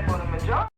that for the majority.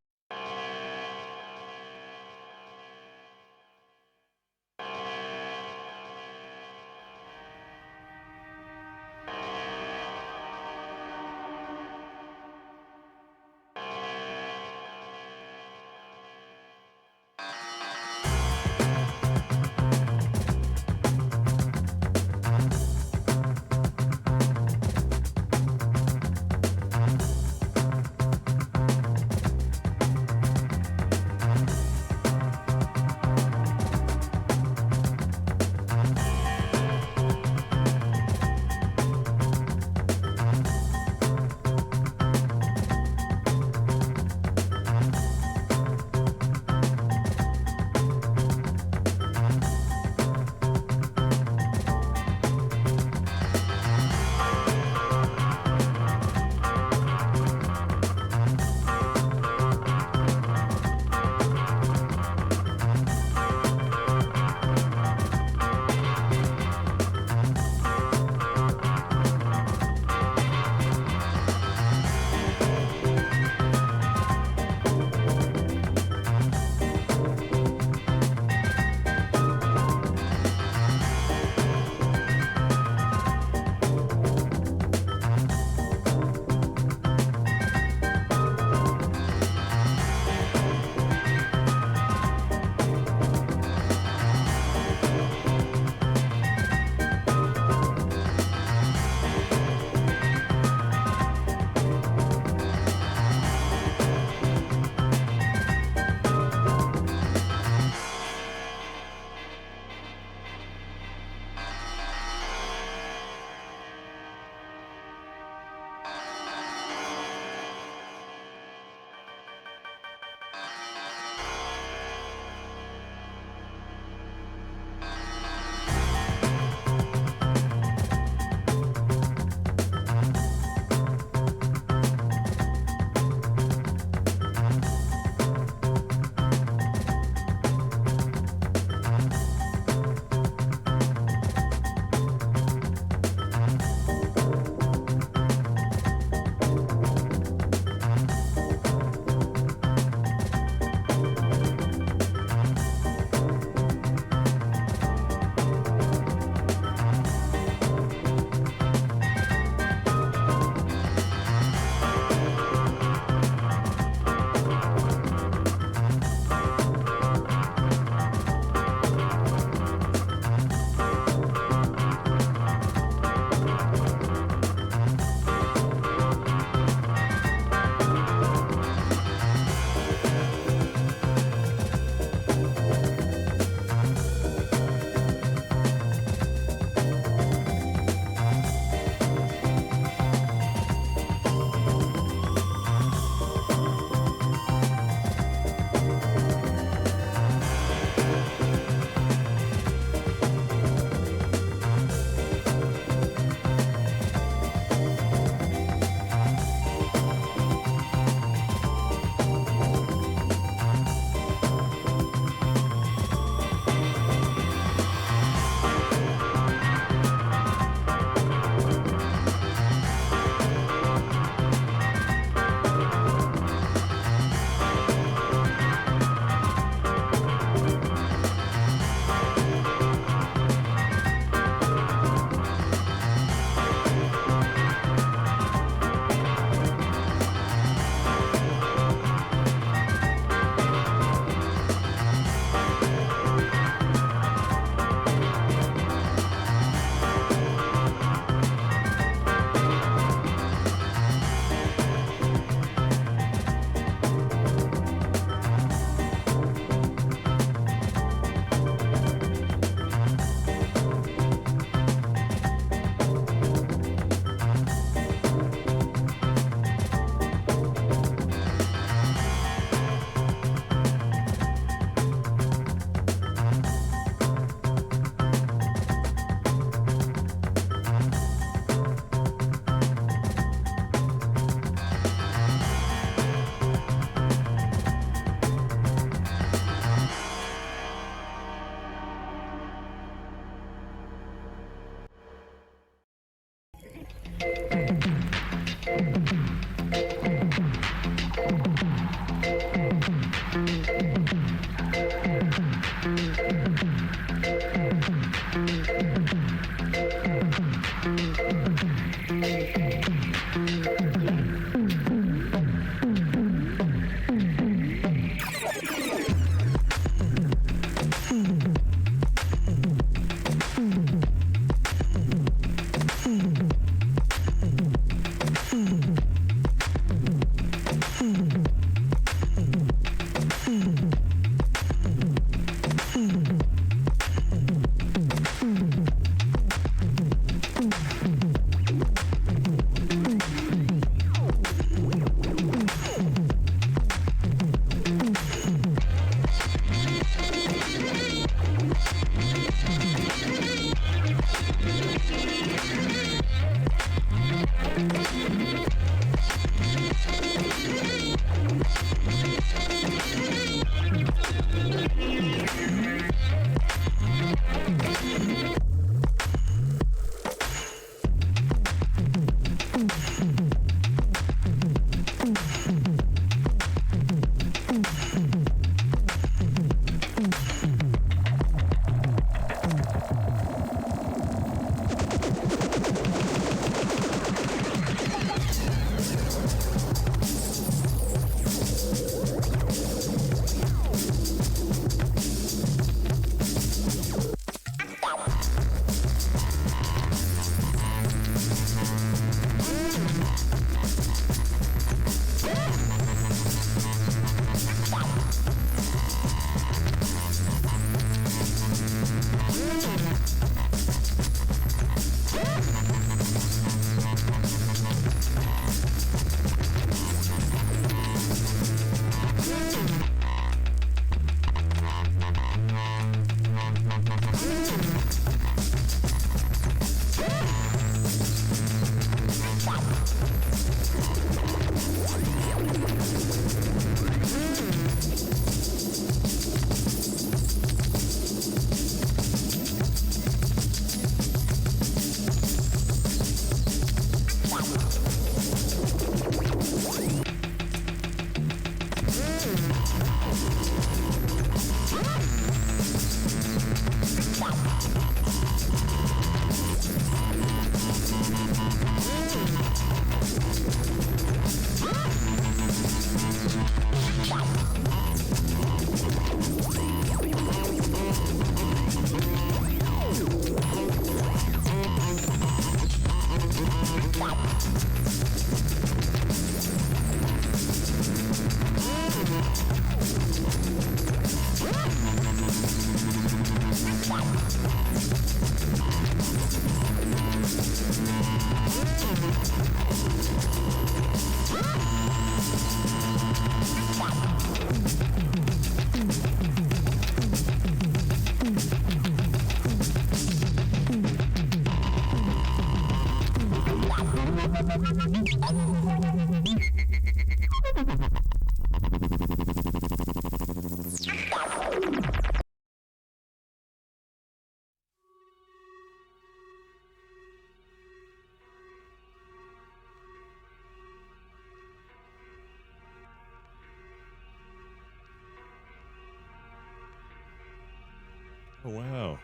Oh, wow.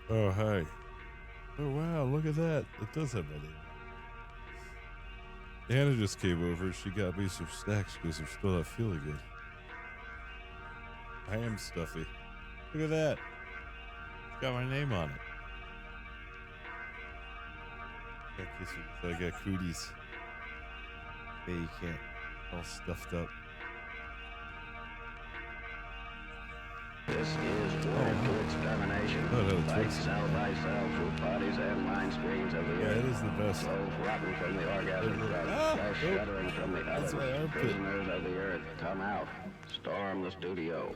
Oh, hi. Oh, wow. Look at that. It does have that name. Anna just came over. She got me some snacks because I'm still not feeling good. I am stuffy. Look at that. It's got my name on it. I got cooties. Hey, you can't. All stuffed up. This is ordered to extermination. Fight cell by cell through bodies and mind streams of the earth. Yeah, it is the best. Souls rotten from the orgasm drug. Flesh shuddering from the elements. Prisoners of the earth, come out. Storm the studio.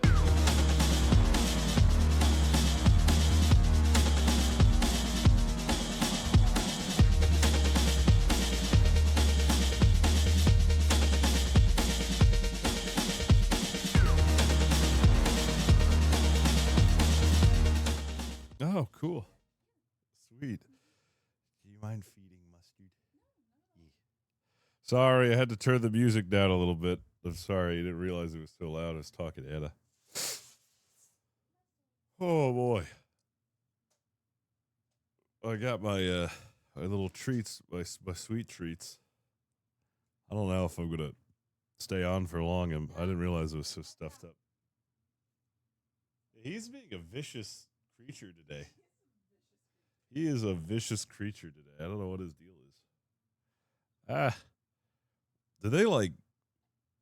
Oh, cool. Sweet. Do you mind feeding mustard? Yeah. Sorry, I had to turn the music down a little bit. I'm sorry, I didn't realize it was so loud. I was talking to Anna. Oh, boy. I got my my little treats, my sweet treats. I don't know if I'm going to stay on for long. I didn't realize it was so stuffed up. He's being a vicious creature today. He is a vicious creature today. I don't know what his deal is. Do they like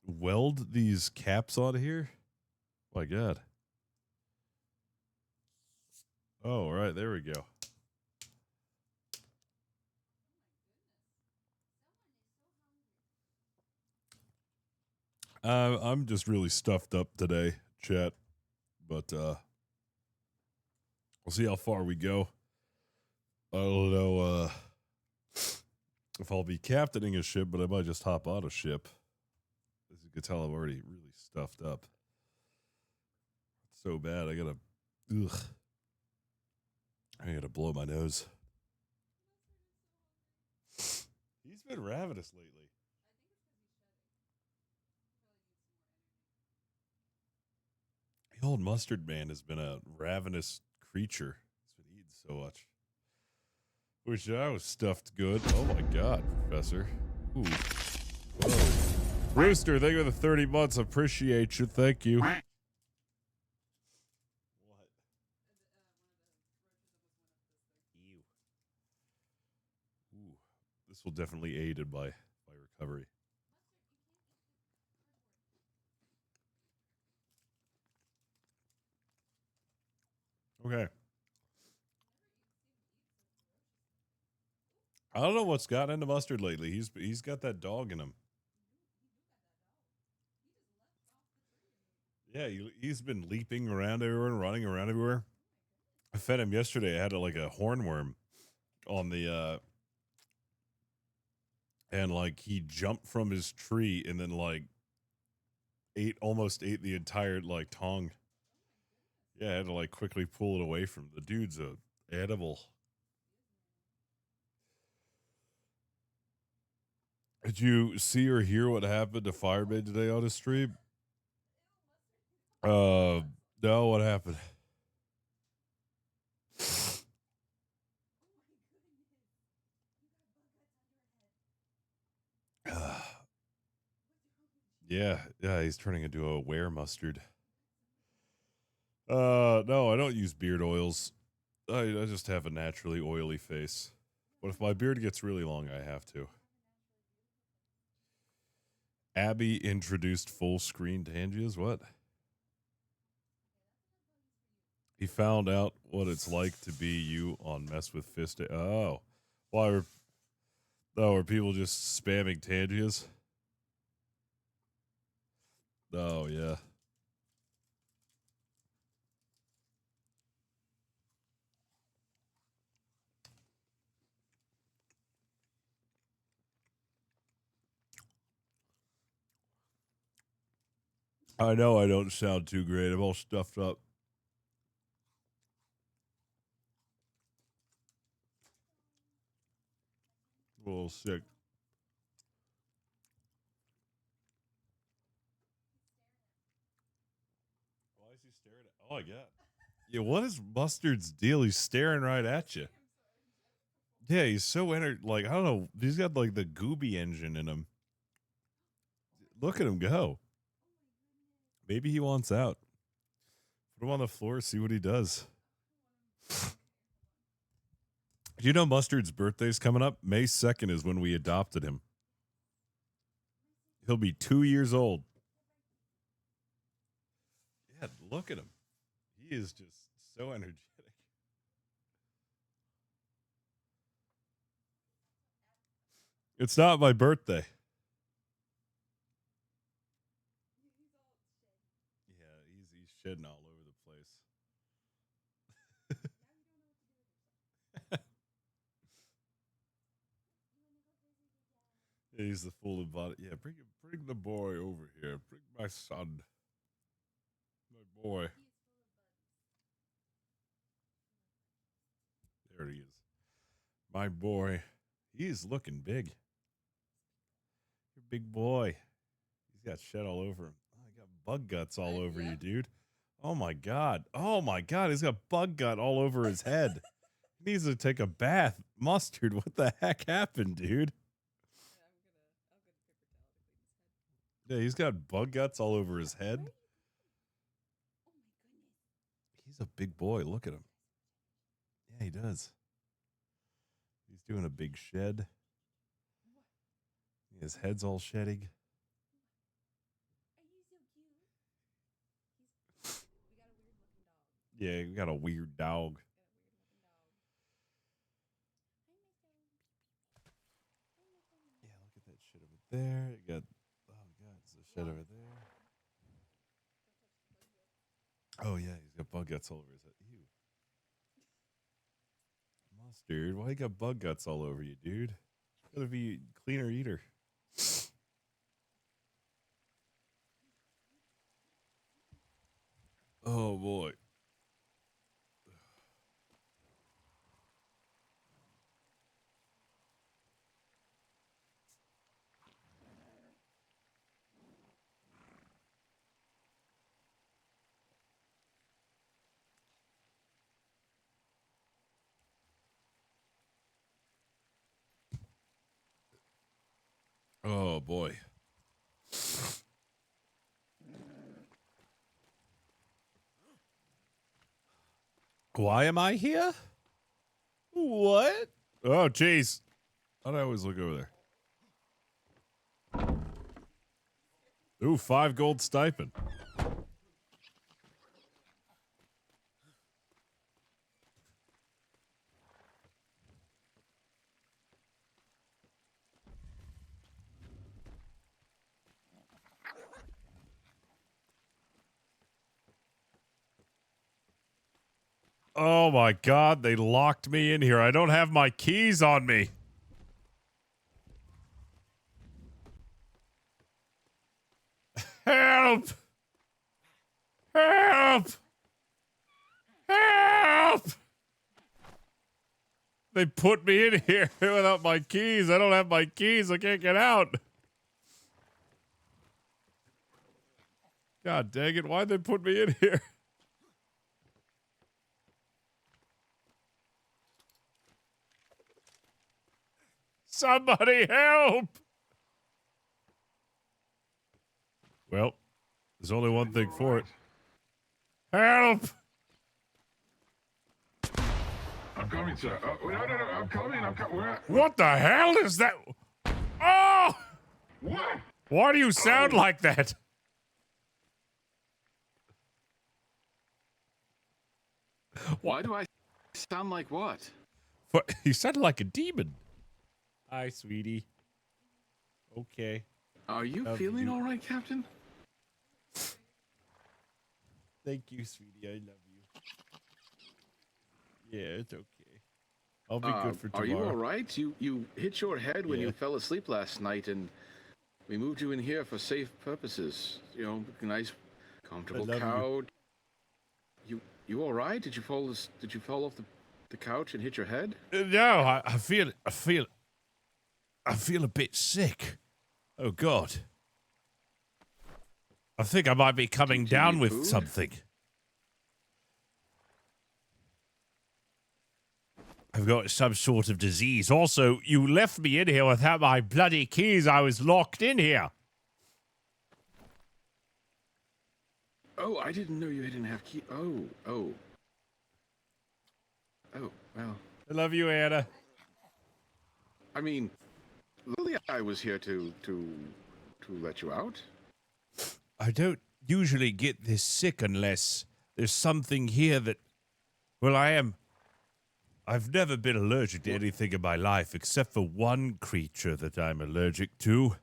weld these caps on here? My God. Oh, right. There we go. I'm just really stuffed up today, chat. But we'll see how far we go. I don't know if I'll be captaining a ship, but I might just hop on a ship. As you can tell, I'm already really stuffed up. It's so bad. I gotta blow my nose. He's been ravenous lately. old mustard man has been a ravenous creature. He's been eating so much. Wish I was stuffed good. Oh my god, Professor. Ooh. Whoa. Rooster, thank you for the 30 months. Appreciate you. Thank you. What? Ew. Ooh. This will definitely aid in my recovery. Okay. I don't know what's gotten into Mustard lately. He's got that dog in him. Yeah, he's been leaping around everywhere and running around everywhere. I fed him yesterday. I had like a hornworm on the and like he jumped from his tree and then like almost ate the entire like tongue. Yeah, I had to like quickly pull it away from the dude's a edible. Did you see or hear what happened to Firebase today on his stream? No, what happened? Yeah, he's turning into a were mustard. No, I don't use beard oils. I just have a naturally oily face. But if my beard gets really long, I have to. Abby introduced full screen Tangias. What? He found out what it's like to be you on Mess with Fist. Oh. Why are people just spamming Tangias? Oh, yeah. I know I don't sound too great. I'm all stuffed up. A little sick. Why is he staring at? Oh, my God. Yeah, what is Mustard's deal? He's staring right at you. Yeah, he's so like, I don't know. He's got like the Gooby engine in him. Look at him go. Maybe he wants out. Put him on the floor, see what he does. Do you know Mustard's birthday's coming up? May 2nd is when we adopted him. He'll be 2 years old. Yeah, look at him. He is just so energetic. It's not my birthday. Yeah, he's shedding all over the place. Yeah, he's the full body. Yeah, bring the boy over here. Bring my son. My boy. There he is. My boy. He is looking big. You're a big boy. He's got shed all over him. Oh, I got bug guts all over you, dude. Oh my god. Oh my god. He's got bug gut all over his head. He needs to take a bath. Mustard, what the heck happened, dude? Yeah, he's got bug guts all over his head. He's a big boy. Look at him. Yeah, he does. He's doing a big shed. His head's all shedding. Yeah, we got a weird dog. Yeah, look at that shit over there. You got, oh god, it's a shit over there. Oh yeah, he's got bug guts all over his head. Ew. Mustard, why you got bug guts all over you, dude? Gotta be cleaner eater. Oh boy. Oh boy. Why am I here? What? Oh, jeez. How do I always look over there? Ooh, 5 gold stipend. Oh my god, they locked me in here. I don't have my keys on me. Help! Help! Help! They put me in here without my keys. I don't have my keys. I can't get out. God dang it. Why'd they put me in here? Somebody help! Well, there's only one thing for it. Help! I'm coming, sir. No, I'm coming. What the hell is that? Oh! What? Why do you sound like that? Why do I sound like what? What? You sounded like a demon. Hi, sweetie. Okay. Are you Love feeling you. all right, Captain? Thank you, sweetie. I love you. Yeah, it's okay. I'll be good for Are tomorrow. you all right? You hit your head when Yeah. you fell asleep last night, and we moved you in here for safe purposes. You know, a nice, comfortable I love couch. You all right? Did you fall off the couch and hit your head? No, I feel a bit sick. Oh God. I think I might be coming Do you down need with food? something. I've got some sort of disease. Also, you left me in here without my bloody keys. I was locked in here. Oh, I didn't know you didn't have key. Oh, well. I love you, Anna. I mean, Lily, I was here to let you out. I don't usually get this sick unless there's something here that... Well, I've never been allergic to anything in my life except for one creature that I'm allergic to.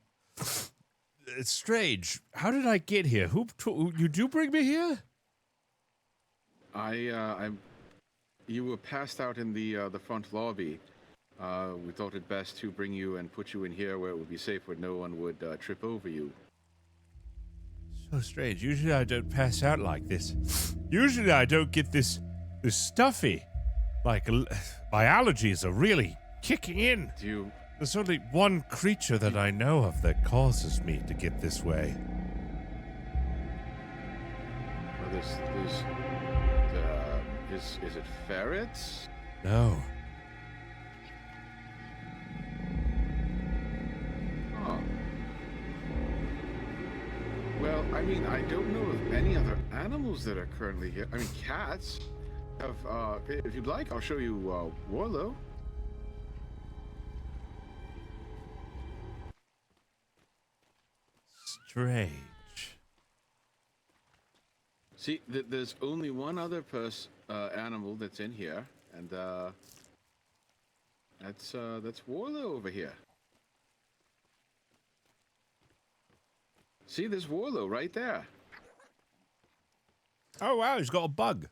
It's strange. How did I get here? You do bring me here? You were passed out in the front lobby. We thought it best to bring you and put you in here where it would be safe, where no one would trip over you. So strange. Usually I don't pass out like this. Usually I don't get this stuffy. Like, my allergies are really kicking in. There's only one creature that I know of that causes me to get this way. Well, is it ferrets? No. Oh. Well, I mean, I don't know of any other animals that are currently here. I mean, cats have, if you'd like, I'll show you, Warlow. Strange. See, there's only one other animal that's in here, and that's Warlow over here. See, there's Warlow right there. Oh, wow, he's got a bug.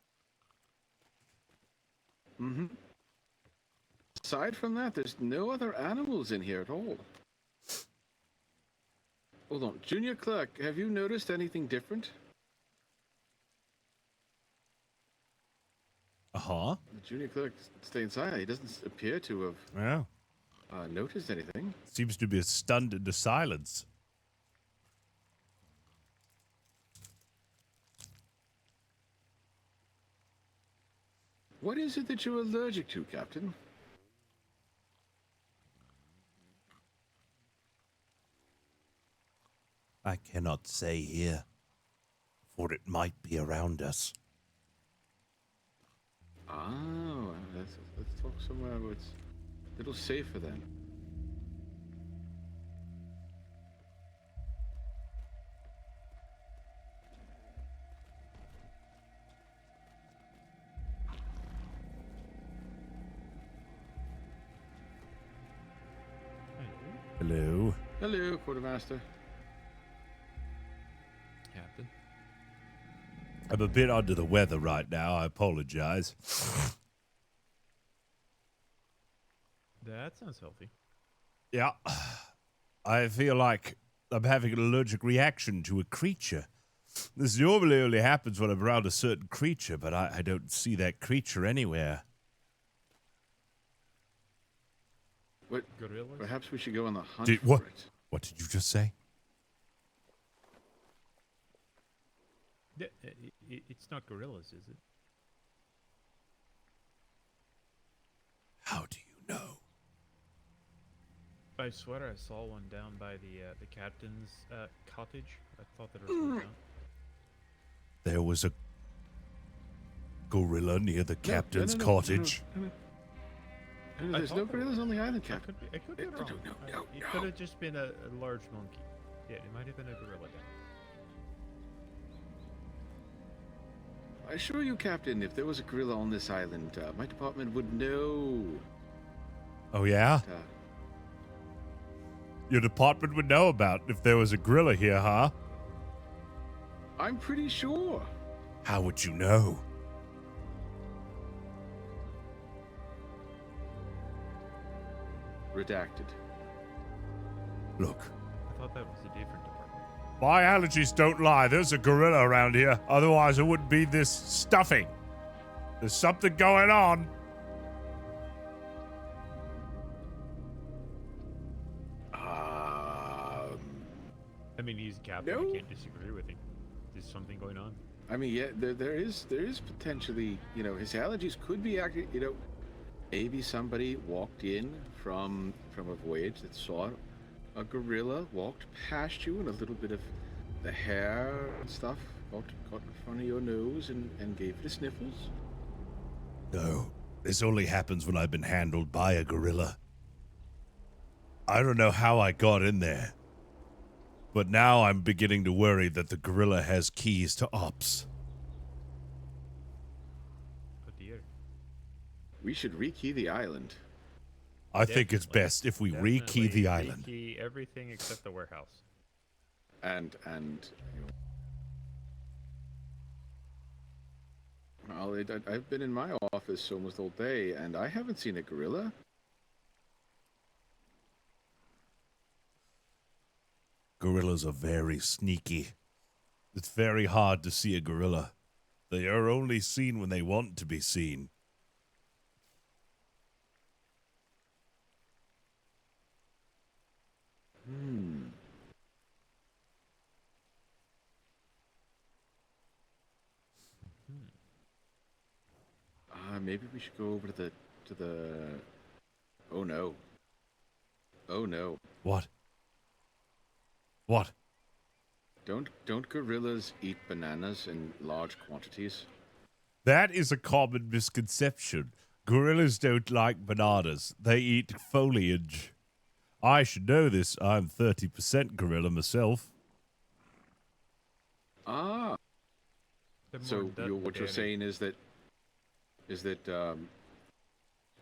Mm-hmm. Aside from that, there's no other animals in here at all. Hold on, Junior Clerk, have you noticed anything different? Uh-huh. The Junior Clerk staying silent. He doesn't appear to have Yeah. noticed anything. Seems to be stunned into silence. What is it that you're allergic to, Captain? I cannot say here, for it might be around us. Oh, let's talk somewhere where it's a little safer then. Hello. Hello, Quartermaster. Captain. I'm a bit under the weather right now. I apologize. That sounds healthy. Yeah. I feel like I'm having an allergic reaction to a creature. This normally only happens when I'm around a certain creature, but I don't see that creature anywhere. What? Gorillas? Perhaps we should go on the hunt for What? it. What did you just say? Yeah, it's not gorillas, is it? How do you know? I swear I saw one down by the captain's cottage. I thought that it was one down. There was a gorilla near the captain's cottage. No, there's no gorillas on the island, Captain. It could be wrong. No. It could have just been a large monkey. Yeah, it might have been a gorilla down. I assure you, Captain, if there was a gorilla on this island, my department would know. Oh, yeah? Your department would know about if there was a gorilla here, huh? I'm pretty sure. How would you know? Redacted. Look, I thought that was a different department. my allergies don't lie. There's a gorilla around here. Otherwise, it wouldn't be this stuffing. There's something going on. I mean, he's a captain. No. You can't disagree with him. There's something going on. I mean, yeah, there is potentially, his allergies could be actually, maybe somebody walked in from a voyage that saw a gorilla, walked past you, and a little bit of the hair and stuff got in front of your nose and gave the sniffles. No, this only happens when I've been handled by a gorilla. I don't know how I got in there, but now I'm beginning to worry that the gorilla has keys to ops. Oh dear. We should rekey the island. I think it's Definitely. best if we rekey the island. Rekey everything except the warehouse. And well, I've been in my office almost all day, and I haven't seen a gorilla. Gorillas are very sneaky. It's very hard to see a gorilla. They are only seen when they want to be seen. Maybe we should go over to the. Oh no. Oh no. What? What? Don't gorillas eat bananas in large quantities? That is a common misconception. Gorillas don't like bananas. They eat foliage. I should know this. I'm 30% gorilla myself. Ah. They're So more what you're saying is that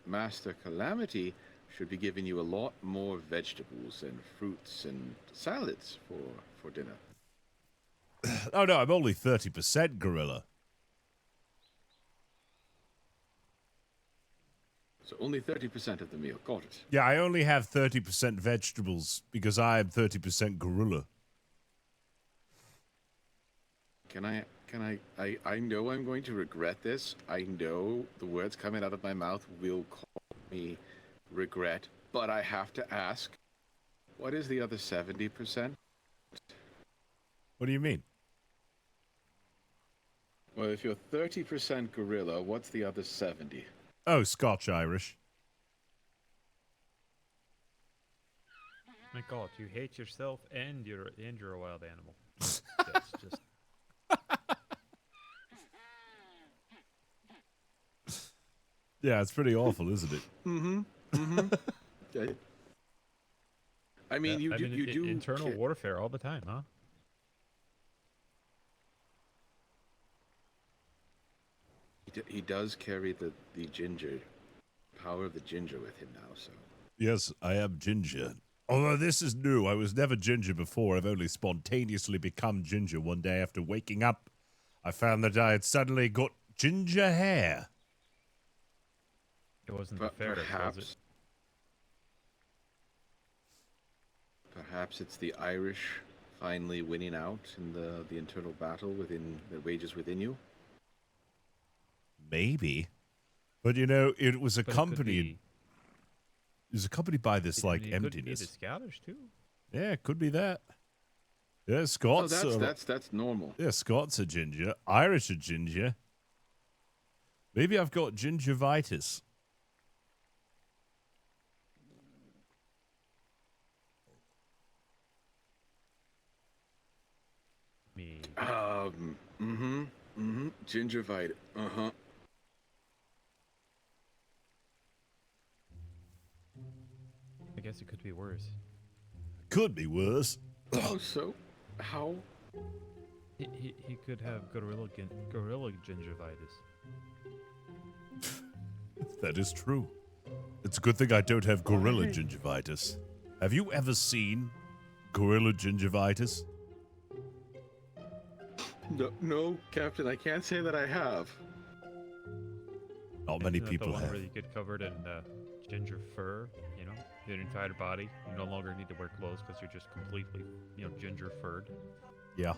Master Calamity should be giving you a lot more vegetables and fruits and salads for dinner. Oh no, I'm only 30% gorilla. So only 30% of the meal. Got it. Yeah, I only have 30% vegetables because I am 30% gorilla. I know I'm going to regret this. I know the words coming out of my mouth will call me regret, but I have to ask, what is the other 70%? What do you mean? Well, if you're 30% gorilla, what's the other 70? Oh, Scotch-Irish. My God, you hate yourself and you're a wild animal. That's just. Yeah, it's pretty awful, isn't it? Okay. I mean, you do internal warfare all the time, huh? He does carry the ginger power of the ginger with him now. So Yes, I am ginger. Although this is new. I was never ginger before. I've only spontaneously become ginger one day after waking up. I found that I had suddenly got ginger hair. It wasn't the fairest, was it? Perhaps it's the Irish finally winning out in the internal battle that wages within you. Maybe. But you know, it was But accompanied. It was accompanied by this like It could be emptiness. the Scottish too. Yeah, it could be that. Yeah, Oh, Scots. that's normal. Yeah, Scots are ginger. Irish are ginger. Maybe I've got gingivitis. Me. Gingivitis. I guess it could be worse. Could be worse. Oh, so how? He could have gorilla gingivitis. That is true. It's a good thing I don't have gorilla gingivitis. Have you ever seen gorilla gingivitis? No, Captain, I can't say that I have. Not many Isn't that people the one have. where you get covered in ginger fur, you know, your entire body. You no longer need to wear clothes because you're just completely, you know, ginger furred. Yeah.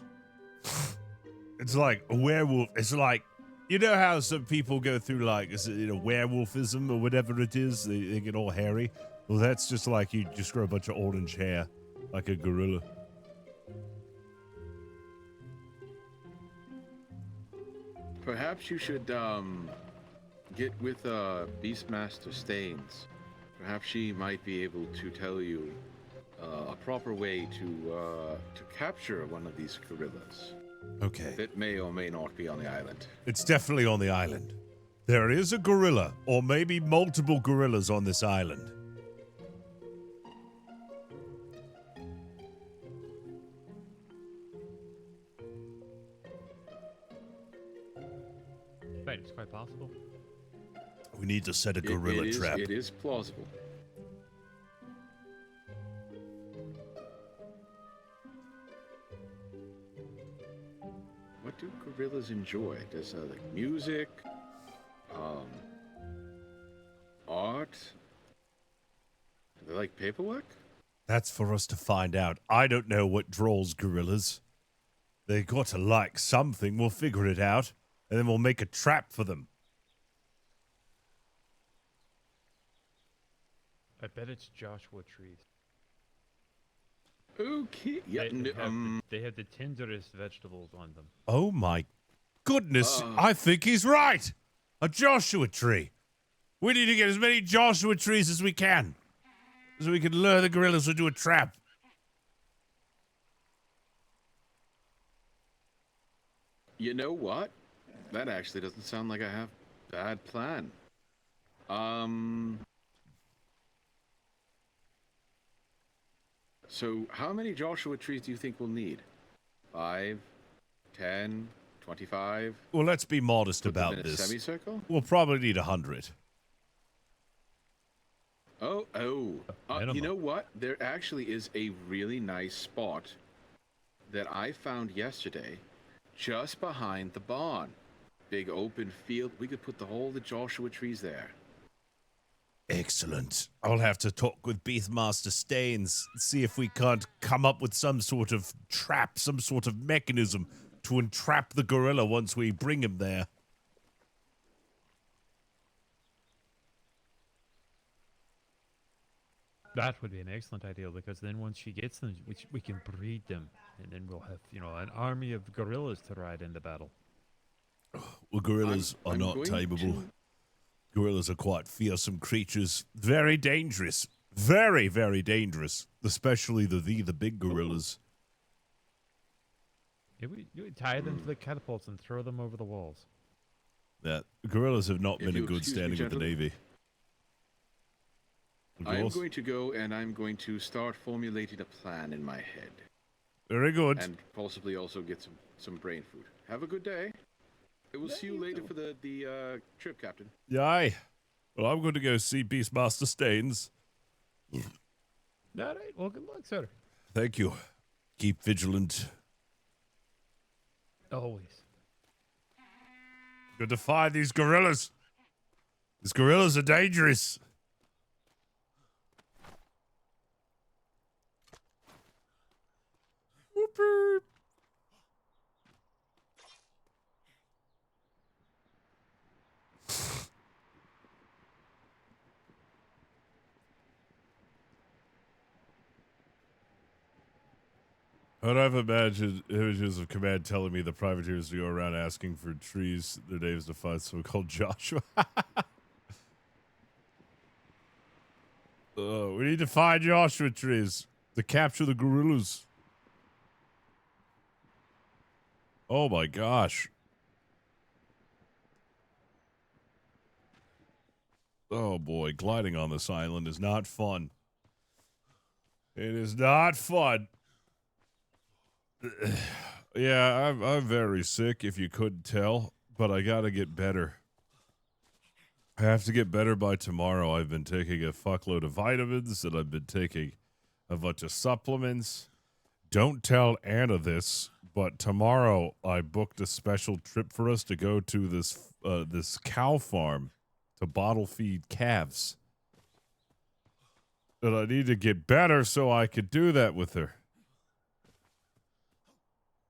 It's like a werewolf. It's like, you know how some people go through like, werewolfism or whatever it is? They get all hairy. Well, that's just like you just grow a bunch of orange hair, like a gorilla. Perhaps you should get with Beastmaster Staines. Perhaps she might be able to tell you a proper way to capture one of these gorillas. Okay. That may or may not be on the island. It's definitely on the island. There is a gorilla, or maybe multiple gorillas on this island. Right, it's quite possible. We need to set a gorilla trap. It is plausible. What do gorillas enjoy? Does like music, art? Do they like paperwork? That's for us to find out. I don't know what draws gorillas. They got to like something. We'll figure it out, and then we'll make a trap for them. I bet it's Joshua trees. Okay. Yeah. They have the tenderest vegetables on them. Oh my goodness, I think he's right. A Joshua tree. We need to get as many Joshua trees as we can, so we can lure the gorillas into a trap. You know what? That actually doesn't sound like I have a bad plan. So how many Joshua trees do you think we'll need? 5, 10, 25? Well, let's be modest Put them about in a this. semicircle? We'll probably need 100. Oh. You Minimum. know what? There actually is a really nice spot that I found yesterday just behind the barn. Big open field. We could put the Joshua trees there. Excellent. I'll have to talk with Beastmaster Staines, see if we can't come up with some sort of trap, some sort of mechanism to entrap the gorilla once we bring him there. That would be an excellent idea because then once she gets them, we can breed them, and then we'll have, you know, an army of gorillas to ride into battle. Well, gorillas are I'm not going tameable. to- Gorillas are quite fearsome creatures. Very dangerous. Very, very dangerous, especially the big gorillas. You would tie them to the catapults and throw them over the walls. That gorillas have not If been in you good excuse me, standing with the gentlemen. Navy. I am Goals? going to go and I'm going to start formulating a plan in my head. Very good. And possibly also get some brain food. Have a good day. I will see you later for the trip, Captain. Yay. Well, I'm going to go see Beastmaster Staines. All right. Well, good luck, sir. Thank you. Keep vigilant. Always. Good to find these gorillas. These gorillas are dangerous. Whoopee. But I've imagined images of Command telling me the privateers to go around asking for trees, their names to find someone called Joshua. We need to find Joshua trees to capture the gorillas. Oh my gosh. Oh boy, gliding on this island is not fun. It is not fun. Yeah, I'm very sick, if you couldn't tell, but I gotta get better. I have to get better by tomorrow. I've been taking a fuckload of vitamins, and I've been taking a bunch of supplements. Don't tell Anna this, but tomorrow I booked a special trip for us to go to this cow farm to bottle feed calves. And I need to get better so I could do that with her.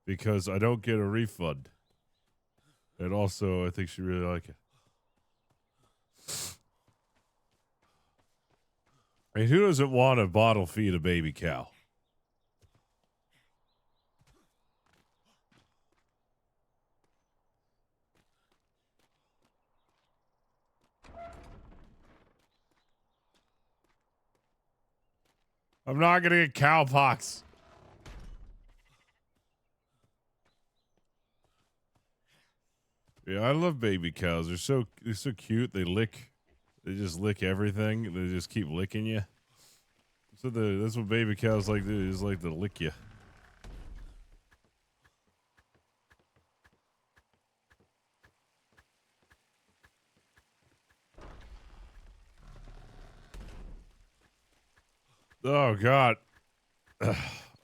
Because I don't get a refund. And also, I think she really liked it. I mean, who doesn't want to bottle feed a baby cow? I'm not going to get cowpox. Yeah, I love baby cows. They're so cute. They just lick everything. They just keep licking you. So that's what baby cows like to do. Is like to lick you. Oh God.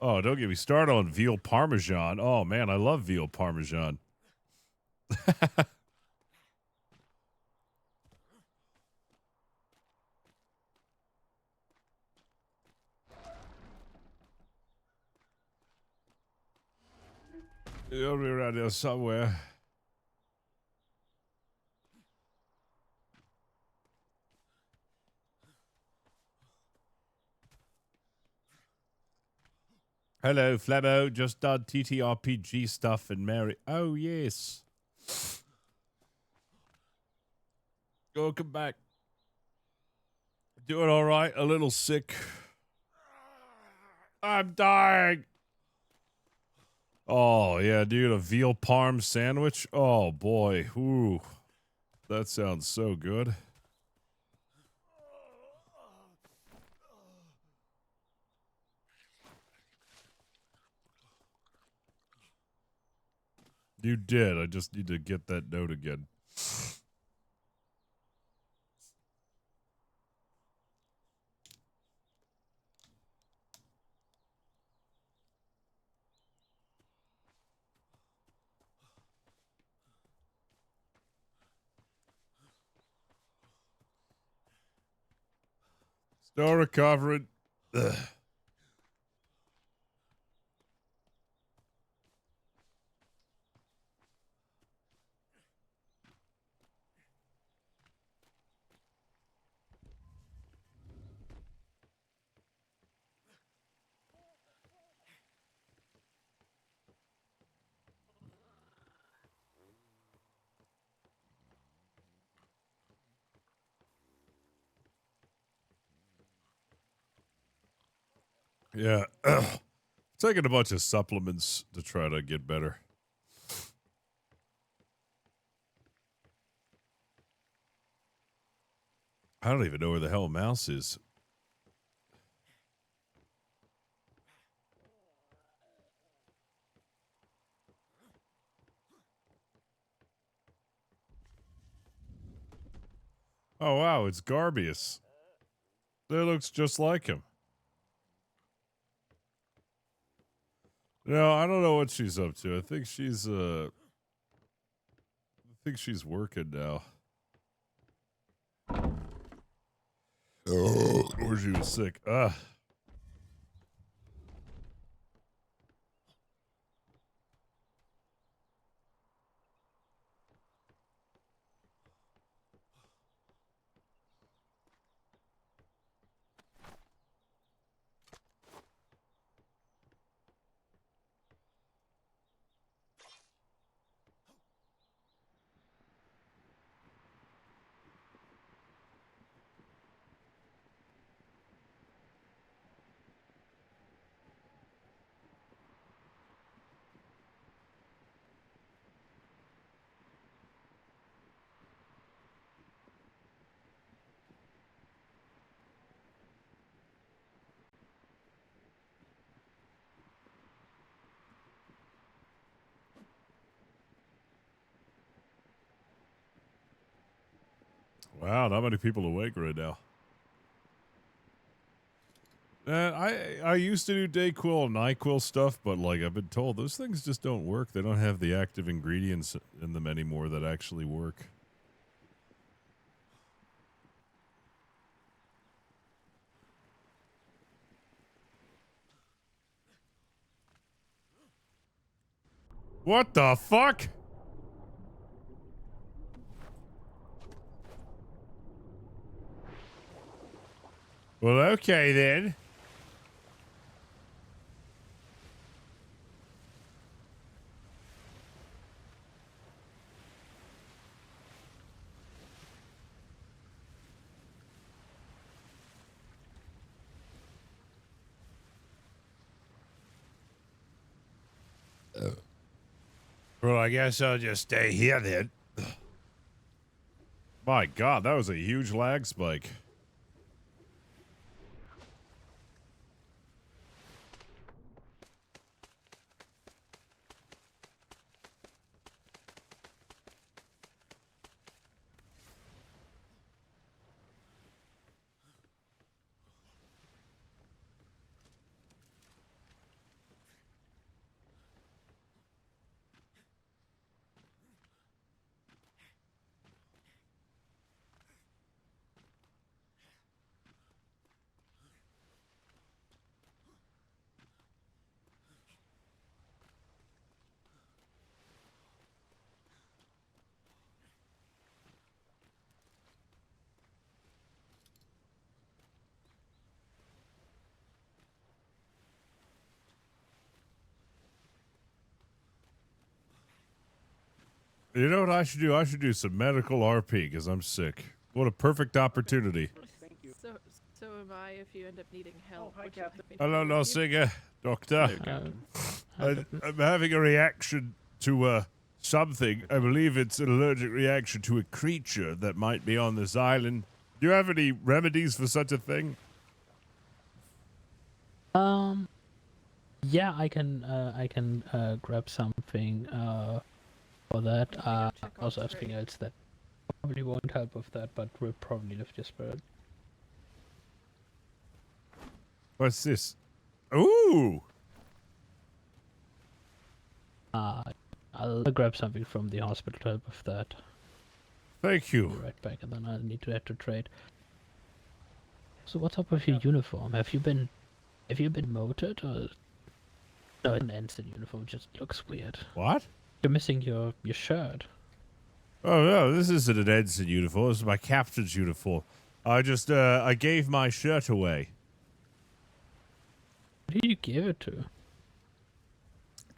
Oh, don't get me started on veal parmesan. Oh man, I love veal parmesan. It'll be around there somewhere. Hello, Flemo. Just done TTRPG stuff and Mary. Oh, yes. Welcome back. Doing all right. A little sick. I'm dying. Oh, yeah, dude. A veal parm sandwich. Oh, boy. Ooh. That sounds so good. You did. I just need to get that note again. Still recovering. Ugh. Yeah. Taking a bunch of supplements to try to get better. I don't even know where the hell Mouse is. Oh, wow, it's Garbius. That looks just like him. No, I don't know what she's up to. I think she's working now. Oh, or she was sick. Wow, not many people awake right now. I used to do Dayquil and NyQuil stuff, but like I've been told, those things just don't work. They don't have the active ingredients in them anymore that actually work. What the fuck? Well, okay then. Well, I guess I'll just stay here then. My God, that was a huge lag spike. You know what I should do? I should do some medical RP because I'm sick. What a perfect opportunity. So am I if you end up needing help. Hi, Captain. Hello, Nossinger. Doctor. I'm having a reaction to something. I believe it's an allergic reaction to a creature that might be on this island. Do you have any remedies for such a thing? Yeah, I can grab something for that. Also something else that probably won't help with that, but will probably lift your spirit. What's this? Ooh! I'll grab something from the hospital to help with that. Thank you. Be right back, and then I'll need to have to trade. So what's up with your uniform? Have you been motored or? No, an ensign uniform just looks weird. What? You're missing your shirt. Oh no, this isn't an ensign uniform. This is my captain's uniform. I gave my shirt away. Who did you give it to?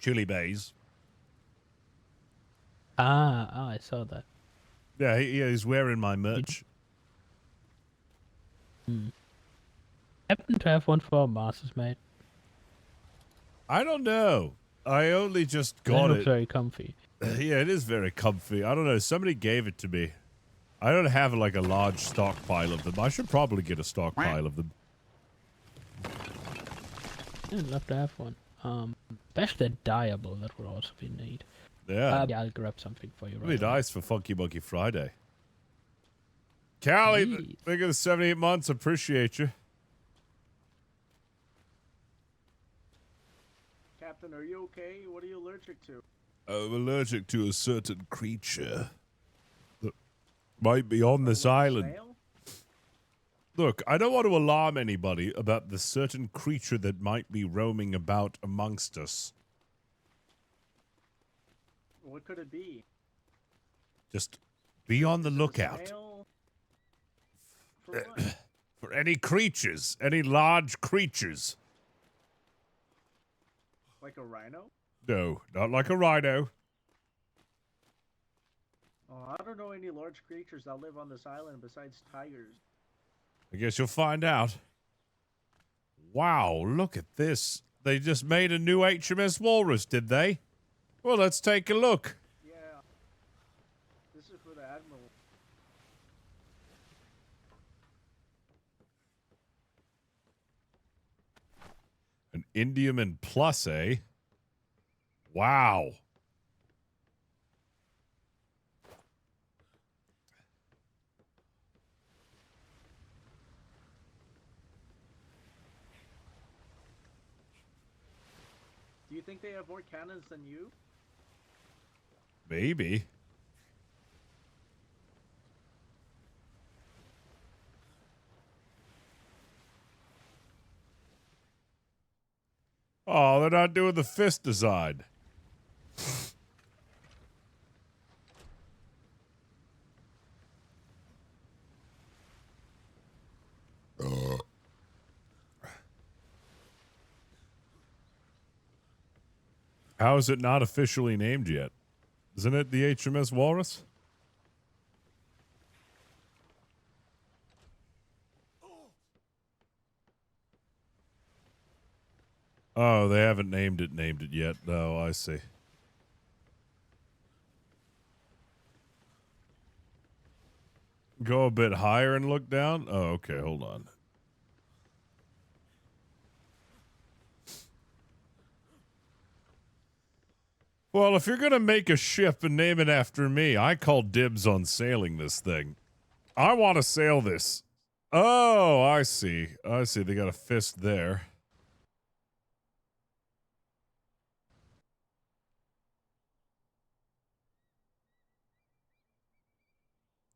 Chili Bays. I saw that. Yeah, he's wearing my merch. Happen to have one for our masters, mate. I don't know. I only just They got look it. very comfy. Yeah, it is very comfy. I don't know. Somebody gave it to me. I don't have like a large stockpile of them. I should probably get a stockpile of them. Yeah, I'd love to have one. Especially the diable, that would also be neat. Yeah. Yeah, I'll grab something for you. It'd be Right away. nice for Funky Monkey Friday. Callie, Yes. think of the 78 months. Appreciate you. Captain, are you okay? What are you allergic to? I'm allergic to a certain creature that might be on this island. Snail? Look, I don't want to alarm anybody about the certain creature that might be roaming about amongst us. What could it be? Just be on the Is it a lookout snail? For what? for any creatures, any large creatures. Like a rhino? No, not like a rhino. Oh, I don't know any large creatures that live on this island besides tigers. I guess you'll find out. Wow, look at this. They just made a new HMS Walrus, did they? Well, let's take a look. Yeah. This is for the admiral. An Indiaman Plus, eh? Wow. Do you think they have more cannons than you? Maybe. Oh, they're not doing the fist design. How is it not officially named yet? Isn't it the HMS Walrus? Oh, they haven't named it yet. No, I see. Go a bit higher and look down? Oh, okay, hold on. Well, if you're going to make a ship and name it after me, I call dibs on sailing this thing. I want to sail this. Oh, I see. I see. They got a fist there.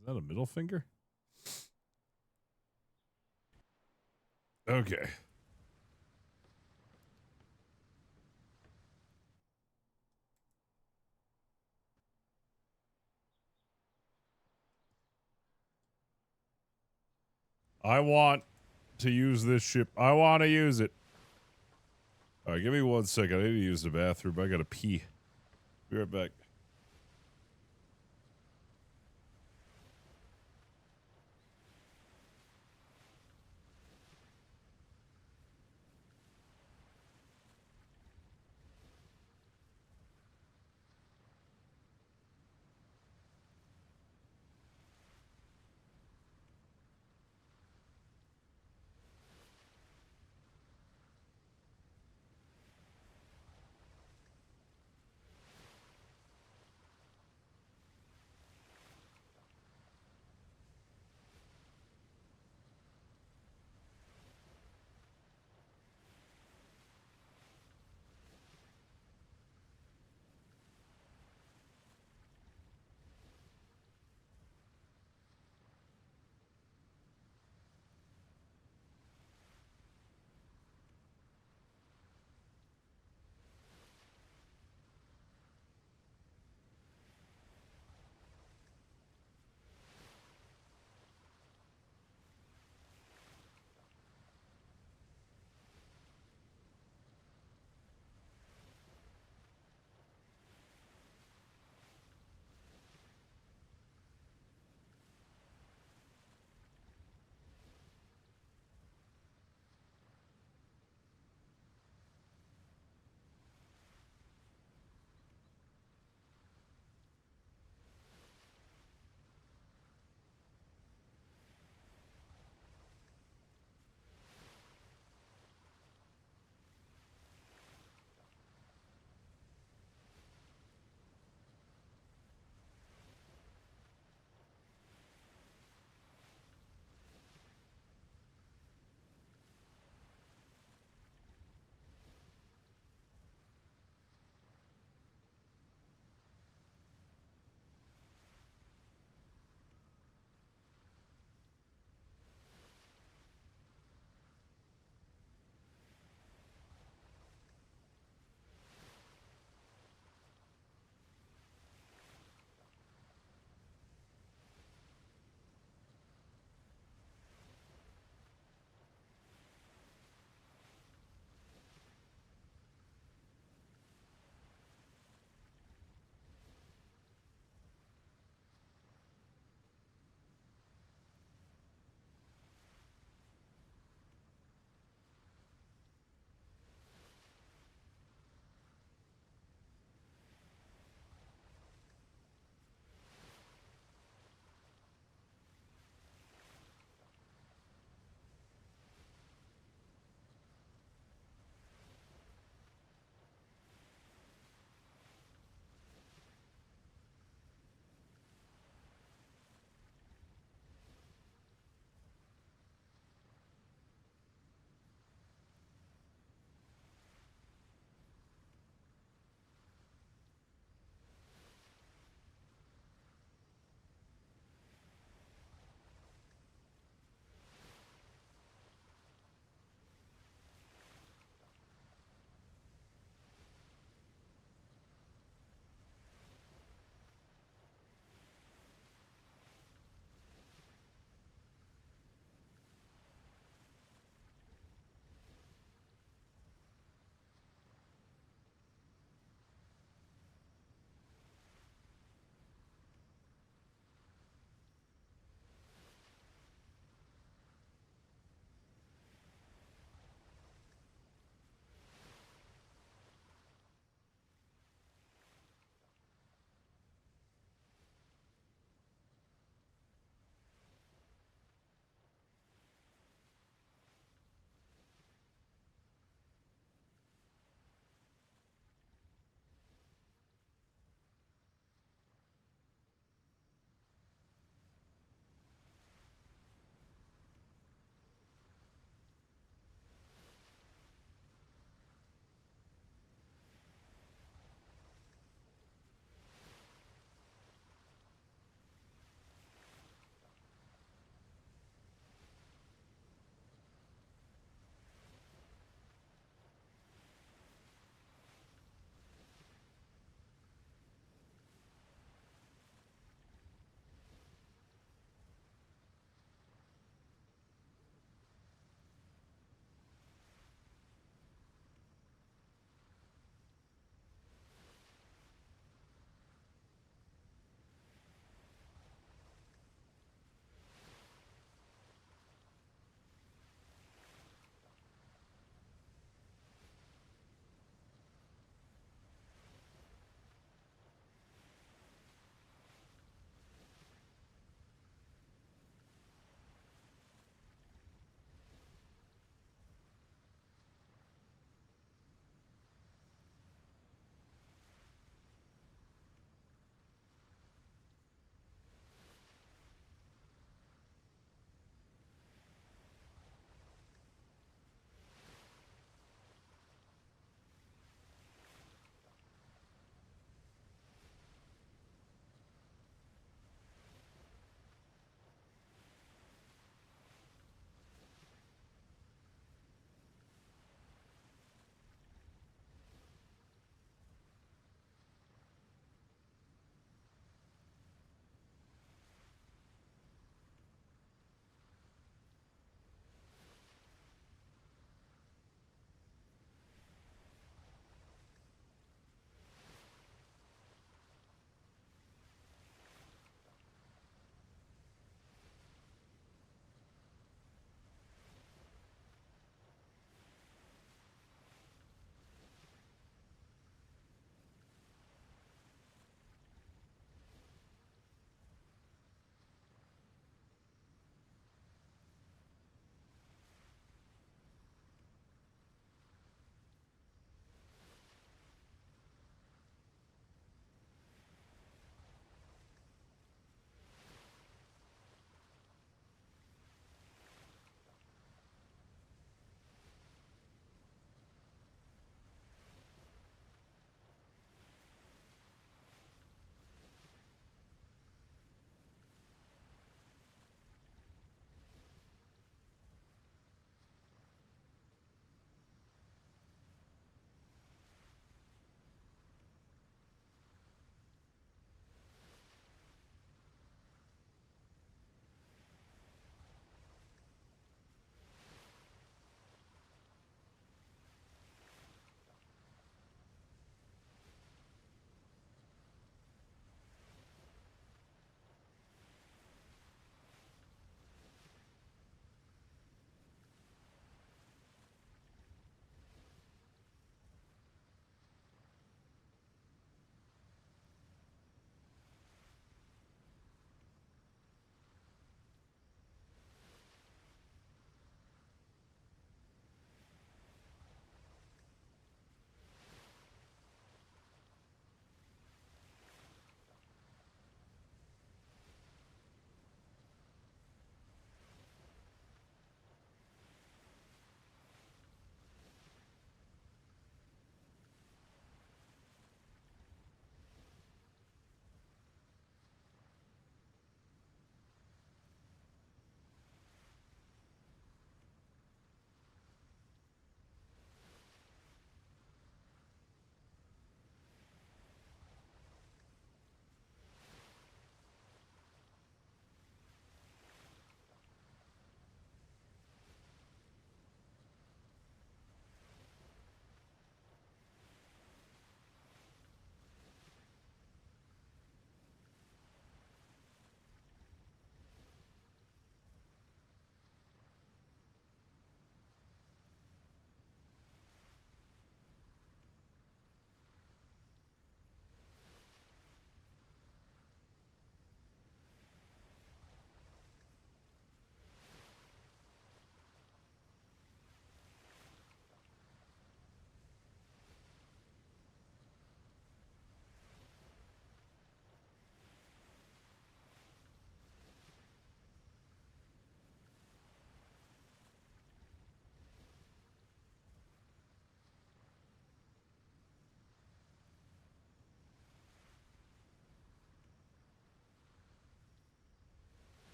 Is that a middle finger? Okay. I want to use this ship. I want to use it. All right, give me 1 second. I need to use the bathroom. I got to pee. Be right back.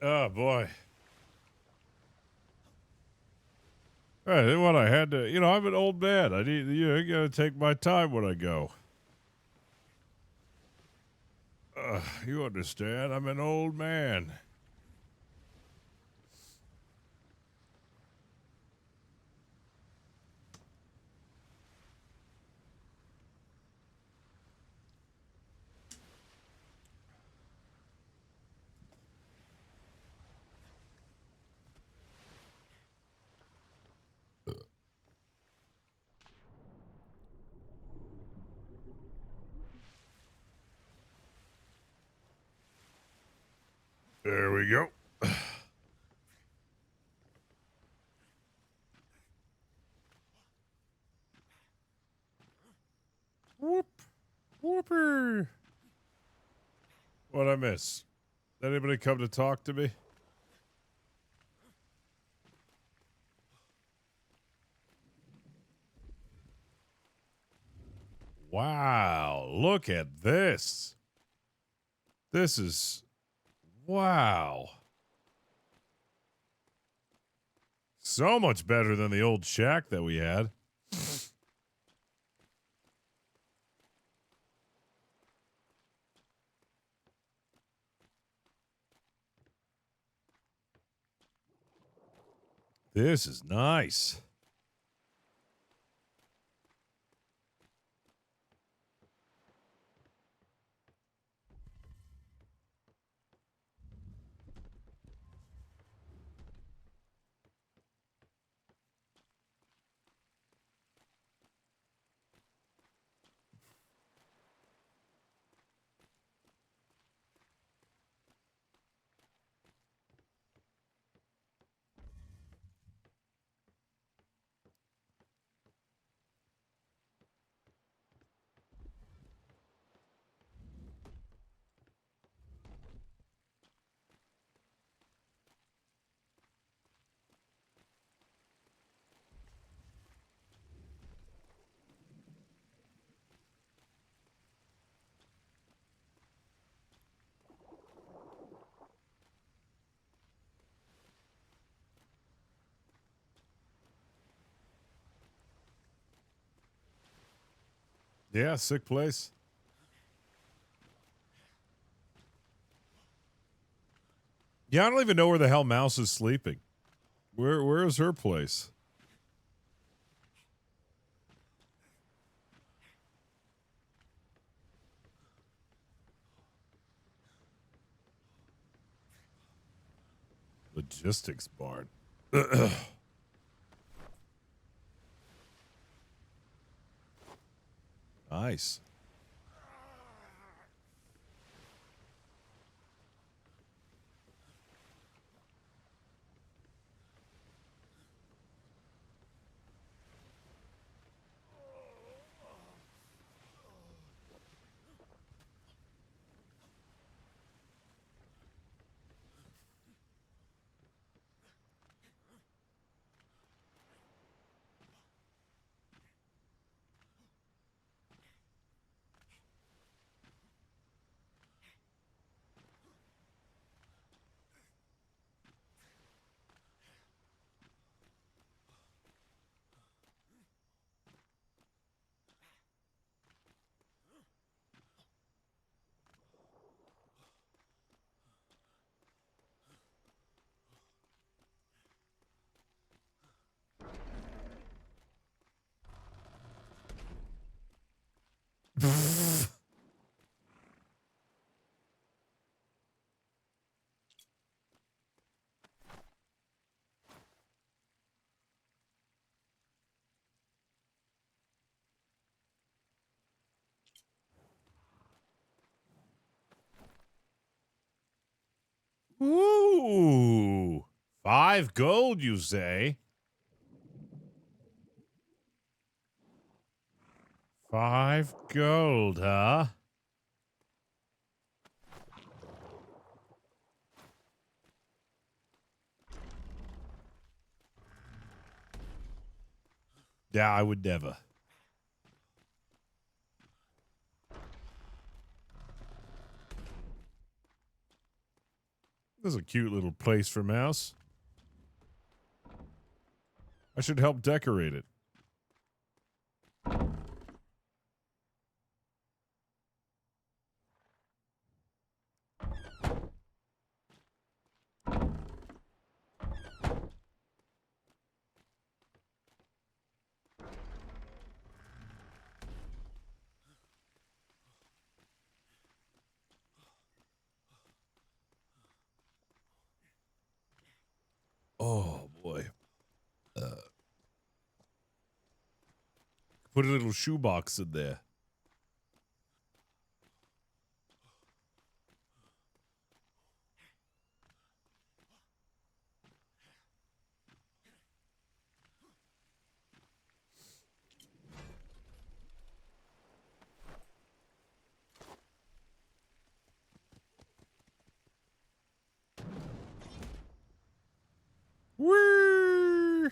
Oh boy. Hey, what I had to, I'm an old man. I need, I gotta take my time when I go. You understand? I'm an old man. There we go. Whoop. Whooper. What'd I miss? Anybody come to talk to me? Wow, look at this. This is... Wow. So much better than the old shack that we had. This is nice. Yeah, sick place. Yeah, I don't even know where the hell Mouse is sleeping. Where is her place? Logistics barn. Nice. Ooh. 5 gold, you say? 5 gold, huh? Yeah, I would never. This is a cute little place for Mouse. I should help decorate it. Oh boy. Put a little shoebox in there. Whee!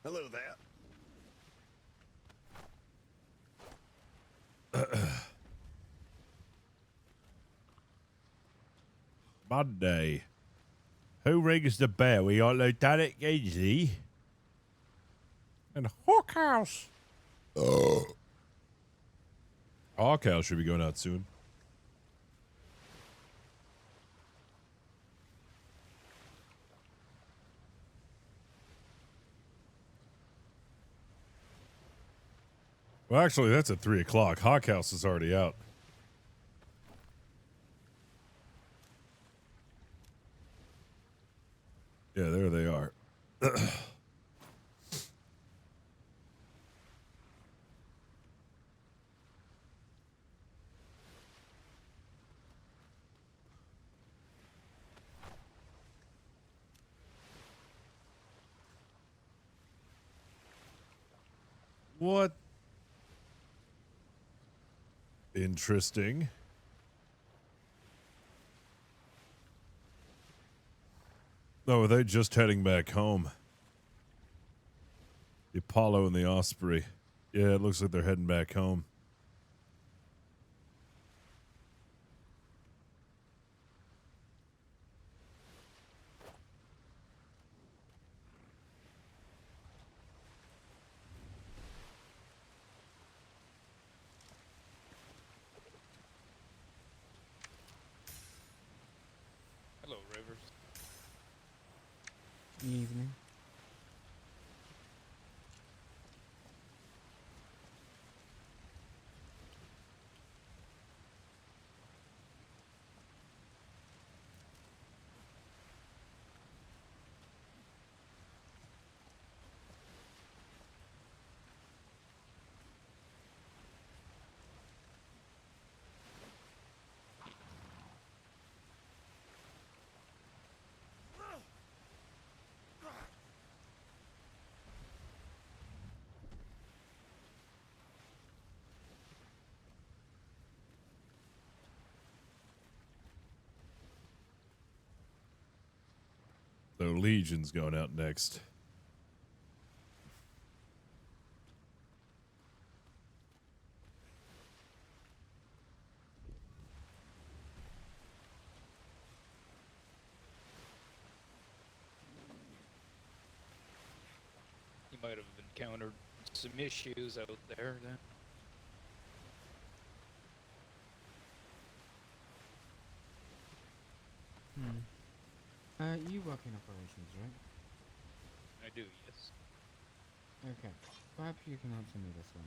Hello there. Monday. Who rings the bell? We got Lieutenant Gainsey. And Hawkhouse. Hawkhouse should be going out soon. Well, actually, that's at 3 o'clock. Hawkhouse is already out. Yeah, there they are. What? Interesting. Oh, they're just heading back home. The Apollo and the Osprey. Yeah, it looks like they're heading back home. Hello, Rivers. Evening. So Legion's going out next. You might have encountered some issues out there then. You work in operations, right? I do, yes. Okay. Perhaps you can answer me this one.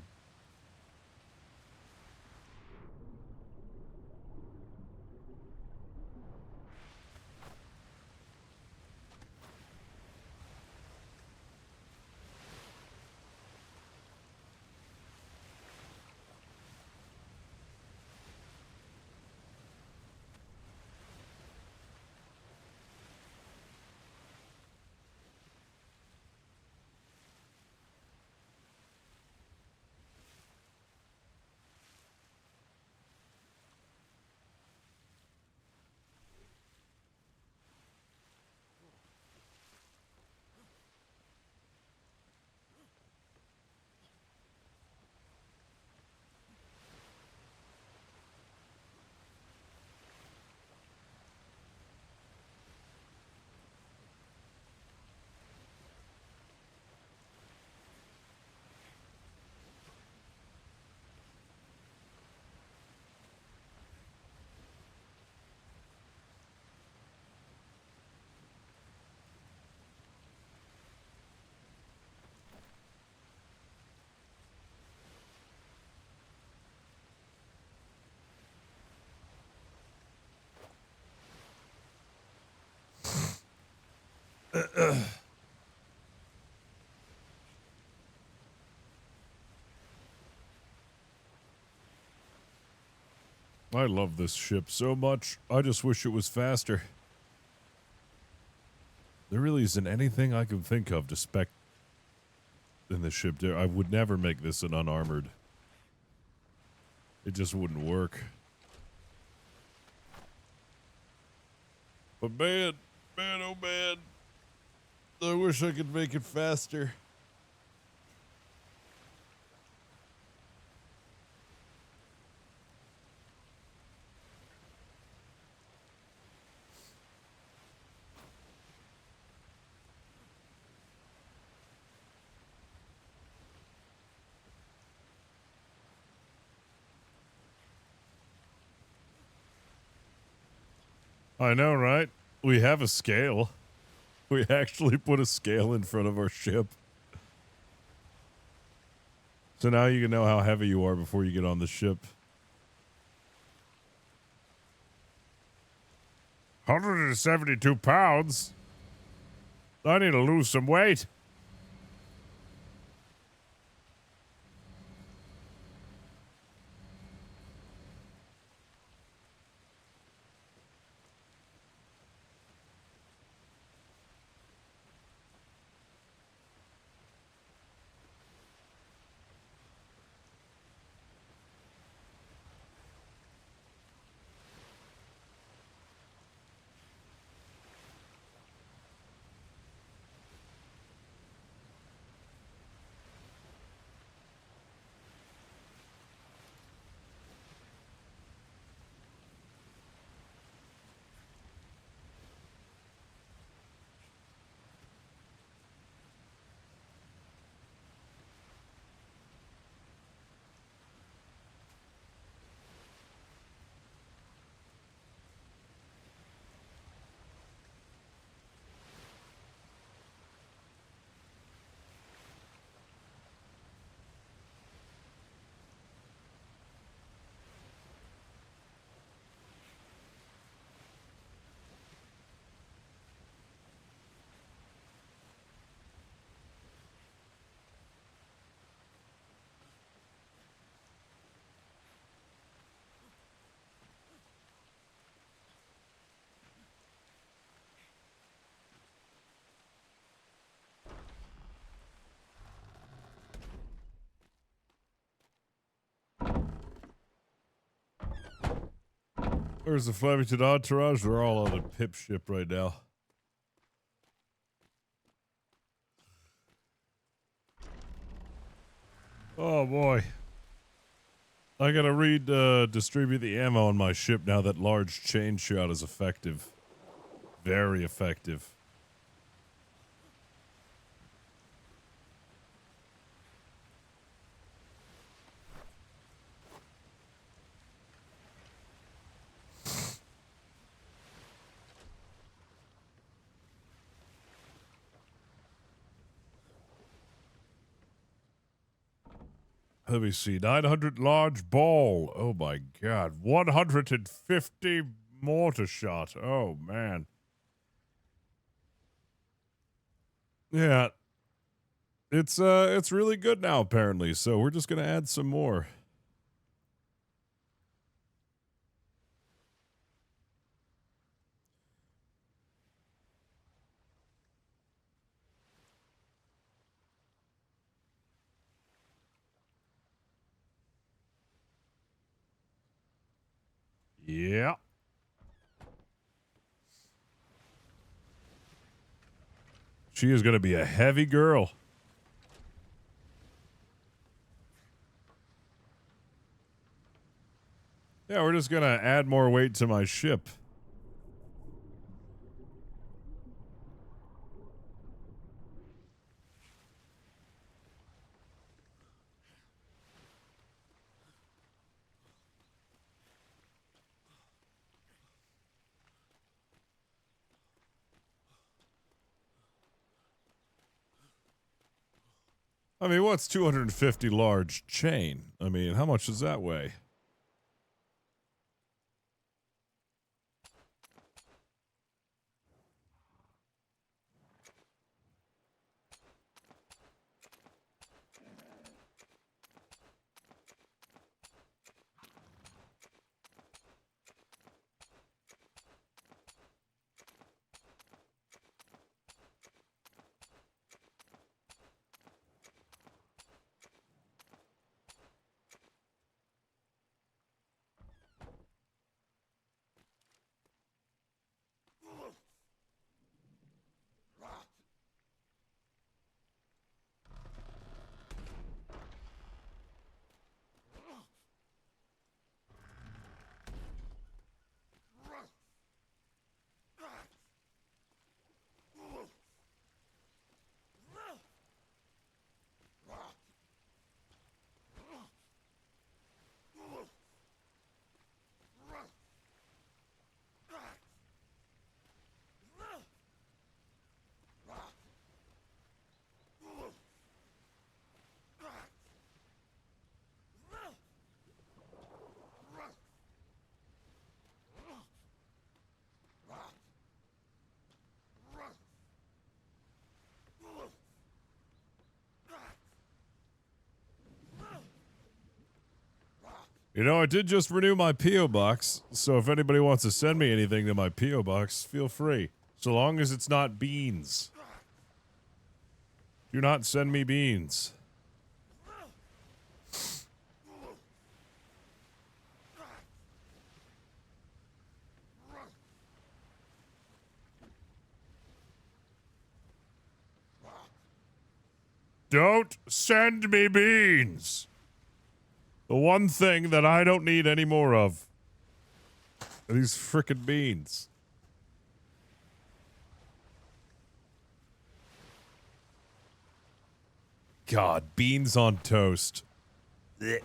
I love this ship so much. I just wish it was faster. There really isn't anything I can think of to spec in this ship. I would never make this an unarmored. It just wouldn't work. But man, oh man. I wish I could make it faster. I know, right? We have a scale. We actually put a scale in front of our ship. So now you can know how heavy you are before you get on the ship. 172 pounds? I need to lose some weight. Where's the Flemington entourage? They're all on a pip ship right now. Oh boy. I gotta distribute the ammo on my ship now that large chain shot is effective. Very effective. Let me see. 900 large ball. Oh my god. 150 mortar shot. Oh man. Yeah. It's really good now apparently. So we're just going to add some more. Yeah. She is going to be a heavy girl. Yeah, we're just going to add more weight to my ship. I mean, what's 250 large chain? I mean, how much does that weigh? You know, I did just renew my P.O. box, so if anybody wants to send me anything to my P.O. box, feel free. So long as it's not beans. Do not send me beans. Don't send me beans. The one thing that I don't need any more of are these frickin' beans. God, beans on toast. Blech.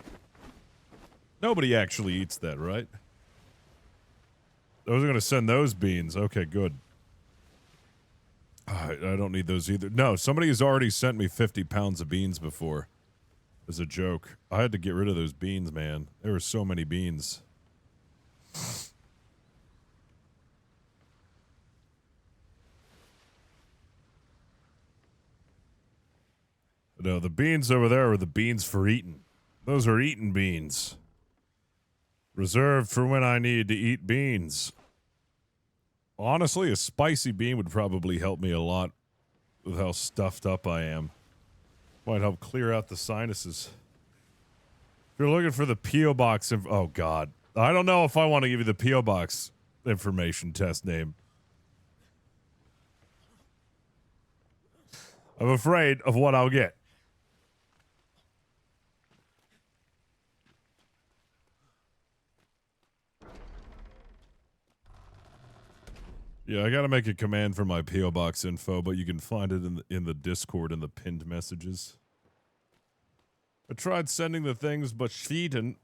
Nobody actually eats that, right? I was going to send those beans. Okay, good. I don't need those either. No, somebody has already sent me 50 pounds of beans before. As a joke. I had to get rid of those beans, man. There were so many beans. No, the beans over there are the beans for eating. Those are eating beans. Reserved for when I need to eat beans. Honestly, a spicy bean would probably help me a lot with how stuffed up I am. Might help clear out the sinuses. If you're looking for the P.O. box, oh God. I don't know if I want to give you the P.O. box information test name. I'm afraid of what I'll get. Yeah, I gotta make a command for my P.O. box info, but you can find it in the Discord in the pinned messages. I tried sending the things, but Sheeton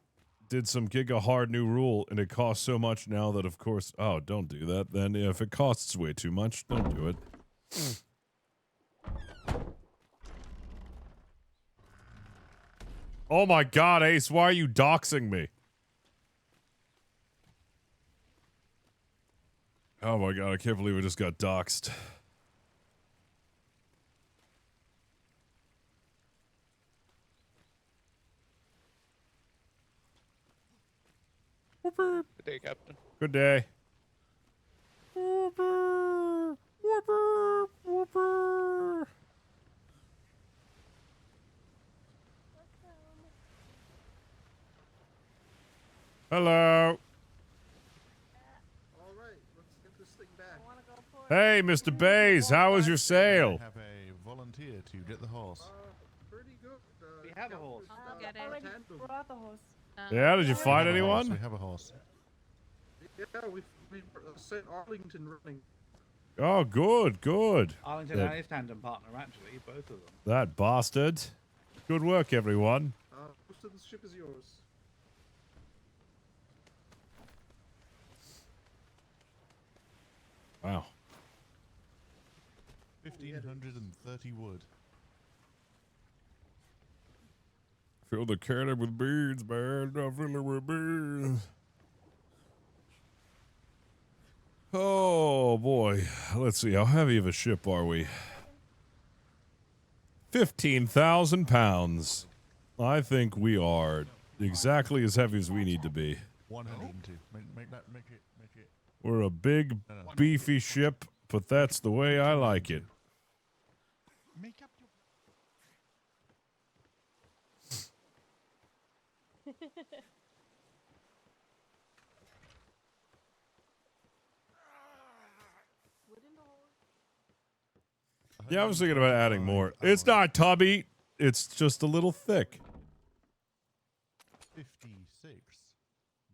did some giga hard new rule, and it costs so much now that, of course... Oh, don't do that. Then if it costs way too much, don't do it. Oh my God, Ace, why are you doxing me? Oh my God, I can't believe I just got doxed. Good day, Captain. Good day. Whooper, whooper, whooper. Hello. All right, let's get this thing back. Hey, Mr. Bays, how was your sale? Have a volunteer to get the horse. Pretty good. We have a horse. I'll get it. Already brought the horse. Yeah, did you find We anyone? have a horse. Yeah, we sent Arlington running. Oh, good, good. Arlington and his tandem partner, actually, both of them. That bastard. Good work, everyone. Most of the ship is yours. Wow. 1,530 wood. Fill the cannon with beans, man. I fill it with beans. Oh, boy. Let's see. How heavy of a ship are we? 15,000 pounds. I think we are exactly as heavy as we need to be. 102. Make it. We're a big, beefy ship, but that's the way I like it. Make up your... Yeah, I was thinking about adding more. It's not tubby. It's just a little thick. 56.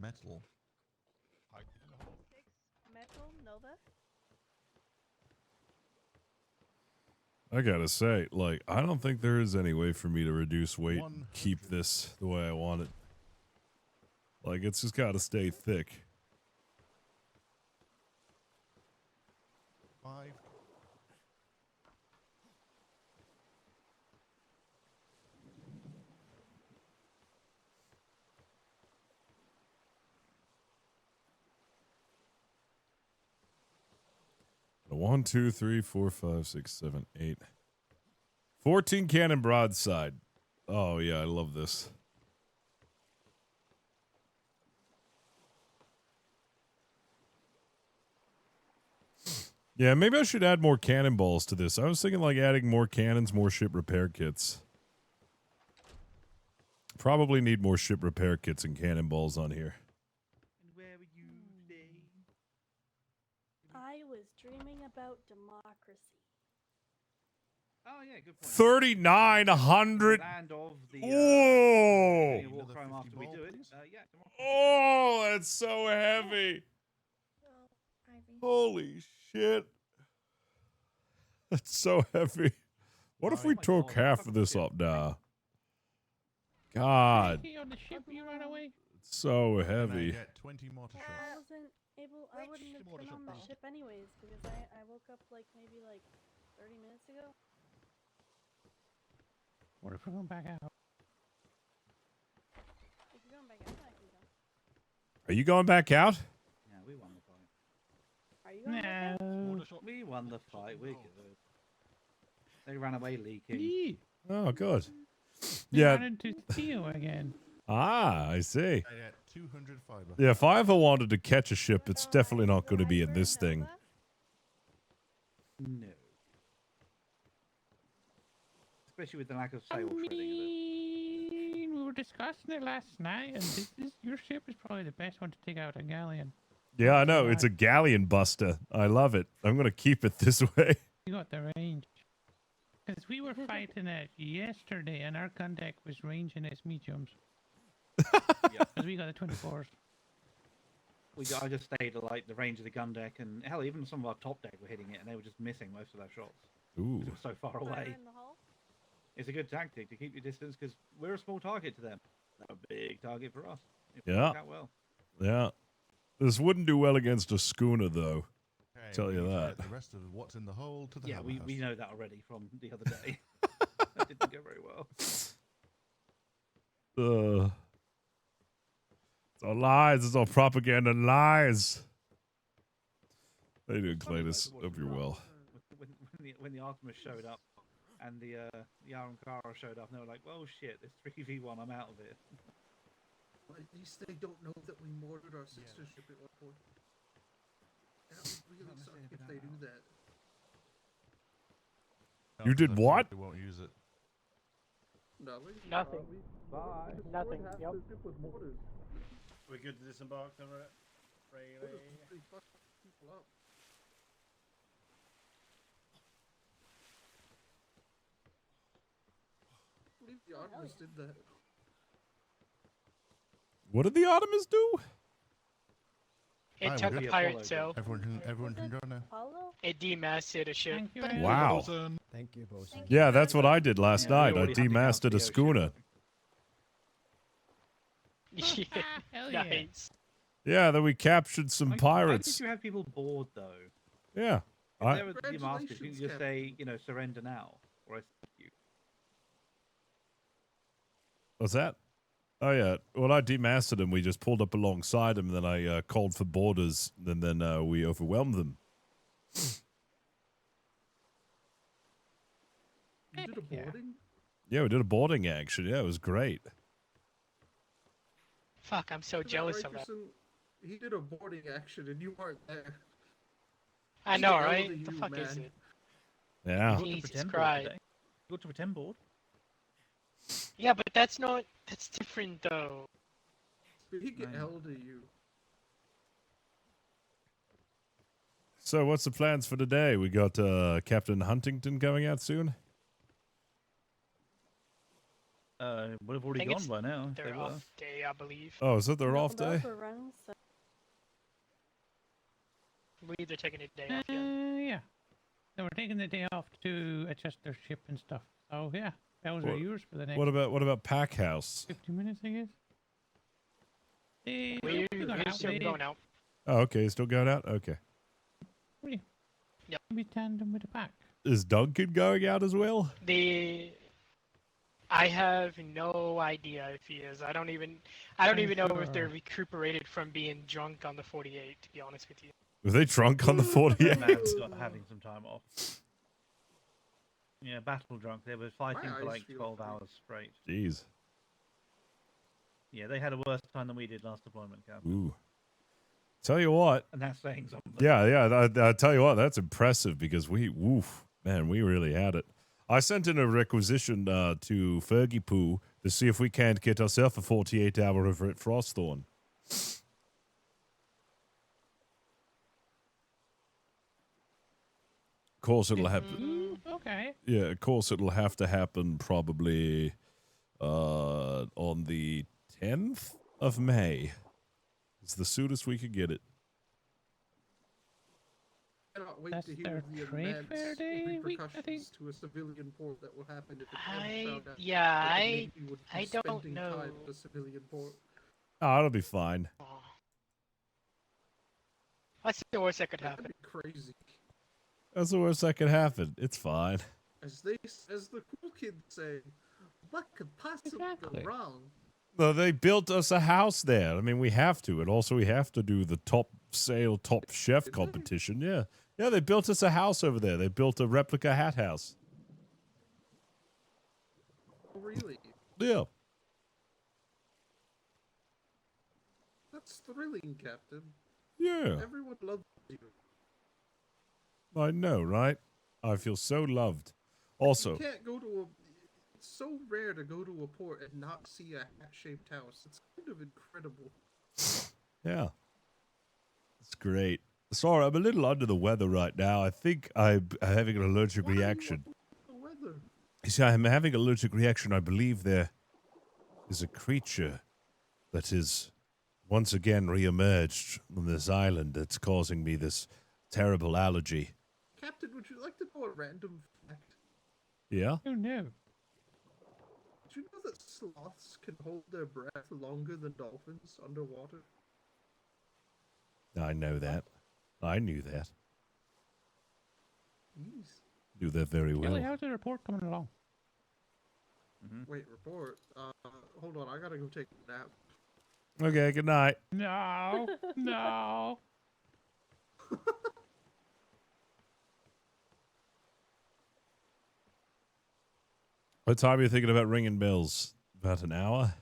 Metal. Metal Nova. I gotta say, like, I don't think there is any way for me to reduce weight and keep this the way I want it. Like, it's just gotta stay thick. 5. A 1, 2, 3, 4, 5, 6, 7, 8. 14 cannon broadside. Oh, yeah, I love this. Yeah, maybe I should add more cannonballs to this. I was thinking like adding more cannons, more ship repair kits. Probably need more ship repair kits and cannonballs on here. And where were you today? I was dreaming about democracy. Oh yeah, good point. 3,900. Land of the. Oh! Walk home after we do it. Yeah, come on. Oh, that's so heavy. Holy shit. That's so heavy. What if we took half of this up now? God. On the ship, you ran away. It's so heavy. I wasn't able. I wouldn't have been on the ship anyways because I woke up maybe 30 minutes ago. What if we're going back out? If you're going back out, I can go. Are you going back out? Yeah, we won the fight. Are you going back out? We won the fight. We're good. They ran away leaking. Oh, good. They Yeah. ran into steel again. Ah, I see. I got 200 fiber. Yeah, if I ever wanted to catch a ship, it's definitely not going to be in this thing. No. Especially with the lack of sail shredding. We were discussing it last night, and your ship is probably the best one to take out a galleon. Yeah, I know. It's a galleon buster. I love it. I'm going to keep it this way. You got the range. Because we were fighting it yesterday, and our gun deck was ranging its mediums. Yeah. Because we got the 24s. I just stayed at the range of the gun deck, and hell, even some of our top deck were hitting it, and they were just missing most of their shots. Ooh. It was so far away. It's a good tactic to keep your distance because we're a small target to them. They're a big target for us. It worked out well. Yeah. This wouldn't do well against a schooner, though. Okay, Tell you we that. The rest of what's in the hole to the Yeah, we hammerhouse. know that already from the other day. That didn't go very well. It's all lies. It's all propaganda and lies. How you doing, Cletus? Hope you're well. When the Artemis showed up and the Aramkara showed up, and they were like, "Well, shit, it's 3v1. I'm out of it." At least they don't know that we mortared our sister ship at one point. That would really suck if they do that. You did what? They won't use it. Nothing. Bye. Nothing. Yep. The ship was mortared. We good to disembark then, right? They fucked people up. I believe the Artemis did that. What did the Artemis do? It took a pirate sail. Everyone can go now. It demasted a ship. Wow. Thank you, Bosun. Yeah, that's what I did last Yeah, we night. I already had the demasted a Galileo schooner. Yeah, Hell yeah. nice. Yeah, then we captured some Why pirates. did you have people board though? Yeah. If they were the masters, you can just say, surrender now, or I thank you. What's that? Oh, yeah. When I demasted them, we just pulled up alongside them, and then I called for boarders, and then we overwhelmed them. You did a boarding? Yeah, we did a boarding action. Yeah, it was great. Fuck, I'm so jealous of that. He did a boarding action and you weren't there. I know, Hell right? to The you, fuck man. is it? Yeah. Jesus Christ. You got to pretend board. Yeah, but that's different though. Did he get held to you? So what's the plans for today? We got Captain Huntington coming out soon? Would have already I think gone by now. if Their they were. off day, I believe. Oh, is it their off Those day? were runs, so I believe they're taking a day off. Yeah. Yeah. They were taking the day off to adjust their ship and stuff. So yeah, that was What- yours for the next What about Packhouse? 50 minutes, I guess. We're still going out. Oh, okay. Still going out? Okay. Really? Yep. Be tandem with the pack. Is Duncan going out as well? I have no idea if he is. I don't even know if they're recuperated from being drunk on the 48. To be honest with you. Were they drunk on the 48? Man's got having some time off. Yeah, battle drunk. They were fighting for like 12 hours straight. Jeez. Yeah, they had a worse time than we did last deployment, Cap. Ooh. Tell you what. And that's saying something. Yeah. I tell you what, that's impressive because we really had it. I sent in a requisition to Fergie Poo to see if we can't get ourselves a 48-hour over at Frostthorn. Of course, it'll happen. Okay. Yeah, of course, it'll have to happen probably on the 10th of May. It's the soonest we could get it. I cannot wait That's to hear their the trade immense fair day week, I think. repercussions to a civilian port that will happen if it found out yeah, that the I Navy would be don't spending know. time at a civilian port. Oh, it'll be fine. What's the worst that could happen? That'd be crazy. That's the worst that could happen. It's fine. As the cool kids say, what could possibly go wrong? No, they built us a house there. I mean, we have to. And also we have to do the top chef competition. Yeah. Yeah, they built us a house over there. They built a replica hat house. Oh, really? Yeah. That's thrilling, Captain. Yeah. Everyone loves you. I know, right? I feel so loved. Also, You can't go to a... It's so rare to go to a port and not see a hat-shaped house. It's kind of incredible. yeah. It's great. Sorry, I'm a little under the weather right now. I think I'm having an allergic reaction. The weather. You see, I'm having an allergic reaction. I believe there is a creature that is once again re-emerged on this island that's causing me this terrible allergy. Captain, would you like to know a random fact? Yeah? Oh no. Did you know that sloths can hold their breath longer than dolphins underwater? I know that. I knew that. Jeez. Knew that very well. Kelly, how's the report coming along? Wait, report? Hold on, I gotta go take a nap. Okay, good night. No. No. What time are you thinking about ringing bells? About an hour?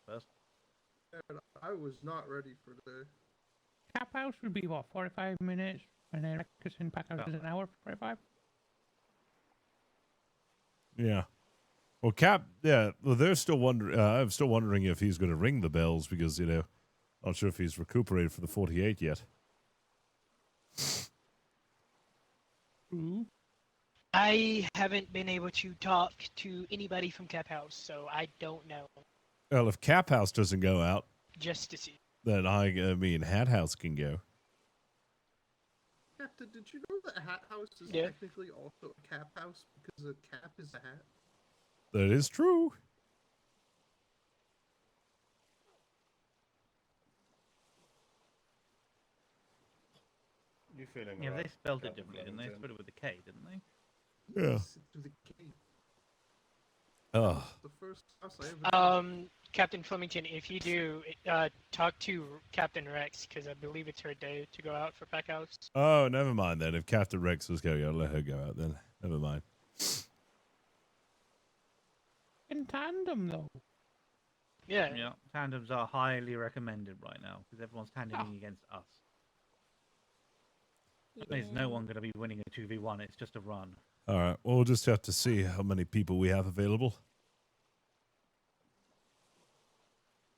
First. I was not ready for the... Cap house would be what, 45 minutes, and then Reckerson pack house is an hour, 45. Yeah. Well, they're still wondering. I'm still wondering if he's going to ring the bells because, not sure if he's recuperated for the 48 yet. I haven't been able to talk to anybody from Cap House, so I don't know. Well, if Cap House doesn't go out, Just to see. then I mean, Hat House can go. Captain, did you know that a hat house is Yeah. technically also a cap house because a cap is a hat? That is true. You feeling Yeah, alright, they spelled it Captain differently, didn't they? Flemington? Spelled it with a K, didn't they? Yeah. Yes, to the K. Oh. The first house I ever Captain Flemington, if you do, talk to Captain Rex, because I believe it's her day to go out for Pack House. Oh, never mind then. If Captain Rex was going, I'll let her go out then. Never mind. In tandem, though. Yeah. Yeah, tandems are highly recommended right now because everyone's tandeming against us. There's no one going to be winning a 2v1. It's just a run. All right. Well, we'll just have to see how many people we have available.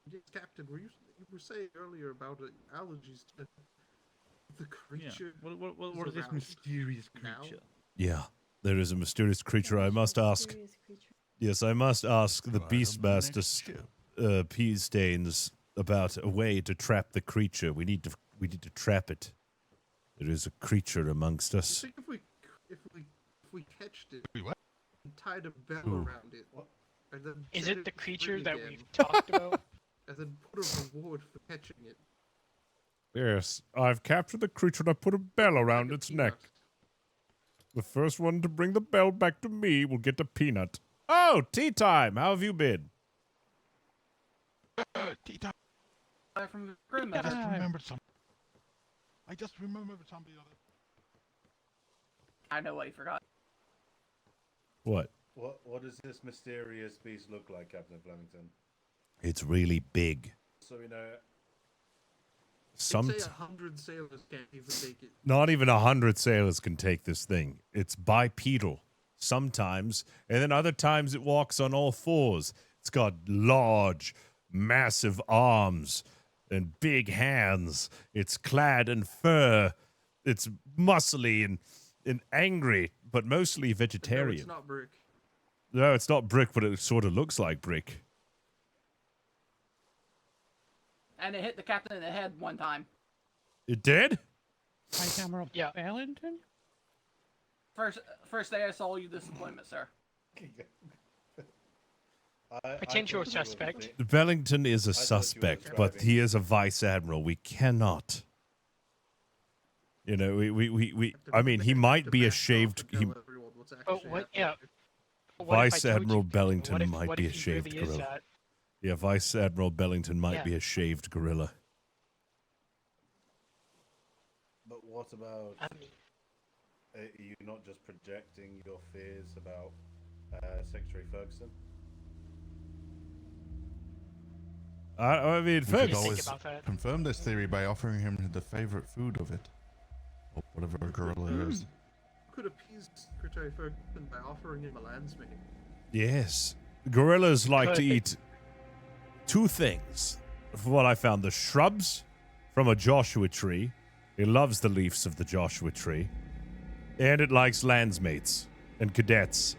Yes, Captain, you were saying earlier about allergies to the creature? Yeah. What is this mysterious creature? Yeah. There is a mysterious creature. I must ask. Yes, I must ask the Beastmaster Peastains about a way to trap the creature. We need to trap it. There is a creature amongst I us. think if we catched it and tied a bell around it, and then Is set it the free creature that again, we've talked about? and then put a reward for catching it. Yes, I've captured the creature and I put a bell around its neck. The first one to bring the bell back to me will get a peanut. Oh, tea time! How have you been? Tea time. From the I just remembered something. I just remembered something. I know what you forgot. What? What does this mysterious beast look like, Captain Flemington? It's really big. So we know. Some I'd say 100 sailors can't even take it. not even 100 sailors can take this thing. It's bipedal sometimes, and then other times it walks on all fours. It's got large, massive arms and big hands. It's clad in fur. It's muscly and angry, but mostly No, vegetarian. it's not brick. No, it's not brick, but it sort of looks like brick. And it hit the captain in the head one time. It did? Vice Admiral Bellington? First day I saw you, disappointment, sir. Potential suspect. Bellington is a suspect, but he is a vice admiral. We cannot. You know, we I mean, he might be a shaved. Oh, what? Yeah. What if I Vice told Admiral you- Bellington what might if be a he shaved really is gorilla. that? Yeah, Vice Admiral Bellington might Yeah. be a shaved gorilla. But what about? I mean, Are you not just projecting your fears about Secretary Ferguson? I mean, We could Ferguson. always confirm this theory by offering him the favorite food of it. Or whatever a gorilla is. Could appease Secretary Ferguson by offering him a landsmate. Yes. Gorillas like to Could. eat two things. From what I found, the shrubs from a Joshua tree. It loves the leaves of the Joshua tree. And it likes landsmates and cadets.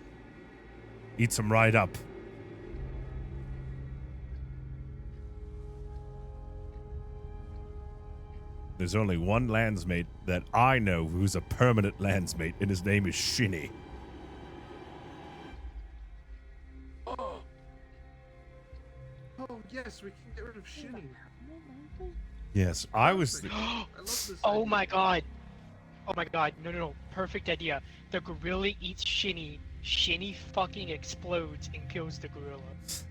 Eats them right up. There's only one landsmate that I know who's a permanent landsmate, and his name is Shinny. Oh, yes, we can get rid of Shinny. Yes, I was. I love this oh idea. my god. Oh my god. No. Perfect idea. The gorilla eats Shinny. Shinny fucking explodes and kills the gorilla.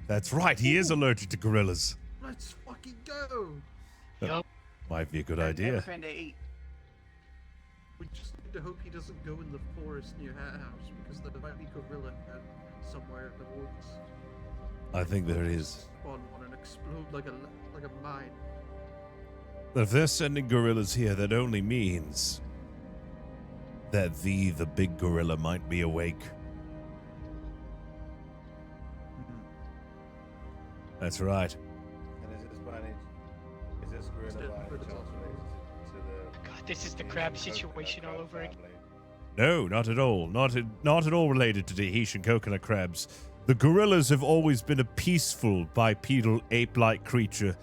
That's right, he is allergic to gorillas. Let's fucking go. Yup. Might be a good idea. We just need to hope he doesn't go in the forest near Hat House because there might be gorilla somewhere in the woods. I think there is. Spawn one and explode like a mine. If they're sending gorillas here, that only means that the big gorilla might be awake. That's right. And is this gorilla by any chance related to the? God, this is the crab situation all over again. No, not at all. Not at all related to Tahitian coconut crabs. The gorillas have always been a peaceful, bipedal, ape-like creature.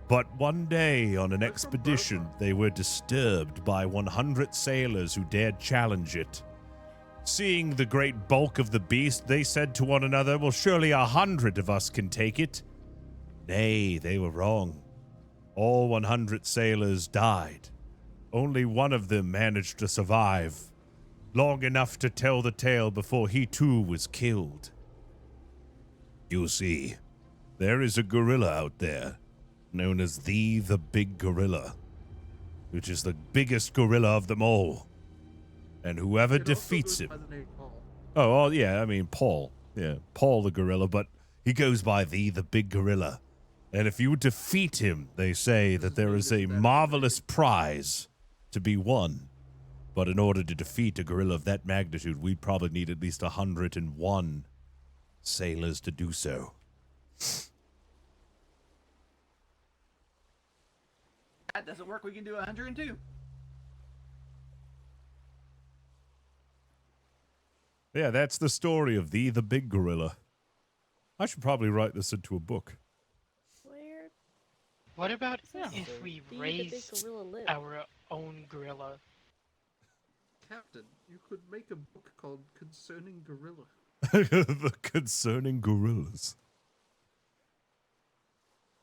But one day, on an expedition, they were disturbed by 100 sailors who dared challenge it. Seeing the great bulk of the beast, they said to one another, well, surely 100 of us can take it. Nay, they were wrong. All 100 sailors died. Only one of them managed to survive, long enough to tell the tale before he too was killed. You see, there is a gorilla out there, known as the big gorilla, which is the biggest gorilla of them all. And whoever defeats him... Oh, yeah, I mean, Paul. Yeah, Paul the gorilla, but he goes by the big gorilla. And if you defeat him, they say that there is a marvelous prize to be won. But in order to defeat a gorilla of that magnitude, we'd probably need at least 101 sailors to do so. That doesn't work. We can do 102. Yeah, that's the story of the big gorilla. I should probably write this into a book. Where What about Yeah. if we the big raised gorilla live? our own gorilla? Captain, you could make a book called Concerning Gorilla. The concerning gorillas.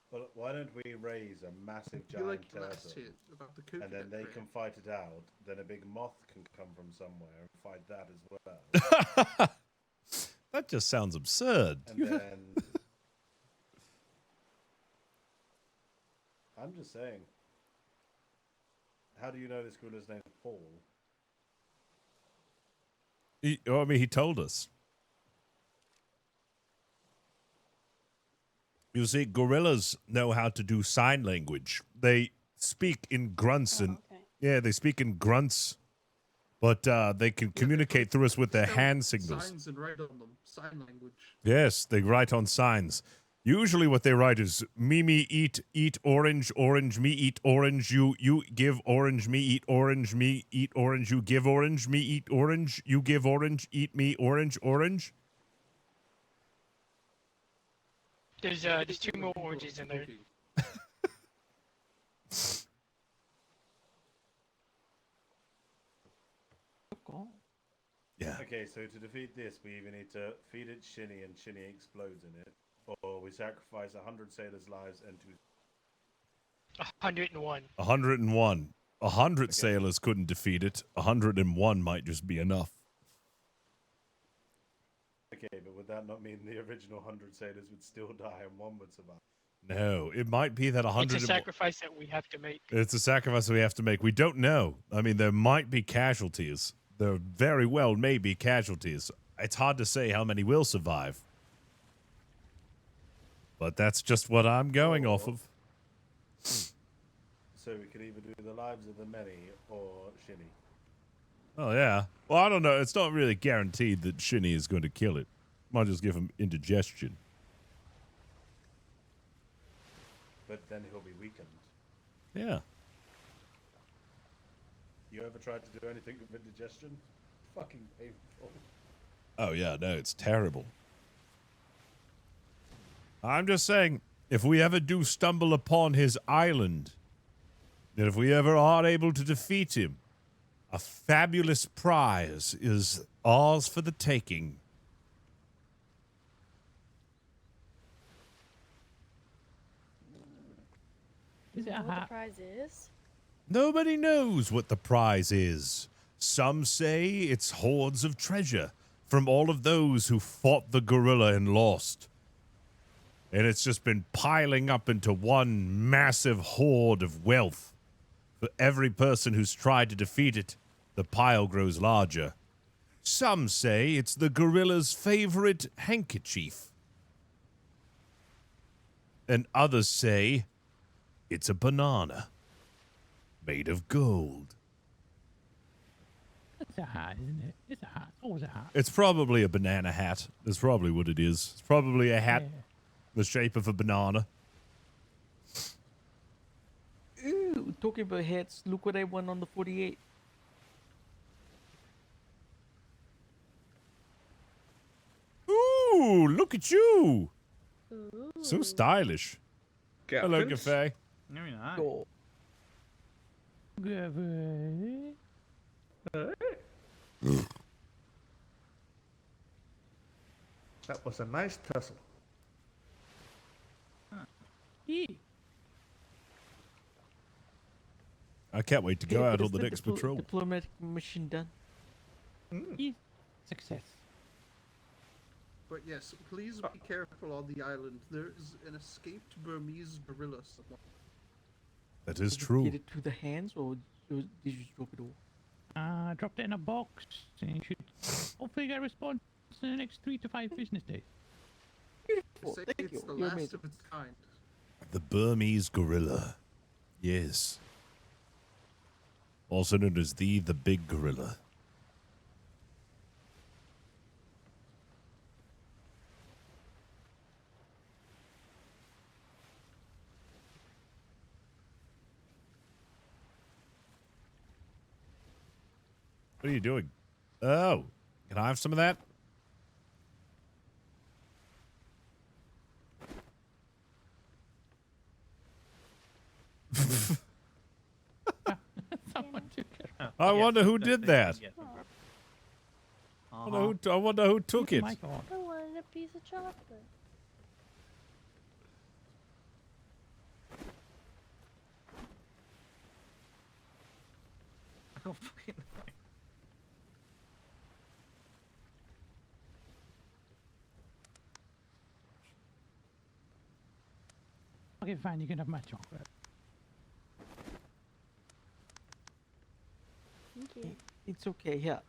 Well, why don't we raise a massive You giant like turtle, last hit about the and then coconut they crab. can fight it out. Then a big moth can come from somewhere and fight that as well. That just sounds absurd. And then I'm just saying. How do you know this gorilla's name is Paul? I mean, he told us. You see, gorillas know how to do sign language. They speak in grunts and yeah, they speak in grunts, but they can communicate through us with their hand signals. Signs and write on them. Sign language. Yes, they write on signs. Usually what they write is me eat orange, orange, me eat orange, you give orange, me eat orange, you give orange, me eat orange, you give orange, eat me orange, orange. There's 2 more oranges in there. Yeah. Okay, so to defeat this, we either need to feed it Shinny and Shinny explodes in it, or we sacrifice 100 sailors' lives and 2. 101. 101. 100 sailors couldn't defeat it. 101 might just be enough. Okay, but would that not mean the original 100 sailors would still die and 1 would survive? No, it might be that 100. It's a sacrifice that we have to make. It's a sacrifice we have to make. We don't know. I mean, there might be casualties. There very well may be casualties. It's hard to say how many will survive. But that's just what I'm going off of. So we could either do the lives of the many or Shinny. Oh, yeah. Well, I don't know. It's not really guaranteed that Shinny is going to kill it. Might just give him indigestion. But then he'll be weakened. Yeah. You ever tried to do anything with indigestion? Fucking painful. Oh, yeah. No, it's terrible. I'm just saying, if we ever do stumble upon his island, and if we ever are able to defeat him, a fabulous prize is ours for the taking. Is it what the prize is? Nobody knows what the prize is. Some say it's hoards of treasure from all of those who fought the gorilla and lost. And it's just been piling up into one massive hoard of wealth. For every person who's tried to defeat it, the pile grows larger. Some say it's the gorilla's favorite handkerchief. And others say it's a banana made of gold. It's a hat, isn't it? It's a hat. Always a hat. It's probably a banana hat. That's probably what it is. It's probably a hat the shape of a banana. Ooh, talking about hats, look what I won on the 48. Ooh, look at you. Ooh. So stylish. Hello, Cafe. Very nice. Go. That was a nice tussle. I can't wait to go out on the next patrol. Diplomatic mission done. Success. But yes, please be careful on the island. There is an escaped Burmese gorilla somewhere. That is Did you true. Get it to the hands, or did you just drop it all? I dropped it in a box, and you should hopefully get a response in the next 3 to 5 business days. Beautiful. Say Thank it's you. the You're last amazing. of its kind. The Burmese gorilla. Yes. Also known as the big gorilla. What are you doing? Oh, can I have some of that? I wonder who did that. I wonder who took it. I wanted a piece of chocolate. Oh, fucking. Okay, fine, you can have my chocolate. Thank you. It's okay, yeah.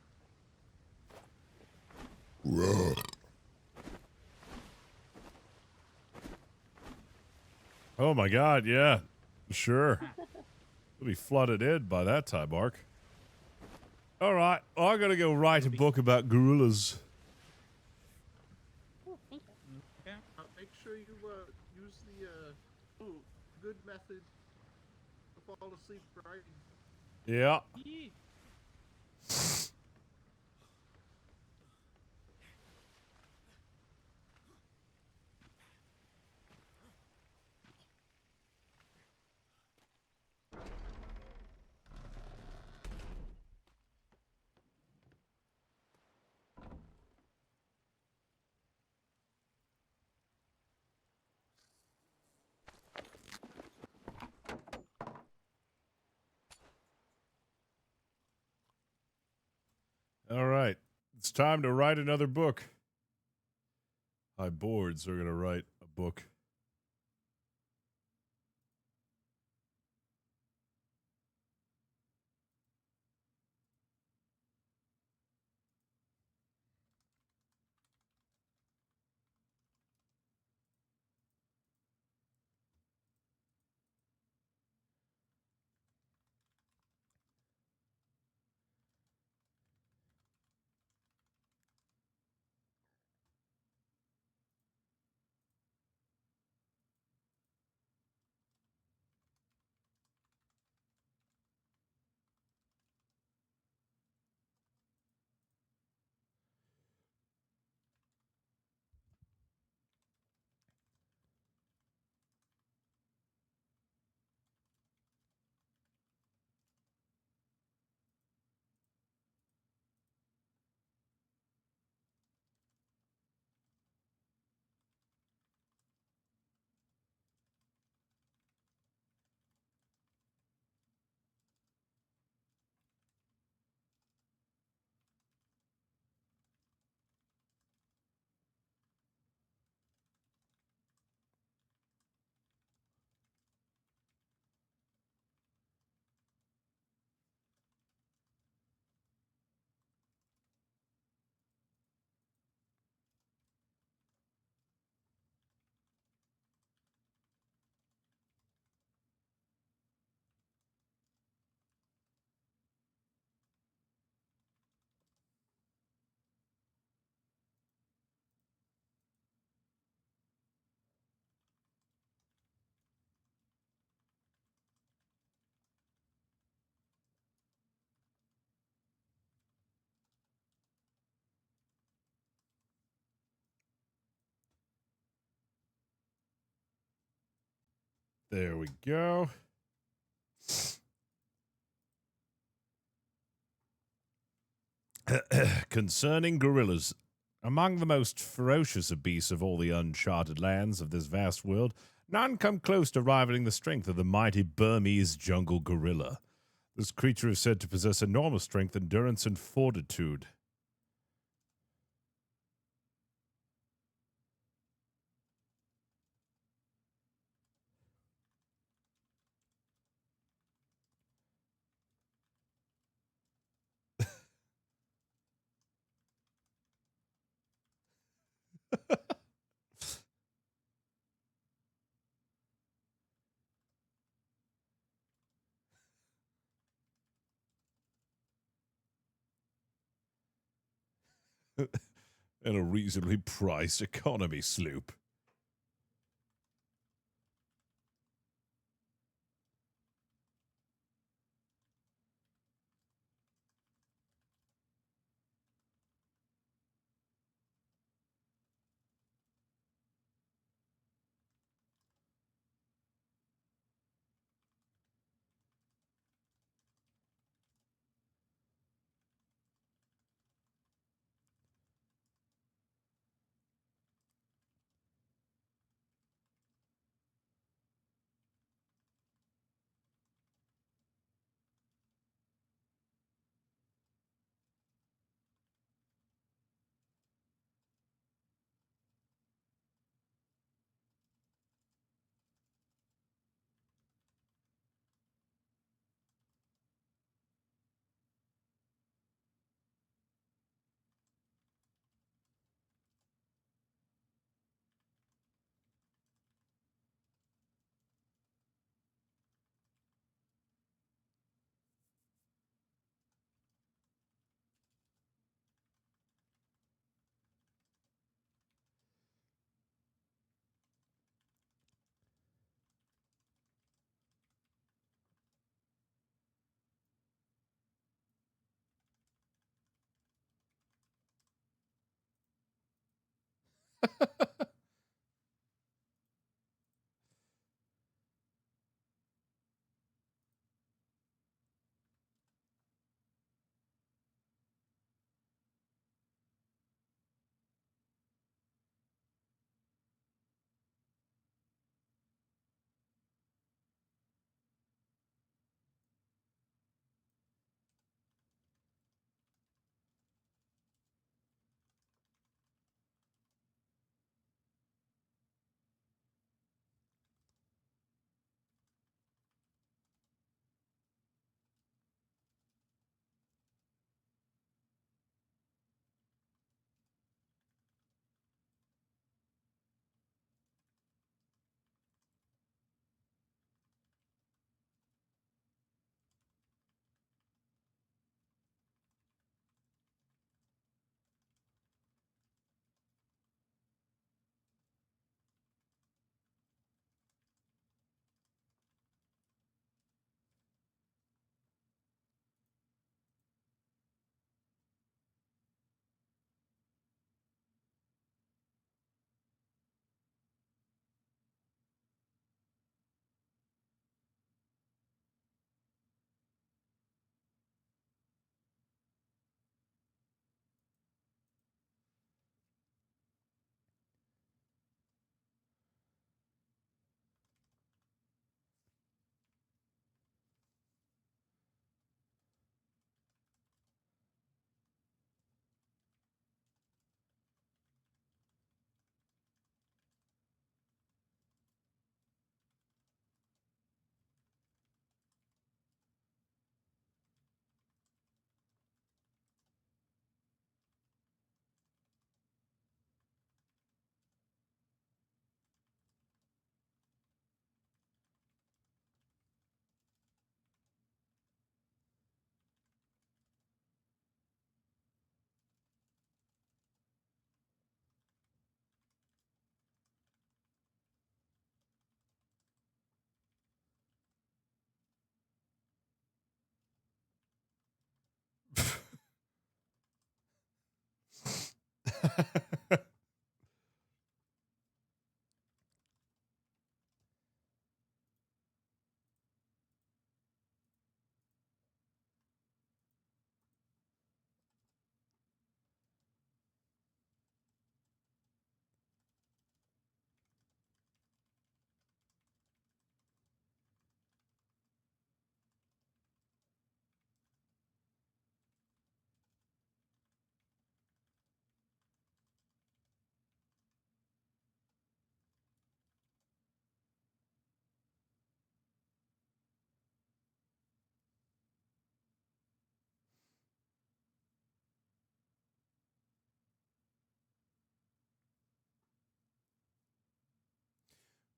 Oh my God, yeah, sure. We'll be flooded in by that time, Mark. All right, I gotta go write a book about gorillas. Oh, thank you. Yeah. Make sure you use the good method to fall asleep writing. Yeah. All right. It's time to write another book. My boards are going to write a book. There we go. Concerning gorillas. Among the most ferocious of beasts of all the uncharted lands of this vast world, none come close to rivaling the strength of the mighty Burmese jungle gorilla. This creature is said to possess enormous strength, endurance, and fortitude. And a reasonably priced economy sloop.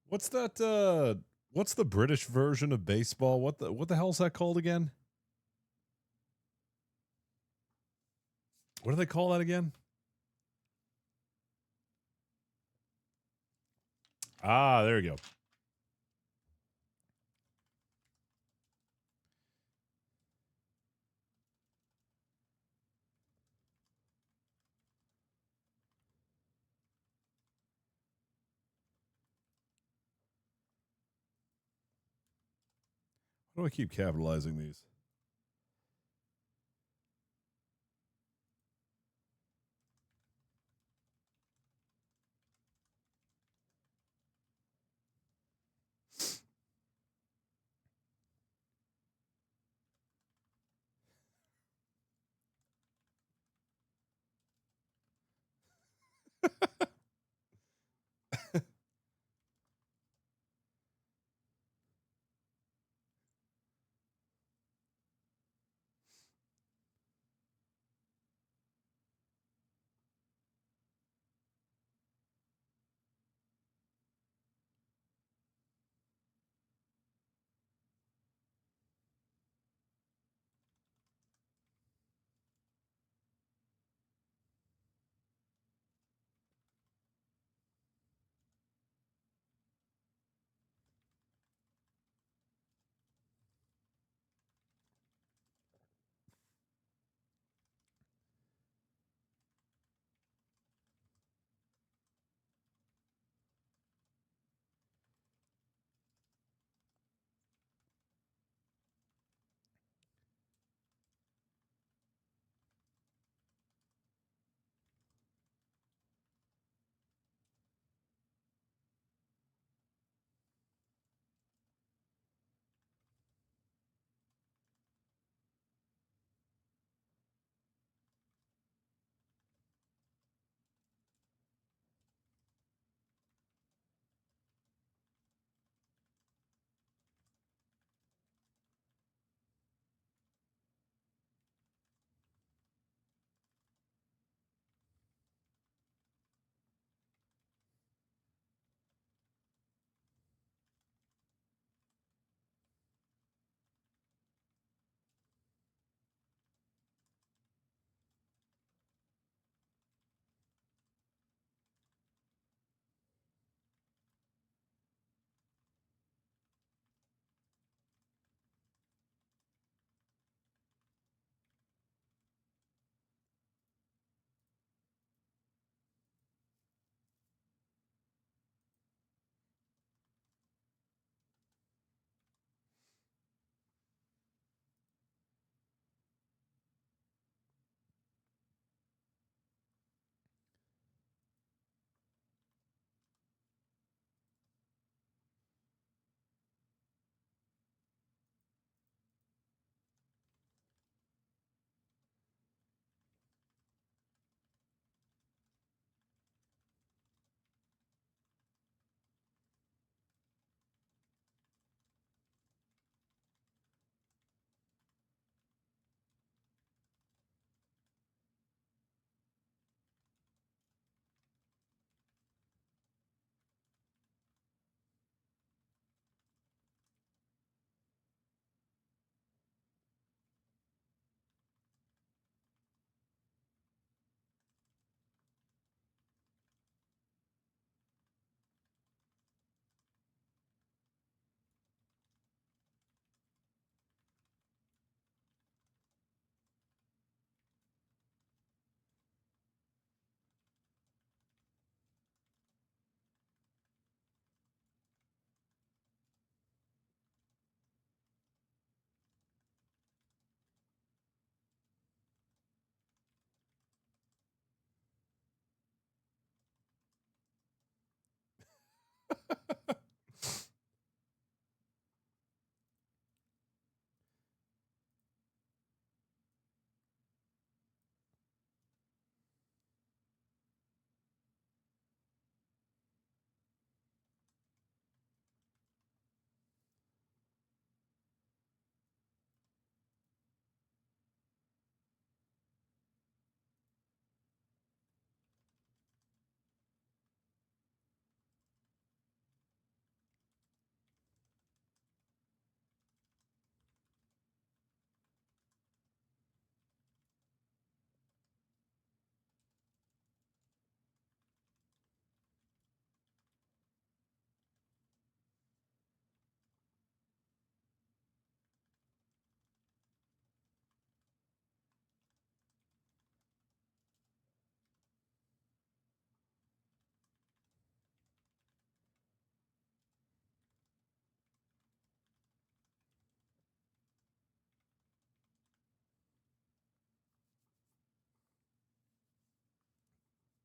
What's that? What's the British version of baseball? What the hell's that called again? What do they call that again? Ah, there you go. How do I keep capitalizing these?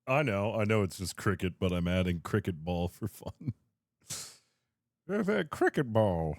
I know it's just cricket, but I'm adding cricket ball for fun. There's that cricket ball.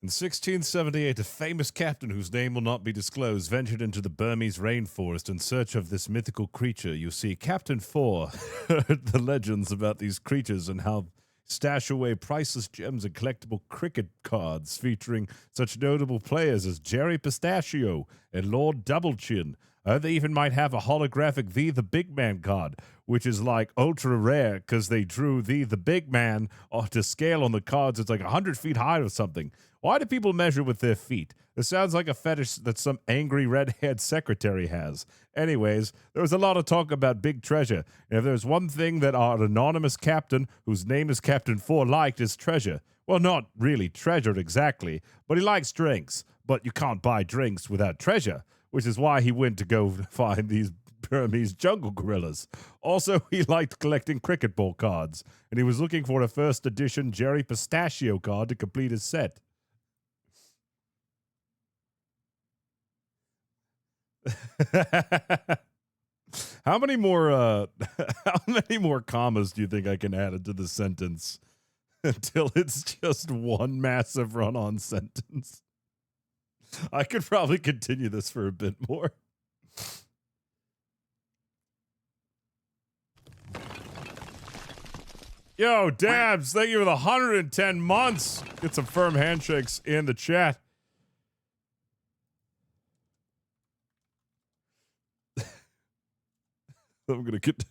In 1678, a famous captain whose name will not be disclosed ventured into the Burmese rainforest in search of this mythical creature. You see, Captain Four heard the legends about these creatures and how stash away priceless gems and collectible cricket cards featuring such notable players as Jerry Pistachio and Lord Doublechin. They even might have a holographic The Big Man card, which is like ultra rare because they drew The Big Man to scale on the cards. It's like 100 feet high or something. Why do people measure with their feet? This sounds like a fetish that some angry red-haired secretary has. Anyways, there was a lot of talk about big treasure. And if there's one thing that our anonymous captain, whose name is Captain Four, liked, is treasure. Well, not really treasure exactly, but he likes drinks. But you can't buy drinks without treasure, which is why he went to go find these Burmese jungle gorillas. Also, he liked collecting cricket ball cards, and he was looking for a first edition Jerry Pistachio card to complete his set. How many more commas do you think I can add into the sentence until it's just one massive run-on sentence? I could probably continue this for a bit more. Yo, Dabs, thank you for the 110 months. Get some firm handshakes in the chat. I'm going to get...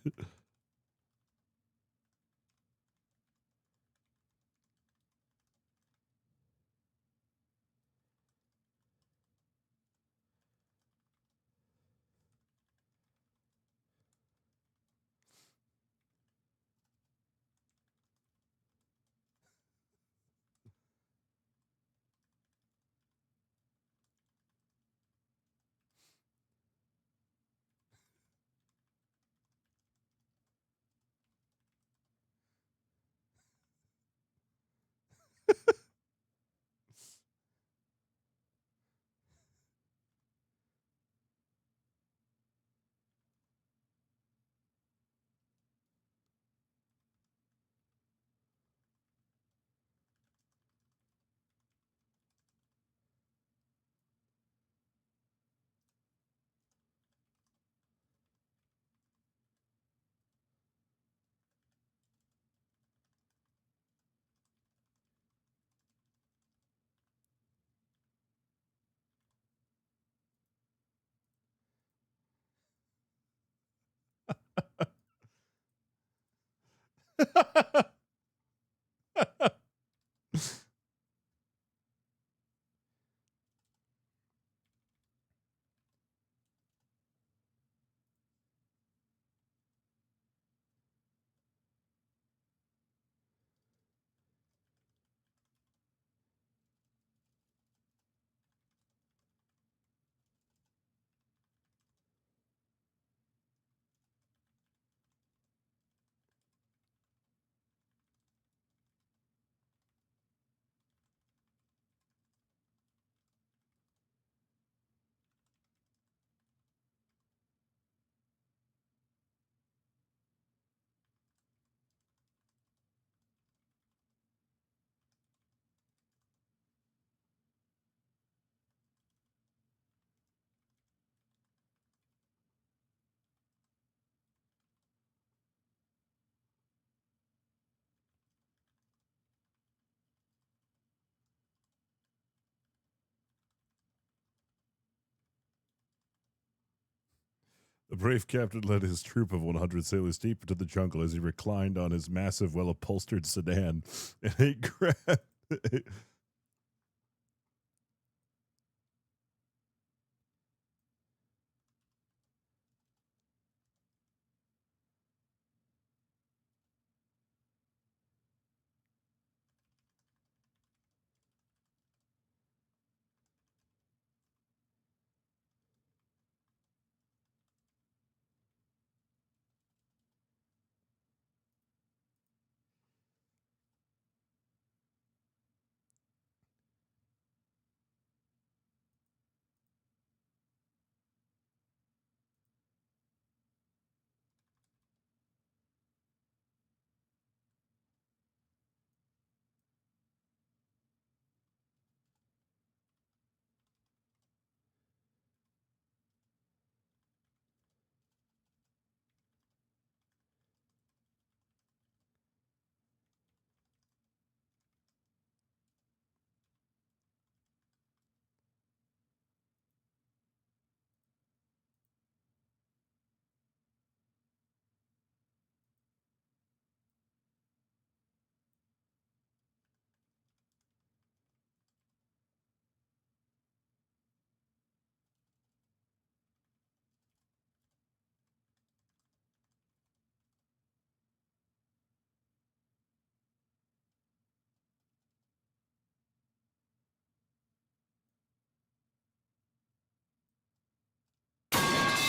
The brave captain led his troop of 100 sailors deep into the jungle as he reclined on his massive, well-upholstered sedan, and he grabbed...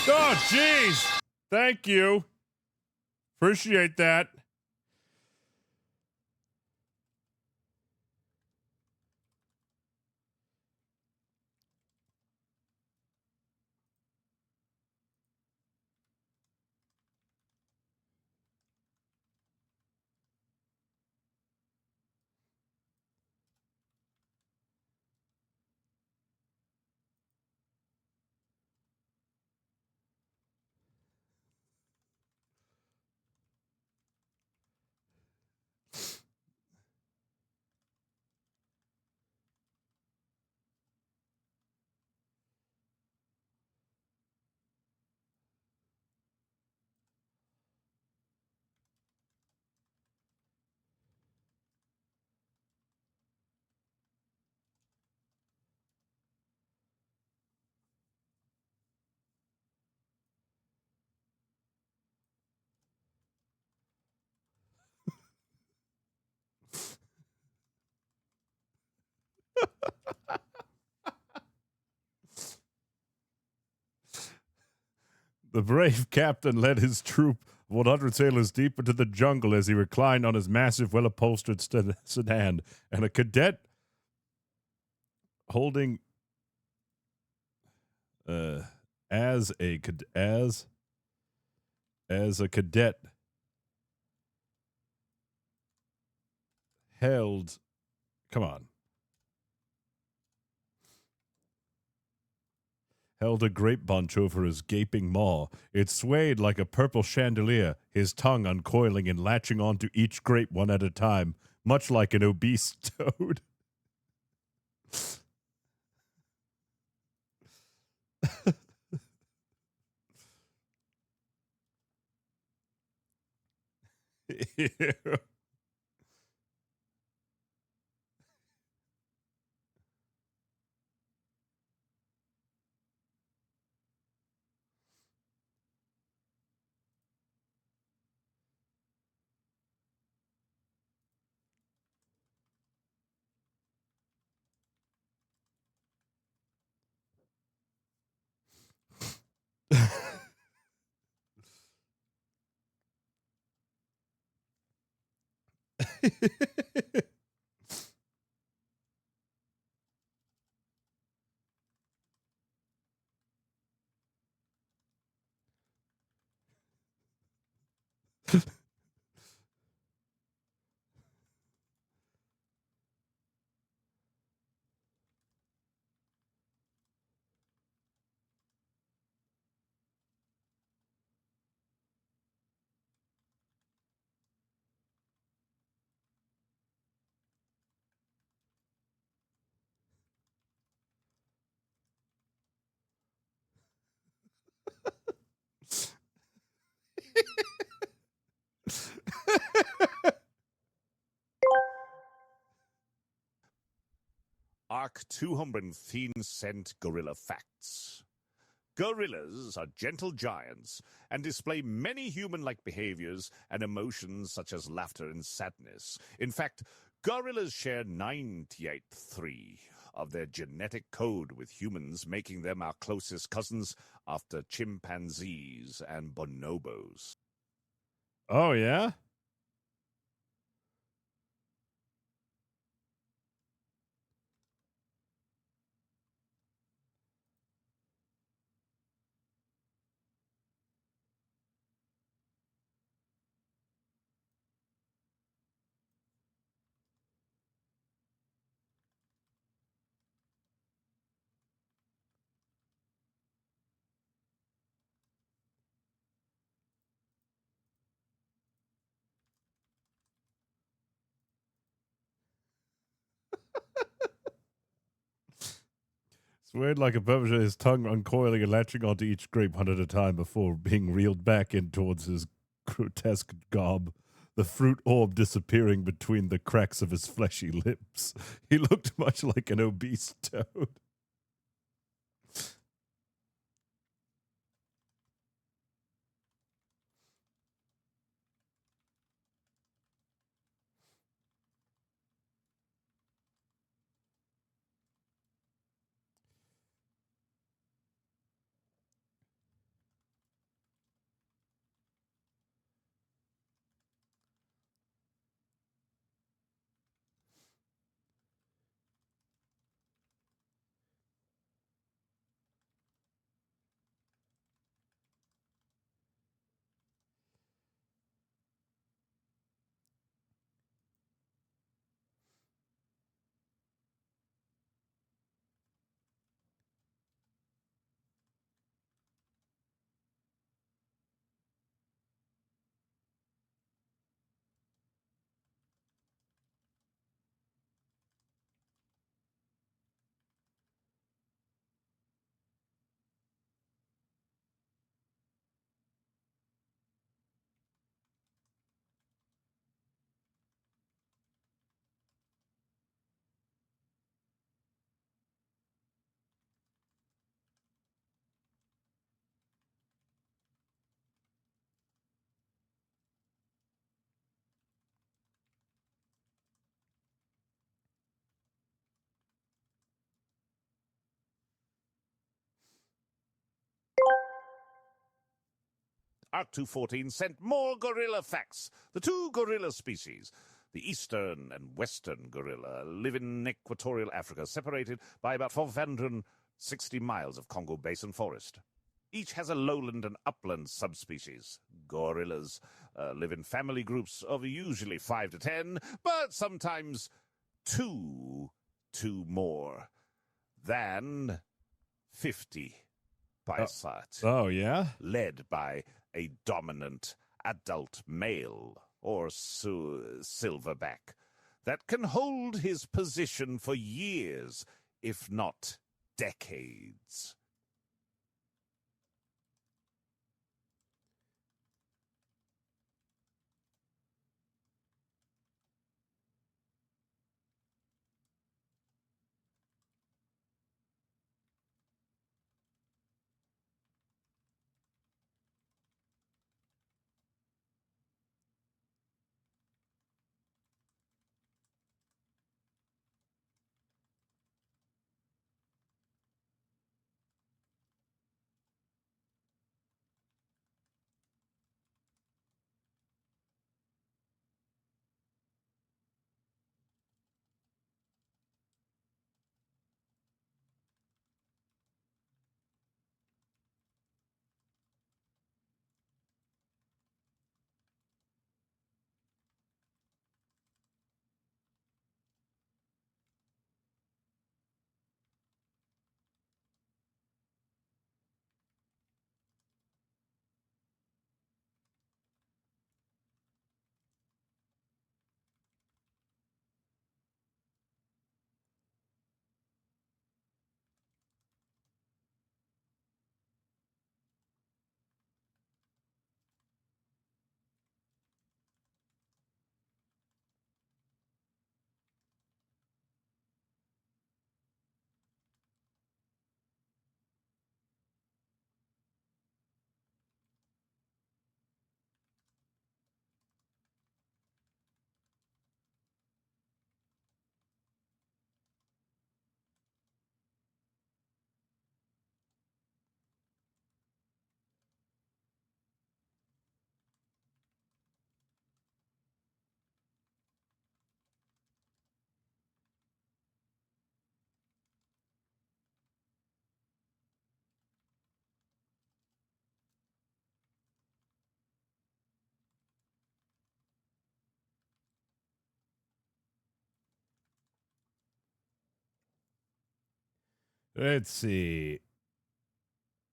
Oh, jeez. Thank you. Appreciate that. The brave captain led his troop of 100 sailors deep into the jungle as he reclined on his massive, well-upholstered sedan, and a cadet holding as a cadet held, come on, held a grape bunch over his gaping maw. It swayed like a purple chandelier, his tongue uncoiling and latching onto each grape one at a time, much like an obese toad. Ew. Arc 215 cent gorilla facts. Gorillas are gentle giants and display many human-like behaviors and emotions such as laughter and sadness. In fact, gorillas share 98.3 of their genetic code with humans, making them our closest cousins after chimpanzees and bonobos. Oh, yeah? Swayed like a perpetrator, his tongue uncoiling and latching onto each grape one at a time before being reeled back in towards his grotesque gob, the fruit orb disappearing between the cracks of his fleshy lips. He looked much like an obese toad. ARC-214 sent more gorilla facts. The two gorilla species, the eastern and western gorilla, live in equatorial Africa, separated by about 460 miles of Congo Basin forest. Each has a lowland and upland subspecies. Gorillas live in family groups of usually 5 to 10, but sometimes two more than 50 by sight. Oh, yeah? Led by a dominant adult male or silverback that can hold his position for years, if not decades. Let's see.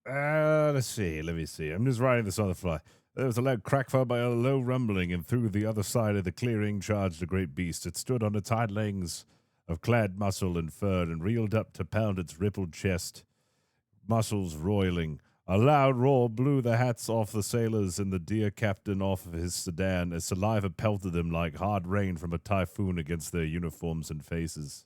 Let me see. I'm just writing this on the fly. There was a loud crack followed by a low rumbling, and through the other side of the clearing charged a great beast. It stood on its hind legs of clad muscle and fur, and reeled up to pound its rippled chest, muscles roiling. A loud roar blew the hats off the sailors and the dear captain off of his sedan, as saliva pelted them like hard rain from a typhoon against their uniforms and faces.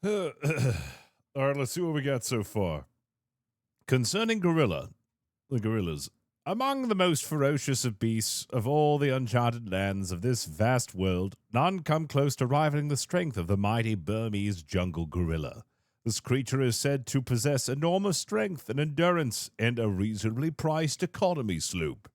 All right, let's see what we got so far. Concerning the gorillas, among the most ferocious of beasts of all the uncharted lands of this vast world, none come close to rivaling the strength of the mighty Burmese jungle gorilla. This creature is said to possess enormous strength and endurance and a reasonably priced economy sloop.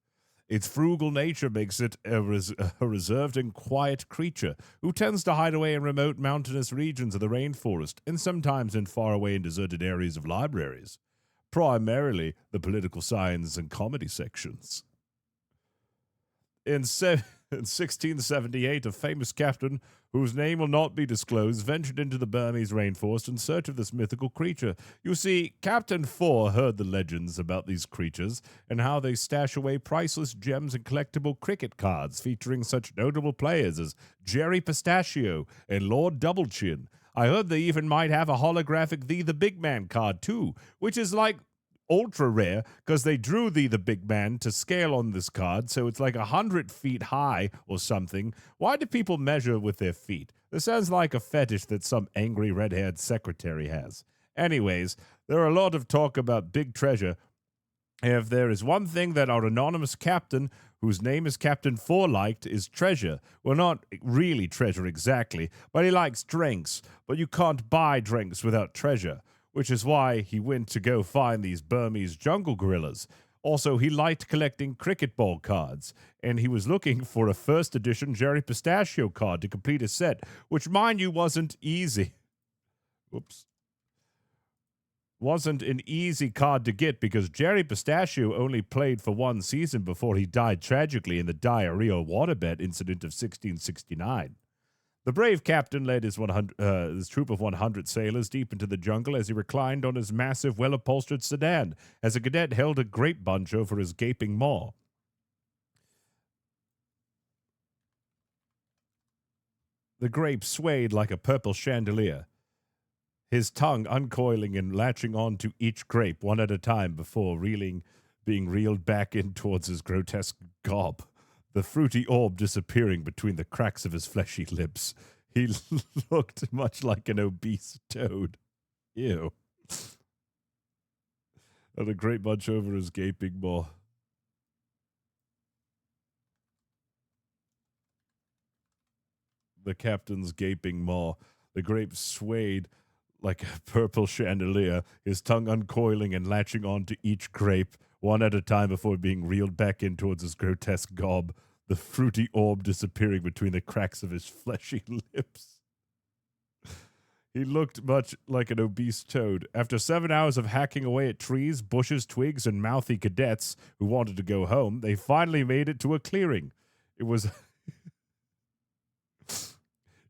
Its frugal nature makes it a reserved and quiet creature who tends to hide away in remote mountainous regions of the rainforest and sometimes in faraway and deserted areas of libraries, primarily the political science and comedy sections. In 1678, a famous captain, whose name will not be disclosed, ventured into the Burmese rainforest in search of this mythical creature. You see, Captain Four heard the legends about these creatures and how they stash away priceless gems and collectible cricket cards featuring such notable players as Jerry Pistachio and Lord Doublechin. I heard they even might have a holographic Thee the Big Man card too, which is like ultra rare because they drew Thee the Big Man to scale on this card, so it's like 100 feet high or something. Why do people measure with their feet? This sounds like a fetish that some angry red-haired secretary has. Anyways, there are a lot of talk about big treasure. If there is one thing that our anonymous captain, whose name is Captain Four, liked, is treasure. Well, not really treasure exactly, but he likes drinks. But you can't buy drinks without treasure, which is why he went to go find these Burmese jungle gorillas. Also, he liked collecting cricket ball cards, and he was looking for a first edition Jerry Pistachio card to complete his set, which, mind you, wasn't easy. Whoops. Wasn't an easy card to get because Jerry Pistachio only played for one season before he died tragically in the diarrhea waterbed incident of 1669. The brave captain led his troop of 100 sailors deep into the jungle as he reclined on his massive, well-upholstered sedan, as a cadet held a grape bunch over his gaping maw. The grape swayed like a purple chandelier, his tongue uncoiling and latching on to each grape one at a time before being reeled back in towards his grotesque gob, the fruity orb disappearing between the cracks of his fleshy lips. He looked much like an obese toad. Ew. And a great bunch over his gaping maw. The captain's gaping maw. The grape swayed like a purple chandelier, his tongue uncoiling and latching on to each grape, one at a time before being reeled back in towards his grotesque gob, the fruity orb disappearing between the cracks of his fleshy lips. He looked much like an obese toad. After 7 hours of hacking away at trees, bushes, twigs, and mouthy cadets who wanted to go home, they finally made it to a clearing. It was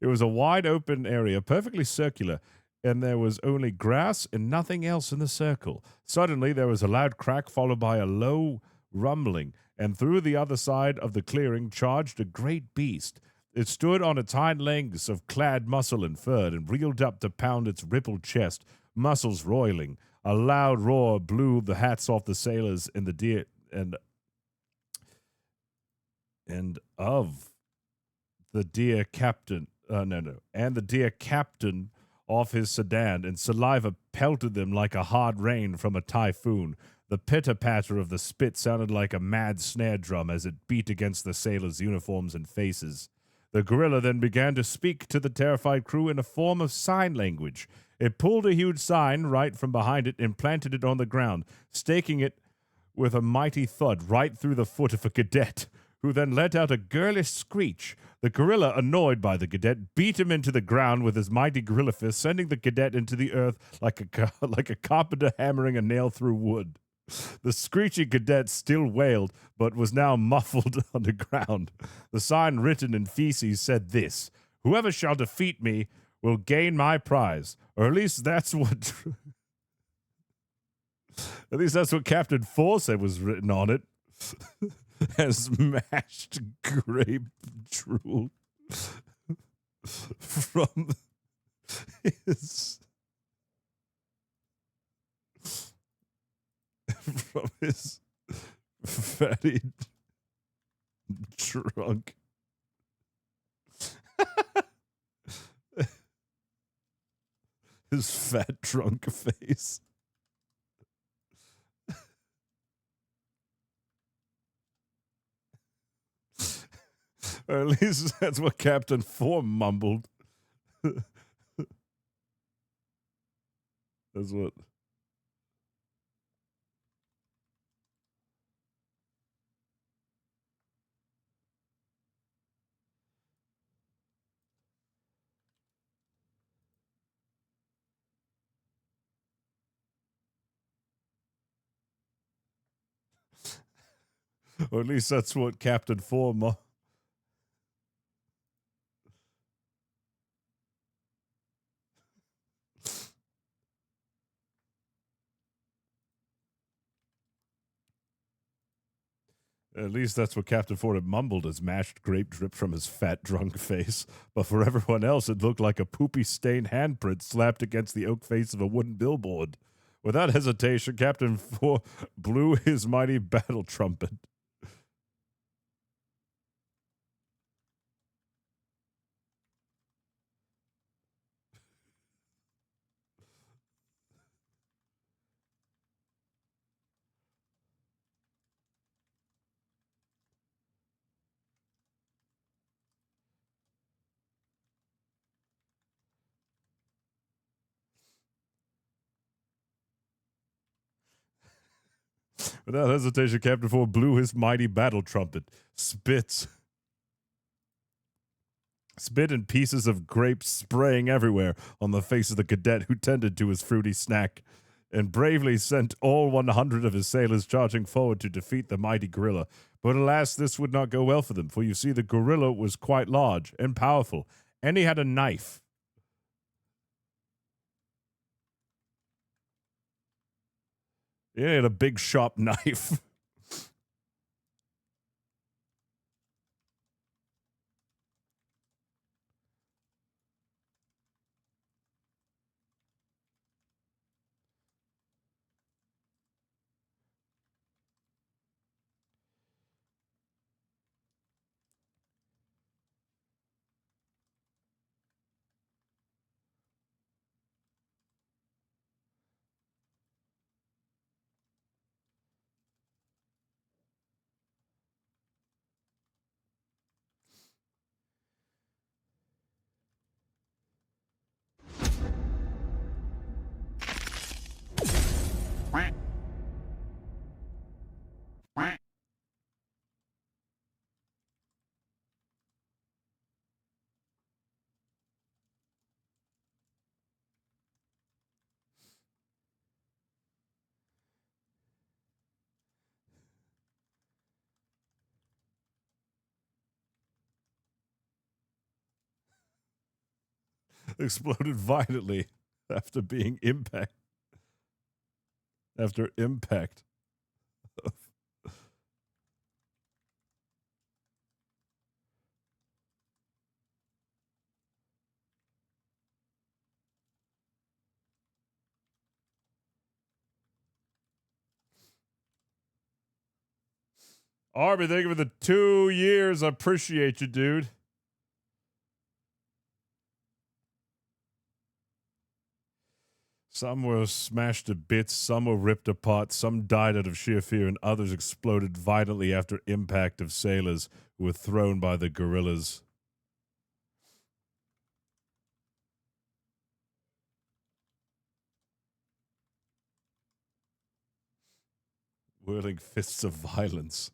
it was a wide open area, perfectly circular, and there was only grass and nothing else in the circle. Suddenly there was a loud crack followed by a low rumbling, and through the other side of the clearing charged a great beast. It stood on its hind legs of clad muscle and fur and reeled up to pound its rippled chest, muscles roiling. A loud roar blew the hats off the sailors and the deer and of the dear captain. And the dear captain off his sedan, and saliva pelted them like a hard rain from a typhoon. The pitter-patter of the spit sounded like a mad snare drum as it beat against the sailors' uniforms and faces. The gorilla then began to speak to the terrified crew in a form of sign language. It pulled a huge sign right from behind it and planted it on the ground, staking it with a mighty thud right through the foot of a cadet, who then let out a girlish screech. The gorilla, annoyed by the cadet, beat him into the ground with his mighty gorilla fist, sending the cadet into the earth like a carpenter hammering a nail through wood. The screeching cadet still wailed, but was now muffled underground. The sign written in feces said this: "Whoever shall defeat me will gain my prize." Or at least that's what at least that's what Captain Four said was written on it. As mashed grape drool from his fatty trunk. His fat drunk face. Or at least that's what Captain Four mumbled. That's what. Or at least that's what Captain Four At least that's what Captain Ford had mumbled as mashed grape dripped from his fat, drunk face. But for everyone else, it looked like a poopy-stained handprint slapped against the oak face of a wooden billboard. Without hesitation, Captain Ford blew his mighty battle trumpet. Without hesitation, Captain Ford blew his mighty battle trumpet. Spit and pieces of grapes spraying everywhere on the face of the cadet who tended to his fruity snack, and bravely sent all 100 of his sailors charging forward to defeat the mighty gorilla. But alas, this would not go well for them, for you see, the gorilla was quite large and powerful, and he had a knife. He had a big, sharp knife. exploded violently after being after impact. Arby, thank you for the 2 years. I appreciate you, dude. Some were smashed to bits, some were ripped apart, some died out of sheer fear, and others exploded violently after impact of sailors who were thrown by the guerrillas. Whirling fists of violence.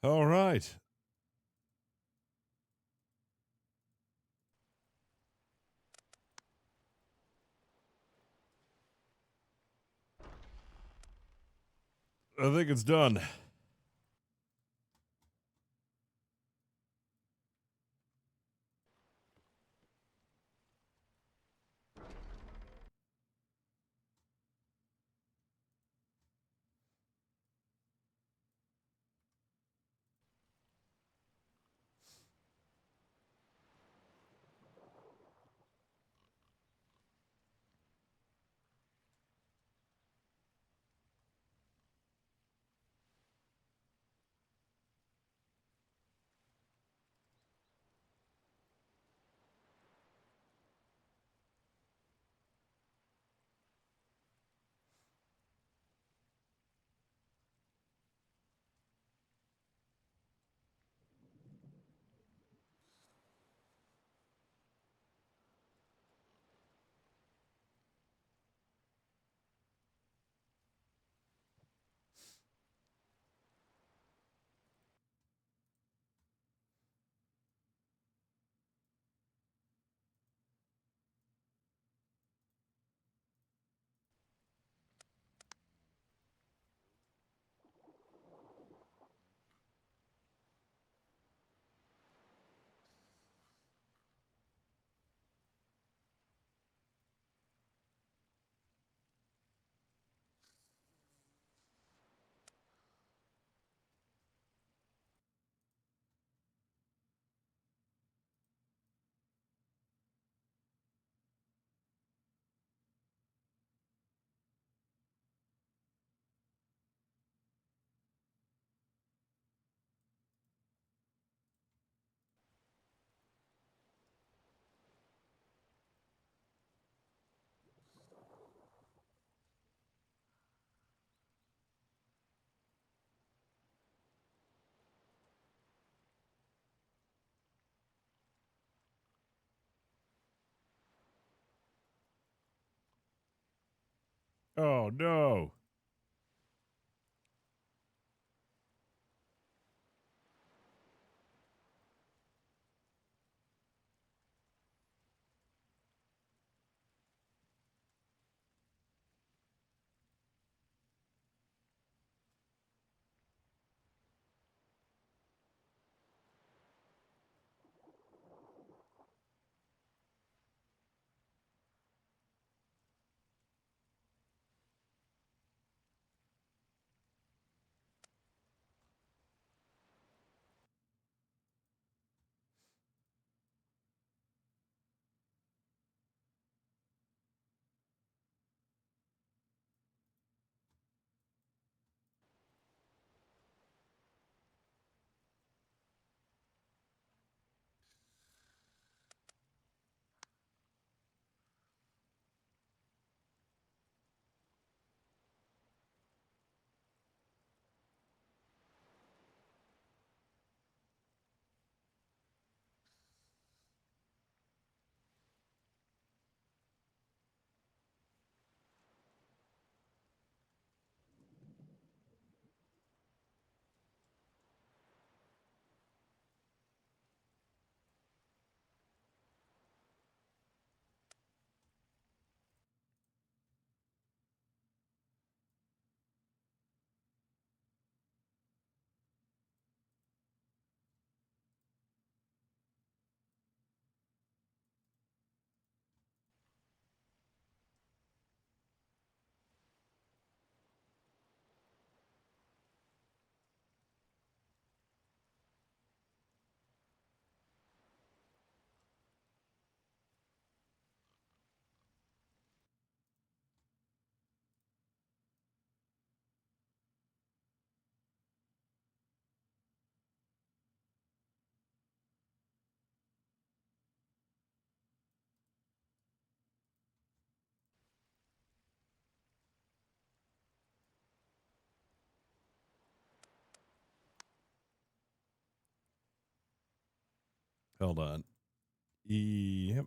All right. I think it's done. Oh no. Hold on. Yep.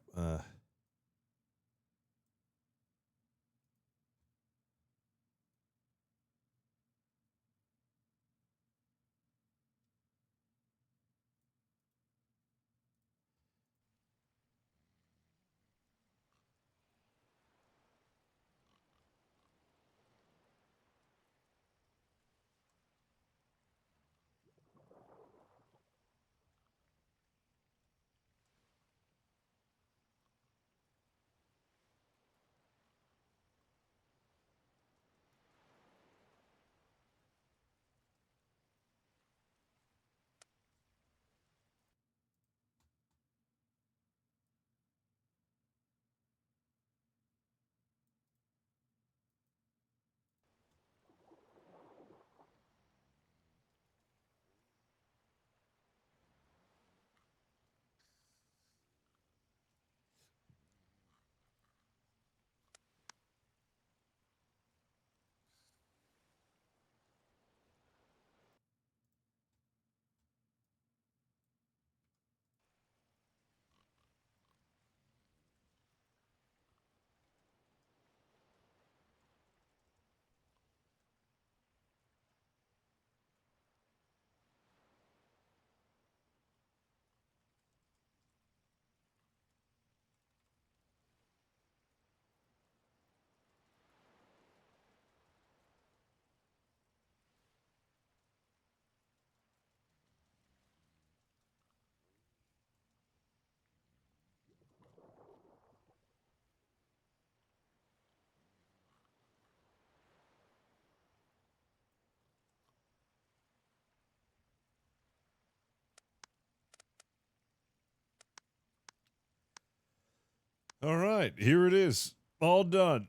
All right, here it is. All done.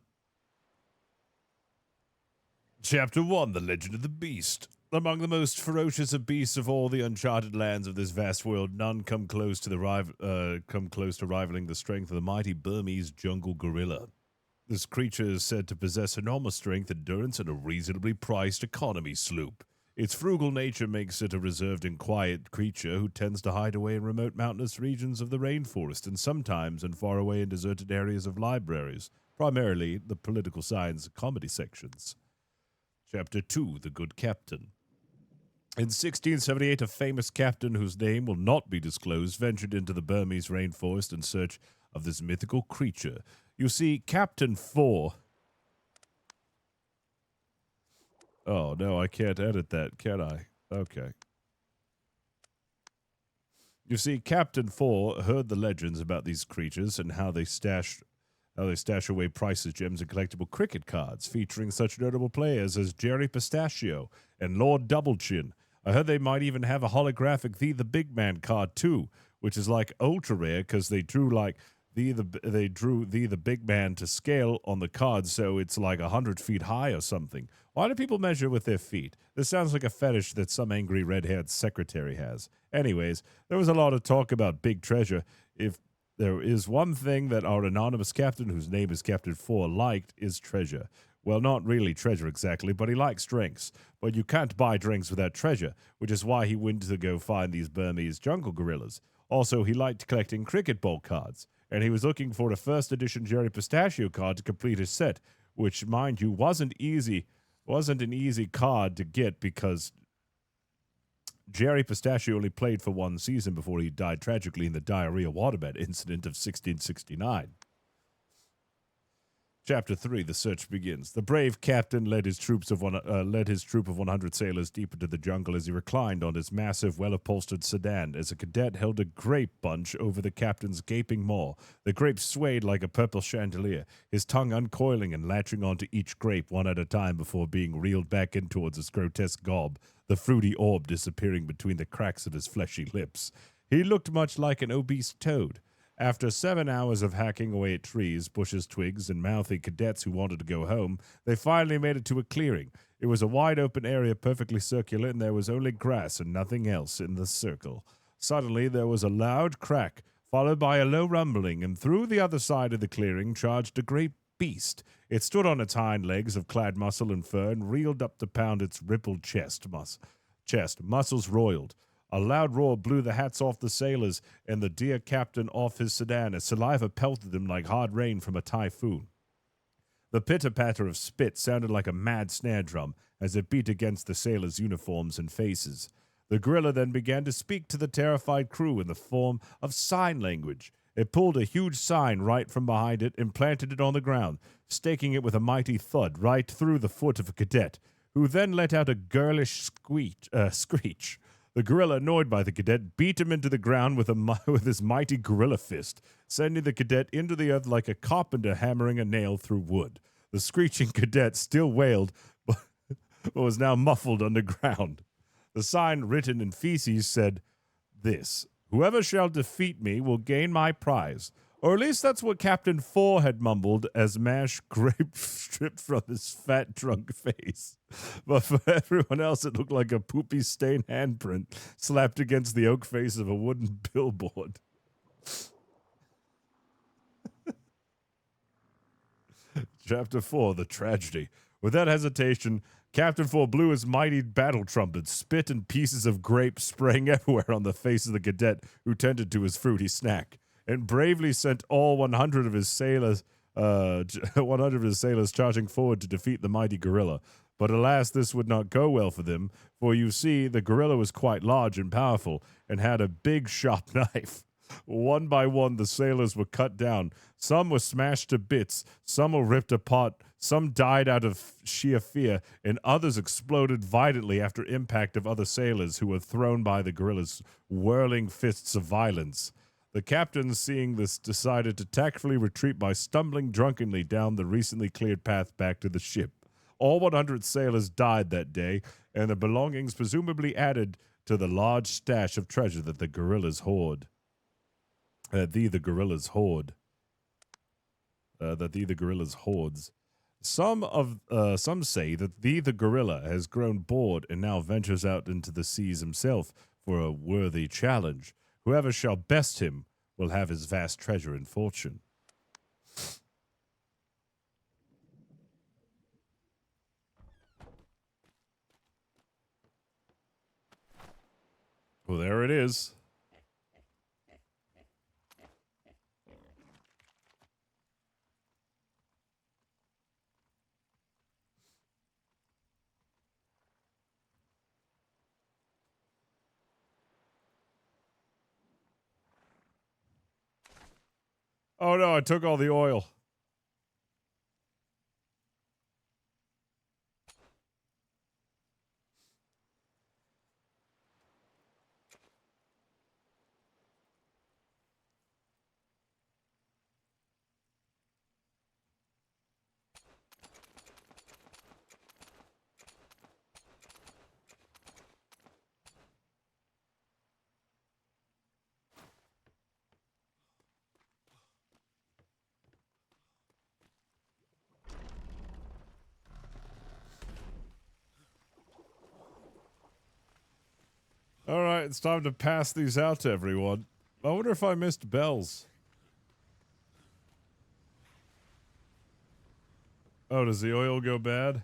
Chapter 1, The Legend of the Beast. Among the most ferocious of beasts of all the uncharted lands of this vast world, none come close to rivaling the strength of the mighty Burmese jungle gorilla. This creature is said to possess enormous strength, endurance, and a reasonably priced economy sloop. Its frugal nature makes it a reserved and quiet creature who tends to hide away in remote mountainous regions of the rainforest and sometimes in faraway and deserted areas of libraries, primarily the political science and comedy sections. Chapter 2, The Good Captain. In 1678, a famous captain whose name will not be disclosed ventured into the Burmese rainforest in search of this mythical creature. You see, Captain 4... Oh, no, I can't edit that, can I? Okay. You see, Captain 4 heard the legends about these creatures and how they stash away priceless gems and collectible cricket cards featuring such notable players as Jerry Pistachio and Lord Doublechin. I heard they might even have a holographic The Big Man card too, which is like ultra rare because they drew like they drew the Big Man to scale on the card, so it's like 100 feet high or something. Why do people measure with their feet? This sounds like a fetish that some angry red-haired secretary has. Anyways, there was a lot of talk about big treasure. If there is one thing that our anonymous captain, whose name is Captain 4, liked, is treasure. Well, not really treasure exactly, but he likes drinks. But you can't buy drinks without treasure, which is why he went to go find these Burmese jungle gorillas. Also, he liked collecting cricket ball cards, and he was looking for a first edition Jerry Pistachio card to complete his set, which, mind you, wasn't an easy card to get because Jerry Pistachio only played for one season before he died tragically in the diarrhea waterbed incident of 1669. Chapter 3, The Search Begins. The brave captain led his troop of 100 sailors deep into the jungle as he reclined on his massive, well-upholstered sedan as a cadet held a grape bunch over the captain's gaping maw. The grape swayed like a purple chandelier, his tongue uncoiling and latching onto each grape one at a time before being reeled back in towards its grotesque gob, the fruity orb disappearing between the cracks of his fleshy lips. He looked much like an obese toad. After 7 hours of hacking away at trees, bushes, twigs, and mouthy cadets who wanted to go home, they finally made it to a clearing. It was a wide-open area perfectly circular, and there was only grass and nothing else in the circle. Suddenly, there was a loud crack, followed by a low rumbling, and through the other side of the clearing charged a great beast. It stood on its hind legs of clad muscle and fur and reeled up to pound its rippled chest. Muscles roiled. A loud roar blew the hats off the sailors and the dear captain off his sedan as saliva pelted him like hard rain from a typhoon. The pitter-patter of spit sounded like a mad snare drum as it beat against the sailors' uniforms and faces. The gorilla then began to speak to the terrified crew in the form of sign language. It pulled a huge sign right from behind it and planted it on the ground, staking it with a mighty thud right through the foot of a cadet, who then let out a girlish screech. The gorilla, annoyed by the cadet, beat him into the ground with his mighty gorilla fist, sending the cadet into the earth like a carpenter hammering a nail through wood. The screeching cadet still wailed, but was now muffled underground. The sign, written in feces, said this: "Whoever shall defeat me will gain my prize." Or at least that's what Captain 4 had mumbled as mashed grape stripped from his fat, drunk face. But for everyone else, it looked like a poopy stained handprint slapped against the oak face of a wooden billboard. Chapter 4, The Tragedy. Without hesitation, Captain 4 blew his mighty battle trumpet, spit and pieces of grape spraying everywhere on the face of the cadet who tended to his fruity snack, and bravely sent all 100 of his sailors charging forward to defeat the mighty gorilla. But alas, this would not go well for them, for you see, the gorilla was quite large and powerful, and had a big sharp knife. One by one, the sailors were cut down. Some were smashed to bits, some were ripped apart, some died out of sheer fear, and others exploded violently after impact of other sailors who were thrown by the gorilla's whirling fists of violence. The captain, seeing this, decided to tactfully retreat by stumbling drunkenly down the recently cleared path back to the ship. All 100 sailors died that day, and their belongings presumably added to the large stash of treasure that the gorillas hoard. The gorillas hoard. The gorillas hoards. Some say that the gorilla has grown bored and now ventures out into the seas himself for a worthy challenge. Whoever shall best him will have his vast treasure and fortune. Well, there it is. Oh no, I took all the oil. All right, it's time to pass these out to everyone. I wonder if I missed bells. Oh, does the oil go bad?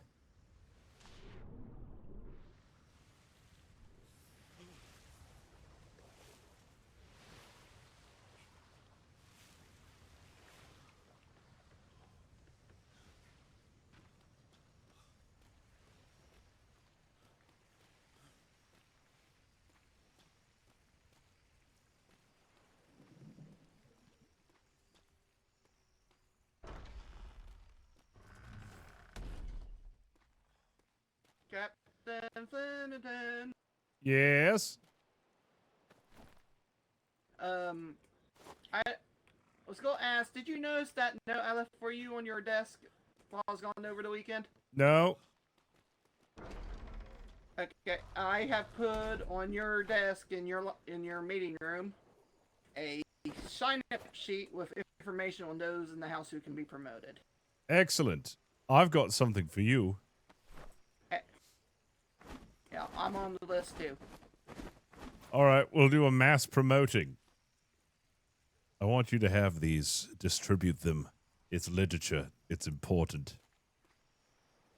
Captain Flemington. Yes. I was gonna ask, did you notice that note I left for you on your desk while I was gone over the weekend? No. Okay, I have put on your desk in your meeting room a sign-up sheet with information on those in the house who can be promoted. Excellent. I've got something for you. Yeah, I'm on the list too. All right, we'll do a mass promoting. I want you to have these. Distribute them. It's literature. It's important.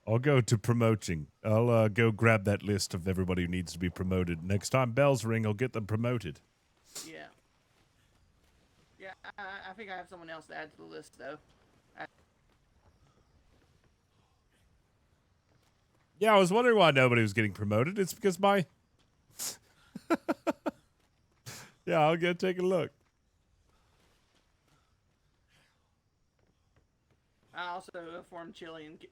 I'll go to promoting. I'll go grab that list of everybody who needs to be promoted. Next time bells ring, I'll get them promoted. Yeah. Yeah, I think I have someone else to add to the list, though. Yeah, I was wondering why nobody was getting promoted. It's because my... Yeah, I'll go take a look. I also informed Chili and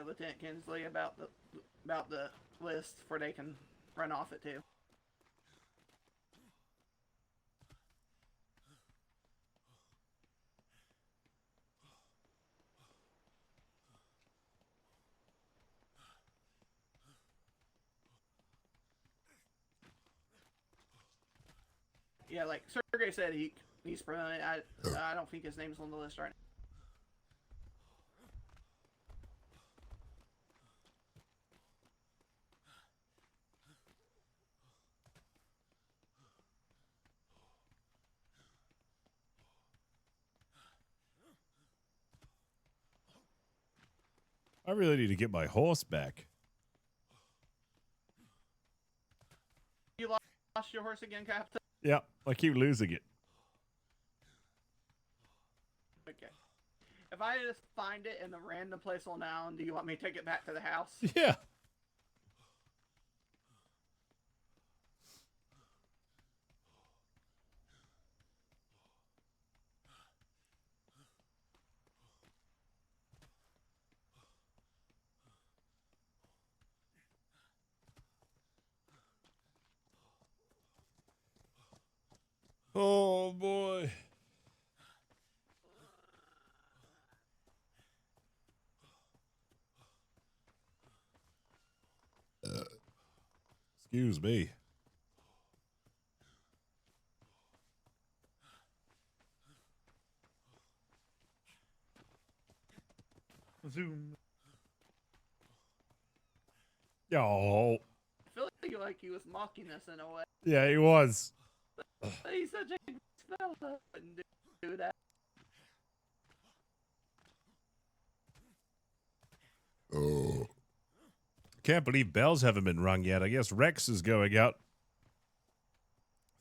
Lieutenant Kinsley about the list, for they can run off it too. Yeah, like Sergey said, he's promoted. I don't think his name's on the list right now. I really need to get my horse back. You lost your horse again, Captain? Yeah, I keep losing it. Okay. If I just find it in a random place on the island, do you want me to take it back to the house? Yeah. Oh, boy. Excuse me. Zoom. Oh. I feel like he was mocking us in a way. Yeah, he was. He's such a good fella. Wouldn't do that. Oh. Can't believe bells haven't been rung yet. I guess Rex is going out.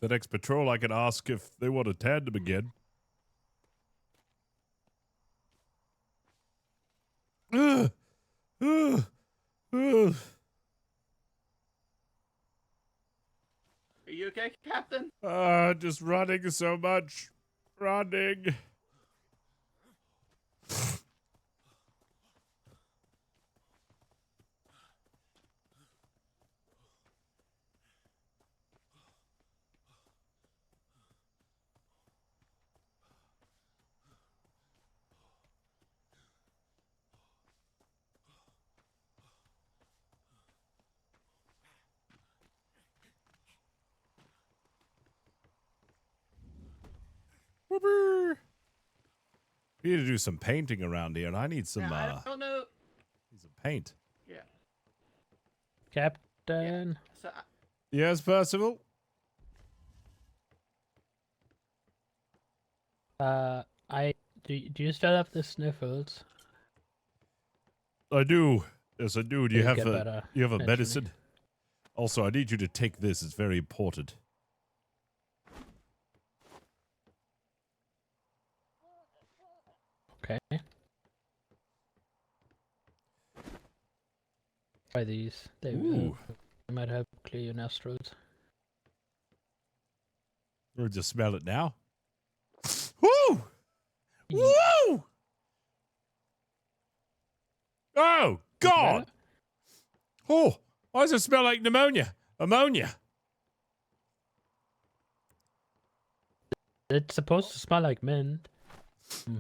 The next patrol, I can ask if they want to tandem again. Ugh. Ugh. Ugh. Are you okay, Captain? Just running so much. Running. Whoopee. We need to do some painting around here, and I need some, I don't know. need some paint. Yeah. Captain. So, Yes, Percival? Do you still have the sniffles? I do. Yes, I do. Do you Please have get a better you have a eventually. medicine? Also, I need you to take this. It's very important. Okay. Try these. They might help clear your nostrils. Or just smell it now. Woo! Woo! Oh, God! Oh, why does it smell like pneumonia? Ammonia. It's supposed to smell like mint.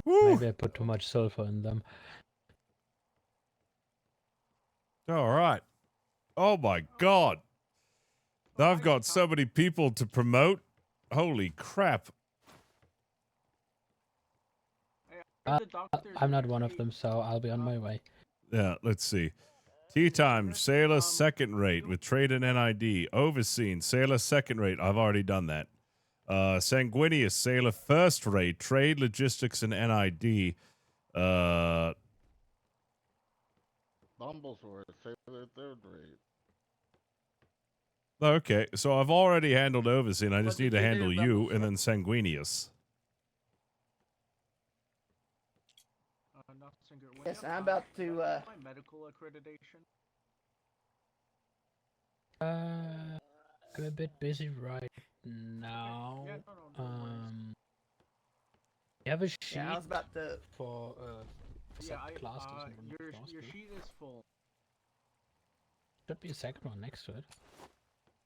Maybe I put too much sulfur in them. All right. Oh, my God. I've got so many people to promote. Holy crap. I'm not one of them, so I'll be on my way. Yeah, let's see. Tea time, sailor second rate with trade and NID. Overseen, sailor second rate. I've already done that. Sanguinius, sailor first rate. Trade, logistics, and NID. Bumblesworth, sailor third rate. Okay, so I've already handled Overseen. I just need to handle you and then Sanguinius. Yes, I'm about to. My medical accreditation. I'm a bit busy right now. You have a sheet Yeah, I was about to. for Yeah, classes. your sheet is full. Should be a second one next to it.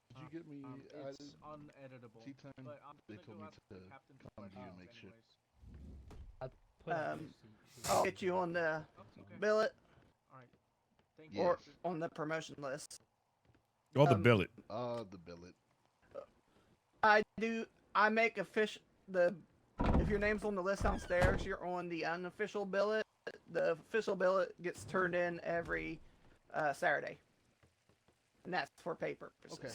Did you get me It's uneditable. tea time? But I'm They gonna told go me ask to the captain come to you and make sure. I'll get you on the billet. Alright. Thank you. Or on the promotion list. Or the billet. The billet. I make official if your name's on the list downstairs, you're on the unofficial billet. The official billet gets turned in every Saturday. And that's for pay purposes. Okay.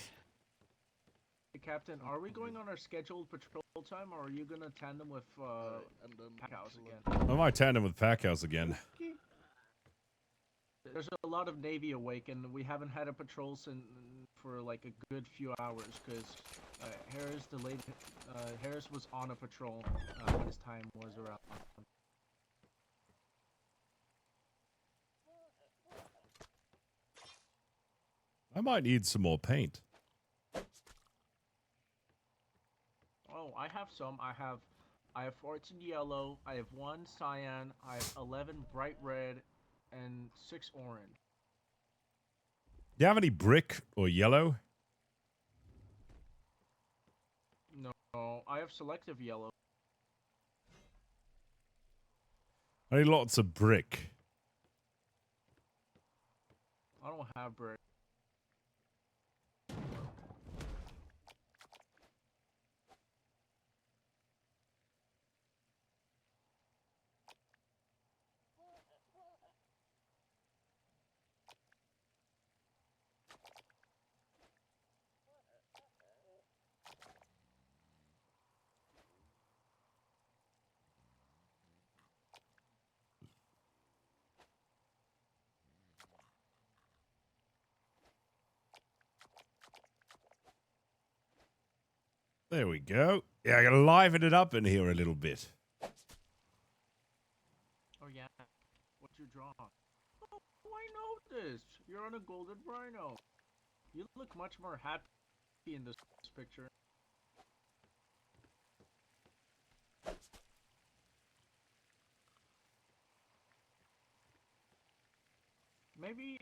Hey, Captain, are we going on our scheduled patrol time, or are you gonna tandem with Packhouse again? I might tandem with Packhouse again. There's a lot of Navy awake, and we haven't had a patrol for like a good few hours because Harris was on a patrol when his time was around. I might need some more paint. Oh, I have some. I have 14 yellow. I have 1 cyan. I have 11 bright red, and 6 orange. Do you have any brick or yellow? No, I have selective yellow. I need lots of brick. I don't have brick. There we go. Yeah, I gotta liven it up in here a little bit. Oh yeah. What you draw? Oh, I know this. You're on a golden rhino. You look much more happy in this picture. Maybe,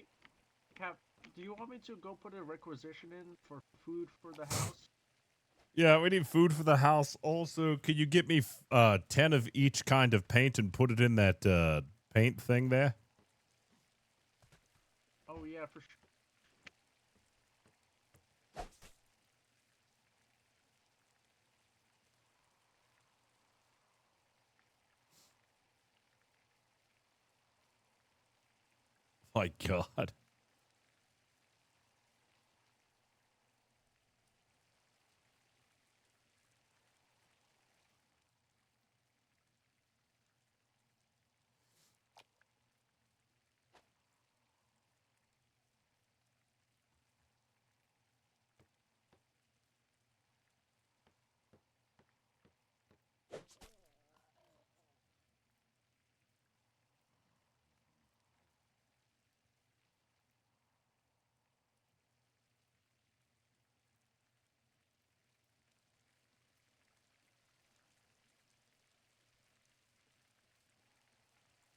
Cap, do you want me to go put a requisition in for food for the house? Yeah, we need food for the house. Also, can you get me 10 of each kind of paint and put it in that paint thing there? Oh yeah, for sure. My God.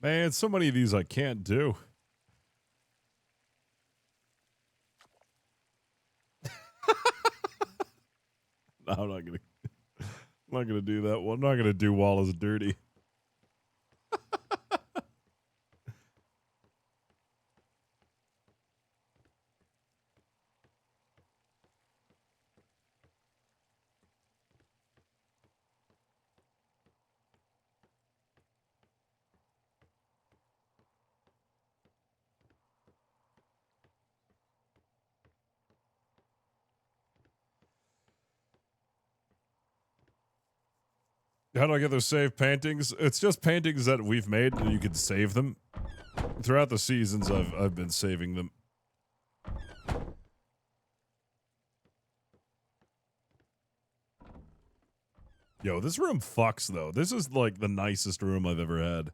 Man, so many of these I can't do. No, I'm not gonna. I'm not gonna do that one. I'm not gonna do Wallace dirty. How do I get those saved paintings? It's just paintings that we've made, and you can save them. Throughout the seasons, I've been saving them. Yo, this room fucks, though. This is, like, the nicest room I've ever had.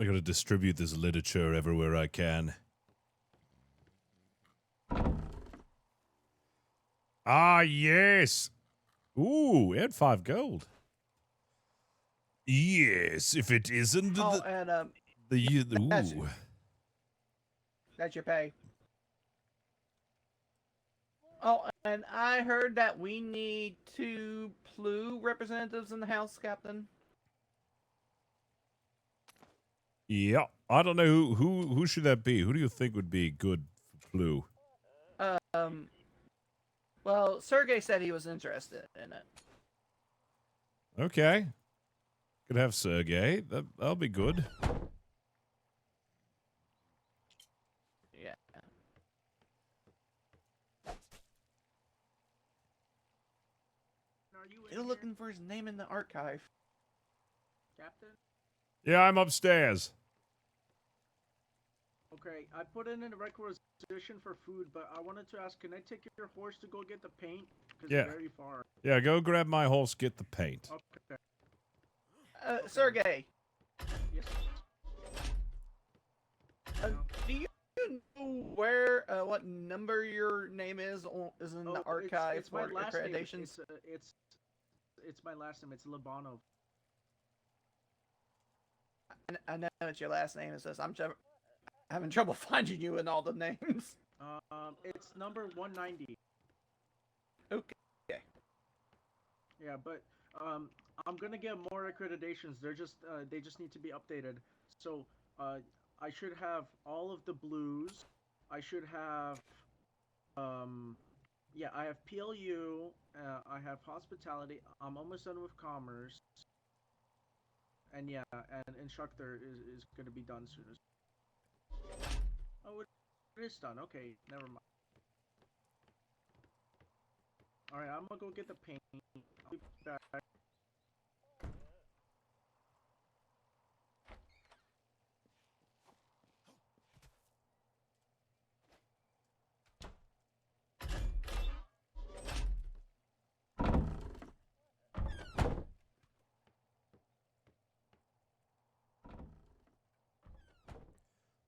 I gotta distribute this literature everywhere I can. Ah, yes. Ooh, and 5 gold. Yes, if it isn't Oh, and ooh. That's your pay. Oh, and I heard that we need 2 Plu representatives in the House, Captain. Yeah, I don't know who should that be. Who do you think would be good for Blue? Well, Sergey said he was interested in it. Okay, could have Sergey. That'll be good. Yeah. Still looking for his name in the archive. Captain? Yeah, I'm upstairs. Okay, I put in a requisition for food, but I wanted to ask, can I take your horse to go get the paint? Because Yeah. it's very far. Yeah, go grab my horse, get the paint. Okay. Sergey. Yes. Do you know where, what number your name is in the archive it's my for last accreditations? Name. It's my last name. It's Libanov. I know it's your last name. It says I'm having trouble finding you in all the names. It's number 190. Okay. Yeah, but I'm gonna get more accreditations. They just need to be updated. So I should have all of the blues. I should have yeah, I have PLU. I have hospitality. I'm almost done with commerce. And yeah, and instructor is gonna be done soon as. Oh, it is done. Okay, never mind. All right, I'm gonna go get the paint. I'll be back.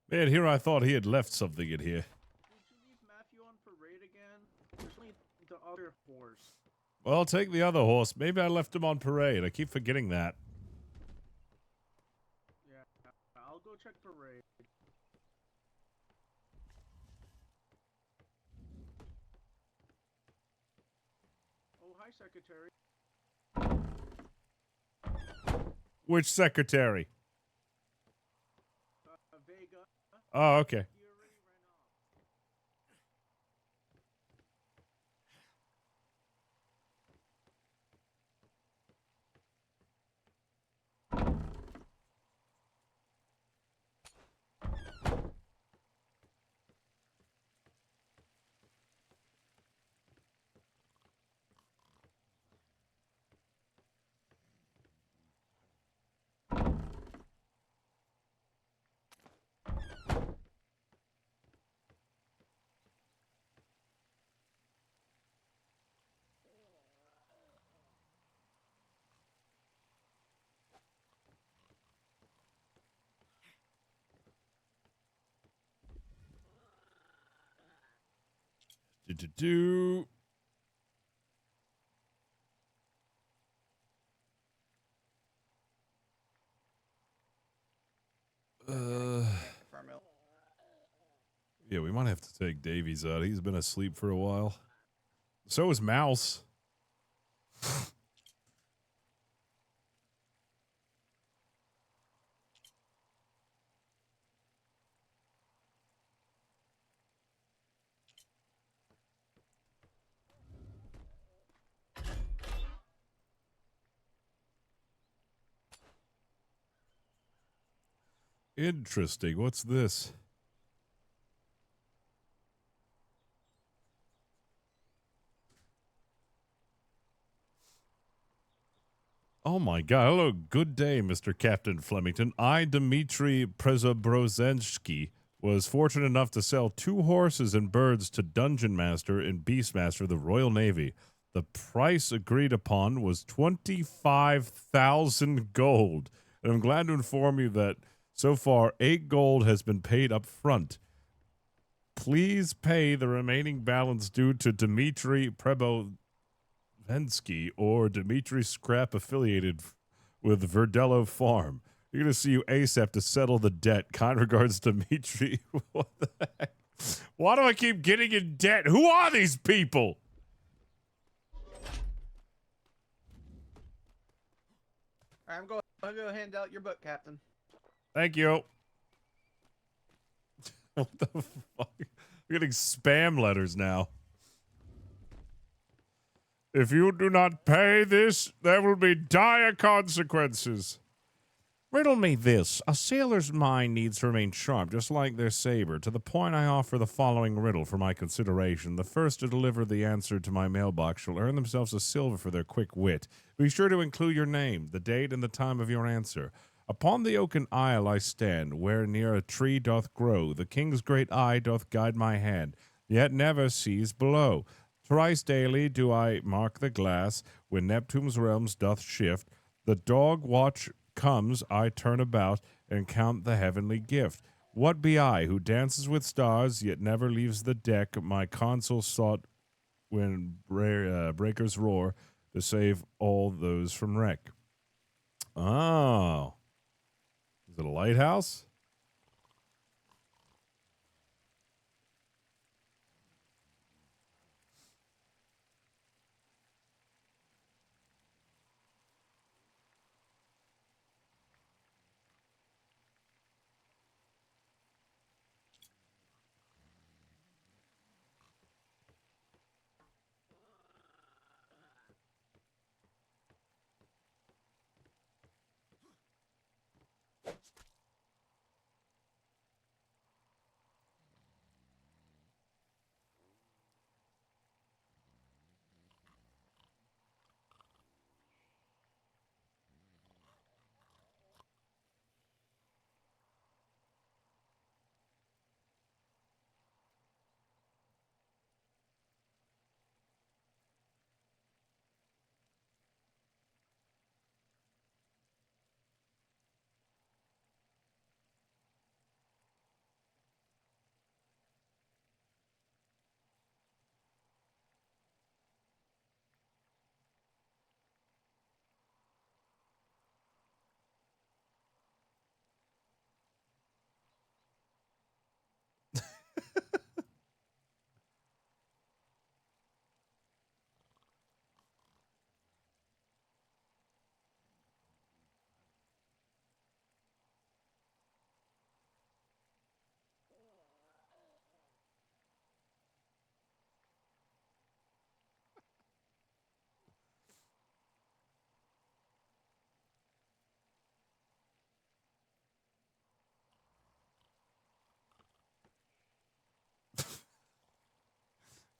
Man, here I thought he had left something in here. Did you leave Matthew on parade again? There's only the other horse. Well, I'll take the other horse. Maybe I left him on parade. I keep forgetting that. Yeah, I'll go check parade. Oh, hi, secretary. Which secretary? Vega. Oh, okay. Do. Yeah, we might have to take Davies out. He's been asleep for a while. So is Mouse. Interesting. What's this? Oh my God. Hello. Good day, Mr. Captain Flemington. I, Dmitry Prezobrozensky, was fortunate enough to sell 2 horses and birds to Dungeon Master and Beastmaster of the Royal Navy. The price agreed upon was 25,000 gold. And I'm glad to inform you that so far 8 gold has been paid up front. Please pay the remaining balance due to Dmitry Prebolensky or Dmitry Scrap affiliated with Verdello Farm. You're going to see you ASAP to settle the debt. Kind regards, Dmitry. What the heck? Why do I keep getting in debt? Who are these people? I'm going to go hand out your book, Captain. Thank you. What the fuck? We're getting spam letters now. If you do not pay this, there will be dire consequences. Riddle me this. A sailor's mind needs to remain sharp, just like their saber. To the point, I offer the following riddle for my consideration. The first to deliver the answer to my mailbox shall earn themselves a silver for their quick wit. Be sure to include your name, the date, and the time of your answer. Upon the oaken isle I stand, where near a tree doth grow. The king's great eye doth guide my hand, yet never sees below. Thrice daily do I mark the glass, when Neptune's realms doth shift. The dog watch comes, I turn about, and count the heavenly gift. What be I, who dances with stars, yet never leaves the deck? My consul sought when breakers roar, to save all those from wreck. Oh. Is it a lighthouse?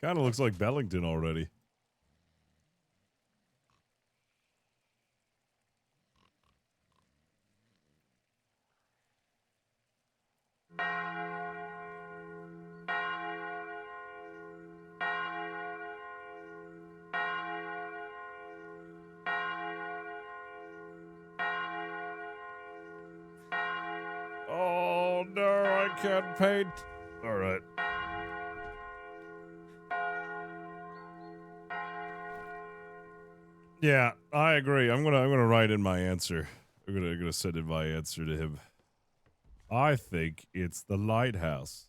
Kind of looks like Flemington already. Oh no, I can't paint. All right. Yeah, I agree. I'm gonna write in my answer. I'm gonna send in my answer to him. I think it's the lighthouse.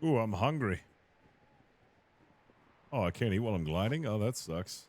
Ooh, I'm hungry. Oh, I can't eat while I'm gliding? Oh, that sucks.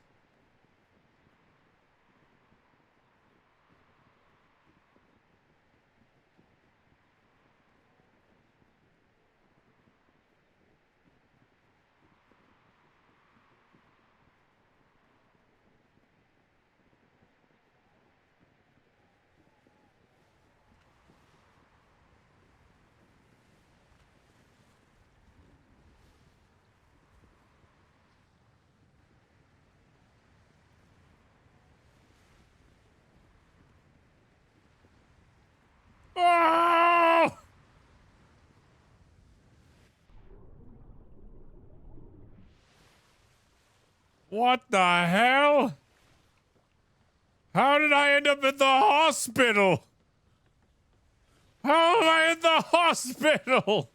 Oh! What the hell? How did I end up at the hospital? How am I in the hospital?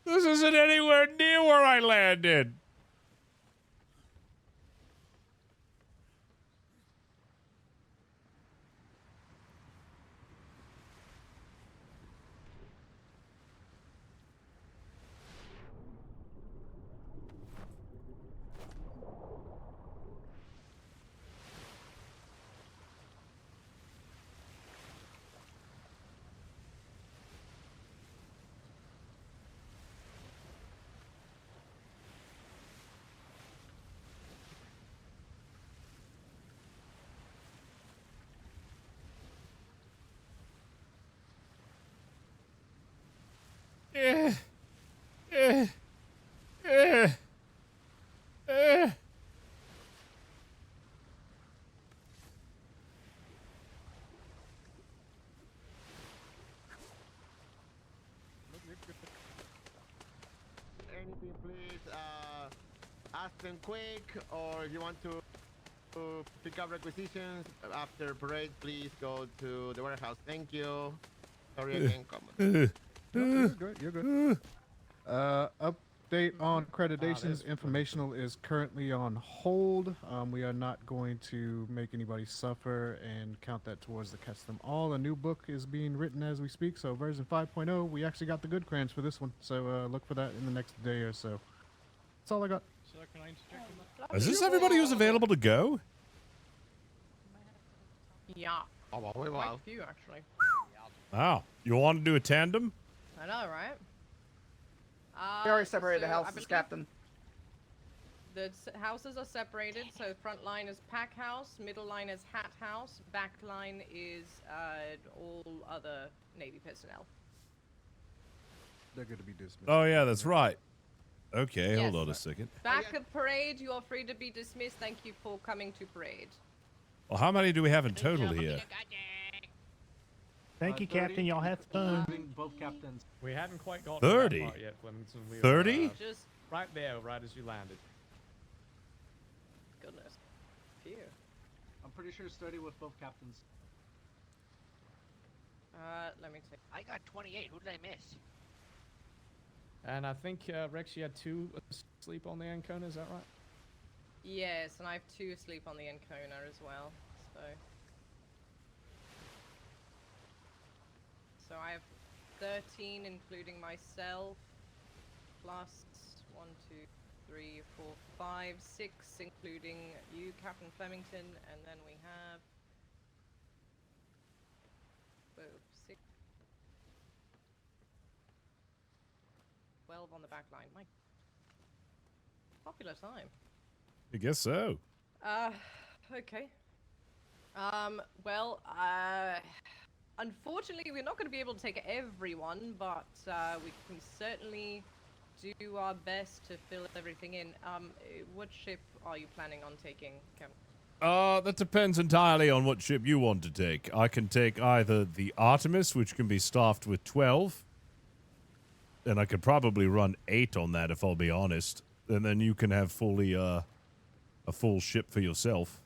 This isn't anywhere near where I landed. Eh. Eh. Eh. Eh. Anything, please. Ask them quick, or if you want to pick up requisitions after parade, please go to the warehouse. Thank you. Sorry again, comment. You're good. You're good. Update on accreditations. Informational is currently on hold. We are not going to make anybody suffer and count that towards the catch them all. A new book is being written as we speak, so version 5.0. We actually got the good crayons for this one, so look for that in the next day or so. That's all I got. Is this everybody who's available to go? Yeah. Oh, wow, Quite wow. a few, actually. Wow. You want to do a tandem? I know, right? We already separated the so I houses, believe Captain. The houses are separated, so front line is pack house, middle line is hat house, back line is all other Navy personnel. They're going to be dismissed. Oh, yeah, that's right. Okay, Yes. hold on a second. Back of parade, you are free to be dismissed. Thank you for coming to parade. Well, how many do we have in total here? Thank you, Captain. Y'all have fun. Both captains. We hadn't quite got 30? to that part yet, Flemington. We were, 30? Just right there, right as you landed. goodness. Phew. I'm pretty sure it's 30 with both captains. Let me take. I got 28. Who did I miss? And I think, Rex, you had 2 asleep on the Ancona, is that right? Yes, and I have 2 asleep on the Ancona as well. So I have 13, including myself, plus 1, 2, 3, 4, 5, 6, including you, Captain Flemington, and then we have 6, 12 on the back line. My popular time. I guess so. Okay. Well, unfortunately, we're not going to be able to take everyone, but we can certainly do our best to fill everything in. What ship are you planning on taking, Captain? That depends entirely on what ship you want to take. I can take either the Artemis, which can be staffed with 12, and I could probably run 8 on that if I'll be honest, and then you can have fully a full ship for yourself.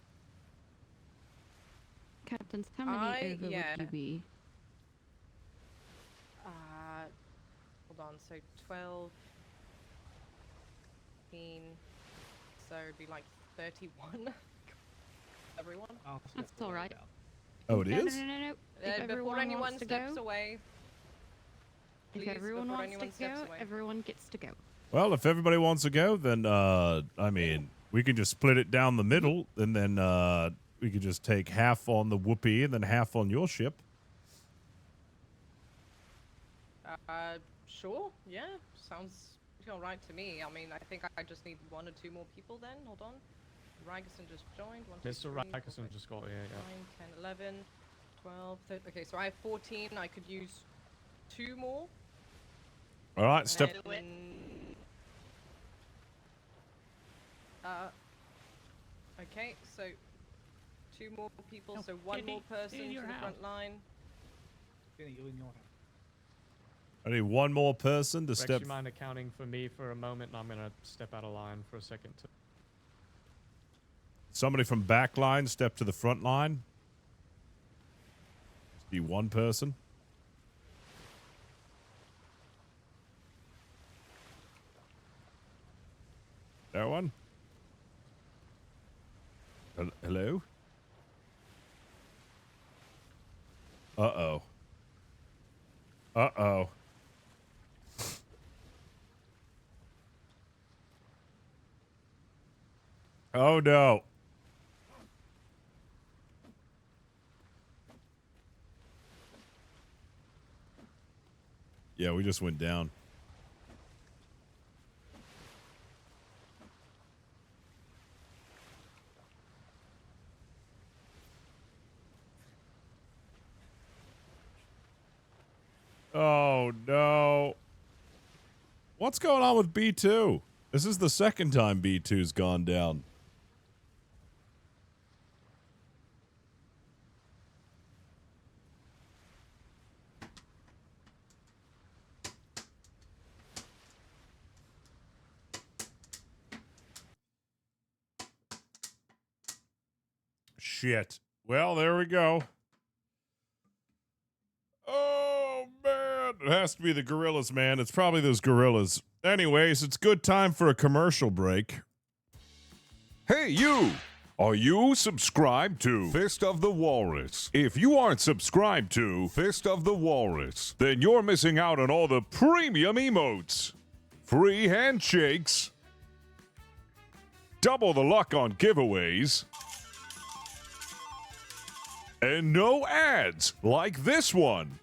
Captains, how many over would you be? Hold on, so 12, 15, so it'd be like 31. Everyone? That's all right. Oh, it No, is? no, no, no. If Before everyone anyone wants to steps go, away. if Please, everyone before wants anyone to steps go, away. everyone gets to go. Well, if everybody wants to go, then I mean, we can just split it down the middle, and then we could just take half on the Whoopee and then half on your ship. Sure. Yeah, sounds all right to me. I mean, I think I just need 1 or 2 more people then. Hold on. Ragerson just joined. 1, 2, Mr. 3, Ragerson just got here, yeah. 9, 10, 11, 12, 13. Okay, so I have 14. I could use 2 more. All right, step. Okay, so 2 more people, so 1 more person to the front line. I need 1 more person to Rex, step. you mind accounting for me for a moment, and I'm gonna step out of line for a second. Somebody from back line step to the front line. Just be 1 person. That one? Hello? Uh-oh. Uh-oh. Oh, no. Yeah, we just went down. Oh, no. What's going on with B2? This is the second time B2's gone down. Shit. Well, there we go. Oh, man. It has to be the gorillas, man. It's probably those gorillas. Anyways, it's good time for a commercial break. Hey, you! Are you subscribed to Fist of the Walrus? If you aren't subscribed to Fist of the Walrus, then you're missing out on all the premium emotes, free handshakes, double the luck on giveaways, and no ads like this one.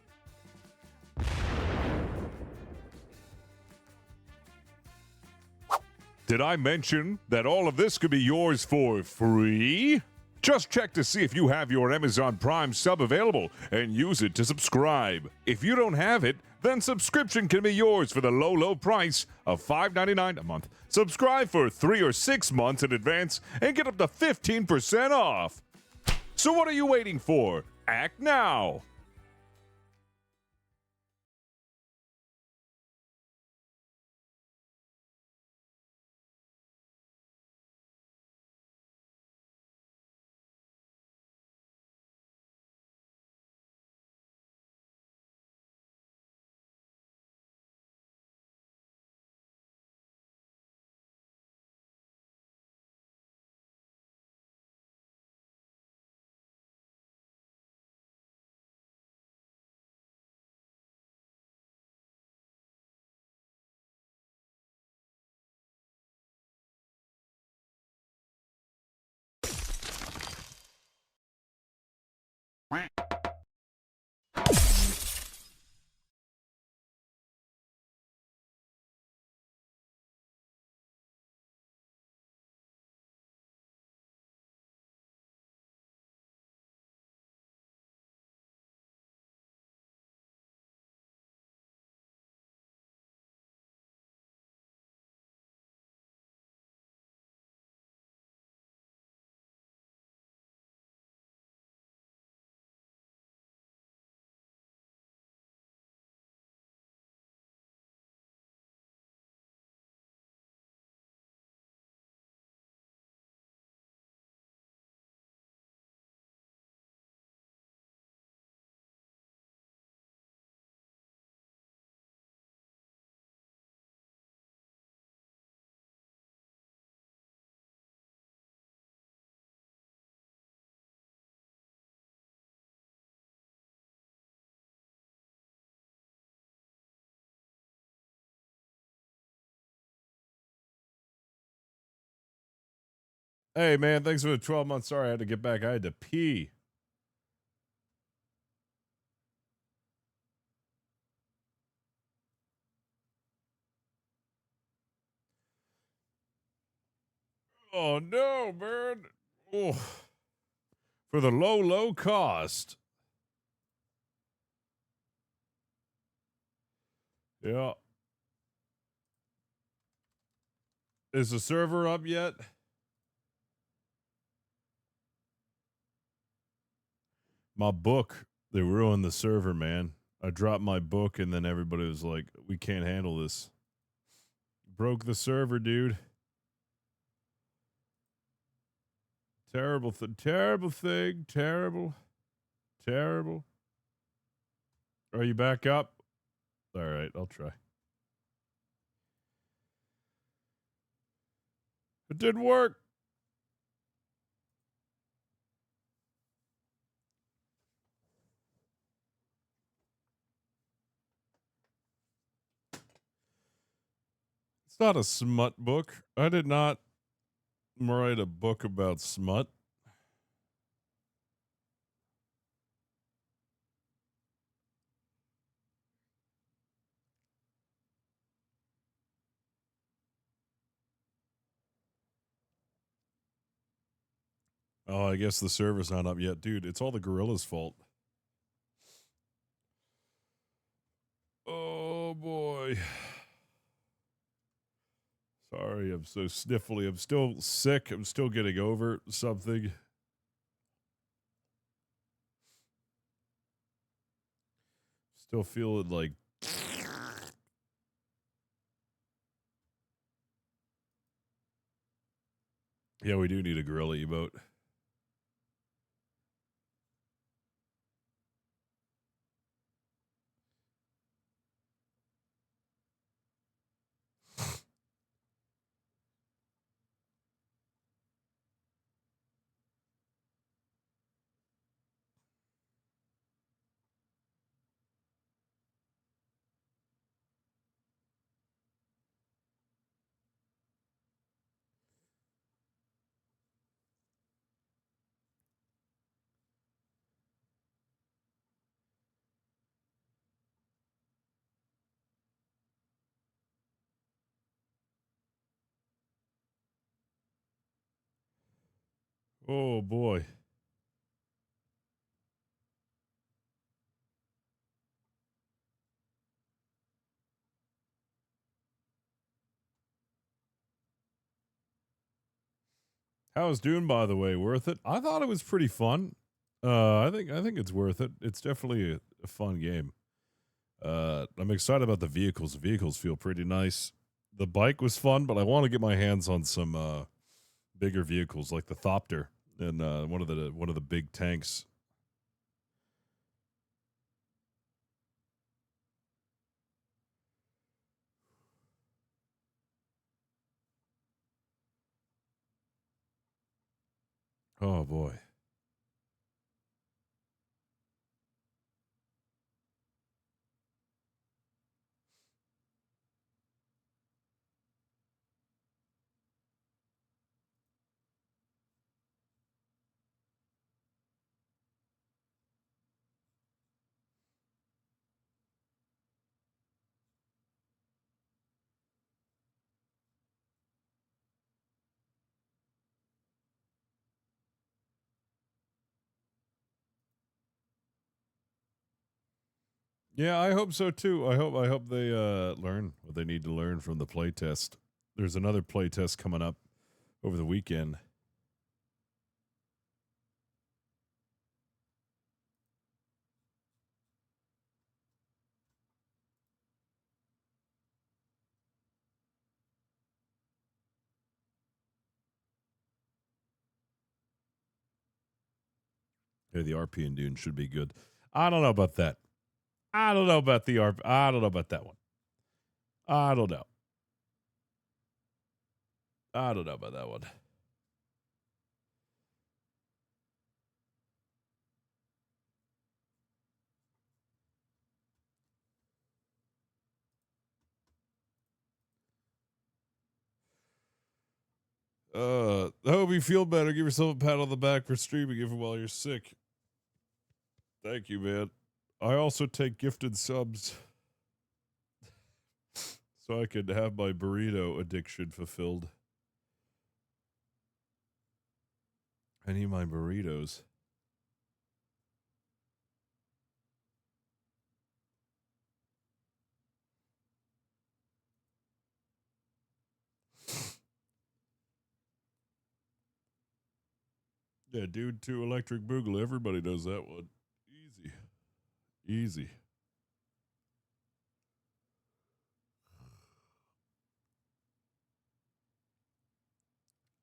Did I mention that all of this could be yours for free? Just check to see if you have your Amazon Prime sub available and use it to subscribe. If you don't have it, then subscription can be yours for the low, low price of $5.99 a month. Subscribe for 3 or 6 months in advance and get up to 15% off. So what are you waiting for? Act now! Hey, man, thanks for the 12 months. Sorry, I had to get back. I had to pee. Oh, no, man. Oh. For the low, low cost. Yeah. Is the server up yet? My book, they ruined the server, man. I dropped my book and then everybody was like, we can't handle this. Broke the server, dude. Terrible thing. Terrible. Are you back up? All right, I'll try. It didn't work. It's not a smut book. I did not write a book about smut. Oh, I guess the server's not up yet. Dude, it's all the gorilla's fault. Oh, boy. Sorry, I'm so sniffly. I'm still sick. I'm still getting over something. Still feeling like... Yeah, we do need a gorilla emote. Oh, boy. How was Dune, by the way? Worth it? I thought it was pretty fun. I think it's worth it. It's definitely a fun game. I'm excited about the vehicles. The vehicles feel pretty nice. The bike was fun, but I want to get my hands on some bigger vehicles like the Thopter and one of the big tanks. Oh boy. Yeah, I hope so too. I hope they learn what they need to learn from the playtest. There's another playtest coming up over the weekend. Hey, the RP in Dune should be good. I don't know about that. I don't know about the RP. I don't know about that one. I don't know. I don't know about that one. I hope you feel better. Give yourself a pat on the back for streaming even while you're sick. Thank you, man. I also take gifted subs so I can have my burrito addiction fulfilled. I need my burritos. Yeah, dude, 2 Electric Boogaloo. Everybody knows that one. Easy. Easy.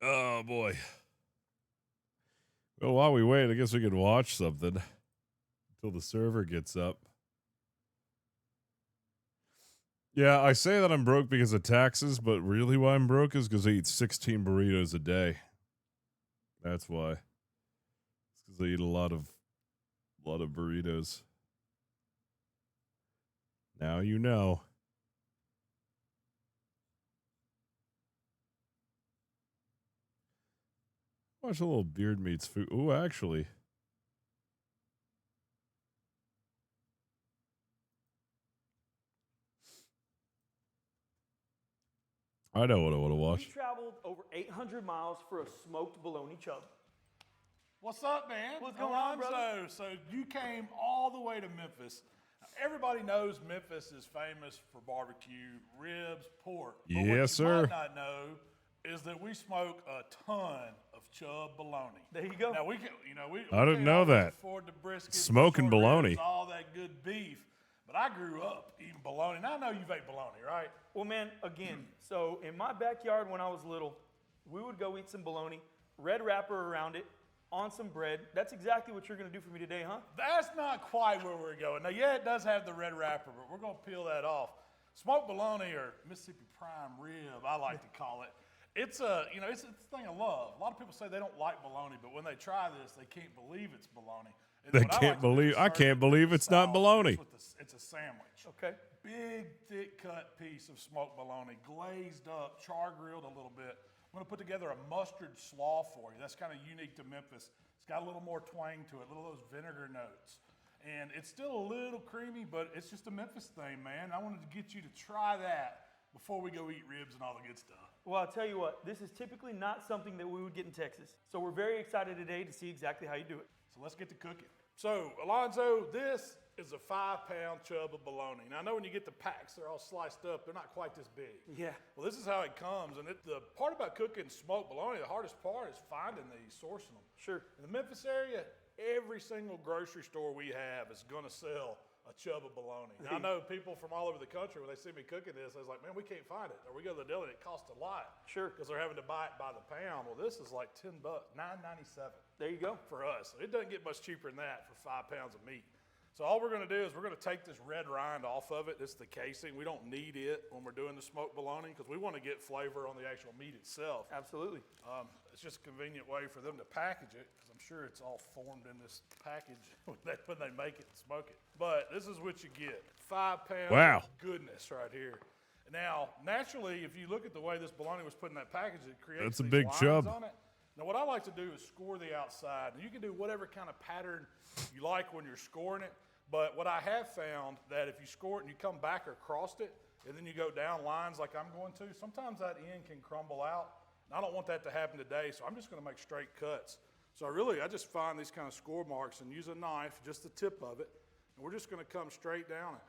Oh, boy. Well, while we wait, I guess we can watch something until the server gets up. Yeah, I say that I'm broke because of taxes, but really why I'm broke is because I eat 16 burritos a day. That's why. It's because I eat a lot of burritos. Now you know. Watch a little Beard Meats food. Oh, actually. I know what I want to watch. We traveled over 800 miles for a smoked bologna chub. What's up, man? What's going on, brother? So you came all the way to Memphis. Everybody knows Memphis is famous for barbecue, ribs, pork. But what Yes, you sir. might not know is that we smoke a ton of chub bologna. There you go. Now we can, I didn't know that. afford the brisket, Smoking short bologna. ribs, all that good beef. But I grew up eating bologna. Now I know you've ate bologna, right? Well, man, again, so in my backyard when I was little, we would go eat some bologna, red wrapper around it, on some bread. That's exactly what you're going to do for me today, huh? That's not quite where we're going. Now, yeah, it does have the red wrapper, but we're going to peel that off. Smoked bologna, or Mississippi prime rib, I like to call it. It's a thing of love. A lot of people say they don't like bologna, but when they try this, they can't believe it's bologna. And They what can't like to do believe. is I serve can't it believe it's not style. bologna. It's a sandwich. Okay. Big, thick cut piece of smoked bologna, glazed up, char grilled a little bit. I'm going to put together a mustard slaw for you. That's kind of unique to Memphis. It's got a little more twang to it, a little of those vinegar notes. And it's still a little creamy, but it's just a Memphis thing, man. I wanted to get you to try that before we go eat ribs and all the good stuff. Well, I'll tell you what, this is typically not something that we would get in Texas. So we're very excited today to see exactly how you do it. So let's get to cooking. So, Alonzo, this is a 5-pound chub of bologna. Now, I know when you get the packs, they're all sliced up. They're not quite this big. Yeah. Well, this is how it comes. And the part about cooking smoked bologna, the hardest part is finding these, sourcing them. Sure. In the Memphis area, every single grocery store we have is going to sell a chub of bologna. Now, I know people from all over the country, when they see me cooking this, they're like, man, we can't find it. Or we go to the deli and it costs a lot. Sure. Because they're having to buy it by the pound. Well, this is like $10, $9.97. There you go. For us. So it doesn't get much cheaper than that for 5 pounds of meat. So all we're going to do is we're going to take this red rind off of it. This is the casing. We don't need it when we're doing the smoked bologna because we want to get flavor on the actual meat itself. Absolutely. It's just a convenient way for them to package it because I'm sure it's all formed in this package when they make it and smoke it. But this is what you get. 5 pounds Wow. of goodness right here. Now, naturally, if you look at the way this bologna was put in that package, it creates That's a these big lines chub. on it. Now, what I like to do is score the outside. And you can do whatever kind of pattern you like when you're scoring it. But what I have found that if you score it and you come back across it, and then you go down lines like I'm going to, sometimes that end can crumble out. And I don't want that to happen today, so I'm just going to make straight cuts. So I just find these kind of score marks and use a knife, just the tip of it, and we're just going to come straight down it.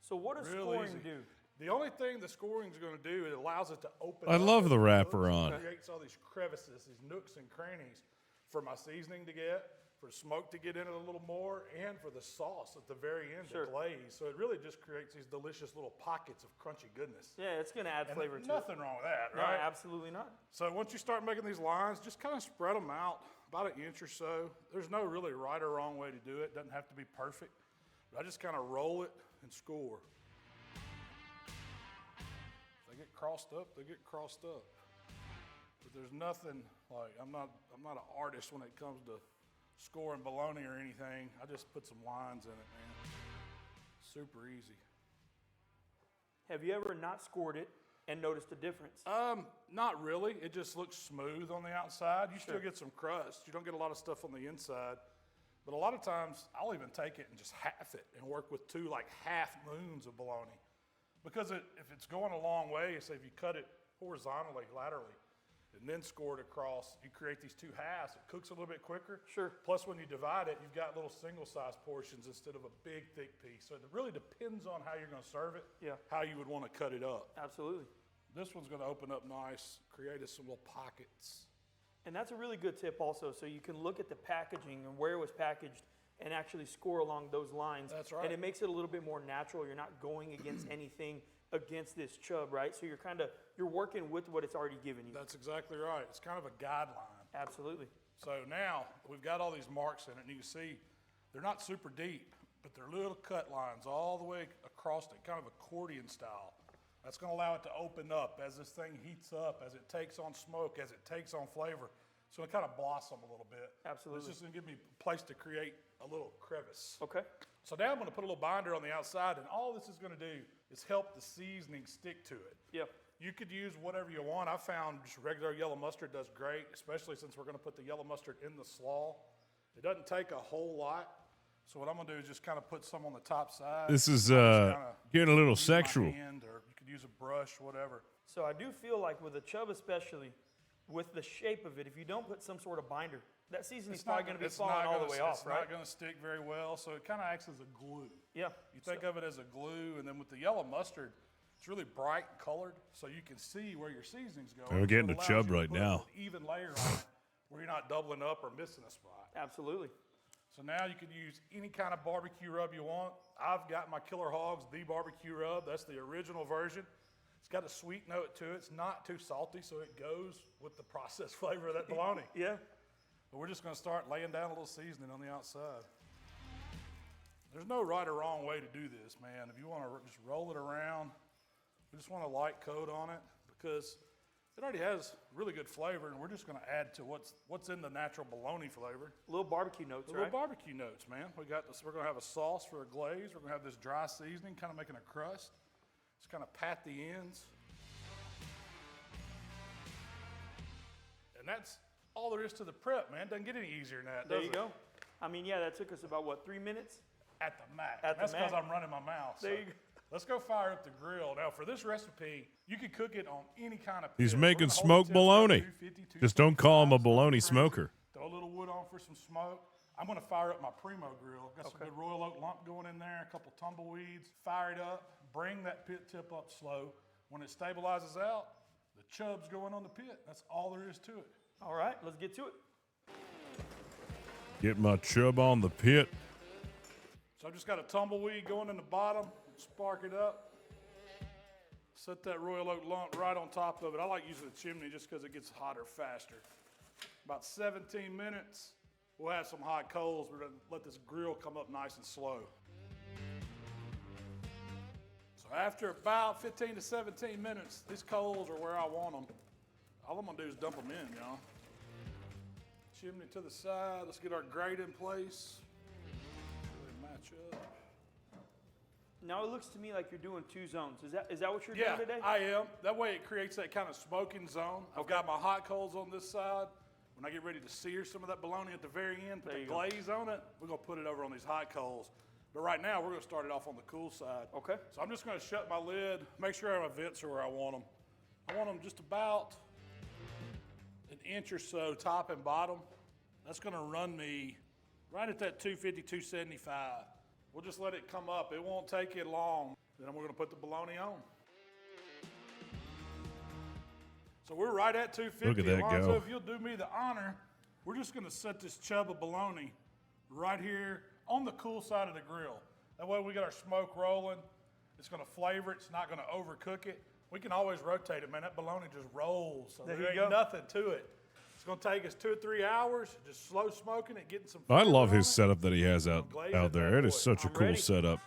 So what does Real scoring easy. do? The only thing the scoring is going to do, it allows it to open I up love the those wrapper nooks. on. It creates all these crevices, these nooks and crannies for my seasoning to get, for smoke to get in it a little more, and for the sauce at the very end to glaze. So it really just creates these delicious little pockets of crunchy goodness. Yeah, it's going to add And flavor to it. nothing wrong with that, No, right? absolutely not. So once you start making these lines, just kind of spread them out about an inch or so. There's no really right or wrong way to do it. It doesn't have to be perfect. But I just kind of roll it and score. If they get crossed up, they get crossed up. But there's nothing like I'm not an artist when it comes to scoring bologna or anything. I just put some lines in it, man. Super easy. Have you ever not scored it and noticed a difference? Not really. It just looks smooth on the outside. You still get some crust. You don't get a lot of stuff on the inside. But a lot of times, I'll even take it and just half it and work with 2 like half moons of bologna. Because if it's going a long way, say if you cut it horizontally, laterally, and then score it across, you create these 2 halves. It cooks a little bit quicker. Sure. Plus, when you divide it, you've got little single-sized portions instead of a big, thick piece. So it really depends on how you're going to serve it, how you would want to cut it up. Absolutely. This one's going to open up nice, create us some little pockets. And that's a really good tip also, so you can look at the packaging and where it was packaged and actually score along those lines. That's right. And it makes it a little bit more natural. You're not going against anything against this chub, right? So you're working with what it's already given you. That's exactly right. It's kind of a guideline. Absolutely. So now we've got all these marks in it, and you can see they're not super deep, but they're little cut lines all the way across it, kind of accordion style. That's going to allow it to open up as this thing heats up, as it takes on smoke, as it takes on flavor. So it kind of blossom a little bit. Absolutely. It's just going to give me a place to create a little crevice. Okay. So now I'm going to put a little binder on the outside, and all this is going to do is help the seasoning stick to it. Yep. You could use whatever you want. I found just regular yellow mustard does great, especially since we're going to put the yellow mustard in the slaw. It doesn't take a whole lot. So what I'm going to do is just kind of put some on the top side. This is getting a little sexual. Or you could use a brush, whatever. So I do feel like with a chub especially, with the shape of it, if you don't put some sort of binder, that seasoning's probably going to be falling all the way off, right? It's not going to stick very well, so it kind of acts as a glue. Yeah. You think of it as a glue, and then with the yellow mustard, it's really bright colored, so you can see where your seasoning's going. We're getting So it a allows chub you to right put now. An even layer on it, where you're not doubling up or missing a spot. Absolutely. So now you can use any kind of barbecue rub you want. I've got my Killer Hogs, the barbecue rub. That's the original version. It's got a sweet note to it. It's not too salty, so it goes with the processed flavor of that bologna. Yeah. But we're just going to start laying down a little seasoning on the outside. There's no right or wrong way to do this, man. If you want to just roll it around, we just want a light coat on it because it already has really good flavor, and we're just going to add to what's in the natural bologna flavor. Little barbecue notes, right? Little barbecue notes, man. We got this. We're going to have a sauce for a glaze. We're going to have this dry seasoning, kind of making a crust. Just kind of pat the ends. And that's all there is to the prep, man. Doesn't get any easier than that, There does you it? go. I mean, yeah, that took us about, 3 minutes? At the max. At the That's because max. I'm running my mouth. There you go. Let's go fire up the grill. Now, for this recipe, you can cook it on any kind of He's pit. making We're gonna hold smoked the temps bologna. at 250, Just don't call him a bologna smoker. Throw a little wood on for some smoke. I'm going to fire up my Primo grill. Got some good Royal Oak lump going in there, a couple tumbleweeds. Fire it up. Bring that pit tip up slow. When it stabilizes out, the chub's going on the pit. That's all there is to it. All right, let's get to it. Get my chub on the pit. So I've just got a tumbleweed going in the bottom. Spark it up. Set that Royal Oak lump right on top of it. I like using the chimney just because it gets hotter faster. About 17 minutes, we'll have some hot coals. We're going to let this grill come up nice and slow. So after about 15 to 17 minutes, these coals are where I want them. All I'm going to do is dump them in, y'all. Chimney to the side. Let's get our grate in place. Really match up. Now it looks to me like you're doing 2 zones. Is that what you're doing today? I am. That way it creates that kind of smoking zone. I've got my hot coals on this side. When I get ready to sear some of that bologna at the very end, put the glaze on it, we're going to put it over on these hot coals. But right now, we're going to start it off on the cool side. Okay. So I'm just going to shut my lid, make sure my vents are where I want them. I want them just about an inch or so top and bottom. That's going to run me right at that 250, 275. We'll just let it come up. It won't take it long. Then we're going to put the bologna on. So we're right at 250. Look at that Alonzo, go. if you'll do me the honor, we're just going to set this chub of bologna right here on the cool side of the grill. That way we got our smoke rolling. It's going to flavor it. It's not going to overcook it. We can always rotate it, man. That bologna just rolls. So There there you ain't go. nothing to it. It's going to take us 2 or 3 hours, just slow smoking it, getting some I flavor love on his it. setup that he has out there. It is such a cool setup.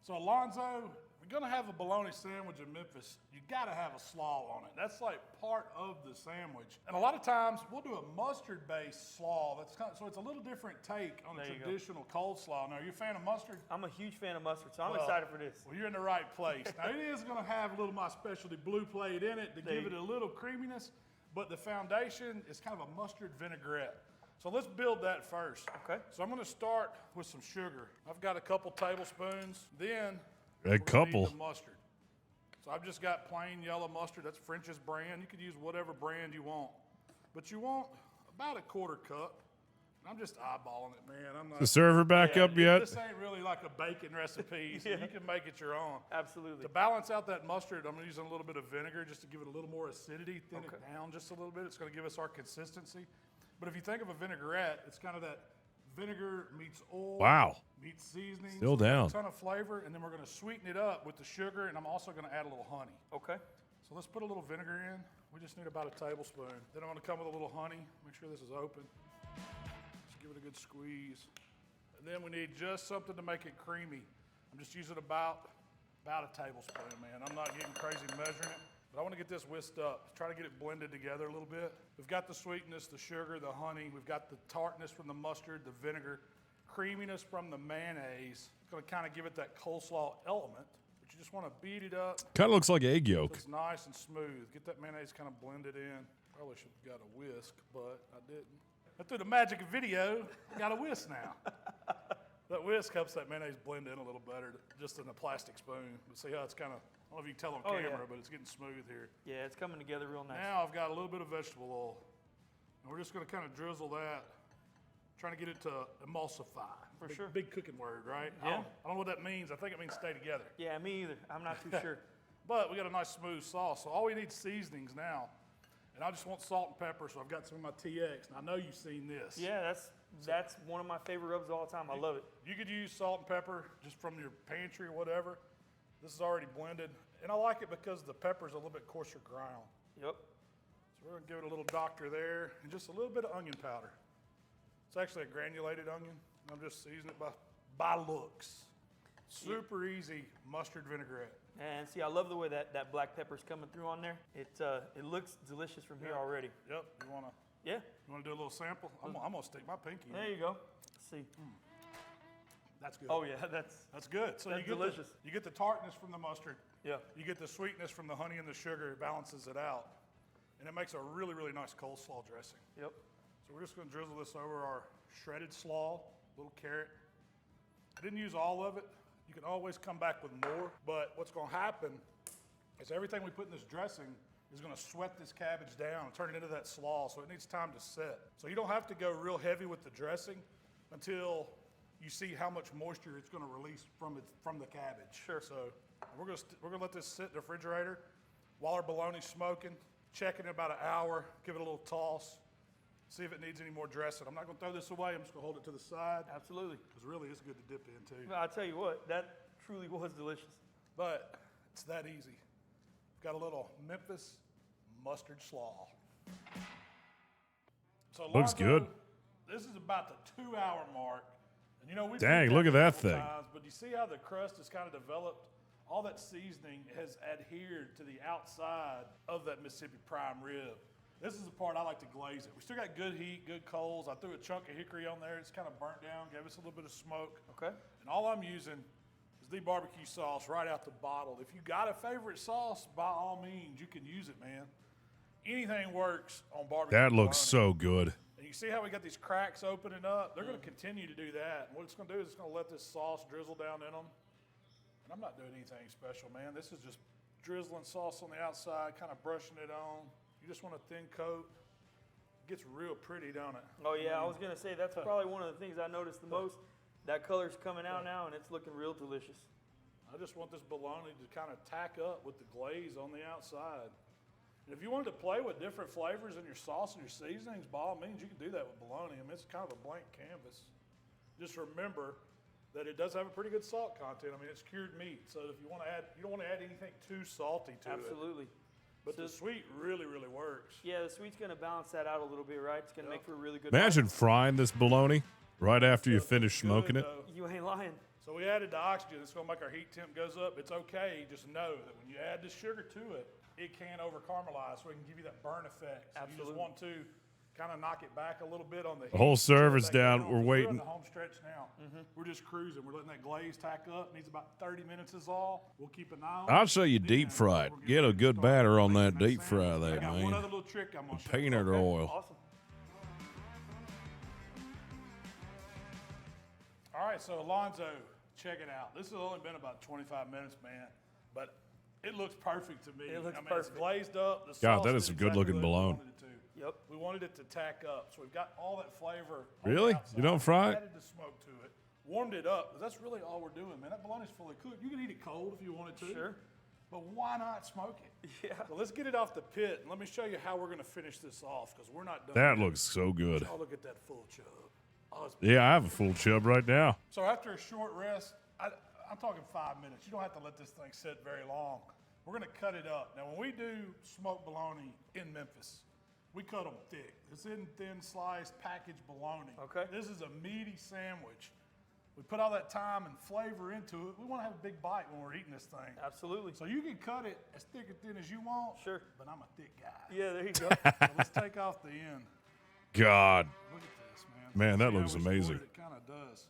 So Alonzo, you're gonna have a bologna sandwich in Memphis, you gotta have a slaw on it. That's like part of the sandwich. And a lot of times we'll do a mustard-based slaw. So it's a little different take on the traditional coleslaw. Now, are you a fan of mustard? I'm a huge fan of mustard, so I'm excited for this. Well, you're in the right place. Now, it is gonna have a little of my specialty blue plate in it to give it a little creaminess, but the foundation is kind of a mustard vinaigrette. So let's build that first. Okay. So I'm gonna start with some sugar. I've got a couple tablespoons. Then A couple. the mustard. So I've just got plain yellow mustard. That's French's brand. You could use whatever brand you want. But you want about a quarter cup. I'm just eyeballing it, man. I'm not. The server back up yet? This ain't really like a bacon recipe, so you can make it your own. Absolutely. To balance out that mustard, I'm using a little bit of vinegar just to give it a little more acidity, thin it down just a little bit. It's going to give us our consistency. But if you think of a vinaigrette, it's kind of that vinegar meets oil, Wow. meets seasoning, Still so we got down. a ton of flavor, and then we're going to sweeten it up with the sugar, and I'm also going to add a little honey. Okay. So let's put a little vinegar in. We just need about a tablespoon. Then I'm going to come with a little honey. Make sure this is open. Just give it a good squeeze. And then we need just something to make it creamy. I'm just using about a tablespoon, man. I'm not getting crazy measuring it. But I want to get this whisked up. Try to get it blended together a little bit. We've got the sweetness, the sugar, the honey. We've got the tartness from the mustard, the vinegar, creaminess from the mayonnaise. It's going to kind of give it that coleslaw element. But you just want to beat it up. Kind of looks like egg So yolk. it's nice and smooth. Get that mayonnaise kind of blended in. Probably should have got a whisk, but I didn't. But through the magic of video, I got a whisk now. That whisk helps that mayonnaise blend in a little better, just in a plastic spoon. But see how it's kind of, I don't know if you can tell on camera, but it's getting smooth here. Yeah, it's coming together real nice. Now I've got a little bit of vegetable oil. And we're just going to kind of drizzle that, trying to get it to emulsify. For sure. Big cooking word, right? Yeah. I don't know what that means. I think it means stay together. Yeah, me either. I'm not too sure. But we got a nice smooth sauce. So all we need is seasonings now. And I just want salt and pepper, so I've got some of my TX. And I know you've seen this. Yeah, that's one of my favorite rubs of all time. I love it. You could use salt and pepper just from your pantry or whatever. This is already blended. And I like it because the pepper's a little bit coarser ground. Yep. So we're gonna give it a little doctor there and just a little bit of onion powder. It's actually a granulated onion. I'm just seasoning it by looks. Super easy mustard vinaigrette. And see, I love the way that black pepper's coming through on there. It looks delicious from here already. Yep. You wanna? Yeah. You wanna do a little sample? I'm gonna stick my pinky in. There you go. Let's see. That's good. Oh yeah, that's good. So that's you get delicious. You get the tartness from the mustard. Yeah. You get the sweetness from the honey and the sugar. It balances it out, and it makes a really, really nice coleslaw dressing. Yep. So we're just gonna drizzle this over our shredded slaw, little carrot. I didn't use all of it. You can always come back with more, but what's gonna happen is everything we put in this dressing is gonna sweat this cabbage down and turn it into that slaw, so it needs time to set. So you don't have to go real heavy with the dressing until you see how much moisture it's gonna release from the cabbage. Sure. So we're gonna let this sit in the refrigerator while our bologna's smoking, check it in about an hour, give it a little toss, see if it needs any more dressing. I'm not gonna throw this away, I'm just gonna hold it to the side. Absolutely. Because really it's good to dip in too. Well, I'll tell you what, that truly was delicious. But it's that easy. Got a little Memphis mustard slaw. So Looks good. This is about the 2-hour mark. And you know, we've Dang, done look at that several thing. times, but you see how the crust has kind of developed? All that seasoning has adhered to the outside of that Mississippi prime rib. This is the part I like to glaze it. We still got good heat, good coals. I threw a chunk of hickory on there. It's kind of burnt down, gave us a little bit of smoke. Okay. And all I'm using is the barbecue sauce right out the bottle. If you got a favorite sauce, by all means, you can use it, man. Anything works on barbecue. That looks bologna. so good. And you see how we got these cracks opening up? They're going to continue to do that. And what it's going to do is it's going to let this sauce drizzle down in them. And I'm not doing anything special, man. This is just drizzling sauce on the outside, kind of brushing it on. You just want a thin coat. It gets real pretty, don't it? Oh yeah, I was gonna say that's probably one of the things I noticed the most. That color's coming out now, and it's looking real delicious. I just want this bologna to kind of tack up with the glaze on the outside. And if you wanted to play with different flavors in your sauce and your seasonings, by all means, you can do that with bologna. I mean, it's kind of a blank canvas. Just remember that it does have a pretty good salt content. I mean, it's cured meat, so if you want to add, you don't want to add anything too salty to it. Absolutely. But the sweet really, really works. Yeah, the sweet's gonna balance that out a little bit, right? It's gonna make for a really good. Imagine frying this bologna right after you finish smoking it. You ain't lying. So we added the oxygen. It's going to make our heat temp goes up. It's okay. Just know that when you add the sugar to it, it can over caramelize, so it can give you that burn effect. So you just want to kind of knock it back a little bit on the heat. The whole server's Chill that down. down. We're So waiting. We're in the home stretch now. We're just cruising. We're letting that glaze tack up. Needs about 30 minutes is all. We'll keep an eye on it. I'll show you deep fried. Get a good batter on that deep fry there, I got one man. other little trick I'm going to show you. Peanut oil. Awesome. All right, so Alonzo, check it out. This has only been about 25 minutes, man, but it looks perfect to me. It looks It's glazed up. The God, sauce that is did a good-looking exactly what we bologna. wanted it to. Yep. We wanted it to tack up, so we've got all that flavor. on Really? the outside. You don't fry it? Added the smoke to it, warmed it up. 'Cause that's really all we're doing, man. That bologna's fully cooked. You can eat it cold if you wanted to. Sure. But why not smoke it? Yeah. So let's get it off the pit, and let me show you how we're going to finish this off, because we're not done. That yet. looks so good. Oh, look at that full chub. Oh, it's Yeah, I have a full chub right now. so after a short rest, I'm talking 5 minutes. You don't have to let this thing sit very long. We're gonna cut it up. Now, when we do smoked bologna in Memphis, we cut them thick. It's in thin sliced packaged bologna. Okay. This is a meaty sandwich. We put all that time and flavor into it. We want to have a big bite when we're eating this thing. Absolutely. So you can cut it as thick or thin as you want. Sure. But I'm a thick guy. Yeah, there you go. So let's take off the end. God. Look at this, man. Man, that See how looks we scored amazing. It kind of does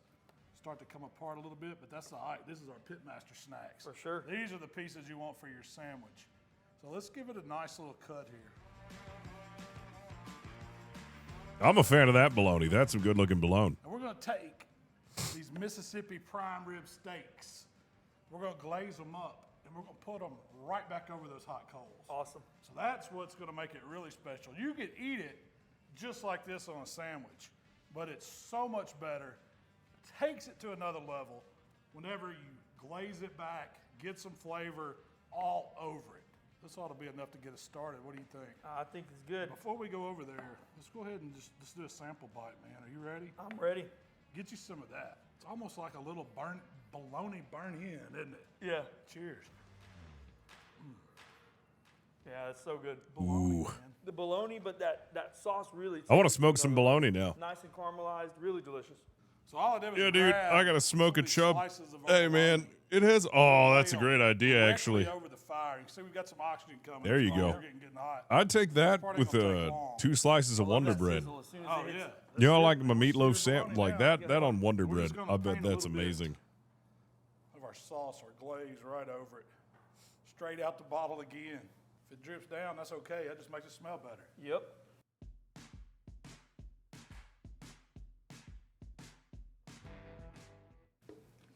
start to come apart a little bit, but that's all right. This is our Pitmaster snacks. For sure. These are the pieces you want for your sandwich. So let's give it a nice little cut here. I'm a fan of that bologna. That's some good looking bologna. And we're going to take these Mississippi prime rib steaks. We're going to glaze them up, and we're going to put them right back over those hot coals. Awesome. So that's what's going to make it really special. You could eat it just like this on a sandwich, but it's so much better. Takes it to another level whenever you glaze it back, get some flavor all over it. This ought to be enough to get us started. What do you think? I think it's good. Before we go over there, let's go ahead and just do a sample bite, man. Are you ready? I'm ready. Get you some of that. It's almost like a little bologna burn-in, isn't it? Yeah. Cheers. Yeah, it's so good. Ooh. The bologna, but that sauce really. I want to takes smoke it some another bologna level. now. Nice and caramelized, really delicious. So all I did was Yeah, dude, grab I gotta smoke a some of these chub. slices of Hey, man, bologna. it has. Oh, that's a great idea, Directly actually. over the fire. You can see we've got some oxygen coming. There It's you hot. go. We're getting hot. I'd take that Party with gonna take long. 2 slices of Wonder Bread. Oh, yeah. You know, like my meatloaf sandwich, like that on Wonder We're Bread. just gonna I bet paint a that's little bit amazing. Of our sauce, our glaze right over it. Straight out the bottle again. If it drips down, that's okay. That just makes it smell better. Yep.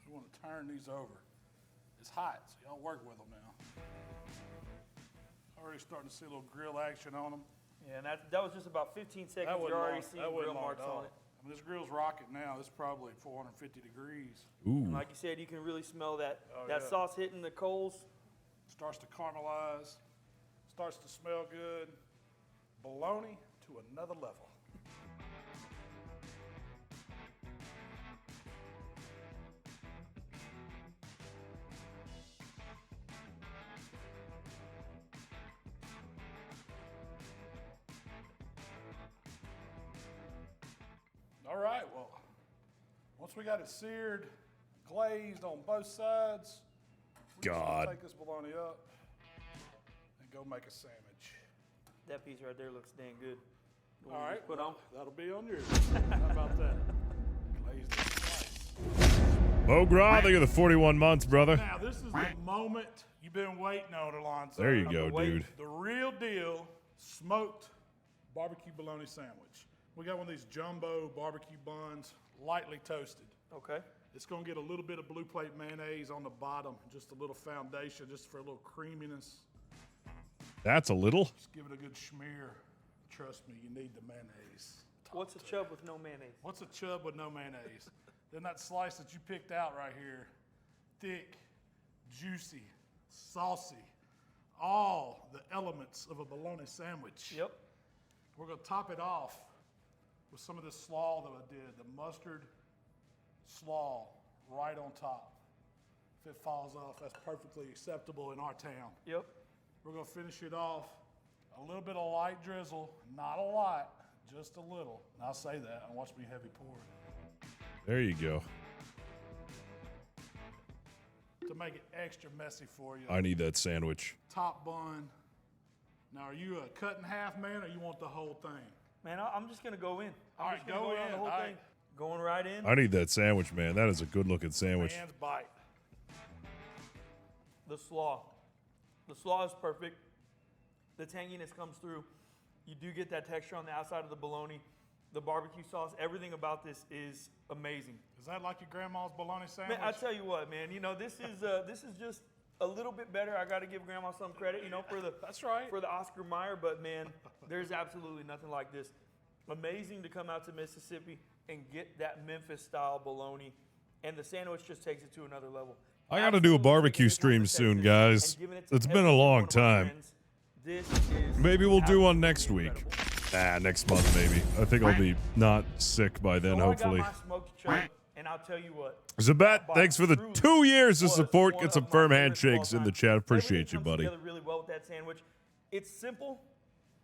We want to turn these over. It's hot, so y'all work with them now. Already starting to see a little grill action on them. Yeah, and that was just about 15 seconds. That You're wasn't already long- seeing that wasn't grill long marks at all. on it. I mean, this grill's rocking now. It's probably 450 degrees. Ooh. And like you said, you can really smell that Oh, that yeah. sauce hitting the coals. Starts to caramelize. Starts to smell good. Bologna to another level. All right, well, once we got it seared, glazed on both sides, we're just gonna God. take this bologna up and go make a sandwich. That piece right there looks dang good. The one All you right, just put well, on. that'll be on yours. How about that? Glazed and sliced. Mo Gra, think of the 41 months, brother. Now, this is the moment you've been waiting on, Alonzo. There you go, dude. The real deal smoked barbecue bologna sandwich. We got one of these jumbo barbecue buns, lightly toasted. Okay. It's going to get a little bit of blue plate mayonnaise on the bottom, just a little foundation, just for a little creaminess. That's a little. Just give it a good smear. Trust me, you need the mayonnaise. What's a chub with no mayonnaise? What's a chub with no mayonnaise? Then that slice that you picked out right here, thick, juicy, saucy, all the elements of a bologna sandwich. Yep. We're going to top it off with some of this slaw that I did, the mustard slaw right on top. If it falls off, that's perfectly acceptable in our town. Yep. We're going to finish it off. A little bit of light drizzle, not a lot, just a little. And I'll say that and watch me heavy pour it. There you go. to make it extra messy for you. I need that sandwich. Top bun. Now, are you a cut in half man, or you want the whole thing? Man, I'm just gonna go in. All right, just gonna go around in. the whole All thing. right. Going right in. I need that sandwich, man. That is a good looking sandwich. Man's bite. The slaw. The slaw is perfect. The tanginess comes through. You do get that texture on the outside of the bologna. The barbecue sauce, everything about this is amazing. Is that like your grandma's bologna sandwich? Man, I tell you what, man. You know, this is just a little bit better. I got to give Grandma some credit, you know, for the that's right for the Oscar Mayer. But man, there's absolutely nothing like this. Amazing to come out to Mississippi and get that Memphis style bologna, and the sandwich just takes it to another level. I got to do a barbecue stream soon, guys. It's been a long time. This is Maybe we'll do one next week. Next month maybe. I think I'll be not sick by then, hopefully. I got my smoked chuck, and I'll tell you what. Zabat, thanks for the 2 years of support. Get some firm handshakes in the chat. Appreciate you, buddy. Together really well with that sandwich. It's simple,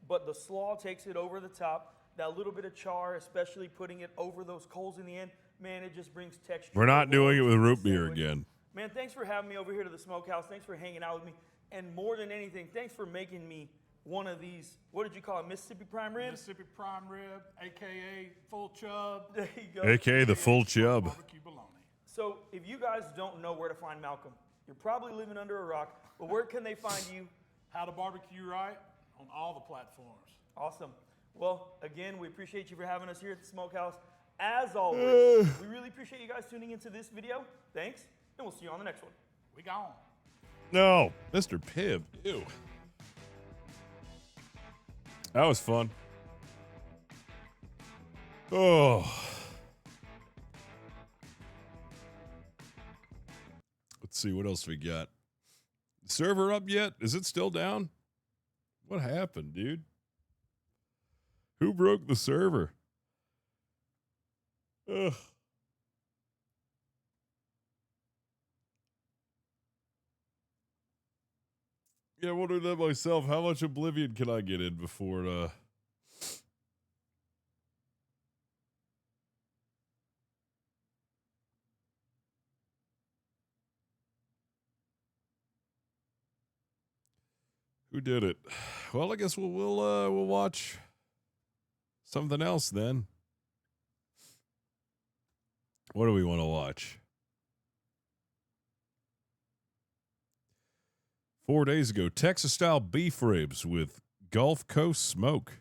but the slaw takes it over the top. That little bit of char, especially putting it over those coals in the end, man, it just brings texture. We're not doing it with root beer again. Man, thanks for having me over here to the smokehouse. Thanks for hanging out with me. And more than anything, thanks for making me one of these, what did you call it, Mississippi prime rib? Mississippi prime rib, a.k.a. full chub. There you go. AKA the full chub. Barbecue bologna. So if you guys don't know where to find Malcolm, you're probably living under a rock, but where can they find you? How to Barbecue Right on all the platforms. Awesome. Well, again, we appreciate you for having us here at the Smokehouse. As always, we really appreciate you guys tuning into this video. Thanks, and we'll see you on the next one. We gone. No, Mr. Pibb. Ew. That was fun. Oh. Let's see what else we got. Server up yet? Is it still down? What happened, dude? Who broke the server? Ugh. Yeah, I wonder that myself. How much Oblivion can I get in before Who did it? Well, I guess we'll watch something else then. What do we want to watch? 4 days ago, Texas-style beef ribs with Gulf Coast smoke.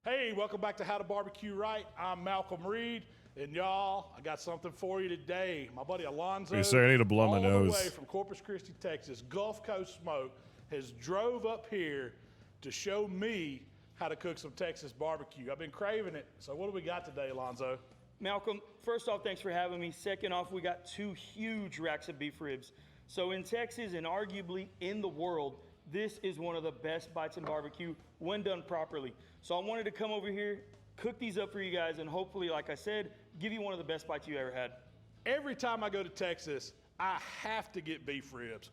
Hey, welcome back to How to Barbecue Right. I'm Malcolm Reed, and y'all, I got something for you today. My buddy Alonzo, You say I need to blow my all nose. the way from Corpus Christi, Texas, Gulf Coast Smoke, has drove up here to show me how to cook some Texas barbecue. I've been craving it. So what do we got today, Alonzo? Malcolm, first off, thanks for having me. Second off, we got 2 huge racks of beef ribs. So in Texas and arguably in the world, this is one of the best bites in barbecue when done properly. So I wanted to come over here, cook these up for you guys, and hopefully, like I said, give you one of the best bites you ever had. Every time I go to Texas, I have to get beef ribs.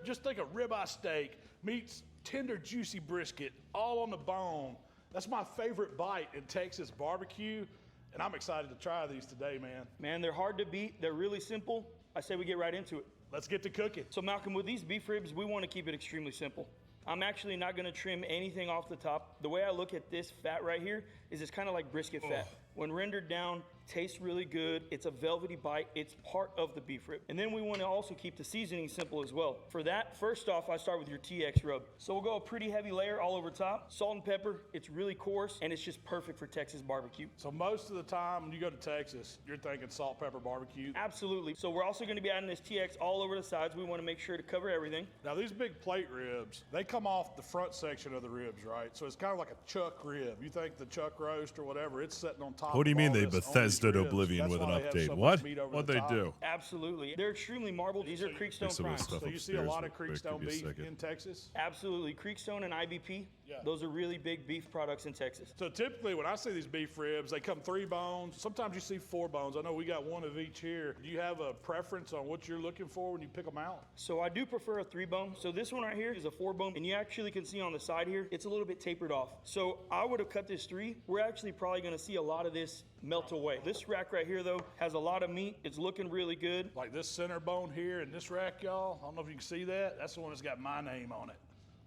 Just think of ribeye steak, meets tender, juicy brisket, all on the bone. That's my favorite bite in Texas barbecue, and I'm excited to try these today, man. Man, they're hard to beat. They're really simple. I say we get right into it. Let's get to cooking. So Malcolm, with these beef ribs, we want to keep it extremely simple. I'm actually not going to trim anything off the top. The way I look at this fat right here is it's kind of like brisket fat. When rendered down, tastes really good. It's a velvety bite. It's part of the beef rib. And then we want to also keep the seasoning simple as well. For that, first off, I start with your TX rub. So we'll go a pretty heavy layer all over top. Salt and pepper. It's really coarse, and it's just perfect for Texas barbecue. So most of the time when you go to Texas, you're thinking salt, pepper, barbecue. Absolutely. So we're also going to be adding this TX all over the sides. We want to make sure to cover everything. Now these big plate ribs, they come off the front section of the ribs, right? So it's kind of like a chuck rib. You think the chuck roast or whatever, it's sitting on top. What do you of mean all they this on these Bethesda'd ribs. Oblivion That's with an why they have update? so much What? meat over What'd the they top. do? Absolutely. They're extremely marbled. These are Creekstone some of this primes. stuff So you see a upstairs lot real of quick. Creekstone Give me a beef second. in Texas? Absolutely. Creekstone and IBP, those are really big beef products in Texas. So typically when I see these beef ribs, they come 3 bones. Sometimes you see 4 bones. I know we got 1 of each here. Do you have a preference on what you're looking for when you pick them out? So I do prefer a 3-bone. So this one right here is a 4-bone, and you actually can see on the side here, it's a little bit tapered off. So I would have cut this 3. We're actually probably going to see a lot of this melt away. This rack right here, though, has a lot of meat. It's looking really good. Like this center bone here in this rack, y'all, I don't know if you can see that. That's the one that's got my name on it.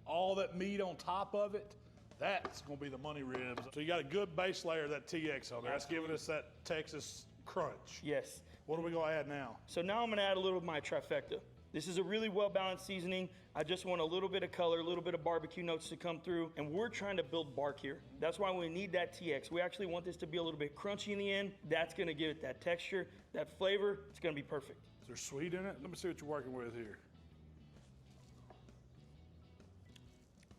All that meat on top of it, that's going to be the money ribs. So you got a good base layer of that TX on there. That's giving us that Texas crunch. Yes. What are we going to add now? So now I'm going to add a little of my trifecta. This is a really well-balanced seasoning. I just want a little bit of color, a little bit of barbecue notes to come through, and we're trying to build bark here. That's why we need that TX. We actually want this to be a little bit crunchy in the end. That's going to give it that texture, that flavor. It's going to be perfect. Is there sweet in it? Let me see what you're working with here.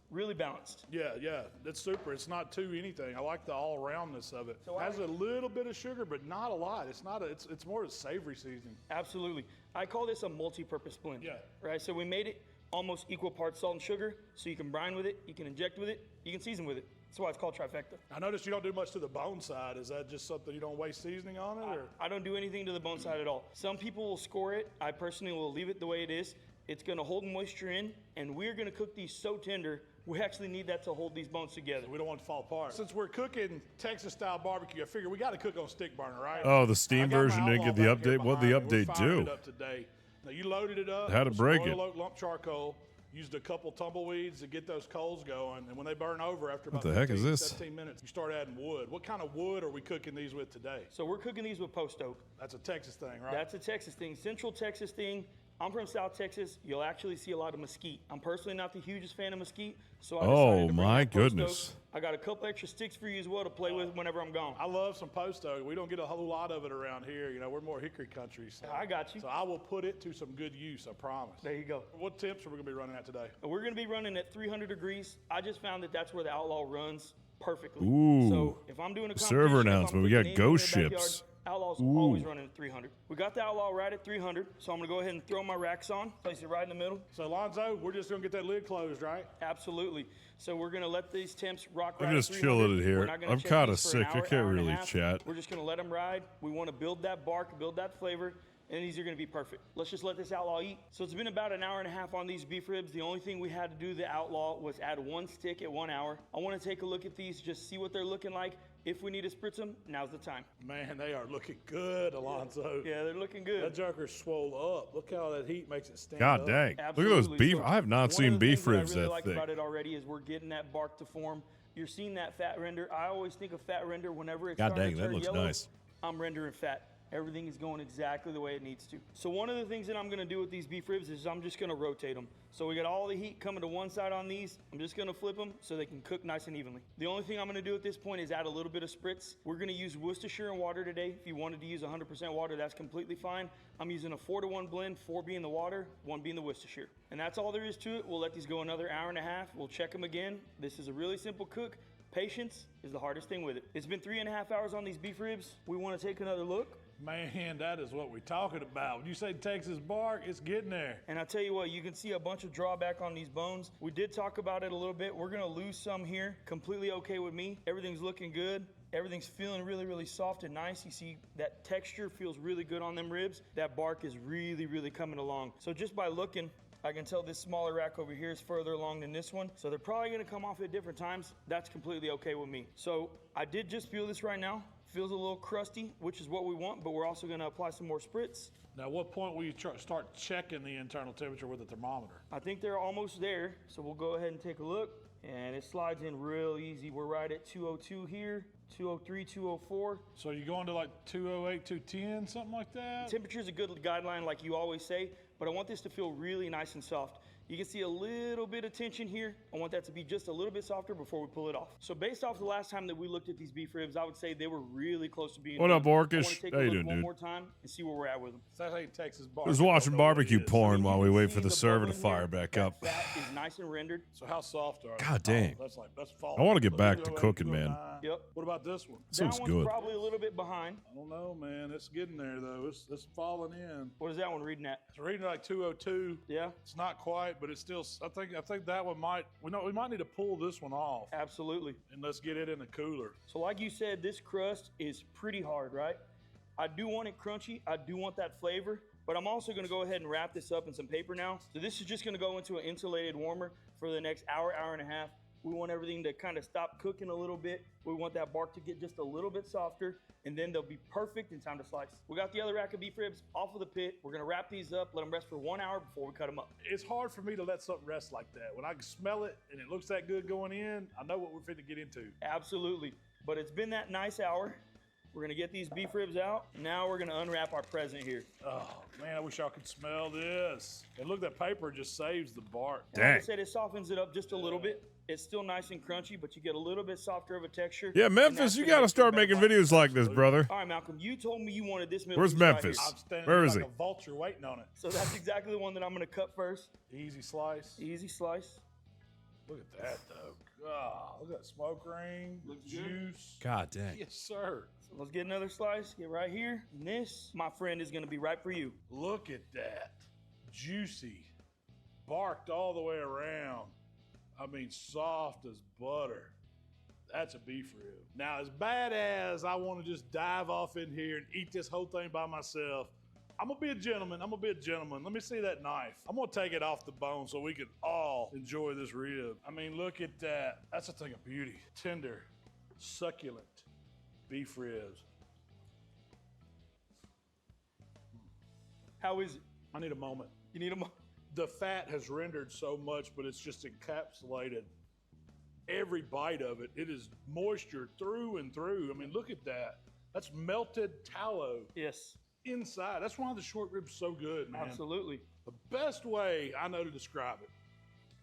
Really balanced. Yeah, that's super. It's not too anything. I like the all-roundness of it. So it has a little bit of sugar, but not a lot. It's not. It's more a savory seasoning. Absolutely. I call this a multi-purpose blend. Yeah. Right. So we made it almost equal parts salt and sugar. So you can brine with it, you can inject with it, you can season with it. That's why it's called trifecta. I noticed you don't do much to the bone side. Is that just something you don't waste seasoning on it, or? I don't do anything to the bone side at all. Some people will score it. I personally will leave it the way it is. It's going to hold moisture in, and we're going to cook these so tender. We actually need that to hold these bones together. We don't want it to fall apart. Since we're cooking Texas-style barbecue, I figure we got to cook on stick burner, right? Oh, the steam version didn't get the update. What'd the update do? It up today. Now, you loaded it up. How to with break some it? Royal Oak lump charcoal. Used a couple tumbleweeds to get those coals going. And when they burn over after What about the heck is 15, this? 17 minutes, you start adding wood. What kind of wood are we cooking these with today? So we're cooking these with post oak. That's a Texas thing, right? That's a Texas thing, Central Texas thing. I'm from South Texas. You'll actually see a lot of mesquite. I'm personally not the hugest fan of mesquite, so I decided Oh, to bring my out post oak. goodness. I got a couple extra sticks for you as well to play with whenever I'm gone. I love some post oak. We don't get a whole lot of it around here. You know, we're more hickory country. So. I got you. So I will put it to some good use, I promise. There you go. What temps are we going to be running at today? We're going to be running at 300 degrees. I just found that that's where the Outlaw runs perfectly. Ooh. So if I'm doing a Server competition, if I'm announcement. We cooking got anything in ghost the backyard, ships. Outlaw's Ooh. always running at 300. We got the Outlaw right at 300, so I'm going to go ahead and throw my racks on, place it right in the middle. So, Alonzo, we're just going to get that lid closed, right? Absolutely. So we're going to let these temps rock I'm right just at chilling 300. it here. We're not gonna I'm check kind of these for an sick. I hour, can't hour and a really half. chat. We're just going to let them ride. We want to build that bark, build that flavor, and these are going to be perfect. Let's just let this Outlaw eat. So it's been about an hour and a half on these beef ribs. The only thing we had to do the Outlaw was add one stick at 1 hour. I want to take a look at these, just see what they're looking like. If we need to spritz them, now's the time. Man, they are looking good, Alonzo. Yeah, they're looking good. That junker's swole up. Look how that heat makes it stand God up. dang. Absolutely. Look at those beef. So I have not one seen of the beef things that ribs I really that like thick. about it already is we're getting that bark to form. You're seeing that fat render. I always think of fat render whenever it's God starting dang, to that turn looks yellow. nice. I'm rendering fat. Everything is going exactly the way it needs to. So one of the things that I'm going to do with these beef ribs is I'm just going to rotate them. So we got all the heat coming to one side on these. I'm just going to flip them so they can cook nice and evenly. The only thing I'm going to do at this point is add a little bit of spritz. We're going to use Worcestershire and water today. If you wanted to use 100% water, that's completely fine. I'm using a 4-to-1 blend, 4 being the water, 1 being the Worcestershire. And that's all there is to it. We'll let these go another hour and a half. We'll check them again. This is a really simple cook. Patience is the hardest thing with it. It's been 3.5 hours on these beef ribs. We want to take another look. Man, that is what we're talking about. When you say Texas bark, it's getting there. And I tell you what, you can see a bunch of drawback on these bones. We did talk about it a little bit. We're going to lose some here. Completely okay with me. Everything's looking good. Everything's feeling really, really soft and nice. You see that texture feels really good on them ribs. That bark is really, really coming along. So just by looking, I can tell this smaller rack over here is further along than this one. So they're probably going to come off at different times. That's completely okay with me. So I did just feel this right now. Feels a little crusty, which is what we want, but we're also going to apply some more spritz. Now, at what point will you start checking the internal temperature with a thermometer? I think they're almost there, so we'll go ahead and take a look. And it slides in real easy. We're right at 202 here, 203, 204. So you're going to like 208, 210, something like that? Temperature is a good guideline, like you always say, but I want this to feel really nice and soft. You can see a little bit of tension here. I want that to be just a little bit softer before we pull it off. So based off the last time that we looked at these beef ribs, I would say they were really close to being What done. up, Orcish? I want to take How a you look doing, one dude? more time and see where we're at with them. So that's like Texas bark. Just watching barbecue porn while we wait for the See server to bone in fire here? back That up. fat is nice and rendered. So how soft are they? God dang. That's fall. I want to get back to cooking, man. Yep. What about this one? This looks that one's good. probably a little bit behind. I don't know, man. It's getting there though. It's falling in. What is that one reading at? It's reading like 202. Yeah. It's not quite, but it's still. I think that one might. We might need to pull this one off. Absolutely. And let's get it in the cooler. So like you said, this crust is pretty hard, right? I do want it crunchy. I do want that flavor, but I'm also going to go ahead and wrap this up in some paper now. So this is just going to go into an insulated warmer for the next hour, hour and a half. We want everything to kind of stop cooking a little bit. We want that bark to get just a little bit softer, and then they'll be perfect in time to slice. We got the other rack of beef ribs off of the pit. We're gonna wrap these up, let them rest for 1 hour before we cut them up. It's hard for me to let something rest like that. When I can smell it and it looks that good going in, I know what we're fit to get into. Absolutely. But it's been that nice hour. We're gonna get these beef ribs out. Now we're gonna unwrap our present here. Oh man, I wish y'all could smell this. And look, that paper just saves the bark. And like I said, it softens it up just a little bit. It's still nice and crunchy, but you get a little bit softer of a texture. Yeah, and Memphis, that's you gonna got to make start for a better making bite. videos like this, brother. All right, Malcolm, you told me you wanted this middle Where's piece right Memphis? here. I'm standing Where there is like he? a vulture waiting on it. So that's exactly the one that I'm gonna cut first. Easy slice. Easy slice. Look at that though. God, look at that smoke ring, Looks good. juice. God dang. Yes, sir. So let's get another slice. Get right here. And this, my friend, is gonna be right for you. Look at that. Juicy. Barked all the way around. I mean, soft as butter. That's a beef rib. Now, as bad as I want to just dive off in here and eat this whole thing by myself, I'm gonna be a gentleman. Let me see that knife. I'm gonna take it off the bone so we can all enjoy this rib. I mean, look at that. That's a thing of beauty. Tender, succulent beef ribs. How is it? I need a moment. You need a moment? The fat has rendered so much, but it's just encapsulated every bite of it. It is moisture through and through. I mean, look at that. That's melted tallow. Yes. Inside. That's why the short rib's so good, man. Absolutely. The best way I know to describe it,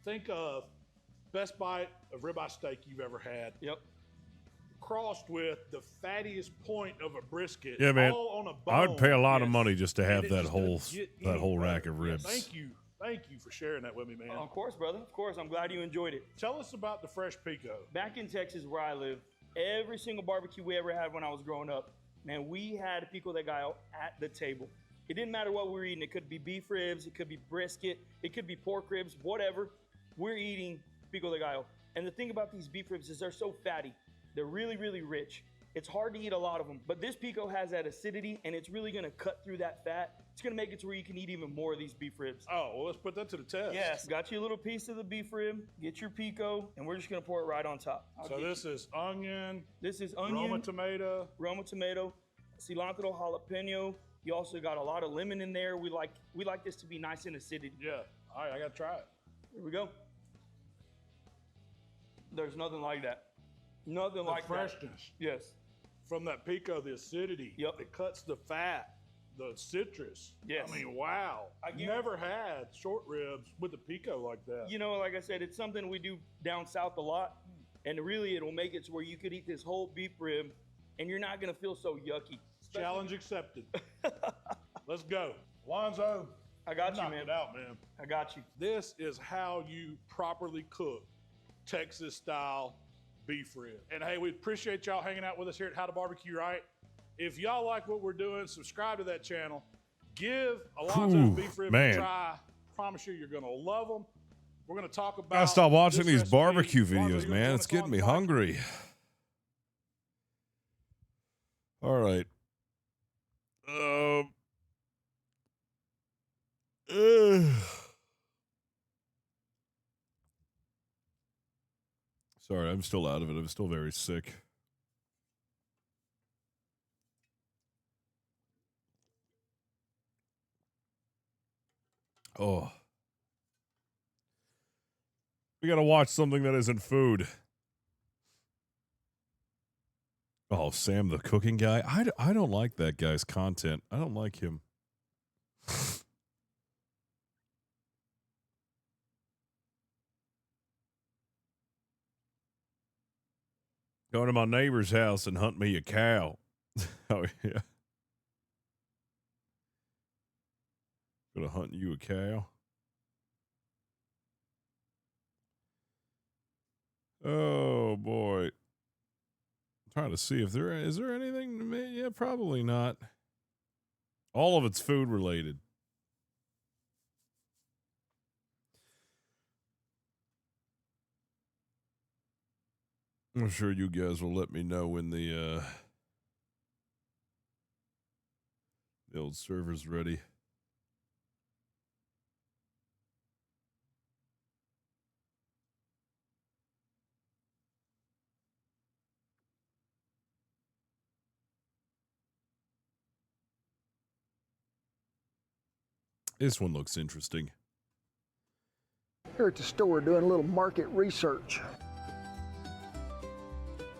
think of best bite of ribeye steak you've ever had. Yep. Crossed with the fattiest point of a brisket. Yeah, man. All on a bone. I would pay a lot of money just to And have it that just whole doesn't get any rack better. of ribs. Thank you. Thank you for sharing that with me, man. Of course, brother. Of course. I'm glad you enjoyed it. Tell us about the fresh pico. Back in Texas where I live, every single barbecue we ever had when I was growing up, man, we had pico de gallo at the table. It didn't matter what we were eating. It could be beef ribs, it could be brisket, it could be pork ribs, whatever. We're eating pico de gallo. And the thing about these beef ribs is they're so fatty. They're really, really rich. It's hard to eat a lot of them, but this pico has that acidity and it's really gonna cut through that fat. It's gonna make it to where you can eat even more of these beef ribs. Oh, well, let's put that to the test. Yes, got you a little piece of the beef rib, get your pico, and we're just gonna pour it right on top. So this is onion. This is onion. Roma tomato. Roma tomato, cilantro, jalapeno. You also got a lot of lemon in there. We like this to be nice and acidic. Yeah. All right, I gotta try it. Here we go. There's nothing like that. Nothing The like freshness. that. Yes. From that pico, the acidity. Yep. It cuts the fat, the citrus. Yes. I mean, wow. I've never had short ribs with the pico like that. You know, like I said, it's something we do down south a lot, and really it'll make it to where you could eat this whole beef rib, and you're not gonna feel so yucky. Challenge accepted. Let's go. Lonzo. I got you, knocked man. it out, man. I got you. This is how you properly cook Texas style beef rib. And hey, we appreciate y'all hanging out with us here at How to Barbecue Right. If y'all like what we're doing, subscribe to that channel. Give Alonzo's beef rib man. a try. Promise you, you're gonna love them. We're gonna talk about. Gotta stop watching this these recipe. barbecue Lonzo, videos, you man. wanna It's come getting on me the mic? hungry. All right. Sorry, I'm still out of it. I'm still very sick. Oh. We gotta watch something that isn't food. Oh, Sam, the cooking guy. I don't like that guy's content. I don't like him. Going to my neighbor's house and hunt me a cow. Oh, yeah. Gonna hunt you a cow? Oh, boy. Trying to see if is there anything. Yeah, probably not. All of it's food related. I'm sure you guys will let me know when the old server's ready. This one looks interesting. Here at the store doing a little market research.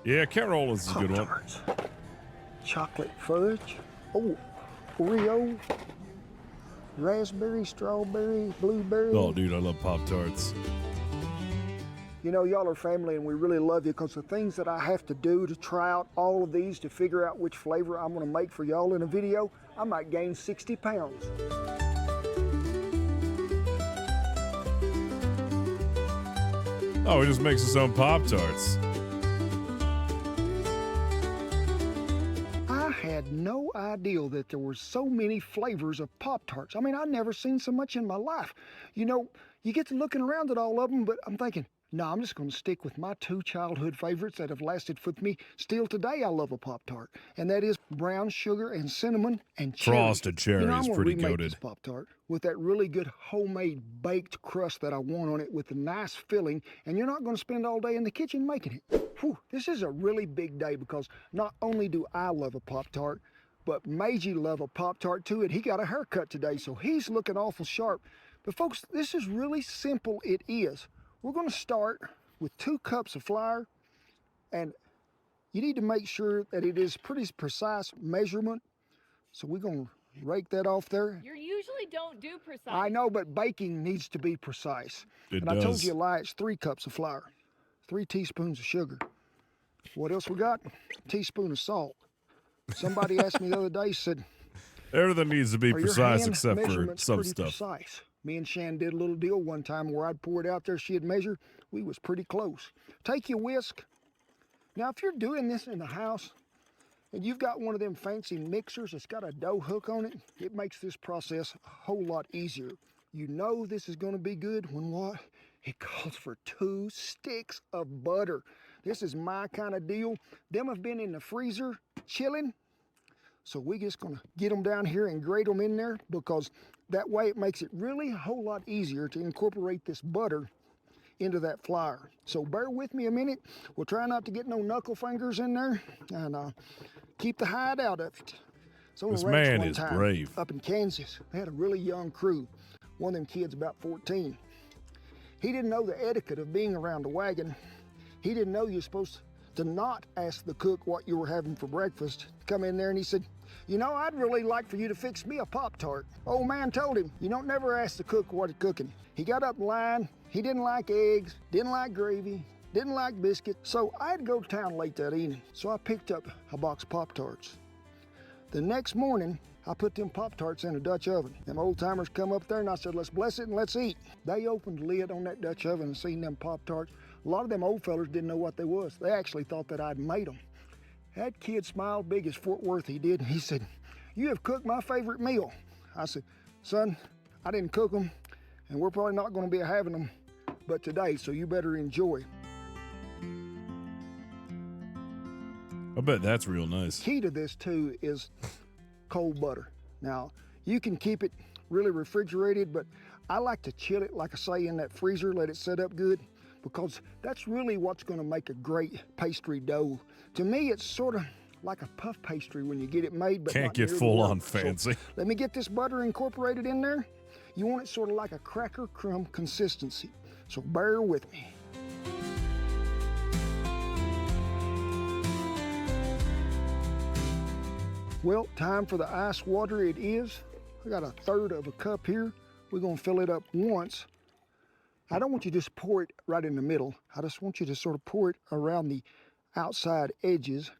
Yeah, Carola's a good one. Pop-Tarts. Chocolate fudge. Oh, Oreo. Raspberry, strawberry, blueberry. Oh, dude, I love Pop-Tarts. You know, y'all are family and we really love you because the things that I have to do to try out all of these to figure out which flavor I'm going to make for y'all in a video, I might gain 60 pounds. Oh, he just makes his own Pop-Tarts. I had no idea that there were so many flavors of Pop-Tarts. I mean, I've never seen so much in my life. You know, you get to looking around at all of them, but I'm thinking, no, I'm just going to stick with my 2 childhood favorites that have lasted with me. Still today, I love a Pop-Tart, and that is brown sugar and cinnamon and cherry. Frosted cherry you know, is I'm pretty remake goated. this Pop-Tart with that really good homemade baked crust that I want on it with a nice filling, and you're not going to spend all day in the kitchen making it. Whew, this is a really big day because not only do I love a Pop-Tart, but Meiji love a Pop-Tart too, and he got a haircut today, so he's looking awful sharp. But folks, this is really simple. It is. We're going to start with 2 cups of flour, and you need to make sure that it is pretty precise measurement. So we're going to rake that off there. You usually don't do precise. I know, but baking needs to be precise. It and I told does. you a lie, it's 3 cups of flour, 3 teaspoons of sugar. What else we got? A teaspoon of salt. Somebody asked me the other day, said, Everything needs to be "Are your precise hand except for measurements some pretty stuff. Precise?" Me and Shan did a little deal one time where I'd pour it out there, she'd measure. We was pretty close. Take your whisk. Now, if you're doing this in the house and you've got one of them fancy mixers that's got a dough hook on it, it makes this process a whole lot easier. You know this is going to be good when what? It calls for 2 sticks of butter. This is my kind of deal. Them have been in the freezer chilling. So we just gonna get them down here and grate them in there because that way it makes it really a whole lot easier to incorporate this butter into that flour. So bear with me a minute. We'll try not to get no knuckle fingers in there and keep the hide out of it. So This man is brave. Up in Kansas, they had a really young crew. One of them kids about 14. He didn't know the etiquette of being around a wagon. He didn't know you're supposed to not ask the cook what you were having for breakfast. Come in there and he said, "You know, I'd really like for you to fix me a Pop-Tart." Old man told him, "You don't never ask the cook what he's cooking." He got up in line. He didn't like eggs, didn't like gravy, didn't like biscuits. So I had to go to town late that evening. So I picked up a box of Pop-Tarts. The next morning, I put them Pop-Tarts in a Dutch oven. Them old timers come up there and I said, "Let's bless it and let's eat." They opened the lid on that Dutch oven and seen them Pop-Tarts. A lot of them old fellers didn't know what they was. They actually thought that I'd made them. That kid smiled big as Fort Worth, he did, and he said, "You have cooked my favorite meal." I said, "Son, I didn't cook them, and we're probably not going to be having them but today, so you better enjoy." I bet that's real nice. Key to this too is cold butter. Now, you can keep it really refrigerated, but I like to chill it, like I say, in that freezer, let it set up good, because that's really what's going to make a great pastry dough. To me, it's sort of like a puff pastry when you get it made, but Can't not get nearly full well. on fancy. So, let me get this butter incorporated in there. You want it sort of like a cracker crumb consistency, so bear with me. Well, time for the ice water it is. I got 1/3 of a cup here. We're gonna fill it up once. I don't want you to just pour it right in the middle. I just want you to sort of pour it around the outside edges.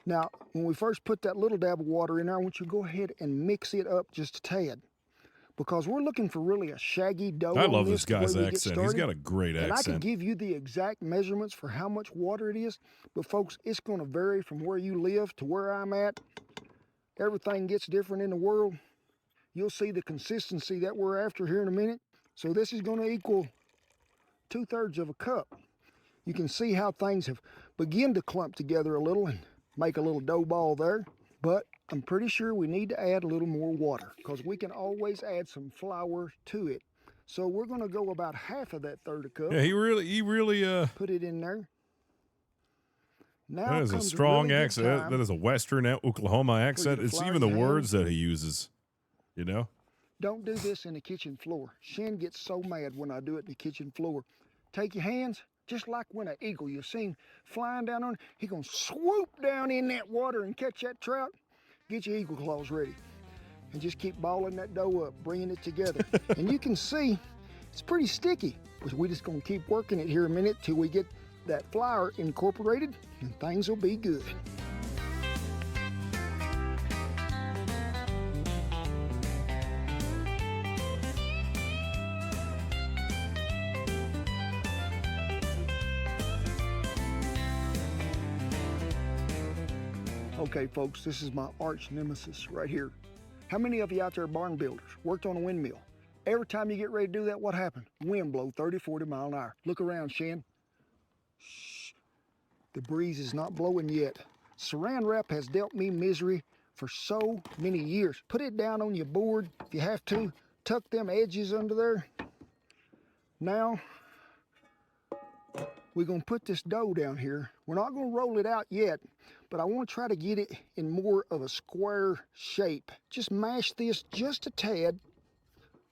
Now, when we first put that little dab of water in there, I want you to go ahead and mix it up just a tad, because we're looking for really a shaggy dough. I on love this the way guy's we get accent. He's started. got a great And I can accent. give you the exact measurements for how much water it is, but folks, it's going to vary from where you live to where I'm at. Everything gets different in the world. You'll see the consistency that we're after here in a minute. So this is going to equal 2/3 of a cup. You can see how things have begun to clump together a little and make a little dough ball there. But I'm pretty sure we need to add a little more water, because we can always add some flour to it. So we're going to go about half of that 1/3 cup. Yeah, he really put it in there. Now that is a comes strong really good accent. time That is a Western Oklahoma accent. to It's flour even the your words that he uses, you know? Don't do this in the kitchen floor. Shen gets so mad when I do it in the kitchen floor. Take your hands, just like when an eagle, you see him flying down on, he gonna swoop down in that water and catch that trout. Get your eagle claws ready. And just keep balling that dough up, bringing it together. And you can see it's pretty sticky, but we're just gonna keep working it here a minute till we get that flour incorporated and things will be good. Okay folks, this is my arch nemesis right here. How many of you out there are barn builders, worked on a windmill? Every time you get ready to do that, what happened? Wind blow 30, 40 mile an hour. Look around, Shen. Shh. The breeze is not blowing yet. Saran wrap has dealt me misery for so many years. Put it down on your board if you have to. Tuck them edges under there. Now, we're gonna put this dough down here. We're not gonna roll it out yet, but I wanna try to get it in more of a square shape. Just mash this just a tad.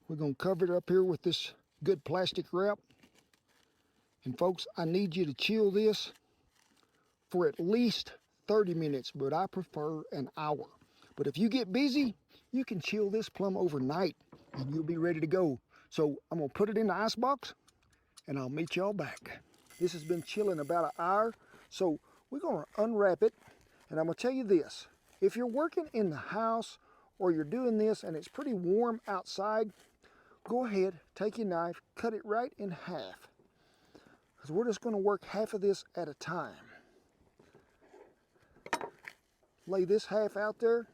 We're gonna cover it up here with this good plastic wrap. And folks, I need you to chill this for at least 30 minutes, but I prefer an hour. But if you get busy, you can chill this plumb overnight and you'll be ready to go. So I'm gonna put it in the ice box and I'll meet y'all back. This has been chilling about an hour, so we're gonna unwrap it. And I'm gonna tell you this, if you're working in the house or you're doing this and it's pretty warm outside, go ahead, take your knife, cut it right in half. Because we're just gonna work half of this at a time. Lay this half out there.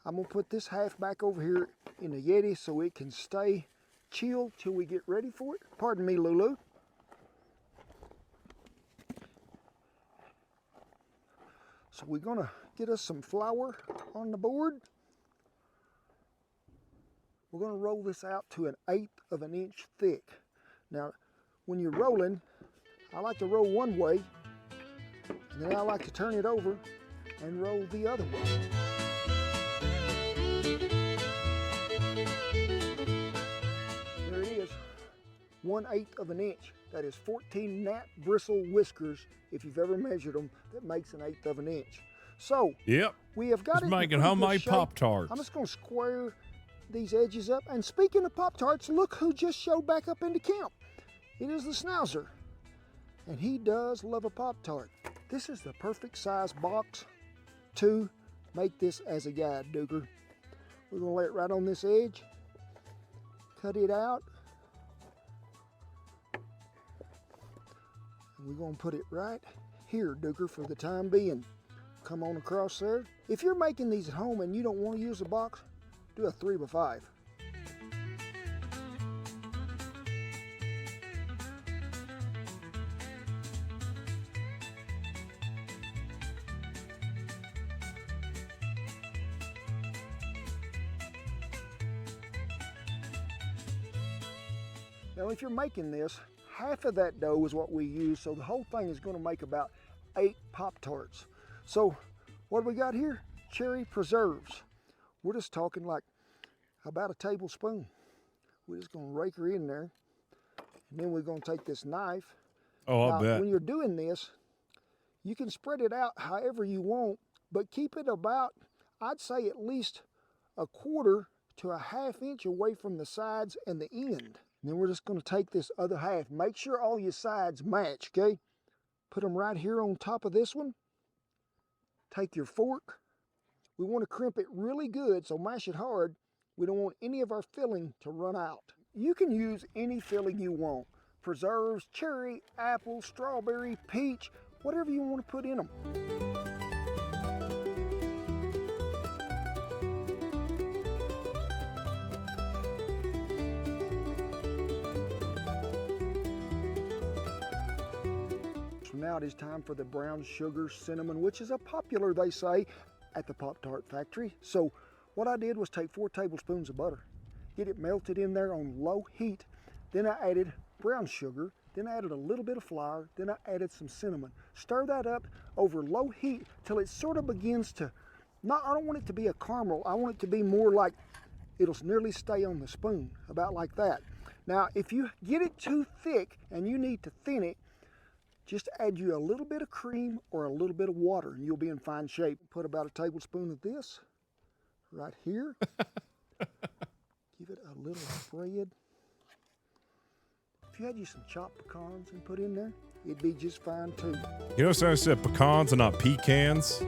I'm gonna put this half back over here in the Yeti so it can stay chilled till we get ready for it. Pardon me, Lulu. So we're gonna get us some flour on the board. We're gonna roll this out to 1/8 of an inch thick. Now, when you're rolling, I like to roll one way, and then I like to turn it over and roll the other way. There it is, 1/8 of an inch. That is 14 gnat bristle whiskers, if you've ever measured them, that makes 1/8 of an inch. So, yep, we have got it's it making in pretty good homemade shape. Pop-Tarts. I'm just going to square these edges up. And speaking of Pop-Tarts, look who just showed back up into camp. It is the Schnauzer. And he does love a Pop-Tart. This is the perfect size box to make this as a guide, Duker. We're going to lay it right on this edge. Cut it out. And we're going to put it right here, Duker, for the time being. Come on across there. If you're making these at home and you don't want to use a box, do a 3x5. Now if you're making this, half of that dough is what we use, so the whole thing is going to make about 8 Pop-Tarts. So what do we got here? Cherry preserves. We're just talking like about a tablespoon. We're just going to rake her in there, and then we're going to take this knife. Oh, now, I bet. when you're doing this, you can spread it out however you want, but keep it about, I'd say at least 1/4 to 1/2 inch away from the sides and the end. And then we're just going to take this other half. Make sure all your sides match, okay? Put them right here on top of this one. Take your fork. We want to crimp it really good, so mash it hard. We don't want any of our filling to run out. You can use any filling you want. Preserves, cherry, apple, strawberry, peach, whatever you want to put in them. So now it is time for the brown sugar cinnamon, which is a popular, they say, at the Pop-Tart factory. So what I did was take 4 tablespoons of butter, get it melted in there on low heat. Then I added brown sugar, then I added a little bit of flour, then I added some cinnamon. Stir that up over low heat till it sort of begins to, I don't want it to be a caramel, I want it to be more like it'll nearly stay on the spoon, about like that. Now, if you get it too thick and you need to thin it, just add you a little bit of cream or a little bit of water and you'll be in fine shape. Put about a tablespoon of this right here. Give it a little spread. If you had you some chopped pecans and put in there, it'd be just fine too. You notice I said pecans and not pecans?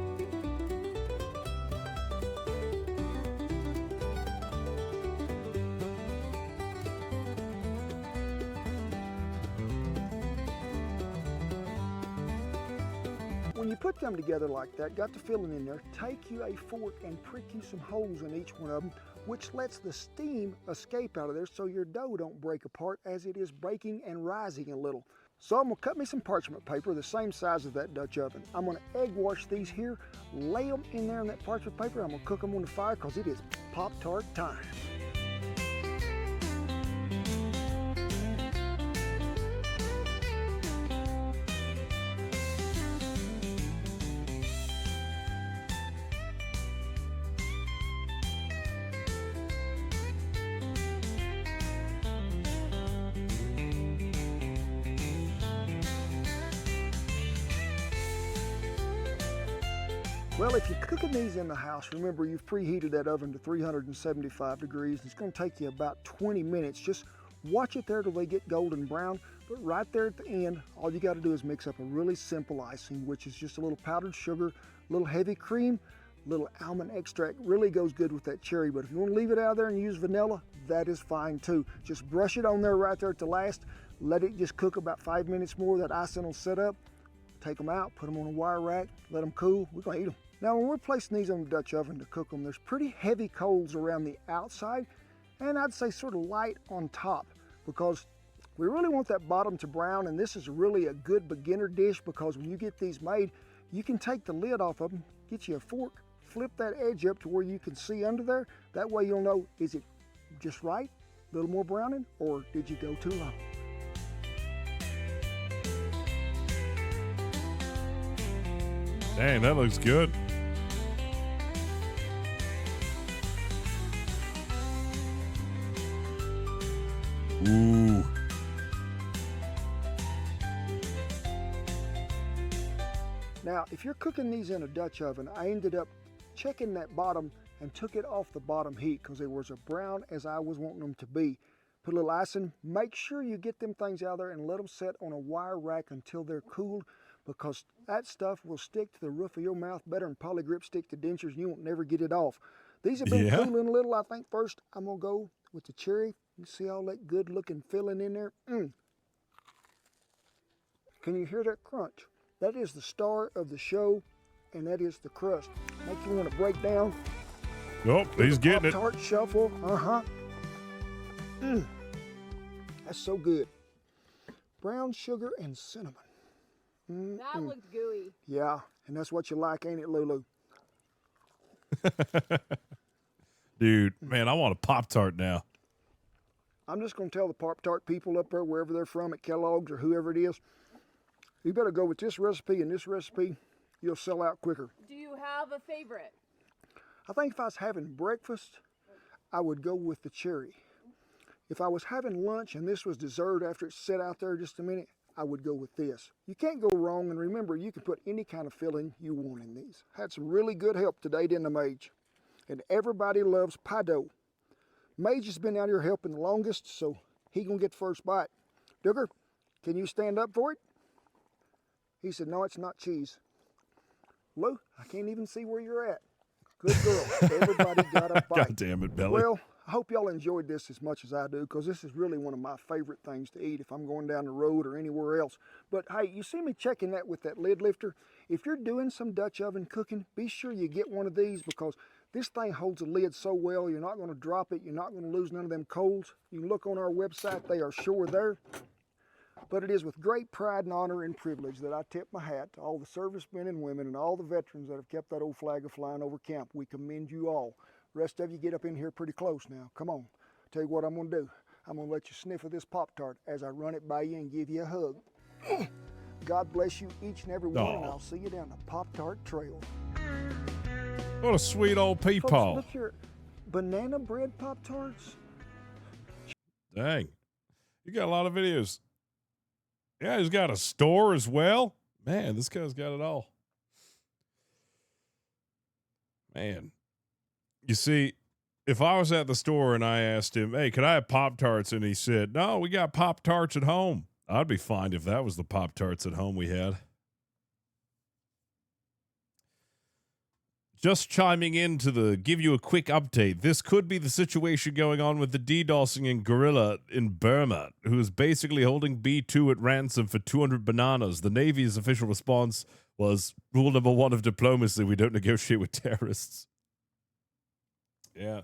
When you put them together like that, got the filling in there, take you a fork and prick you some holes in each one of them, which lets the steam escape out of there so your dough don't break apart as it is breaking and rising a little. So I'm gonna cut me some parchment paper the same size as that Dutch oven. I'm gonna egg wash these here, lay them in there in that parchment paper. I'm gonna cook them on the fire because it is Pop-Tart time. Well, if you're cooking these in the house, remember you've preheated that oven to 375 degrees. It's going to take you about 20 minutes. Just watch it there till they get golden brown. But right there at the end, all you got to do is mix up a really simple icing, which is just a little powdered sugar, a little heavy cream, a little almond extract. Really goes good with that cherry. But if you want to leave it out there and use vanilla, that is fine too. Just brush it on there right there at the last. Let it just cook about 5 minutes more. That icing will set up. Take them out, put them on a wire rack, let them cool. We're going to eat them. Now, when we're placing these on the Dutch oven to cook them, there's pretty heavy coals around the outside, and I'd say sort of light on top, because we really want that bottom to brown, and this is really a good beginner dish, because when you get these made, you can take the lid off of them, get you a fork, flip that edge up to where you can see under there. That way you'll know, is it just right, a little more browning, or did you go too low? Dang, that looks good. Ooh. Now, if you're cooking these in a Dutch oven, I ended up checking that bottom and took it off the bottom heat because they was as brown as I was wanting them to be. Put a little icing. Make sure you get them things out there and let them set on a wire rack until they're cooled, because that stuff will stick to the roof of your mouth better than polygrip stick to dentures, and you won't never get it off. These have been cooling a little. I think first I'm going to go with the cherry. You see all that good looking filling in there? Can you hear that crunch? That is the star of the show, and that is the crust. Make you want to break down. Nope, he's getting it. Pop-Tart shuffle, That's so good. Brown sugar and cinnamon. That looked gooey. Yeah, and that's what you like, ain't it, Lulu? Dude, man, I want a Pop-Tart now. I'm just going to tell the Pop-Tart people up there, wherever they're from, at Kellogg's or whoever it is, you better go with this recipe and this recipe. You'll sell out quicker. Do you have a favorite? I think if I was having breakfast, I would go with the cherry. If I was having lunch and this was dessert after it's set out there just a minute, I would go with this. You can't go wrong, and remember, you can put any kind of filling you want in these. Had some really good help today, didn't I, Mage? And everybody loves pie dough. Mage has been out here helping the longest, so he gonna get the first bite. Duggar, can you stand up for it? He said, no, it's not cheese. Lou, I can't even see where you're at. Good girl. Everybody got a bite. God damn it, Belly. Well, I hope y'all enjoyed this as much as I do, because this is really one of my favorite things to eat if I'm going down the road or anywhere else. But hey, you see me checking that with that lid lifter? If you're doing some Dutch oven cooking, be sure you get one of these, because this thing holds the lid so well, you're not going to drop it, you're not going to lose none of them coals. You can look on our website, they are sure there. But it is with great pride and honor and privilege that I tip my hat to all the servicemen and women and all the veterans that have kept that old flag flying over camp. We commend you all. Rest of you get up in here pretty close now. Come on. Tell you what I'm going to do. I'm going to let you sniff of this Pop-Tart as I run it by you and give you a hug. God bless you each and every one, and I'll see you down the Pop-Tart trail. What a sweet old peepaw. Folks, look here. banana bread Pop-Tarts? Dang. You got a lot of videos. Yeah, he's got a store as well. Man, this guy's got it all. Man. You see, if I was at the store and I asked him, hey, could I have Pop-Tarts? And he said, no, we got Pop-Tarts at home. I'd be fine if that was the Pop-Tarts at home we had. Just chiming in to give you a quick update. This could be the situation going on with the DDoSing and Gorilla in Burma, who is basically holding B2 at ransom for 200 bananas. The Navy's official response was, rule number 1 of diplomacy, we don't negotiate with terrorists. Yeah.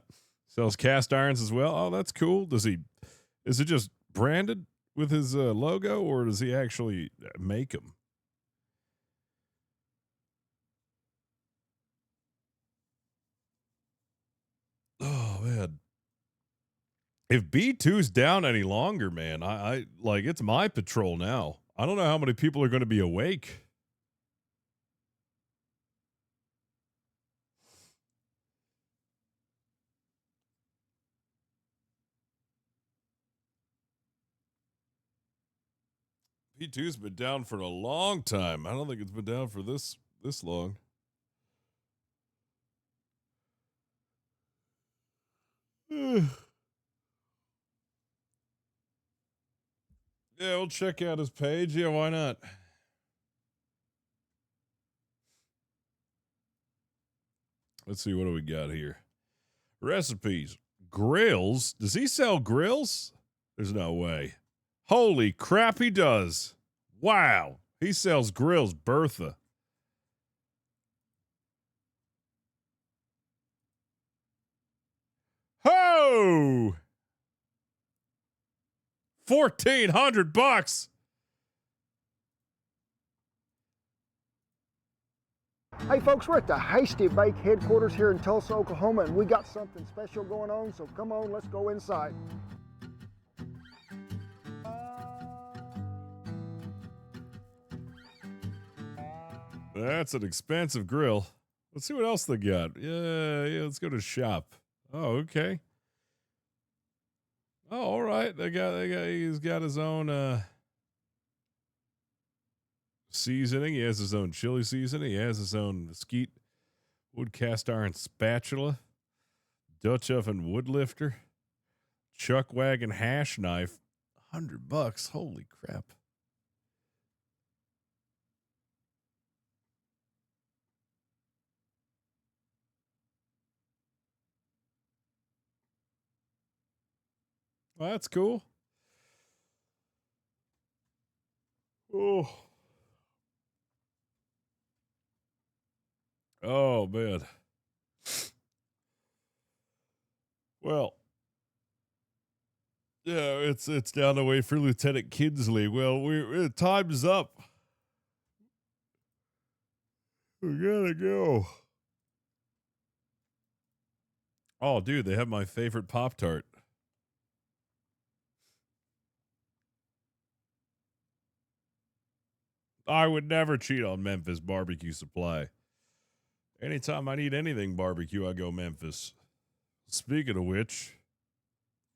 Sells cast irons as well. Oh, that's cool. Is it just branded with his logo, or does he actually make them? Oh man, if B2's down any longer, man, I like, it's my patrol now. I don't know how many people are going to be awake. B2's been down for a long time. I don't think it's been down for this long. Yeah, we'll check out his page. Yeah, why not? Let's see, what do we got here? Recipes. Grills? Does he sell grills? There's no way. Holy crap, he does. Wow. He sells grills, Bertha. Ho! $1,400. Hey folks, we're at the Hasty Bake headquarters here in Tulsa, Oklahoma, and we got something special going on, so come on, let's go inside. That's an expensive grill. Let's see what else they got. Yeah, let's go to shop. Oh, okay. Oh, all right. He's got his own seasoning. He has his own chili seasoning. He has his own mesquite wood cast iron spatula, Dutch oven wood lifter, chuck wagon hash knife. $100. Holy crap. Well, that's cool. Oh. Oh, man. Well, yeah, it's down the way for Lieutenant Kinsley. Well, time's up. We gotta go. Oh, dude, they have my favorite Pop-Tart. I would never cheat on Memphis barbecue supply. Anytime I need anything barbecue, I go Memphis. Speaking of which,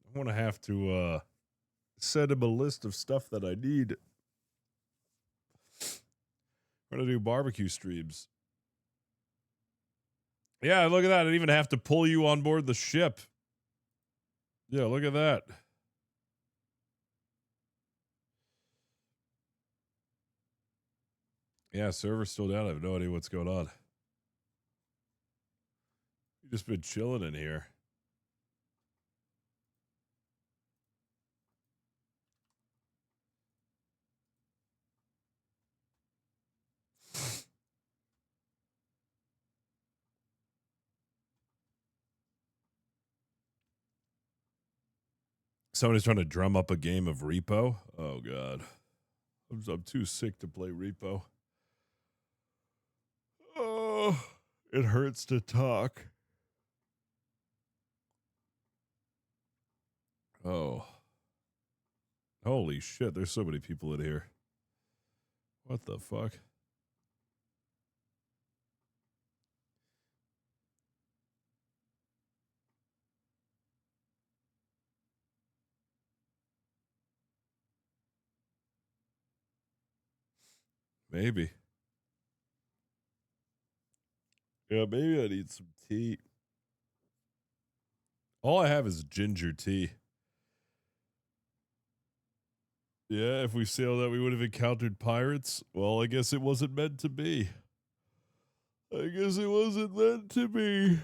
I'm going to have to send him a list of stuff that I need. I'm going to do barbecue streams. Yeah, look at that. I didn't even have to pull you on board the ship. Yeah, look at that. Yeah, server's still down. I have no idea what's going on. You've just been chilling in here. Somebody's trying to drum up a game of Repo. Oh, God. I'm too sick to play Repo. Oh, it hurts to talk. Oh. Holy shit, there's so many people in here. What the fuck? Maybe. Yeah, maybe I need some tea. All I have is ginger tea. Yeah, if we sailed out, we would have encountered pirates. Well, I guess it wasn't meant to be. I guess it wasn't meant to be.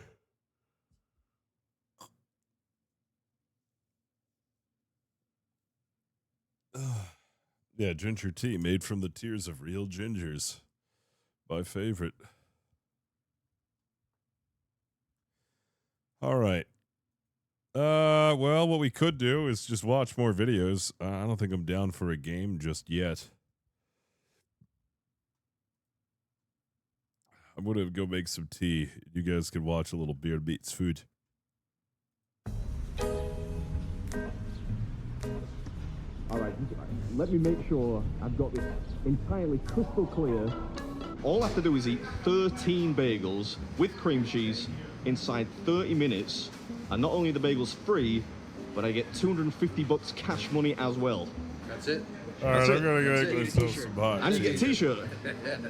Yeah, ginger tea made from the tears of real gingers. My favorite. All right. Well, what we could do is just watch more videos. I don't think I'm down for a game just yet. I'm gonna go make some tea. You guys can watch a little Beard Beats Food. Alright, let me make sure I've got this entirely crystal clear. All I have to do is eat 13 bagels with cream cheese inside 30 minutes, and not only are the bagels free, but I get $250 cash money as well. That's it? Alright, I'm gonna go get myself some hot And you tea. get a t-shirt.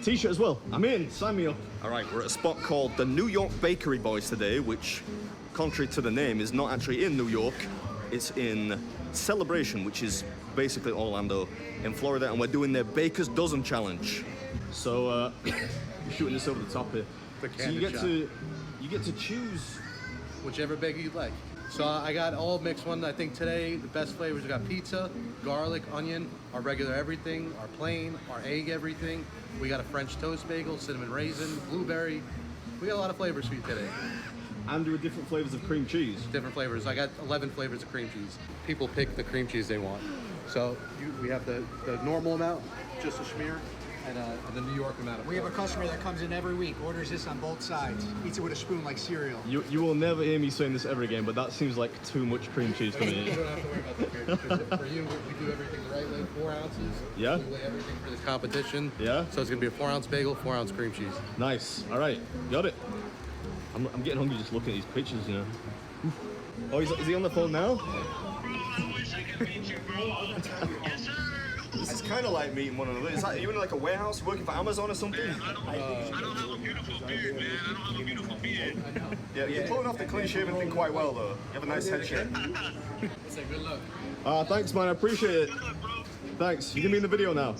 T-shirt as well. I'm in, sign me up. Alright, we're at a spot called the New York Bakery Boys today, which, contrary to the name, is not actually in New York. It's in Celebration, which is basically Orlando in Florida, and we're doing their Baker's Dozen Challenge. So, you're shooting this over the top here. So you get to choose whichever bagel you'd like. So I got all mixed one. I think today the best flavors, we got pizza, garlic, onion, our regular everything, our plain, our egg everything. We got a French toast bagel, cinnamon raisin, blueberry. We got a lot of flavors for you today. And there are different flavors of cream cheese. Different flavors. I got 11 flavors of cream cheese. People pick the cream cheese they want. So we have the normal amount, just a schmear, and the New York amount. We have a customer that comes in every week, orders this on both sides, eats it with a spoon like cereal. You will never hear me saying this ever again, but that seems like too much cream cheese for me. You don't have to worry about the cream cheese. For you, we do everything the right way, 4 ounces. Yeah? We weigh everything for this competition. Yeah? So it's going to be a 4-ounce bagel, 4-ounce cream cheese. Nice. All right. Got it. I'm getting hungry just looking at these pictures, you know. Oh, is he on the phone now? This is kind of like meeting one another. Is that, are you in like a warehouse working for Amazon or something? I don't have a beautiful beard, man. I don't have a beautiful beard. Yeah, you're pulling off the clean shaven thing quite well, though. You have a nice head shape. Say good luck. Thanks, man. I appreciate it. Thanks. You can be in the video now.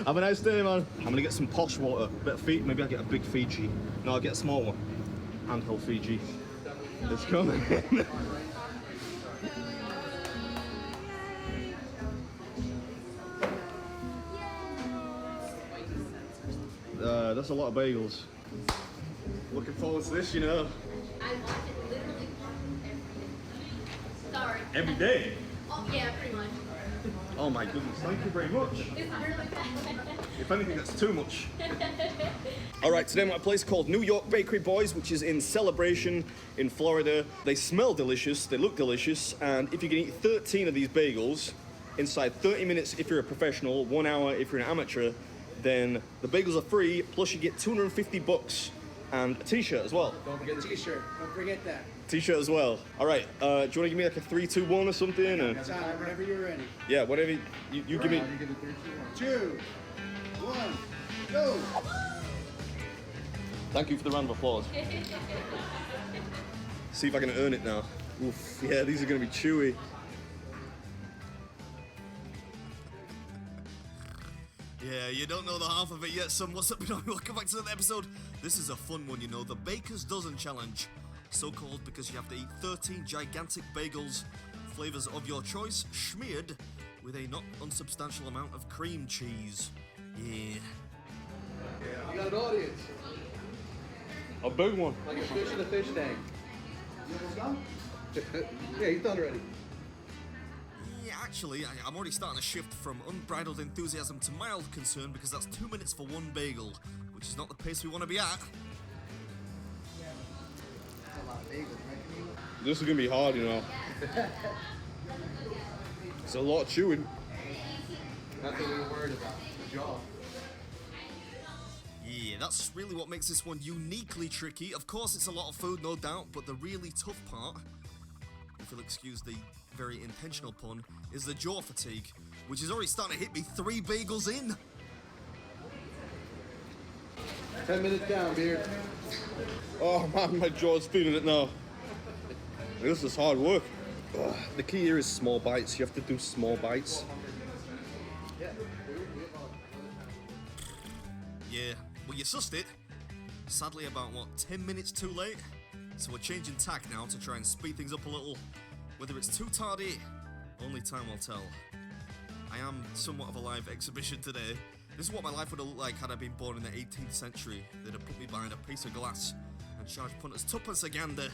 Have a nice day, man. I'm gonna get some posh water. Bit of Fiji. Maybe I'll get a big Fiji. No, I'll get a small one. Handheld Fiji. It's coming. That's a lot of bagels. Looking forward to this, you know. I watch it literally Sorry. Every day? Oh, yeah, pretty much. Oh my goodness, thank you very much. It's really bad. If anything, that's too much. All right, today I'm at a place called New York Bakery Boys, which is in Celebration in Florida. They smell delicious, they look delicious, and if you can eat 13 of these bagels inside 30 minutes if you're a professional, 1 hour if you're an amateur, then the bagels are free, plus you get $250 and a t-shirt as well. Don't forget the t-shirt. Don't forget that. T-shirt as well. All right, do you want to give me like a 3, 2, 1 or something? Or? That's time, whenever you're ready. Yeah, whatever you give me. 2, 1, go! Thank you for the round of applause. See if I can earn it now. Oof, yeah, these are gonna be chewy. Yeah, you don't know the half of it yet, son. What's up, welcome back to another episode. This is a fun one, you know, the Baker's Dozen Challenge. So called because you have to eat 13 gigantic bagels, flavors of your choice, smeared with a not unsubstantial amount of cream cheese. Yeah. You got an audience. A big one. Like a fish in a fish tank. You almost done? Yeah, he's done already. Yeah, actually, I'm already starting to shift from unbridled enthusiasm to mild concern because that's 2 minutes for one bagel, which is not the pace we want to be at. This is gonna be hard, you know. It's a lot of chewing. That's what we were worried about. The jaw. Yeah, that's really what makes this one uniquely tricky. Of course, it's a lot of food, no doubt, but the really tough part, the if you'll excuse the very intentional pun, is the jaw fatigue, which is already starting to hit me 3 bagels in. 10 minutes down, Beard. Oh man, my jaw's feeling it now. This is hard work. The key here is small bites. You have to do small bites. Yeah, well, you sussed it. Sadly, about, 10 minutes too late? So we're changing tack now to try and speed things up a little. Whether it's too tardy, only time will tell. I am somewhat of a live exhibition today. This is what my life would have looked like had I been born in the 18th century. They'd have put me behind a piece of glass and charged punters tuppence a gander.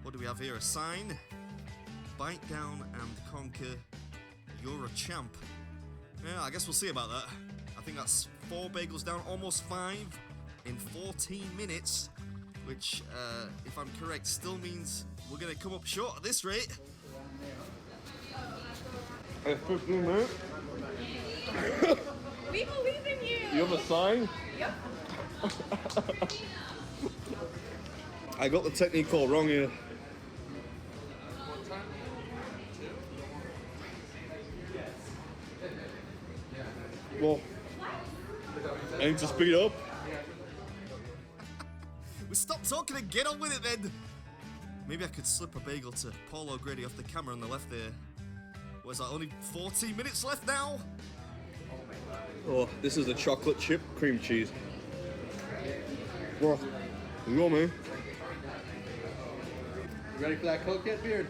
What do we have here? A sign? Bite down and conquer. You're a champ. Yeah, I guess we'll see about that. I think that's 4 bagels down, almost 5 in 14 minutes. Which, if I'm correct, still means we're going to come up short at this rate. 15 minutes? We believe in you! You have a sign? Yep. I got the technique all wrong here. Well, I need to speed up. We stop talking and get on with it then. Maybe I could slip a bagel to Paul O'Grady off the camera on the left there. What is that, only 14 minutes left now? Oh, this is the chocolate chip cream cheese. Well, you go, man. You ready for that Coke yet, Beard?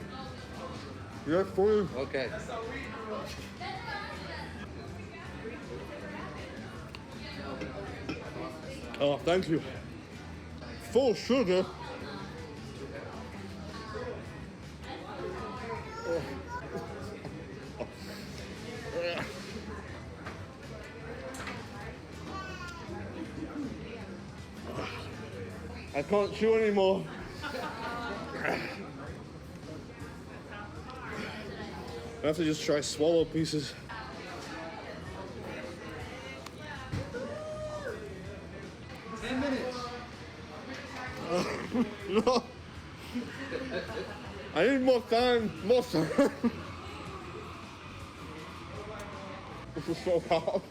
Yeah, for you. Okay. Oh, thank you. Full sugar. I can't chew anymore. I have to just try swallow pieces. No. I need more time. More time. This is so hard.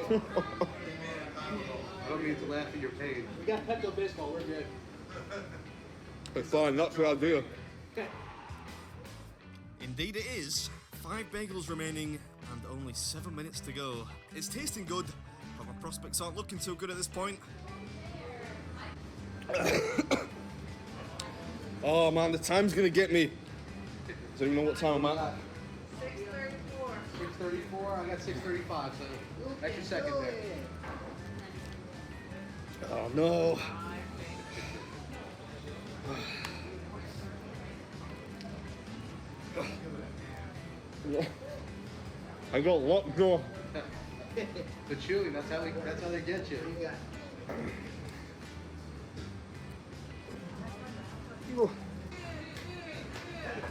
I don't mean to laugh at your pain. We got Pepto Bismol. We're good. It's fine. That's the idea. Indeed it is. 5 bagels remaining and only 7 minutes to go. It's tasting good, but my prospects aren't looking too good at this point. Oh man, the time's gonna get me. Does anyone know what time I'm at? 6:34. 6:34. I got 6:35. So extra second there. Oh no. I got locked door. The chewing, that's how they get you.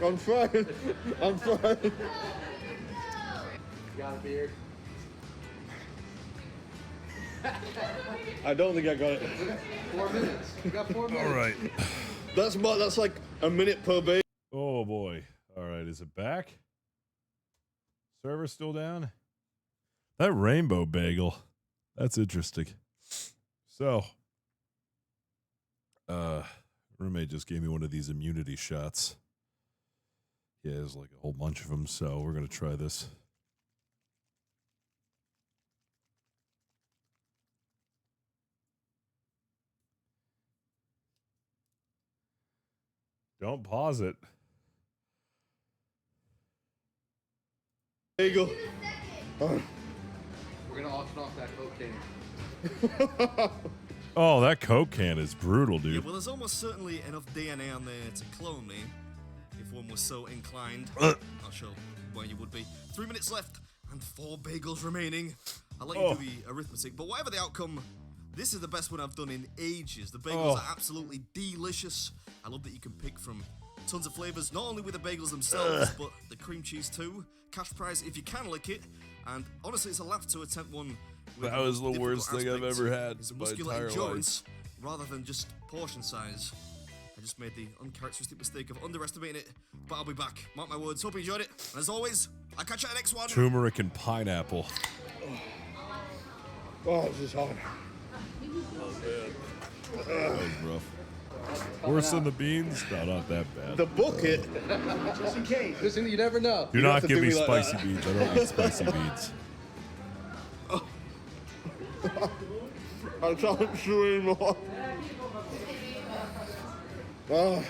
I'm trying. I'm trying. You got a beard? I don't think I got it. 4 minutes. You got 4 minutes. All right. That's like a minute per bagel. Oh boy. All right, is it back? Server still down? That rainbow bagel. That's interesting. So, roommate just gave me one of these immunity shots. Yeah, there's like a whole bunch of them, so we're going to try this. Don't pause it. Bagel. We're gonna auction off that cocaine. Oh, that Coke can is brutal, dude. Yeah, well, there's almost certainly enough DNA on there to clone me, if one was so inclined. Not sure where you would be. 3 minutes left and 4 bagels remaining. I'll let you do the arithmetic, but whatever the outcome, this is the best one I've done in ages. The bagels are absolutely delicious. I love that you can pick from tons of flavors, not only with the bagels themselves, but the cream cheese too. Cash prize if you can lick it, and honestly, it's a laugh to attempt one. That was the worst thing I've ever had in my entire life. Rather than just portion size. I just made the uncharacteristic mistake of underestimating it, but I'll be back. Mark my words. Hope you enjoyed it. And as always, I'll catch you at the next one. Turmeric and pineapple. Oh, this is hard. That was rough. Worse than the beans? No, not that bad. The bucket. Just in case. Listen, you never know. Do not give me spicy beans. I don't eat spicy beans. I can't chew anymore. Oh.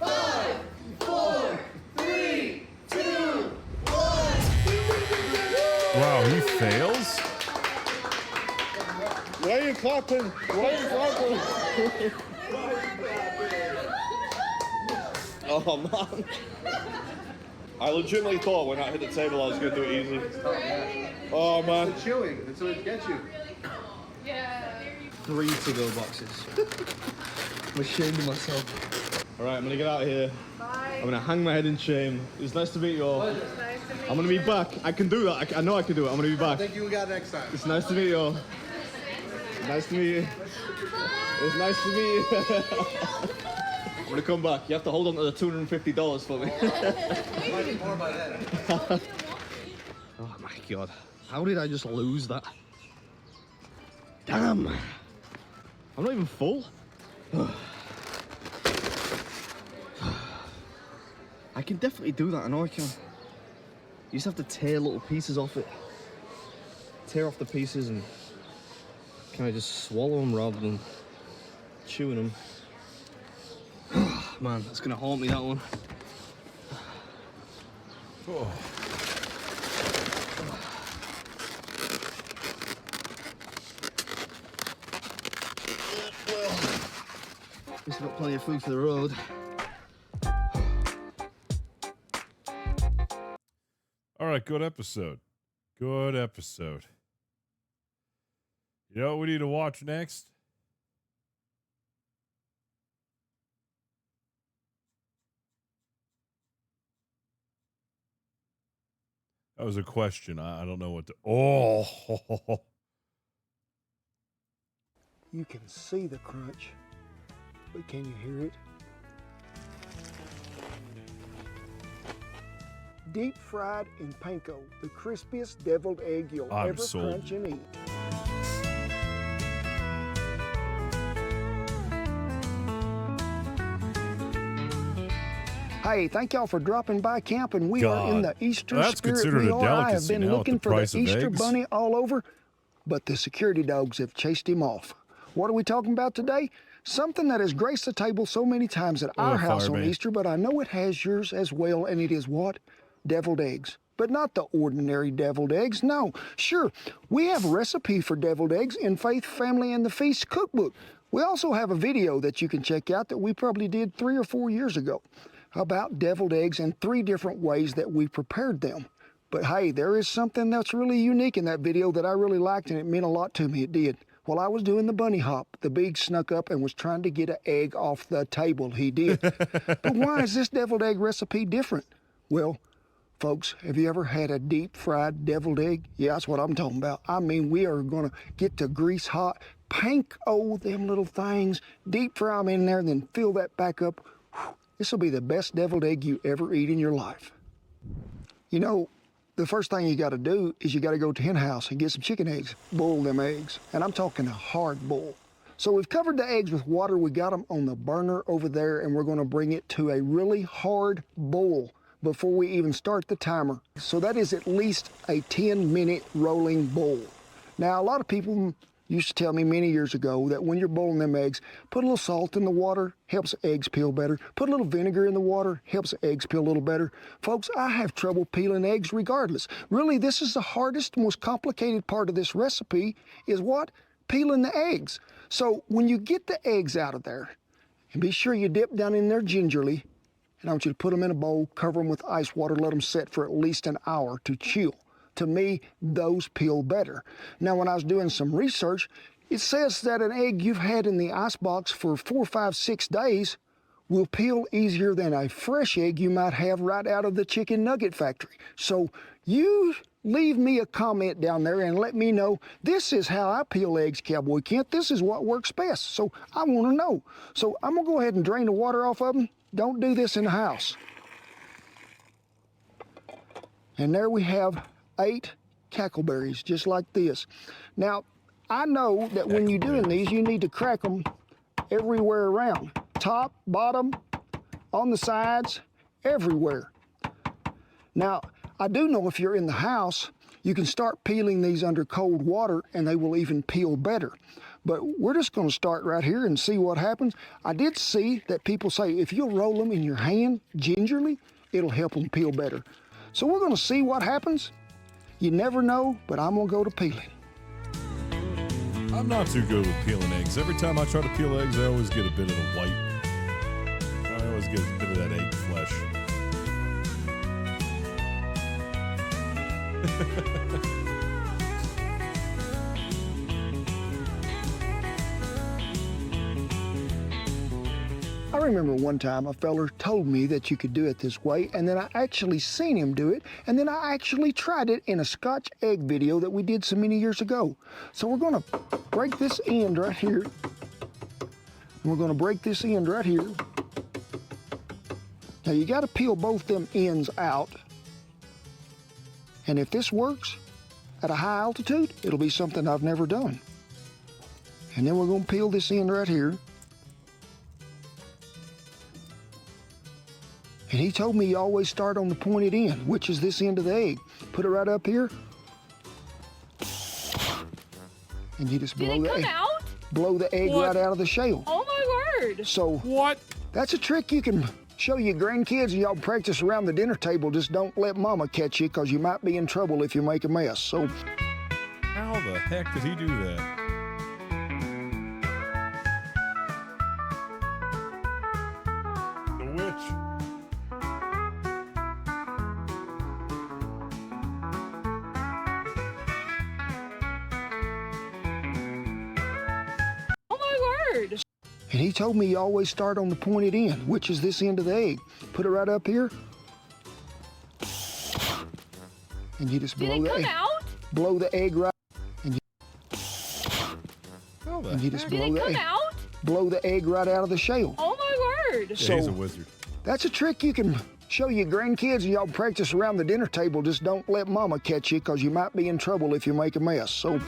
5, 4, 3, 2, 1. Wow, he fails? Why are you clapping? Why are you clapping? Oh, man. I legitimately thought when I hit the table I was going to do it easy. Oh, man. It's chewing until it gets you. 3 to-go boxes. I'm ashamed of myself. All right, I'm going to get out of here. I'm going to hang my head in shame. It's nice to meet you all. I'm going to be back. I can do that. I know I can do it. I'm going to be back. I think you got it next time. It's nice to meet you all. Nice to meet you. It's nice to meet you. I'm going to come back. You have to hold on to the $250 for me. Might be more by then. Oh my God. How did I just lose that? Damn. I'm not even full. I can definitely do that. I know I can. You just have to tear little pieces off it. Tear off the pieces and kind of just swallow them rather than chewing them. Man, that's gonna haunt me, that one. Oh. Well, at least I've got plenty of food for the road. All right, good episode. Good episode. You know what we need to watch next? That was a question. I don't know what to... Oh! You can see the crunch, but can you hear it? Deep fried in panko, the crispiest deviled egg you'll I'm ever sold. crunch and eat. Hey, thank y'all for dropping by camp, and we are in the Easter That's spirit. considered We a are. I have delicacy been now at looking the for price the of Easter eggs. bunny all over, but the security dogs have chased him off. What are we talking about today? Something that has graced the table so many times at our house on fireman. Easter, but I know it has yours as well, and it is what? Deviled eggs. But not the ordinary deviled eggs, no. Sure, we have a recipe for deviled eggs in Faith, Family, and the Feast cookbook. We also have a video that you can check out that we probably did 3 or 4 years ago about deviled eggs and 3 different ways that we prepared them. But hey, there is something that's really unique in that video that I really liked, and it meant a lot to me. It did. While I was doing the bunny hop, the beak snuck up and was trying to get an egg off the table. He did. But why is this deviled egg recipe different? Well, folks, have you ever had a deep fried deviled egg? Yeah, that's what I'm talking about. I mean, we are going to get the grease hot, panko them little things, deep fry them in there, and then fill that back up. This will be the best deviled egg you ever eat in your life. You know, the first thing you got to do is you got to go to hen house and get some chicken eggs, boil them eggs, and I'm talking a hard boil. So we've covered the eggs with water. We got them on the burner over there, and we're going to bring it to a really hard boil before we even start the timer. So that is at least a 10-minute rolling boil. Now, a lot of people used to tell me many years ago that when you're boiling them eggs, put a little salt in the water, helps eggs peel better. Put a little vinegar in the water, helps eggs peel a little better. Folks, I have trouble peeling eggs regardless. Really, this is the hardest, most complicated part of this recipe is what? Peeling the eggs. So when you get the eggs out of there, and be sure you dip down in there gingerly, and I want you to put them in a bowl, cover them with ice water, let them set for at least an hour to chill. To me, those peel better. Now, when I was doing some research, it says that an egg you've had in the ice box for 4, 5, 6 days will peel easier than a fresh egg you might have right out of the chicken nugget factory. So you leave me a comment down there and let me know, this is how I peel eggs, Cowboy Kent. This is what works best. So I want to know. So I'm going to go ahead and drain the water off of them. Don't do this in the house. And there we have 8 cackleberries, just like this. Now, I know that when you're doing these, you need to crack them everywhere around. Top, bottom, on the sides, everywhere. Now, I do know if you're in the house, you can start peeling these under cold water and they will even peel better. But we're just going to start right here and see what happens. I did see that people say if you'll roll them in your hand gingerly, it'll help them peel better. So we're going to see what happens. You never know, but I'm going to go to peeling. I'm not too good with peeling eggs. Every time I try to peel eggs, I always get a bit of the white. I always get a bit of that egg flesh. I remember one time a feller told me that you could do it this way, and then I actually seen him do it, and then I actually tried it in a Scotch egg video that we did so many years ago. So we're gonna break this end right here, and we're gonna break this end right here. Now you gotta peel both them ends out, and if this works at a high altitude, it'll be something I've never done. And then we're gonna peel this end right here. And he told me you always start on the pointed end, which is this end of the egg. Put it right up here. And you just blow the egg. Blow the egg right out of the shell. Oh my word! So what? That's a trick you can show your grandkids and y'all practice around the dinner table. Just don't let mama catch you, because you might be in trouble if you make a mess. So how the heck did he do that? The witch. And he told me you always start on the pointed end, which is this end of the egg. Put it right up here. And you just blow the egg. Blow the egg right. And you just blow the egg. Blow the egg right out of the shell. Oh my word! Yeah, So he's a wizard. that's a trick you can show your grandkids and y'all practice around the dinner table. Just don't let mama catch you, because you might be in trouble if you make a mess. So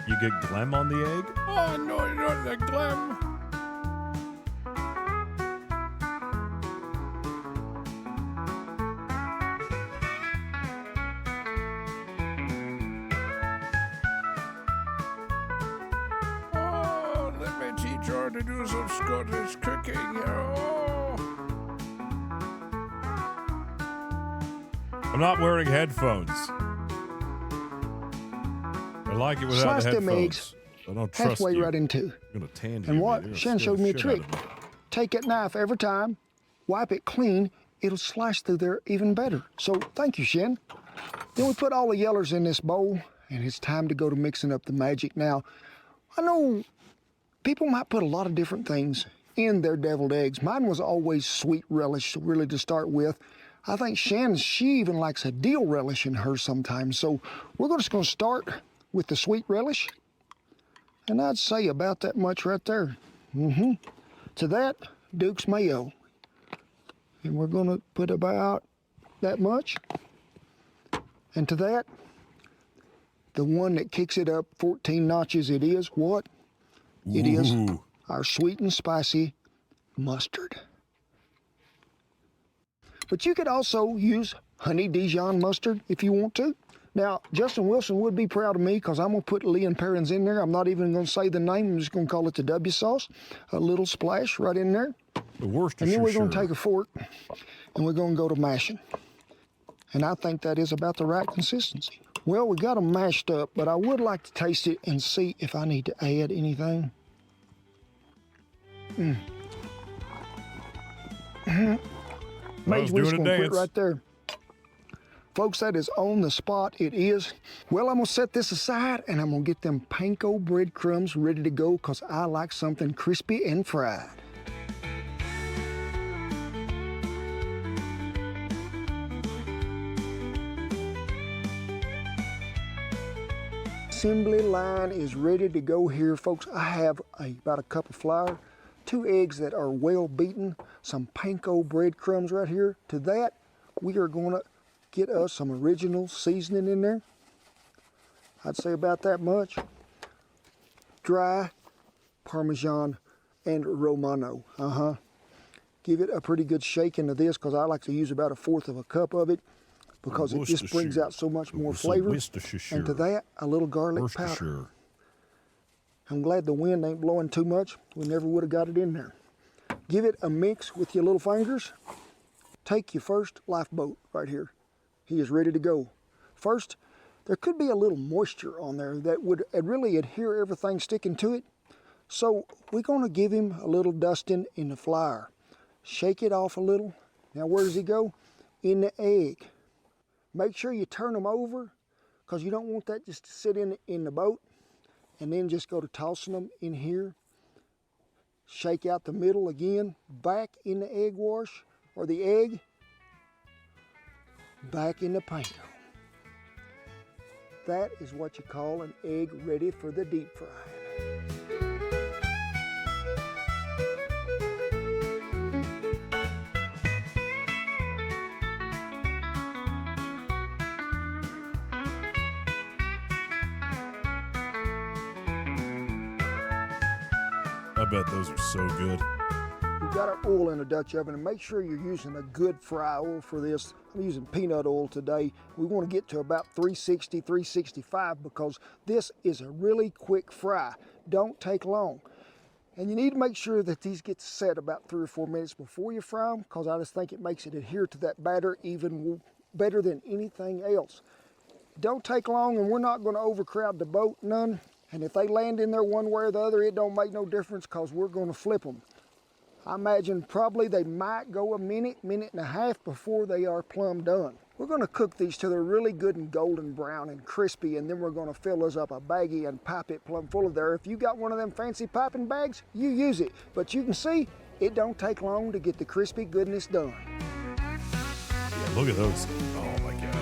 You get glam on the egg? Oh, no, not the glam. Oh, let me teach her to do some Scottish cooking. Oh. I'm not wearing headphones. I like it without slice the them headphones. eggs I don't trust halfway you. right in two. You're gonna tangent And me. what? You're gonna Shan scare showed the me a shit trick. out of me. Take that knife every time, wipe it clean, it'll slice through there even better. So thank you, Shan. Then we put all the yellers in this bowl, and it's time to go to mixing up the magic. Now, I know people might put a lot of different things in their deviled eggs. Mine was always sweet relish, really, to start with. I think Shan, she even likes a dill relish in hers sometimes. So we're just going to start with the sweet relish. And I'd say about that much right there. To that, Duke's mayo. And we're going to put about that much. And to that, the one that kicks it up 14 notches, it is what? It is our sweet and spicy mustard. But you could also use honey Dijon mustard if you want to. Now, Justin Wilson would be proud of me, because I'm going to put Lee and Perrins in there. I'm not even going to say the name. I'm just going to call it the W sauce. A little splash right in there. The Worcestershire. And then we're going to take a fork and we're going to go to mashing. And I think that is about the right consistency. Well, we got them mashed up, but I would like to taste it and see if I need to add anything. Maybe we're just going to put it right there. Folks, that is on the spot. It is. Well, I'm gonna set this aside and I'm gonna get them panko breadcrumbs ready to go because I like something crispy and fried. Assembly line is ready to go here, folks. I have about a cup of flour, 2 eggs that are well beaten, some panko breadcrumbs right here. To that, we are gonna get us some original seasoning in there. I'd say about that much. Dry Parmesan and Romano. Give it a pretty good shake into this because I like to use about 1/4 of a cup of it because it just brings out so much more flavor. And to that, a little garlic powder. I'm glad the wind ain't blowing too much. We never would have got it in there. Give it a mix with your little fingers. Take your first lifeboat right here. He is ready to go. First, there could be a little moisture on there that would really adhere everything sticking to it. So we're gonna give him a little dusting in the flour. Shake it off a little. Now where does he go? In the egg. Make sure you turn them over because you don't want that just to sit in the boat and then just go to tossing them in here. Shake out the middle again, back in the egg wash or the egg, back in the panko. That is what you call an egg ready for the deep fry. I bet those are so good. We've got our oil in a Dutch oven, and make sure you're using a good fry oil for this. I'm using peanut oil today. We want to get to about 360, 365 because this is a really quick fry. Don't take long. And you need to make sure that these get set about 3 or 4 minutes before you fry them because I just think it makes it adhere to that batter even better than anything else. Don't take long, and we're not going to overcrowd the boat, none. And if they land in there one way or the other, it don't make no difference because we're going to flip them. I imagine probably they might go a minute, minute and a half before they are plumb done. We're going to cook these till they're really good and golden brown and crispy, and then we're going to fill us up a baggie and pipe it plumb full of there. If you got one of them fancy piping bags, you use it. But you can see, it don't take long to get the crispy goodness done. Yeah, look at those. Oh my God.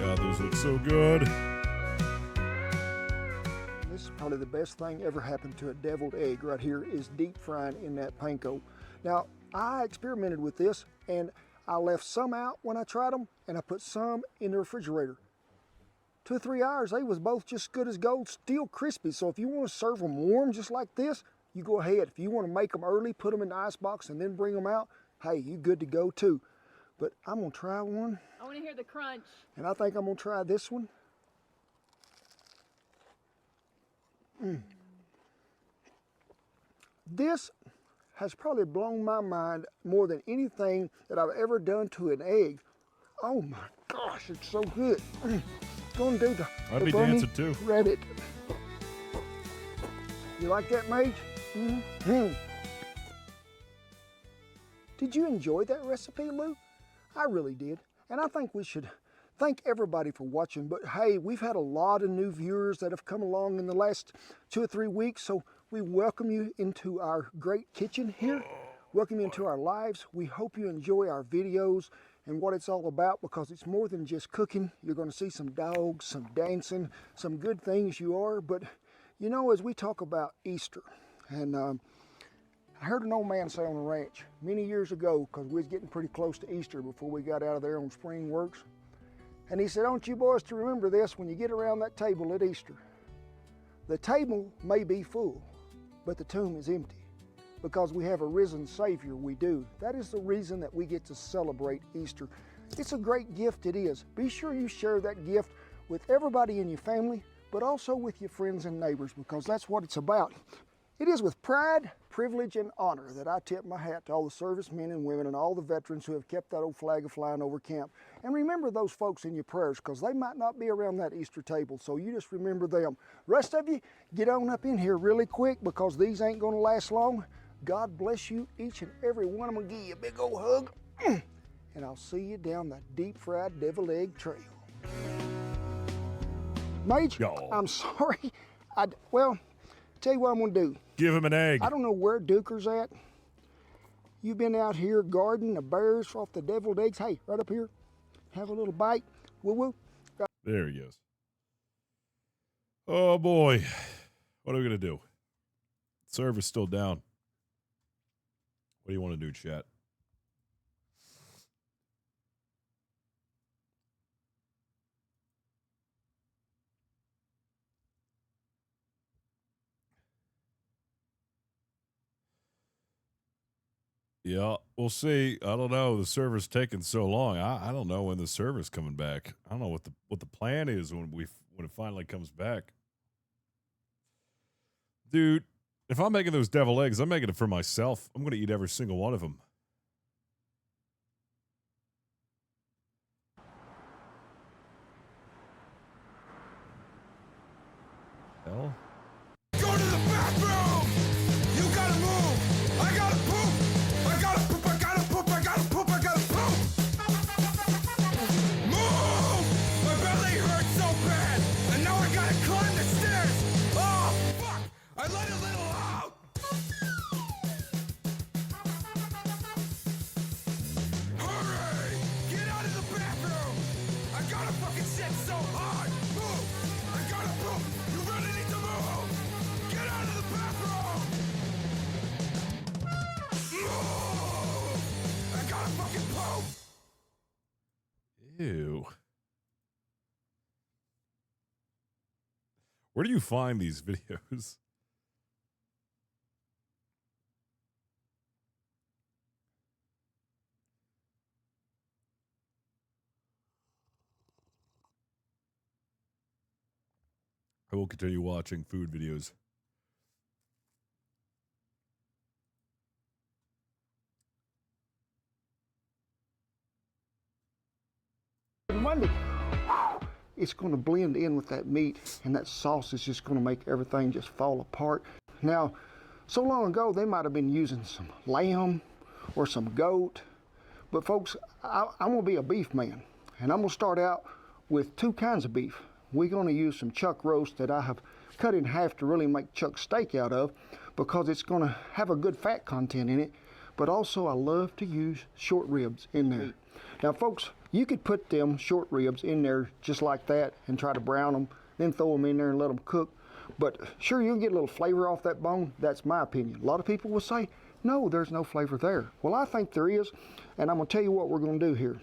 God, those look so good. This is probably the best thing ever happened to a deviled egg right here is deep frying in that panko. Now, I experimented with this and I left some out when I tried them and I put some in the refrigerator. 2 or 3 hours, they was both just good as gold, still crispy. So if you want to serve them warm just like this, you go ahead. If you want to make them early, put them in the icebox and then bring them out, hey, you good to go too. But I'm gonna try one. I want to hear the crunch. And I think I'm gonna try this one. This has probably blown my mind more than anything that I've ever done to an egg. Oh my gosh, it's so good. Gonna do the I'd be bunny dancing too. rabbit. You like that, Mage? Did you enjoy that recipe, Lou? I really did. And I think we should thank everybody for watching. But hey, we've had a lot of new viewers that have come along in the last 2 or 3 weeks. So we welcome you into our great kitchen here. Welcome you into our lives. We hope you enjoy our videos and what it's all about because it's more than just cooking. You're going to see some dogs, some dancing, some good things you are. But you know, as we talk about Easter, and I heard an old man say on the ranch many years ago, because we was getting pretty close to Easter before we got out of there on Spring Works. And he said, I want you boys to remember this when you get around that table at Easter. The table may be full, but the tomb is empty. because we have a risen Savior, we do. That is the reason that we get to celebrate Easter. It's a great gift, it is. Be sure you share that gift with everybody in your family, but also with your friends and neighbors, because that's what it's about. It is with pride, privilege, and honor that I tip my hat to all the servicemen and women and all the veterans who have kept that old flag flying over camp. And remember those folks in your prayers, because they might not be around that Easter table, so you just remember them. Rest of you, get on up in here really quick, because these ain't gonna last long. God bless you, each and every one. I'm gonna give you a big old hug, and I'll see you down that deep-fried deviled egg trail. Mage, I'm sorry. Well, tell you what I'm gonna do. Give him an egg. I don't know where Duker's at. You've been out here guarding the bears off the deviled eggs. Hey, right up here. Have a little bite. Woo woo. There he goes. Oh boy. What are we gonna do? Server's still down. What do you want to do, chat? Yeah, we'll see. I don't know. The server's taking so long. I don't know when the server's coming back. I don't know what the plan is when it finally comes back. Dude, if I'm making those devil eggs, I'm making it for myself. I'm going to eat every single one of them. Hell? Go to the bathroom! You gotta move! I gotta poop! I gotta poop! I gotta poop! I gotta poop! I gotta poop! Move! My belly hurts so bad! And now I gotta climb the stairs! Oh, fuck! I let a little out! Hurry! Get out of the bathroom! I gotta fucking shit so hard! Move! I gotta poop! You really need to move! Get out of the bathroom! Move! I gotta fucking poop! Ew. Where do you find these videos? I will continue watching food videos. Monday. It's going to blend in with that meat, and that sauce is just going to make everything just fall apart. Now, so long ago, they might have been using some lamb or some goat, but folks, I'm going to be a beef man, and I'm going to start out with two kinds of beef. We're going to use some chuck roast that I have cut in half to really make chuck steak out of, because it's going to have a good fat content in it, but also I love to use short ribs in there. Now, folks, you could put them short ribs in there just like that and try to brown them, then throw them in there and let them cook. But sure, you'll get a little flavor off that bone. That's my opinion. A lot of people will say, no, there's no flavor there. Well, I think there is, and I'm going to tell you what we're going to do here.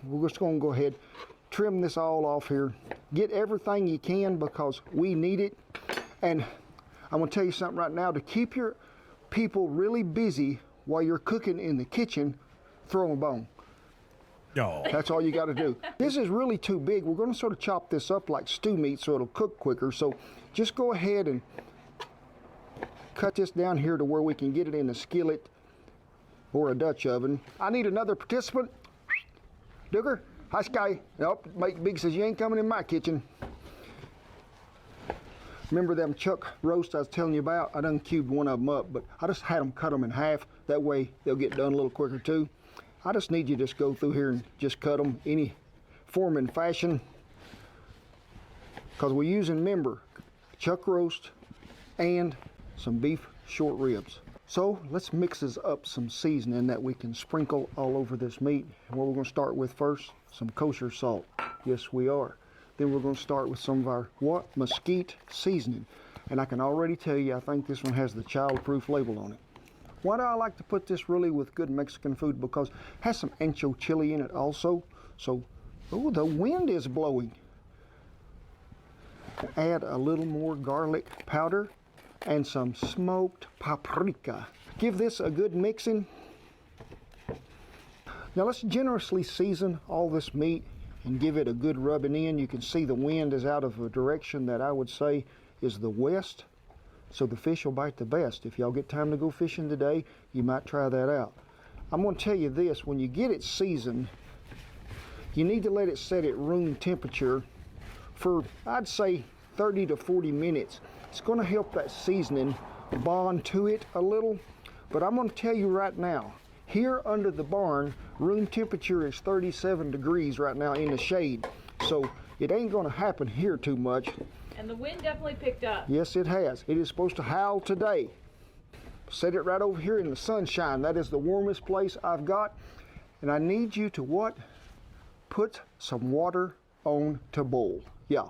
We're just going to go ahead, trim this all off here. Get everything you can, because we need it. And I'm going to tell you something right now. To keep your people really busy while you're cooking in the kitchen, throw them a bone. No. That's all you got to do. This is really too big. We're going to sort of chop this up like stew meat so it'll cook quicker. So just go ahead and cut this down here to where we can get it in a skillet or a Dutch oven. I need another participant. Dooker, hi Sky. Nope, Mike Big says you ain't coming in my kitchen. Remember them chuck roasts I was telling you about? I done cubed one of them up, but I just had them cut them in half. That way they'll get done a little quicker too. I just need you to just go through here and just cut them any form and fashion, because we're using, remember, chuck roast and some beef short ribs. So let's mix this up some seasoning that we can sprinkle all over this meat. And what we're going to start with first, some kosher salt. Yes, we are. Then we're going to start with some of our mesquite seasoning. And I can already tell you, I think this one has the child-proof label on it. Why do I like to put this really with good Mexican food? Because it has some ancho chili in it also. So, oh, the wind is blowing. Add a little more garlic powder and some smoked paprika. Give this a good mixing. Now let's generously season all this meat and give it a good rubbing in. You can see the wind is out of a direction that I would say is the west, so the fish will bite the best. If y'all get time to go fishing today, you might try that out. I'm going to tell you this, when you get it seasoned, you need to let it set at room temperature for, I'd say, 30 to 40 minutes. It's going to help that seasoning bond to it a little, but I'm going to tell you right now, here under the barn, room temperature is 37 degrees right now in the shade, so it ain't going to happen here too much. And the wind definitely picked up. Yes, it has. It is supposed to howl today. Set it right over here in the sunshine. That is the warmest place I've got. And I need you to what? Put some water on to boil. Yeah,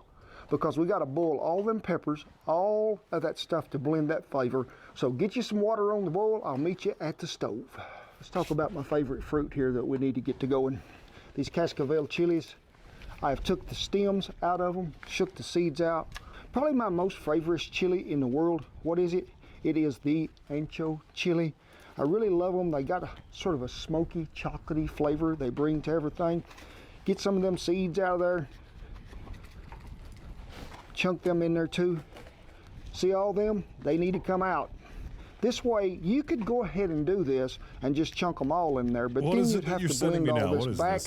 because we got to boil all them peppers, all of that stuff to blend that flavor. So get you some water on the boil. I'll meet you at the stove. Let's talk about my favorite fruit here that we need to get to going. These Cascabel chilies. I've took the stems out of them, shook the seeds out. Probably my most favorite chili in the world. What is it? It is the ancho chili. I really love them. They got a sort of a smoky, chocolatey flavor they bring to everything. Get some of them seeds out of there. Chunk them in there too. See all them? They need to come out. This way, you could go ahead and do this and just chunk them all in there, but then you'd have to blend all this back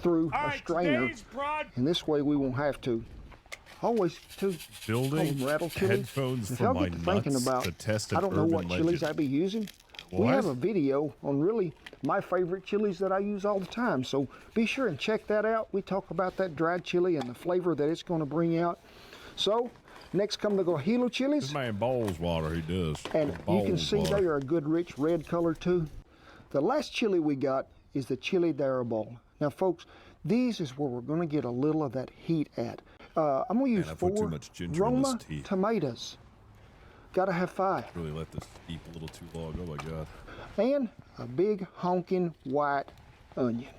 through a strainer, and this way we won't have to. Always to building rattle chili. Headphones If for y'all my get to thinking nuts, about, the tested I don't know urban what chilies legend. I'd be using. We What? have a video on really my favorite chilies that I use all the time, so be sure and check that out. We talk about that dried chili and the flavor that it's going to bring out. So next come the guajillo chilies. This man bowls water, he does. And you can see they are a good rich red color too. The last chili we got is the chili de arbol. Now folks, these is where we're going to get a little of that heat at. I'm going to use I put too 4 much ginger in this Roma tea. tomatoes. Got to have 5. Really let this steep a little too long. Oh my God. And a big honking white onion.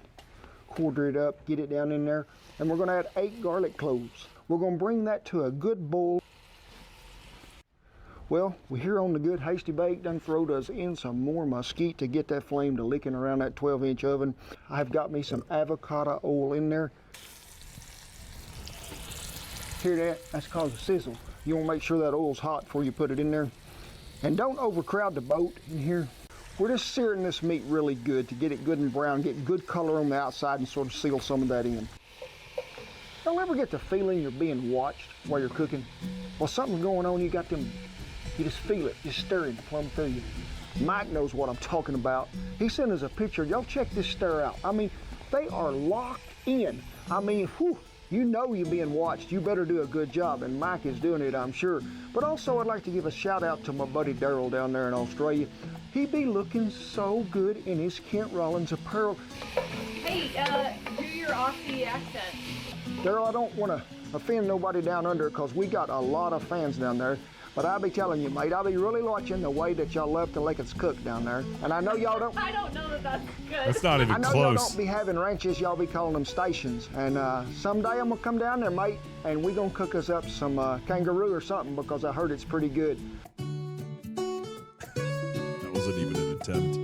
Quarter it up, get it down in there, and we're going to add 8 garlic cloves. We're going to bring that to a good boil. Well, we're here on the good hasty bake. Done throwed us in some more mesquite to get that flame to licking around that 12-inch oven. I've got me some avocado oil in there. Hear that? That's called a sizzle. You want to make sure that oil's hot before you put it in there. And don't overcrowd the boat in here. We're just searing this meat really good to get it good and brown, get good color on the outside and sort of seal some of that in. Don't ever get the feeling you're being watched while you're cooking? Well, something's going on, you just feel it, just stirring plumb through you. Mike knows what I'm talking about. He sent us a picture. Y'all check this stir out. I mean, they are locked in. I mean, whew, you know you're being watched. You better do a good job, and Mike is doing it, I'm sure. But also, I'd like to give a shout out to my buddy Daryl down there in Australia. He be looking so good in his Kent Rollins apparel. Hey, do your Aussie accent. Daryl, I don't want to offend nobody down under because we got a lot of fans down there. But I'll be telling you, mate, I'll be really watching the way that y'all love to let us cook down there. And I know y'all don't. I don't know that that's good. That's not even I know close. y'all don't be having ranches, y'all be calling them stations. And someday I'm gonna come down there, mate, and we gonna cook us up some kangaroo or something because I heard it's pretty good. That wasn't even an attempt.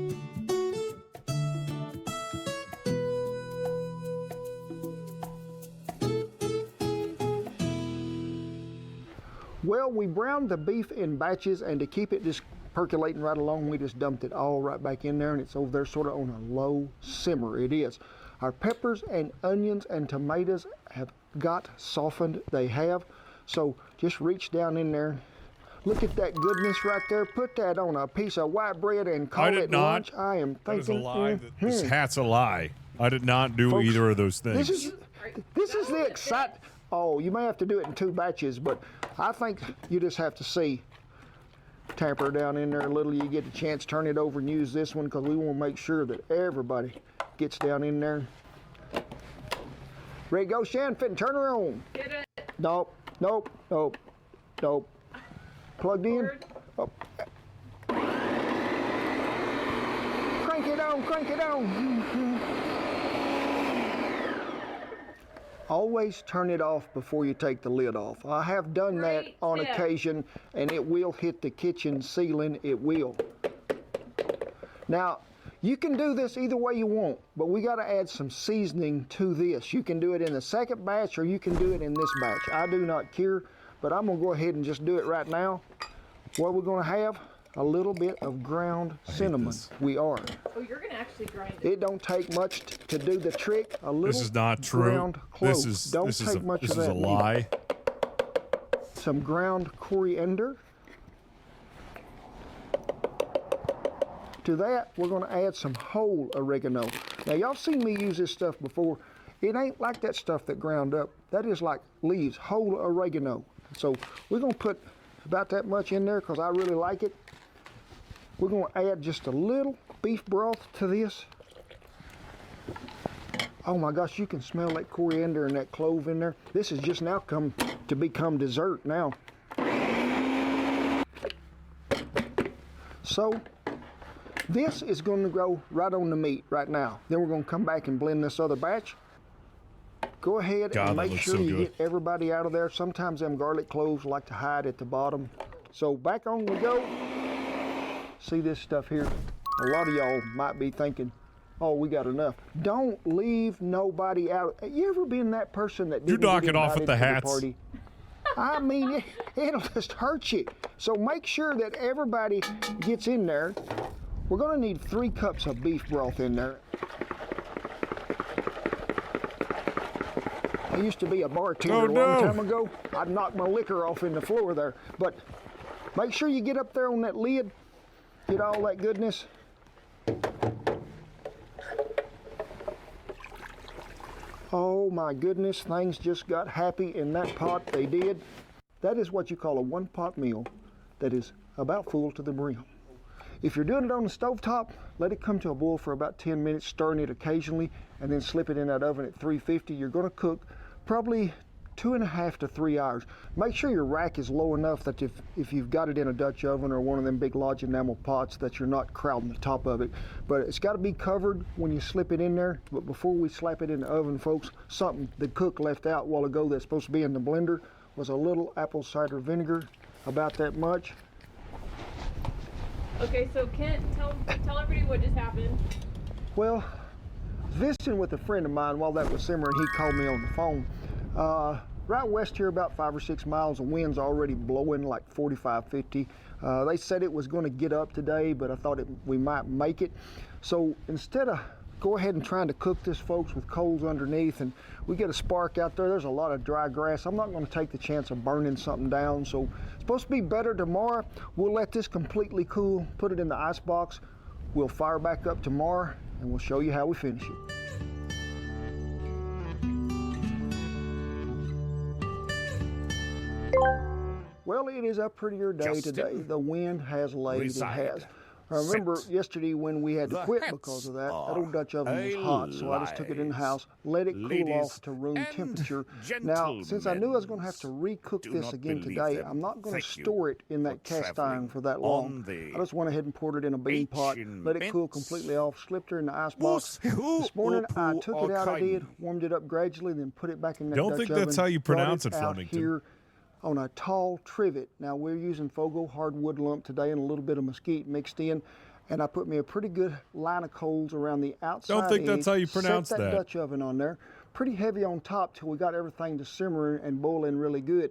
Well, we browned the beef in batches, and to keep it just percolating right along, we just dumped it all right back in there, and it's over there sort of on a low simmer. It is. Our peppers and onions and tomatoes have got softened. They have. So just reach down in there. Look at that goodness right there. Put that on a piece of white bread and call I did it not. lunch. I am That is a thinking. lie. This hat's a lie. I did not do Folks, either of those things. This is the excite. Oh, you may have to do it in 2 batches, but I think you just have to see. Tamper down in there a little. You get a chance, turn it over and use this one because we want to make sure that everybody gets down in there. Ready to go, Shan? Fit and turn her on. Get it. Nope, nope, nope, nope. Plugged in. Oh. Crank it on, crank it on. Always turn it off before you take the lid off. I have done that on occasion, and it will hit the kitchen ceiling. It will. Now, you can do this either way you want, but we got to add some seasoning to this. You can do it in the second batch or you can do it in this batch. I do not care, but I'm going to go ahead and just do it right now. What we're going to have, a little bit of ground cinnamon. We are. Oh, you're going to actually grind it. It don't take much to do the trick. A little This is not true. ground clove. This is don't this take is a, much this of is that a neither. lie. Some ground coriander. To that, we're going to add some whole oregano. Now, y'all seen me use this stuff before. It ain't like that stuff that ground up. That is like leaves, whole oregano. So we're going to put about that much in there because I really like it. We're going to add just a little beef broth to this. Oh my gosh, you can smell that coriander and that clove in there. This has just now come to become dessert now. So this is going to go right on the meat right now. Then we're going to come back and blend this other batch. Go ahead God, and that make looks sure so you good. get everybody out of there. Sometimes them garlic cloves like to hide at the bottom. So back on we go. See this stuff here? A lot of y'all might be thinking, oh, we got enough. Don't leave nobody out. You ever been that person that You didn't knock get it off invited at the to hats. party? I mean, it'll just hurt you. So make sure that everybody gets in there. We're gonna need 3 cups of beef broth in there. I used to be a bartender a long time ago. I'd knock my liquor off in the floor there. But make sure you get up there on that lid, get all that goodness. Oh my goodness, things just got happy in that pot. They did. That is what you call a one-pot meal that is about full to the brim. If you're doing it on the stovetop, let it come to a boil for about 10 minutes, stirring it occasionally, and then slip it in that oven at 350. You're going to cook probably 2.5 to 3 hours. Make sure your rack is low enough that if you've got it in a Dutch oven or one of them big large enamel pots, that you're not crowding the top of it. But it's got to be covered when you slip it in there. But before we slap it in the oven, folks, something the cook left out a while ago that's supposed to be in the blender was a little apple cider vinegar, about that much. Okay, so Kent, tell everybody what just happened. Well, visiting with a friend of mine while that was simmering, he called me on the phone. Right west here, about 5 or 6 miles, the wind's already blowing like 45, 50. They said it was going to get up today, but I thought we might make it. So instead of go ahead and trying to cook this, folks, with coals underneath, and we get a spark out there, there's a lot of dry grass. I'm not going to take the chance of burning something down. So it's supposed to be better tomorrow. We'll let this completely cool, put it in the ice box. We'll fire back up tomorrow, and we'll show you how we finish it. Well, it is a prettier day today. The wind has laid. It has. I remember yesterday when we had to quit because of that. That old Dutch oven was hot, so I just took it in the house, let it cool off to room temperature. Now, since I knew I was going to have to recook this again today, I'm not going to store it in that cast iron for that long. I just went ahead and poured it in a bean pot, let it cool completely off, slipped her in the ice box. This morning I took it out, I did, warmed it up gradually, then put it back in that Don't Dutch think oven. that's how you pronounce it, out Flemington. here on a tall trivet. Now we're using Fogo hardwood lump today and a little bit of mesquite mixed in, and I put me a pretty good line of coals around the outside. Don't think that's edge, how you pronounce set that that. Dutch oven on there, pretty heavy on top till we got everything to simmer and boiling really good.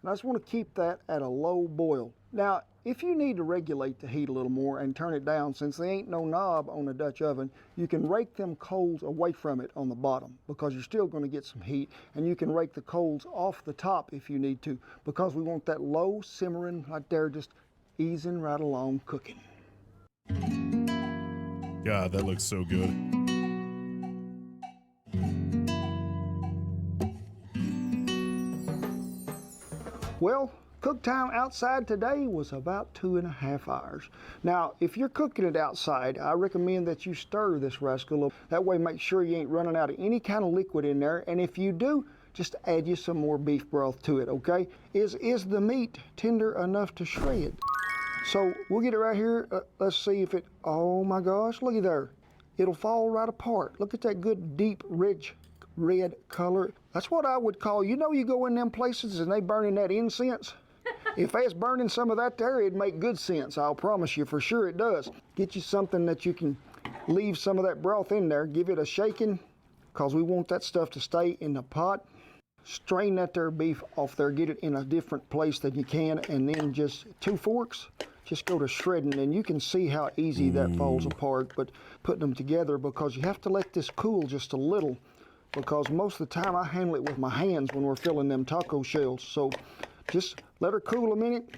And I just want to keep that at a low boil. Now, if you need to regulate the heat a little more and turn it down, since there ain't no knob on a Dutch oven, you can rake them coals away from it on the bottom because you're still going to get some heat, and you can rake the coals off the top if you need to, because we want that low simmering right there, just easing right along cooking. God, that looks so good. Well, cook time outside today was about 2.5 hours. Now, if you're cooking it outside, I recommend that you stir this rascal. That way, make sure you ain't running out of any kind of liquid in there. And if you do, just add you some more beef broth to it, okay? Is the meat tender enough to shred? So we'll get it right here. Let's see if it, oh my gosh, looky there. It'll fall right apart. Look at that good, deep, rich red color. That's what I would call, you know, you go in them places and they burning that incense. If that's burning some of that there, it'd make good sense. I'll promise you, for sure it does. Get you something that you can leave some of that broth in there. Give it a shaking, because we want that stuff to stay in the pot. Strain that there beef off there. Get it in a different place than you can, and then just 2 forks. Just go to shredding, and you can see how easy that falls apart. But putting them together, because you have to let this cool just a little, because most of the time I handle it with my hands when we're filling them taco shells. So just let her cool a minute.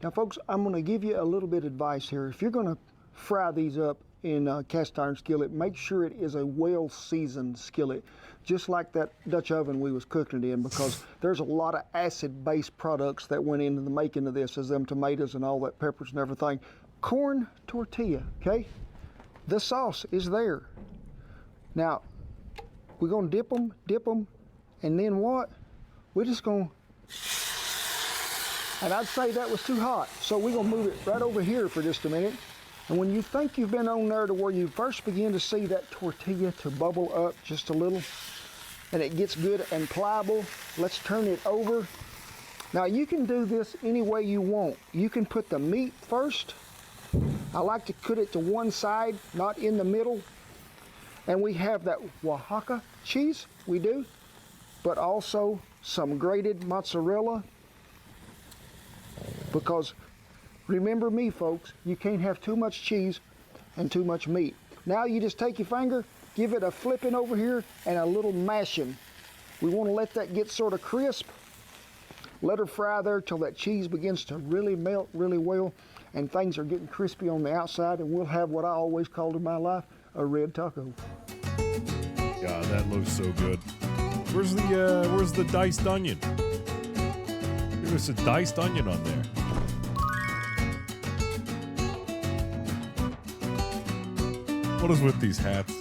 Now, folks, I'm going to give you a little bit of advice here. If you're going to fry these up in a cast iron skillet, make sure it is a well-seasoned skillet, just like that Dutch oven we was cooking it in, because there's a lot of acid-based products that went into the making of this, as them tomatoes and all that peppers and everything. Corn tortilla, okay? The sauce is there. Now, we're gonna dip them, and then what? We're just gonna, and I'd say that was too hot, so we're gonna move it right over here for just a minute. And when you think you've been on there to where you first begin to see that tortilla to bubble up just a little, and it gets good and pliable, let's turn it over. Now, you can do this any way you want. You can put the meat first. I like to put it to one side, not in the middle. And we have that Oaxaca cheese, we do, but also some grated mozzarella, because remember me, folks, you can't have too much cheese and too much meat. Now you just take your finger, give it a flipping over here and a little mashing. We want to let that get sort of crisp. Let her fry there till that cheese begins to really melt really well and things are getting crispy on the outside, and we'll have what I always called in my life a red taco. God, that looks so good. Where's the diced onion? There's a diced onion on there. What is with these hats?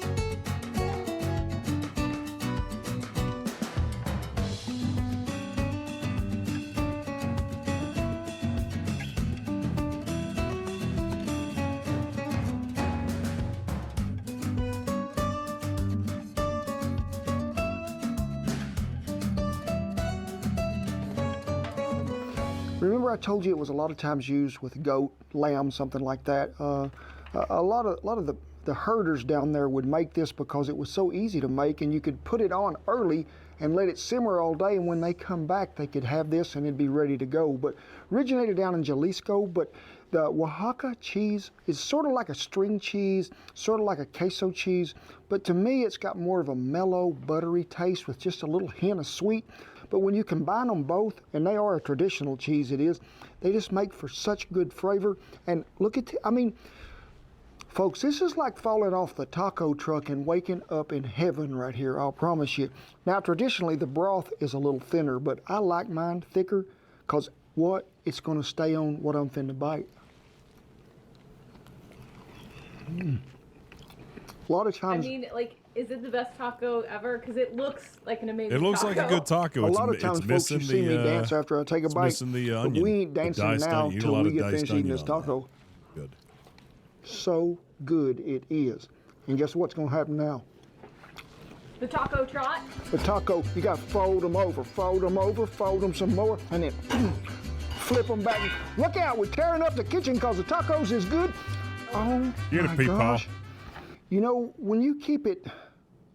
Remember I told you it was a lot of times used with goat, lamb, something like that. A lot of the herders down there would make this because it was so easy to make, and you could put it on early and let it simmer all day, and when they come back they could have this and it'd be ready to go. But originated down in Jalisco, but the Oaxaca cheese is sort of like a string cheese, sort of like a queso cheese, but to me it's got more of a mellow, buttery taste with just a little hint of sweet. But when you combine them both, and they are a traditional cheese, it is, they just make for such good flavor. And look at, I mean, folks, this is like falling off the taco truck and waking up in heaven right here, I'll promise you. Now, traditionally, the broth is a little thinner, but I like mine thicker because what? It's going to stay on what I'm finna bite. A lot of times... I mean, like, is it the best taco ever? Because it looks like an amazing It looks taco. like a good taco. A lot of times, folks, you see me dance after I take a bite. Missing the but onion. we ain't dancing now till we get finished eating this taco. Good. So good it is. And guess what's going to happen now? The taco trot. The taco, you got to fold them over, fold them some more, and then flip them back. Look out, we're tearing up the kitchen because the tacos is good. Oh, Get it, my Pete Paul. gosh. You know, when you keep it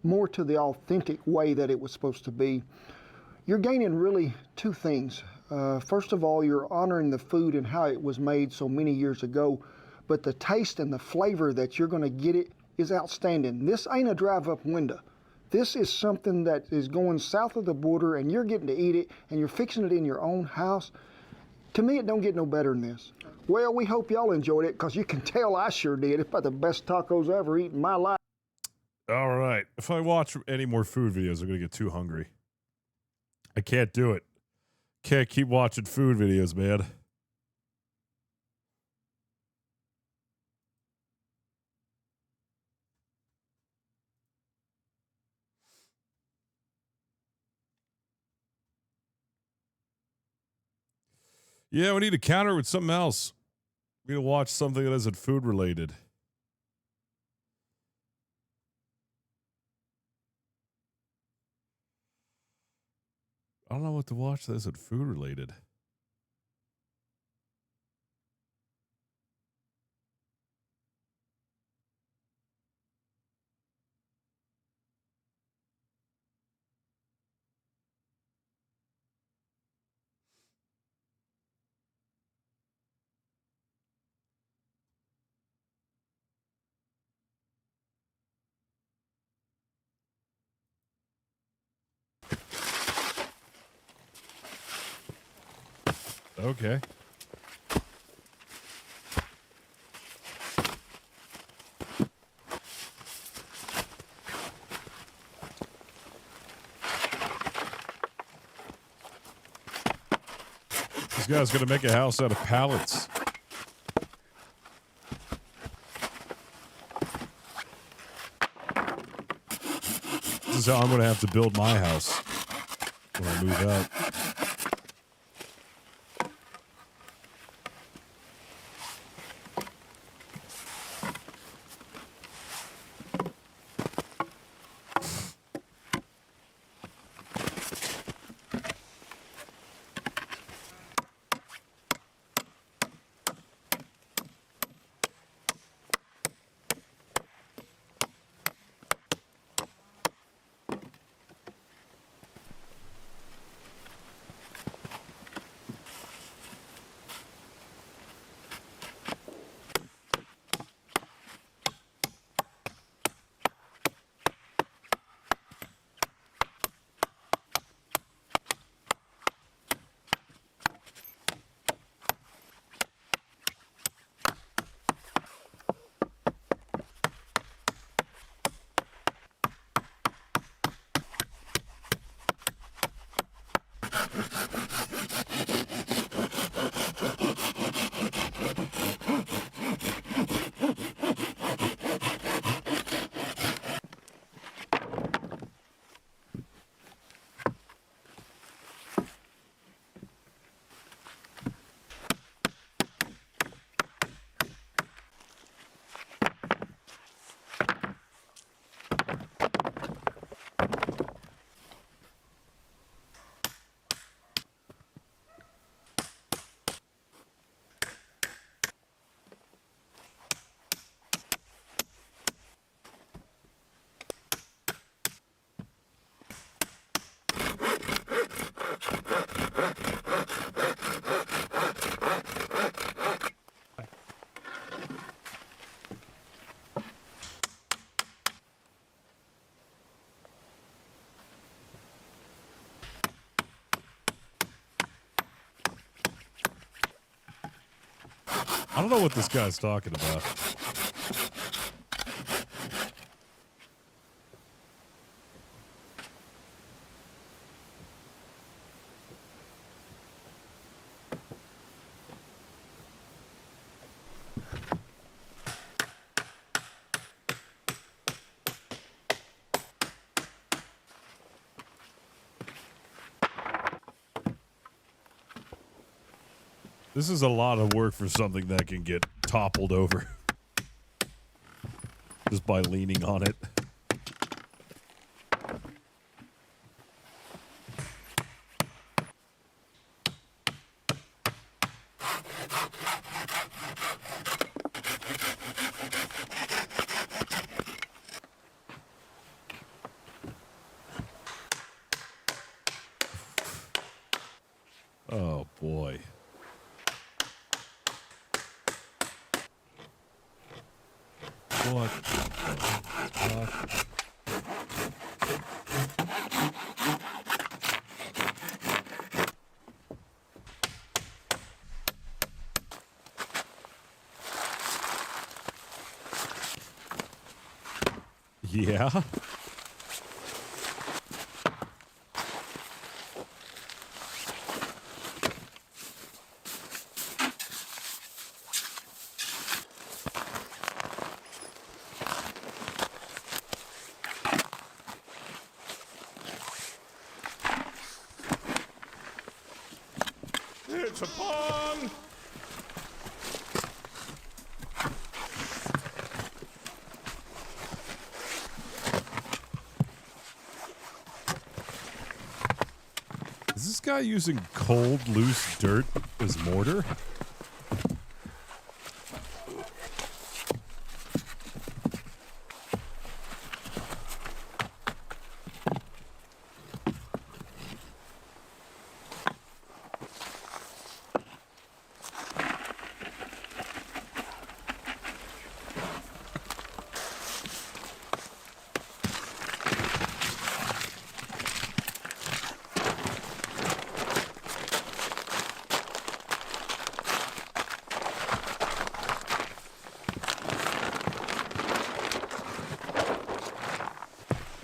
more to the authentic way that it was supposed to be, you're gaining really two things. First of all, you're honoring the food and how it was made so many years ago, but the taste and the flavor that you're going to get it is outstanding. This ain't a drive-up window. This is something that is going south of the border, and you're getting to eat it, and you're fixing it in your own house. To me, it don't get no better than this. Well, we hope y'all enjoyed it, because you can tell I sure did. It's about the best tacos I ever eaten in my life. All right. If I watch any more food videos, I'm going to get too hungry. I can't do it. Can't keep watching food videos, man. Yeah, we need to counter with something else. We need to watch something that isn't food related. I don't know what to watch that isn't food related. Okay. This guy's gonna make a house out of pallets. This is how I'm gonna have to build my house when I move out. I don't know what this guy's talking about. This is a lot of work for something that can get toppled over just by leaning on it. Oh boy. What the fuck? Yeah? It's a pond! Is this guy using cold, loose dirt as mortar?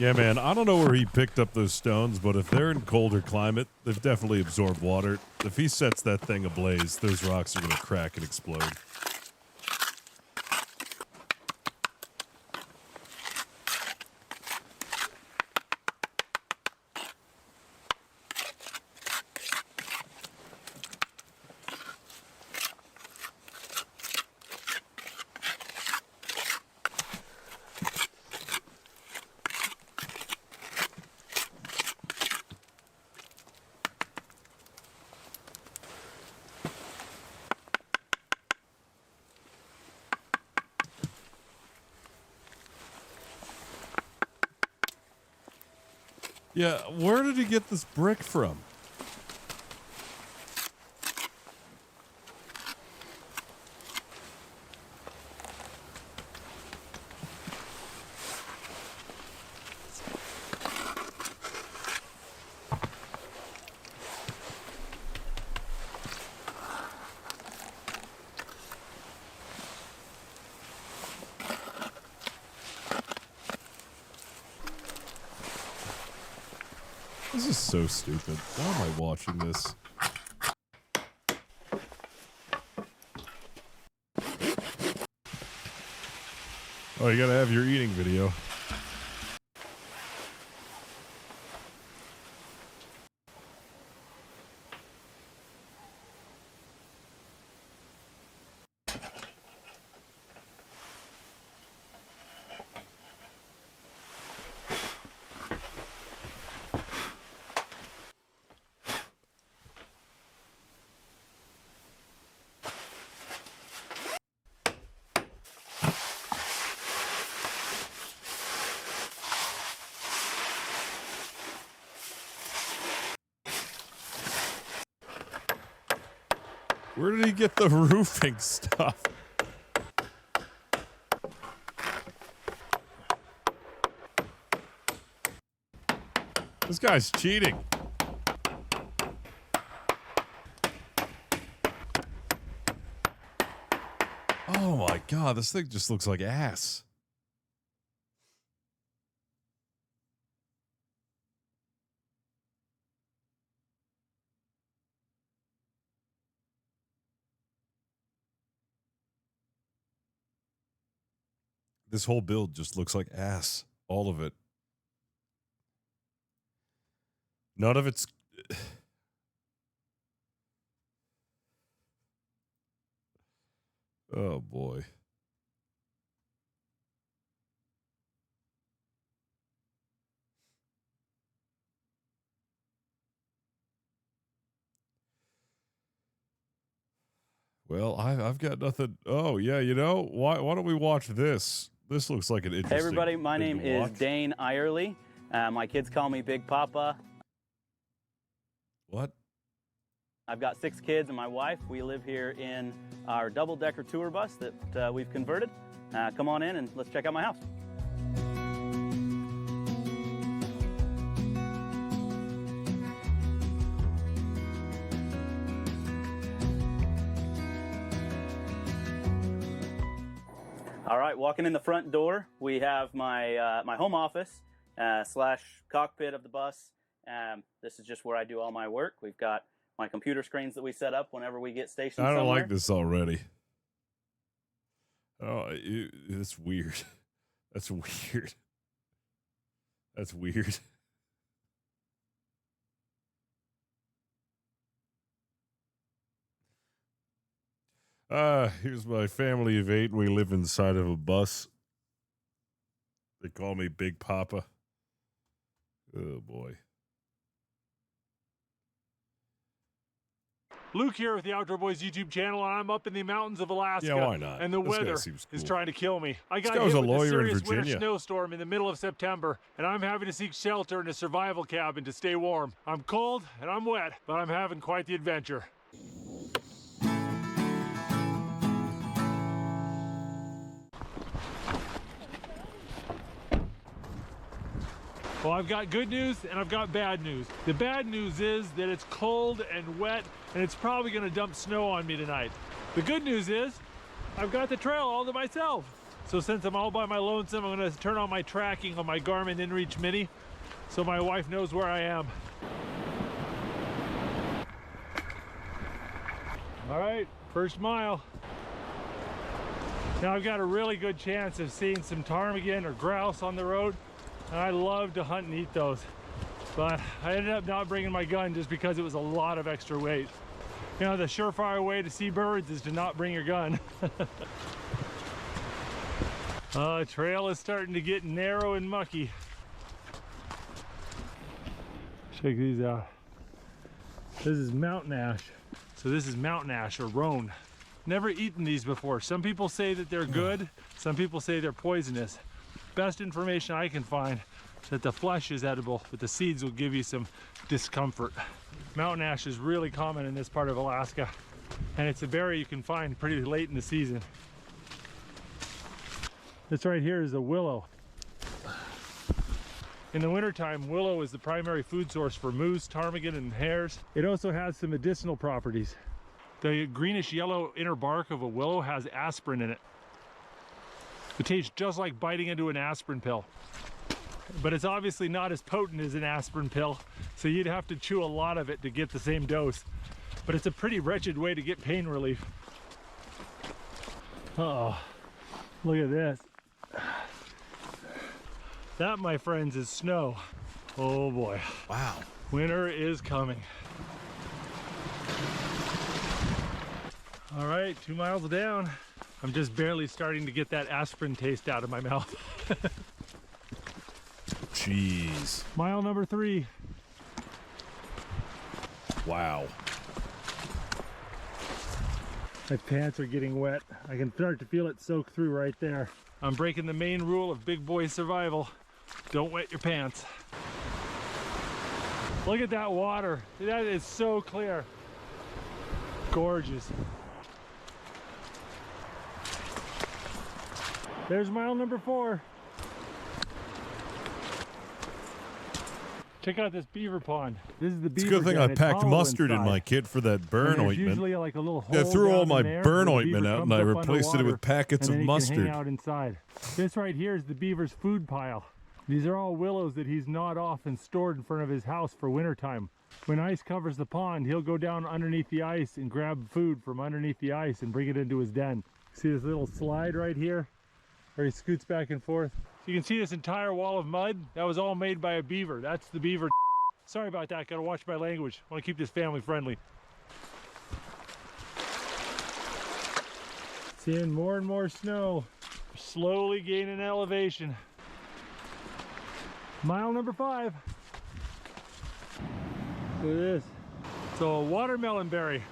Yeah, man, I don't know where he picked up those stones, but if they're in colder climate, they've definitely absorbed water. If he sets that thing ablaze, those rocks are going to crack and explode. Yeah, where did he get this brick from? This is so stupid. Why am I watching this? Oh, you gotta have your eating video. Where did he get the roofing stuff? This guy's cheating. Oh my god, this thing just looks like ass. This whole build just looks like ass. All of it. None of it's... Oh, boy. Well, I've got nothing... Oh, yeah, you know, why don't we watch this? This looks like an interesting... Hey everybody, my thing name to is watch. Dane Ierly. My kids call me Big Papa. What? I've got 6 kids and my wife. We live here in our double-decker tour bus that we've converted. Come on in and let's check out my house. All right, walking in the front door, we have my my home office slash cockpit of the bus. This is just where I do all my work. We've got my computer screens that we set up whenever we get stationed I don't somewhere. like this already. Oh, it's weird. That's weird. That's weird. Here's my family of 8. We live inside of a bus. They call me Big Papa. Oh, boy. Luke here with the Outdoor Boys YouTube channel, and I'm up in the mountains of Alaska. Yeah, why not? And the This guy weather seems is cool. trying to kill me. I got guy hit was a with a lawyer in serious winter Virginia. snowstorm in the middle of September, and I'm having to seek shelter in a survival cabin to stay warm. I'm cold and I'm wet, but I'm having quite the adventure. Well, I've got good news and I've got bad news. The bad news is that it's cold and wet and it's probably gonna dump snow on me tonight. The good news is I've got the trail all to myself. So since I'm all by my lonesome, I'm gonna turn on my tracking on my Garmin InReach Mini so my wife knows where I am. All right, first mile. Now I've got a really good chance of seeing some ptarmigan or grouse on the road, and I love to hunt and eat those. But I ended up not bringing my gun just because it was a lot of extra weight. You know, the surefire way to see birds is to not bring your gun. The trail is starting to get narrow and mucky. Check these out. This is mountain ash. So this is mountain ash or roan. Never eaten these before. Some people say that they're good. Some people say they're poisonous. Best information I can find is that the flesh is edible, but the seeds will give you some discomfort. Mountain ash is really common in this part of Alaska, and it's a berry you can find pretty late in the season. This right here is a willow. In the wintertime, willow is the primary food source for moose, ptarmigan, and hares. It also has some medicinal properties. The greenish yellow inner bark of a willow has aspirin in it. It tastes just like biting into an aspirin pill. But it's obviously not as potent as an aspirin pill, so you'd have to chew a lot of it to get the same dose. But it's a pretty wretched way to get pain relief. Uh-oh, look at this. That, my friends, is snow. Oh boy. Wow. Winter is coming. All right, 2 miles down. I'm just barely starting to get that aspirin taste out of my mouth. Jeez. Mile number 3. Wow. My pants are getting wet. I can start to feel it soak through right there. I'm breaking the main rule of big boy survival. Don't wet your pants. Look at that water. That is so clear. Gorgeous. There's mile number 4. Check out this beaver pond. This is the It's beaver a good thing den. I It's packed hollow mustard in inside. my kit for that burn And there's ointment. usually like a little I hole threw all down my in there burn where the ointment beaver out and comes I up replaced it underwater, with packets and of then he can mustard. hang out inside. This right here is the beaver's food pile. These are all willows that he's gnawed off and stored in front of his house for wintertime. When ice covers the pond, he'll go down underneath the ice and grab food from underneath the ice and bring it into his den. See this little slide right here where he scoots back and forth? So you can see this entire wall of mud. That was all made by a beaver. That's the beaver. Sorry about that, gotta watch my language. I want to keep this family friendly. Seeing more and more snow. Slowly gaining elevation. Mile number 5. Look at this. So a watermelon berry.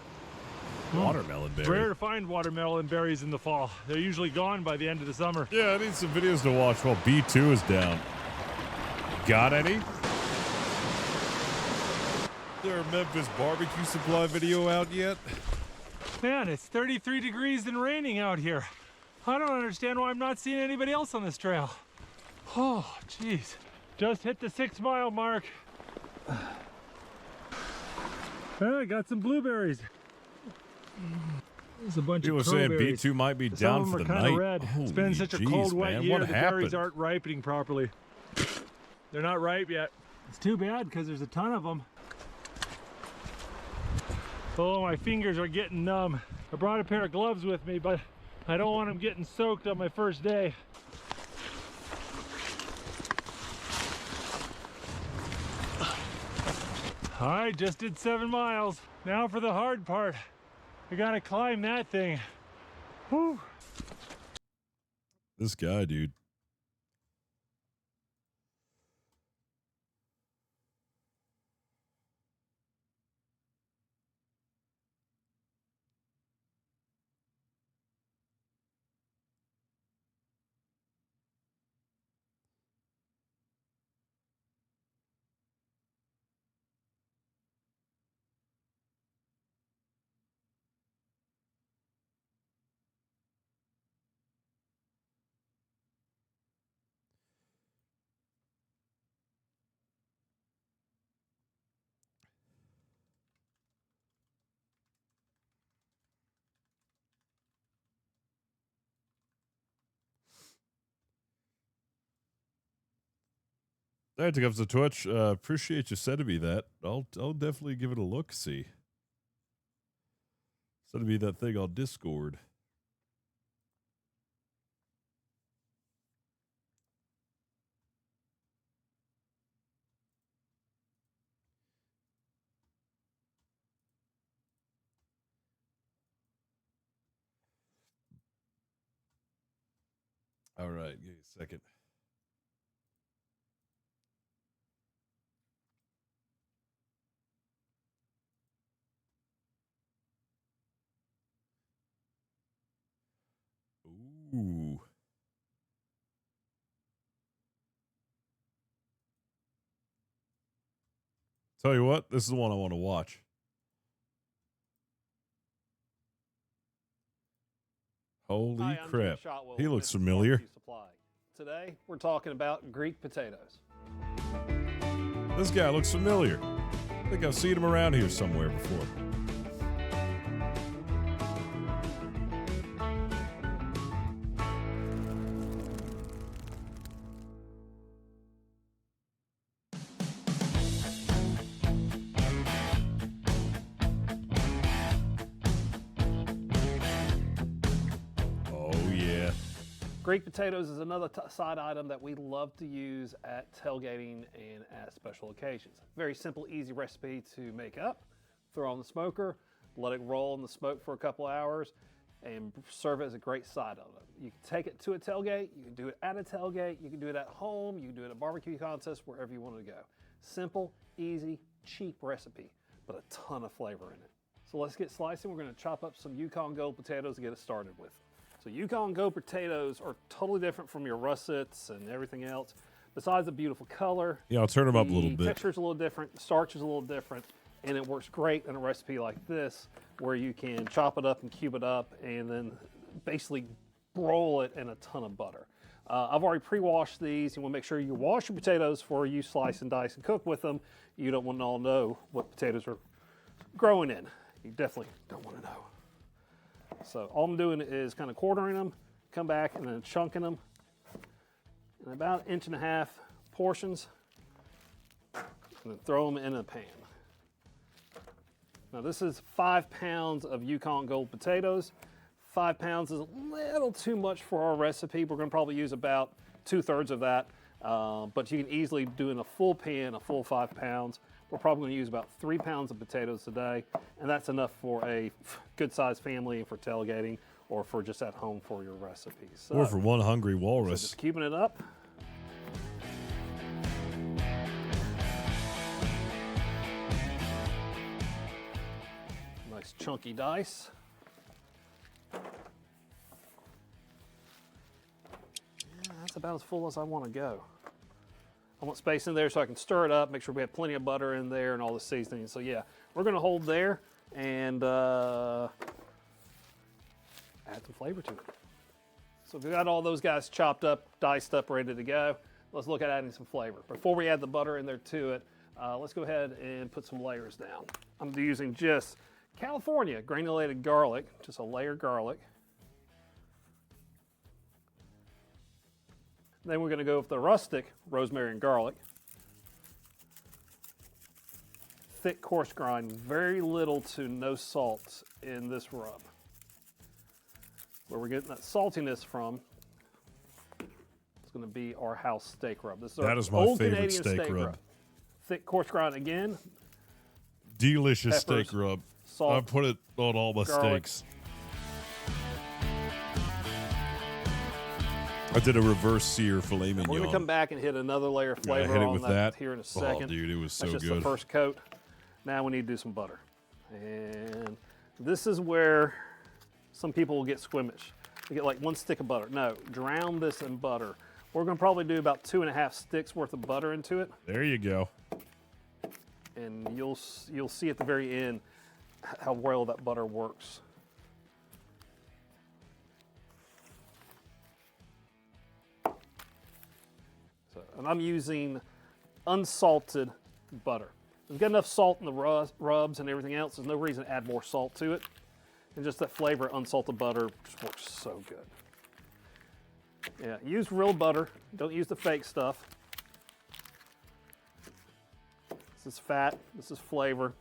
Watermelon berry. Rare to find watermelon berries in the fall. They're usually gone by the end of the summer. Yeah, I need some videos to watch while B2 is down. Got any? Is there a Memphis barbecue supply video out yet? Man, it's 33 degrees and raining out here. I don't understand why I'm not seeing anybody else on this trail. Oh, jeez. Just hit the 6 mile mark. I got some blueberries. There's a bunch People of are saying crowberries. B2 might be Some down of for them the are kinda night. red. It's been Holy such a jeez, cold, wet man. year. What The berries happened? aren't ripening properly. They're not ripe yet. It's too bad because there's a ton of them. Oh, my fingers are getting numb. I brought a pair of gloves with me, but I don't want them getting soaked on my first day. All right, just did 7 miles. Now for the hard part. I gotta climb that thing. Whew. This guy, dude. That comes to Twitch. Appreciate you sending me that. I'll definitely give it a look. See, sending me that thing on Discord. All right, give me a second. Ooh. Tell you what, this is the one I want to watch. Holy Hi, I'm crap. Jim Shotwell He with looks familiar. Barbecue Supply. Today, we're talking about Greek potatoes. This guy looks familiar. I think I've seen him around here somewhere before. Oh, yeah. Greek potatoes is another side item that we love to use at tailgating and at special occasions. Very simple, easy recipe to make up. Throw on the smoker, let it roll in the smoke for a couple hours, and serve it as a great side item. You can take it to a tailgate, you can do it at a tailgate, you can do it at home, you can do it at a barbecue contest, wherever you want to go. Simple, easy, cheap recipe, but a ton of flavor in it. So let's get slicing. We're going to chop up some Yukon Gold potatoes to get it started with. So Yukon Gold potatoes are totally different from your russets and everything else. Besides the beautiful color, Yeah, I'll turn them up a little the bit. texture's a little different, the starch is a little different, and it works great in a recipe like this where you can chop it up and cube it up and then basically broil it in a ton of butter. I've already pre-washed these. You want to make sure you wash your potatoes before you slice and dice and cook with them. You don't want to all know what potatoes are growing in. You definitely don't want to know. So all I'm doing is kind of quartering them, come back and then chunking them in about 1.5 inch portions, and then throw them in a pan. Now this is 5 pounds of Yukon Gold potatoes. 5 pounds is a little too much for our recipe. We're going to probably use about 2/3 of that, but you can easily do in a full pan, a full 5 pounds. We're probably going to use about 3 pounds of potatoes today, and that's enough for a good-sized family and for tailgating or for just at home for your recipes. So, Or for one hungry walrus. just cubing it up. Nice chunky dice. Yeah, that's about as full as I want to go. I want space in there so I can stir it up, make sure we have plenty of butter in there and all the seasoning. So yeah, we're gonna hold there and add some flavor to it. So we've got all those guys chopped up, diced up, ready to go. Let's look at adding some flavor. Before we add the butter in there to it, let's go ahead and put some layers down. I'm using just California granulated garlic, just a layer of garlic. Then we're going to go with the rustic rosemary and garlic. Thick coarse grind, very little to no salt in this rub. Where we're getting that saltiness from is going to be our house steak rub. This is That our is my old favorite Canadian steak rub. Thick coarse grind again. Delicious Peppers, steak rub. salt, I put it on all my garlic. steaks. I did a reverse sear filet mignon. We're going to come back and hit another layer of Yeah, I flavor hit it on with that, that. here in a Oh, second. dude, it was so That's just good. the first coat. Now we need to do some butter. And this is where some people will get squeamish. They get like 1 stick of butter. No, drown this in butter. We're going to probably do about 2.5 sticks worth of butter into it. There you go. And you'll see at the very end how well that butter works. And I'm using unsalted butter. We've got enough salt in the rubs and everything else. There's no reason to add more salt to it. And just that flavor of unsalted butter just works so good. Yeah, use real butter. Don't use the fake stuff. This is fat. This is flavor.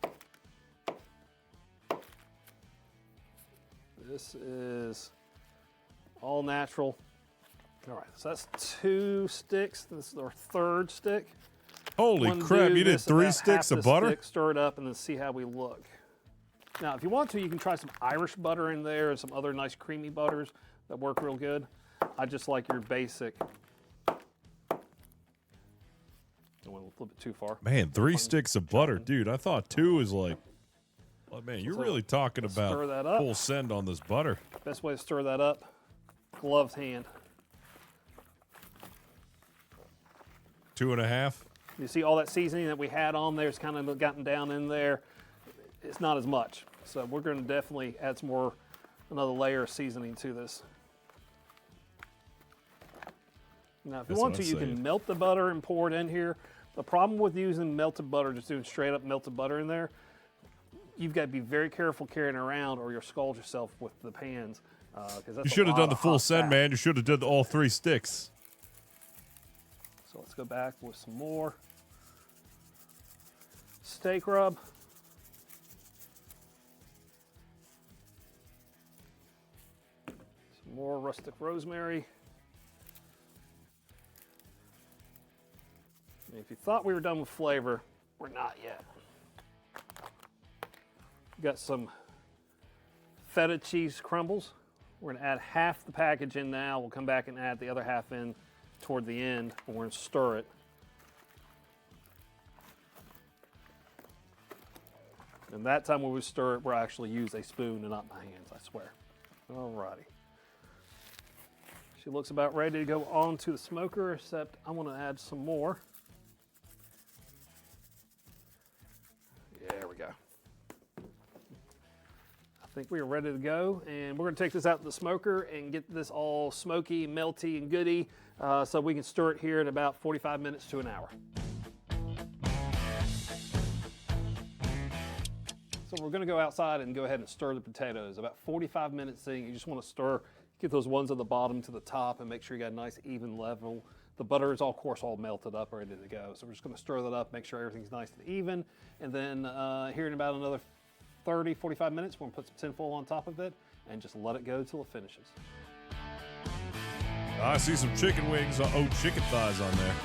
This is all natural. All right, so that's 2 sticks. This is our 3rd stick. Holy crap, you did 3 sticks of butter? Stick, stir it up and then see how we look. Now, if you want to, you can try some Irish butter in there and some other nice creamy butters that work real good. I just like your basic. I went a little bit too far. Man, 3 sticks of butter. Dude, I thought 2 is like, oh, man, you're really talking about stir that up. full send on this butter. Best way to stir that up, gloved hand. 2.5. You see all that seasoning that we had on there, it's kind of gotten down in there. It's not as much. So we're going to definitely add some more, another layer of seasoning to this. Now, if you want to, you can melt the butter and pour it in here. The problem with using melted butter, just doing straight up melted butter in there, you've got to be very careful carrying it around or you'll scald yourself with the pans. You should have done the full send, man. You should have done all 3 sticks. So let's go back with some more steak rub. Some more rustic rosemary. And if you thought we were done with flavor, we're not yet. Got some feta cheese crumbles. We're going to add half the package in now. We'll come back and add the other half in toward the end, and we're going to stir it. And that time when we stir it, we'll actually use a spoon and not my hands, I swear. Alrighty. She looks about ready to go on to the smoker, except I'm going to add some more. There we go. I think we are ready to go, and we're going to take this out to the smoker and get this all smoky, melty, and goody, so we can stir it here in about 45 minutes to an hour. So we're going to go outside and go ahead and stir the potatoes. About 45 minutes in, you just want to stir, get those ones at the bottom to the top, and make sure you got a nice even level. The butter is, of course, all melted up, ready to go. So we're just going to stir that up, make sure everything's nice and even, and then here in about another 30, 45 minutes, we're going to put some tinfoil on top of it and just let it go till it finishes. I see some chicken wings, chicken thighs on there.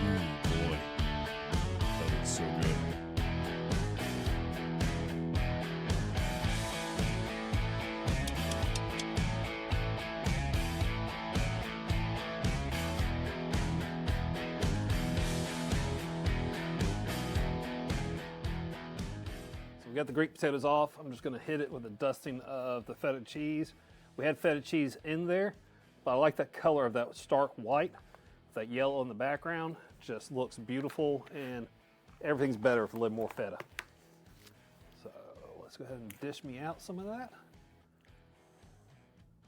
Ooh, boy. That looks so good. Got the Greek potatoes off. I'm just going to hit it with a dusting of the feta cheese. We had feta cheese in there, but I like that color of that stark white, that yellow in the background. Just looks beautiful, and everything's better with a little more feta. So let's go ahead and dish me out some of that.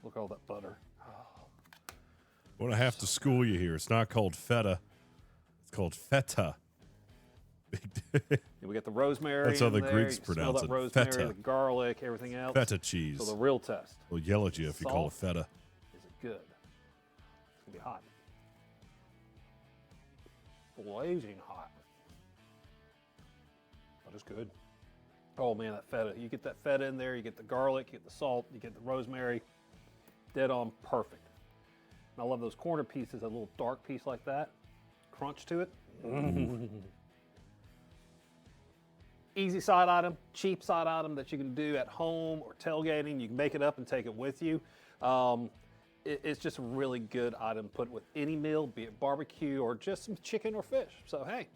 Look at all that butter. I'm going to have to school you here. It's not called feta. It's called feta. We got the rosemary. That's how the there. Greeks You can pronounce smell it. that rosemary, Feta. the garlic, everything else. Feta cheese. So the real test. We'll yell at you if you call it feta. Is it good? It's gonna be hot. Blazing hot. That is good. Oh man, that feta. You get that feta in there, you get the garlic, you get the salt, you get the rosemary. Dead on perfect. And I love those corner pieces, a little dark piece like that. Crunch to it. Easy side item, cheap side item that you can do at home or tailgating. You can make it up and take it with you. It's just a really good item to put with any meal, be it barbecue or just some chicken or fish. So hey,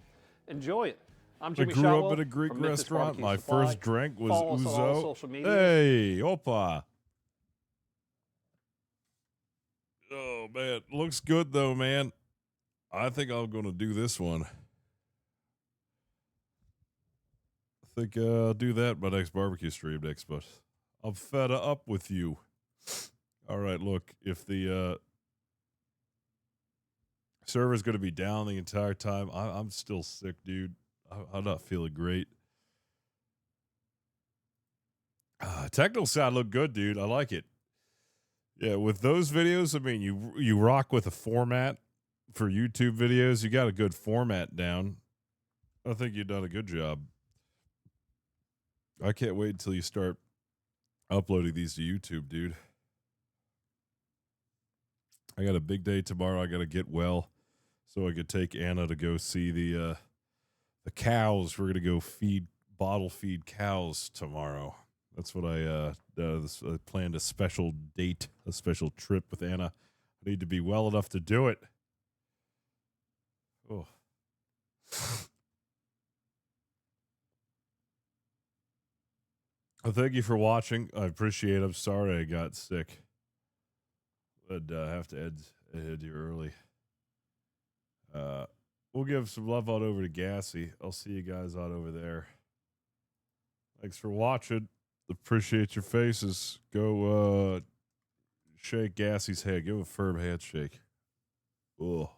enjoy it. I'm I Jimmy grew Shotwell up at a Greek from Memphis restaurant. Barbecue My Supply. first drink was Follow us on all ouzo. social media. Hey, opa. Oh, man. Looks good, though, man. I think I'm going to do this one. I think I'll do that my next barbecue stream next, but I'm fed up with you. All right, look, if the server's going to be down the entire time, I'm still sick, dude. I'm not feeling great. Technical sound looked good, dude. I like it. Yeah, with those videos, I mean, you rock with a format for YouTube videos. You got a good format down. I think you've done a good job. I can't wait until you start uploading these to YouTube, dude. I got a big day tomorrow. I got to get well so I could take Anna to go see the cows. We're going to go bottle feed cows tomorrow. That's what I planned a special date, a special trip with Anna. I need to be well enough to do it. Oh. Well, thank you for watching. I appreciate it. I'm sorry I got sick. But I have to end you early. We'll give some love on over to Gassy. I'll see you guys on over there. Thanks for watching. Appreciate your faces. Go shake Gassy's hand. Give him a firm handshake. Oh.